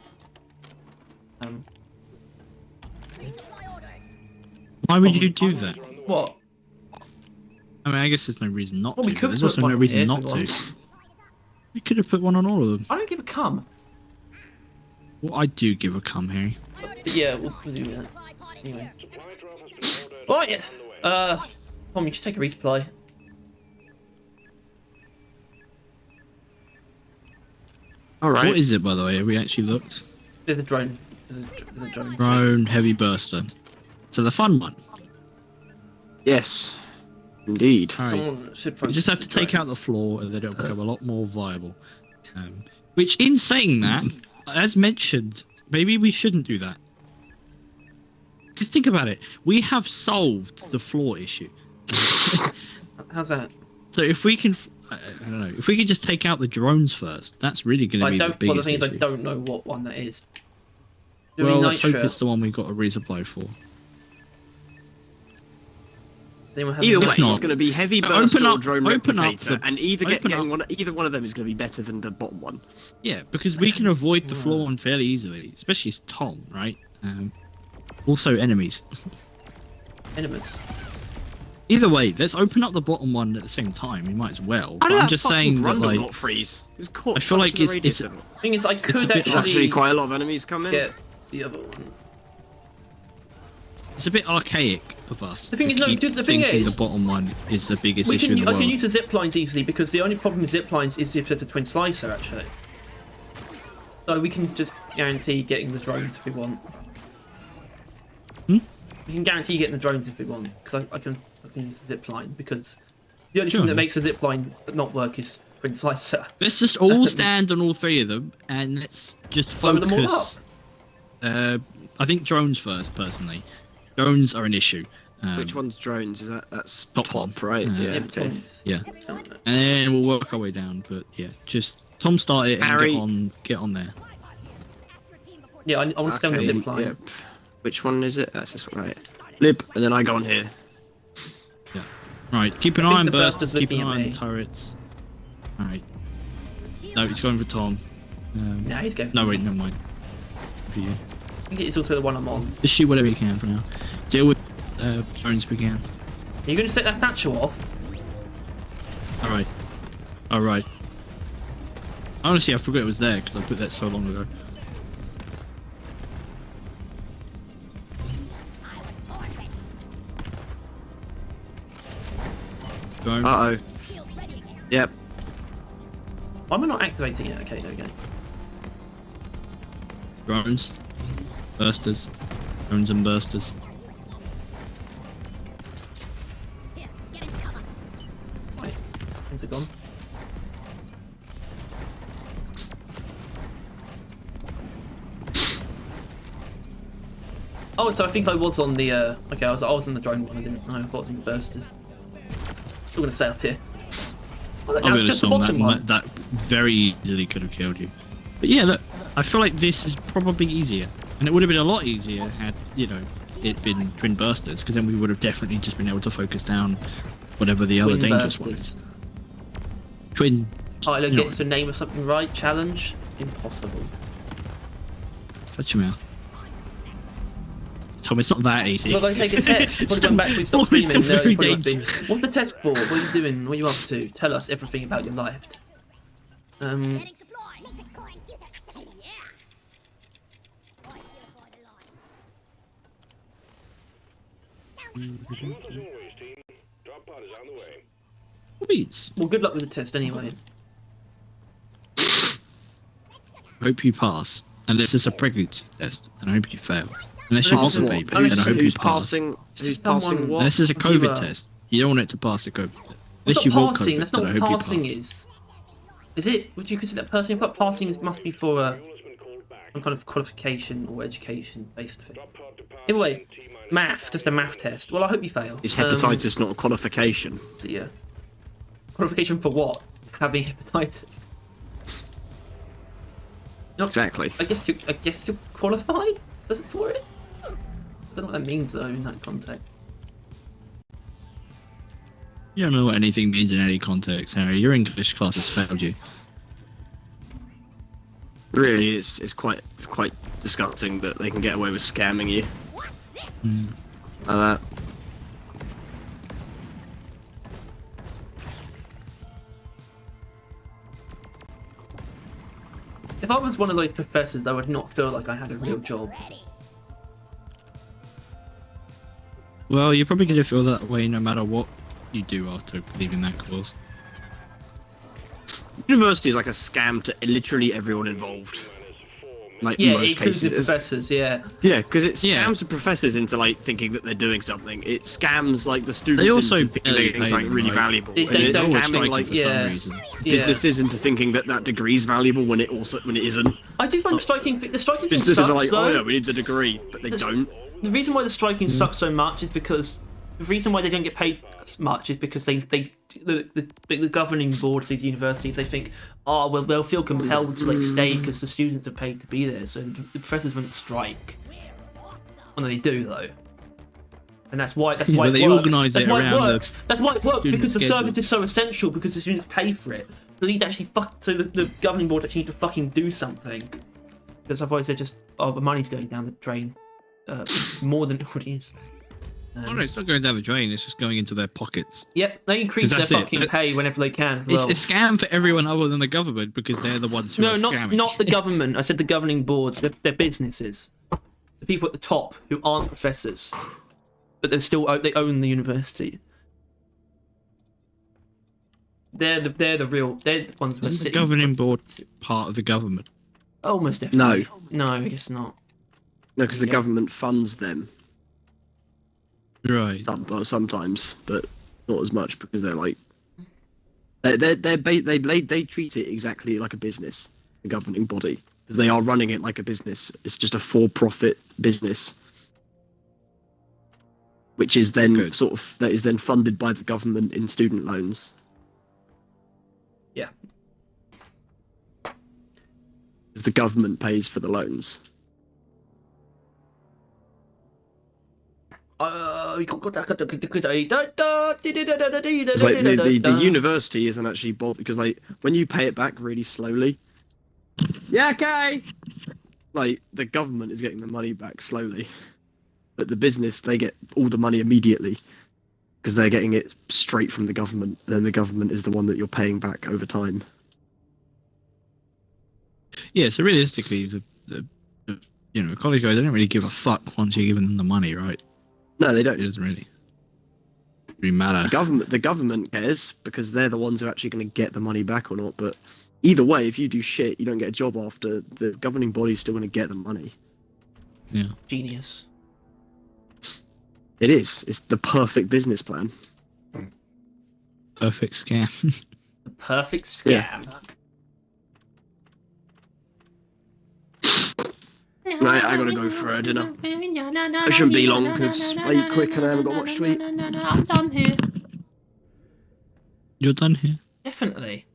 Why would you do that? What? I mean, I guess there's no reason not Well, to. we But could there's put also one no on reason here not if to. we want. We could have put one on all of them. I don't give a cum. Well, I do give a cum, Harry. But yeah, we'll do that. Anyway. Supply drop has been ordered. Right. On the way. Tom, you just take a resupply. Alright. What is it, by the way? Have we actually looked? There's a drone. There's a drone. Drone heavy burster. So the fun one. Yes. Indeed. All right. Someone should We focus just have to the take out drones. the floor, and then it'll become a lot more viable. Which, in saying that, as mentioned, maybe we shouldn't do that. Because think about it, we have solved the floor issue. How's that? So if we can, I don't know, if we could just take out the drones first, that's really going to I be the don't. Well, the biggest thing is, I issue. don't know what one that is. Do we Well, let's hope nitro? it's the one we got a resupply for. Anyone have Either way, If it's not, going to be heavy open burst or up- drone open up replicator, the- and either open getting up- either one of them is going to be better than the bottom one. Yeah, because we can avoid the floor one fairly easily, especially as Tom, right? Also enemies. enemies? Either way, let's open up the bottom one at the same time. We might as well. How But did I'm that just fucking saying that, Rundle like, not freeze? It was caught I feel like stuck in the it's- radius it's- of it. Thing is, I could a bit There's actually actually quite a lot of enemies coming. get the other one. it's a bit archaic of us. The thing to is, no, keep the thing thinking is- the bottom one is the biggest We issue can. in the I world. can use the zip lines easily because the only problem with zip lines is if there's a twin slicer actually. So we can just guarantee getting the drones if we want. Hmm? We can guarantee getting the drones if we want because I can use the zip line because the only Sure. thing that makes a zip line not work is twin slicer. Let's just all stand on all 3 of them and let's just Blow them all focus. I think drones first, personally. Drones are an issue. Which one's drones? Is that's Top one. right? Yeah. Yeah. Yeah, but Okay. drones- Yeah. don't know. And then we'll work our way down. But yeah, just Tom start it and Harry. get on there. Yeah, I want to stay on the Okay, zip line. yep. Which one is it? That's this one, right? Lib, and then I go on here. Right, keep an I eye think on the burst bursters, is keep an looking eye at on me. turrets. Alright. No, he's going for Tom. Nah, he's going. No, wait, never mind. For you. I think it's also the one I'm on. Just shoot whatever you can for now. Deal with drones if we can. Are you going to set that statue off? Alright. Alright. Honestly, I forgot it was there because I put that so long ago. Drone. Uh oh. Yep. Why am I not activating it? Okay, there we go. Drones. Bursters. Drones and bursters. Wait, things are gone. Oh, so I think I was on the. Okay, I was on the drone one. I didn't know I was on the bursters. Still gonna stay up here. Oh, I'll be just honest, the Tom, bottom one. that very easily could have killed you. But yeah, look, I feel like this is probably easier, and it would have been a lot easier had it been twin bursters, because then we would have definitely just been able to focus down whatever the other Twin dangerous one bursters. is. Twin. Tyler you know, gets the name of something right. Challenge impossible. Shut your mouth. Tom, it's not that easy. Well, they take a test. Probably Still- going back. We stop always screaming. still No, very probably won't be. dangerous. What's the test for? What are you doing? What are you up to? Tell us everything about your life. Getting supply. Matrix coin. Give it. Yeah. Right here by the lies. Not as always, team. Drop pod is on the way. Beats. Well, good luck with the test anyway. Hope you pass. Unless it's a pregnancy test, and I hope you fail. Unless you want Unless the it's- baby, unless then I hope you Who's pass. passing? Who's Someone- passing what? Unless it's a Have you, COVID test. You don't want it to pass the COVID test. That's Unless you not want passing. COVID, That's then not I what hope you passing pass. is. Is it? Would you consider that passing? I thought passing must be for Fuel has been called back. some kind of qualification or education based thing. Drop pod to power Anyway, in T-minus math, just a math test. Well, I hope you fail. Is hepatitis not a qualification? So, yeah. Qualification for what? Having hepatitis. No, Exactly. I guess you're qualified for it. I don't know what that means though in that context. You don't know what anything means in any context, Harry. Your English class has failed you. Really, it's quite disgusting that they can get away with scamming you Mm. like that. If I was one of those professors, I would not feel like I had a real job. Well, you're probably going to feel that way no matter what you do after leaving that course. University is like a scam to literally everyone involved. Like Yeah, in most it includes the cases. professors. Yeah. Yeah, because it scams Yeah. the professors into like thinking that they're doing something. It scams like the students They also into thinking barely things pay like them, really right? valuable. They- And they it's don't always scamming striking like for yeah. some reason. Yeah. businesses into thinking that that degree is valuable when it isn't. I do find the striking thing Businesses sucks are like, though. oh yeah, we need the degree, but they The- don't. The reason why the striking sucks so much is because the reason why they don't get paid as much is because the governing boards of these universities, they think, oh well, they'll feel compelled to like stay because the students are paid to be there, so the professors won't strike. Well, they do though, and that's why Yeah, it but they works. organise That's it why it around the works. That's why it works student because the schedule. service is so essential because the students pay for it. They need to actually so the governing board actually need to fucking do something because otherwise they're just the money's going down the drain more than it already is. Oh no, it's not going down the drain, it's just going into their pockets. Yep, they increase their That's it. fucking But pay whenever they can. As well. It's a scam for everyone other than the government because they're the ones who No, are scamming. not the government. I said the governing boards. They're businesses. It's the people at the top who aren't professors, but they own the university. They're the ones who are Isn't the sitting. governing board part of the government? Almost definitely. No, I guess not. No, because the Yeah. government funds them Right. sometimes, but not as much because they're like they treat it exactly like a business, the governing body, because they are running it like a business. It's just a for-profit business, which is then Good. that is then funded by the government in student loans. Yeah. Because the government pays for the loans. It's like the university isn't actually bothered because like when you pay it back really slowly. Yeah, okay. Like the government is getting the money back slowly, but the business they get all the money immediately because they're getting it straight from the government. And then the government is the one that you're paying back over time. Yeah, so realistically, the college guys, they don't really give a fuck once you're giving them the money, right? No, they It don't. doesn't really matter. The government cares because they're the ones who are actually going to get the money back or not. But either way, if you do shit, you don't get a job after. The governing body's still going to get the money. Yeah. Genius. It is. It's the perfect business plan. Perfect scam. The perfect scam. Yeah. Right, I gotta go for dinner. It shouldn't be long, 'cause I eat quick and I haven't got much to eat. I'm done here. You're done here? Definitely.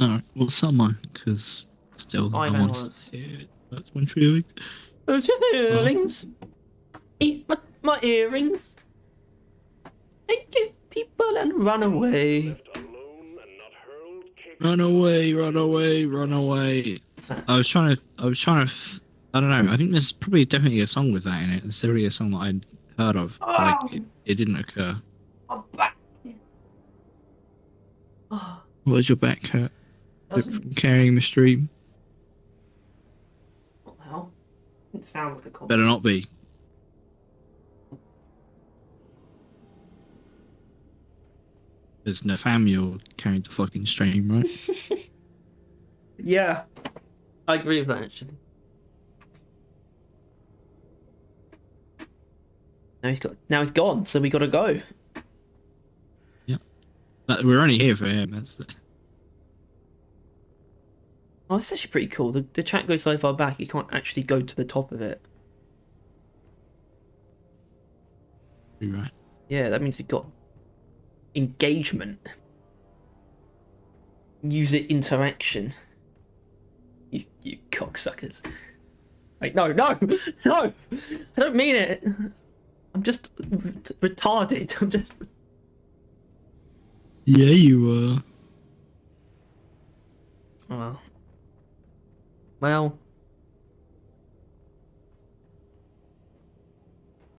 Alright, well, so am I, because Still 5 no hours. one's here. That's my feelings. Those earrings. Eat my earrings. They get people and run away. Left alone and not hurled, kicked, Run away, run away, run away. What's that? I was trying to, I don't know, I think there's probably definitely a song with that in it. It's already a song that I'd heard of, but it didn't occur. I'm back. Oh, Where's your back hurt? doesn't. From carrying the stream? What the hell? Didn't sound like a cop. Better not be. There's no fam, you're carrying the fucking stream, right? Yeah, I agree with that actually. Now he's gone, so we gotta go. But we're only here for him, that's the... Oh, it's actually pretty cool. The chat goes so far back, you can't actually go to the top of it. You're right. Yeah, that means you've got engagement. User interaction. You cocksuckers. Wait, no! I don't mean it. I'm just retarded. I'm just... Yeah, you Well,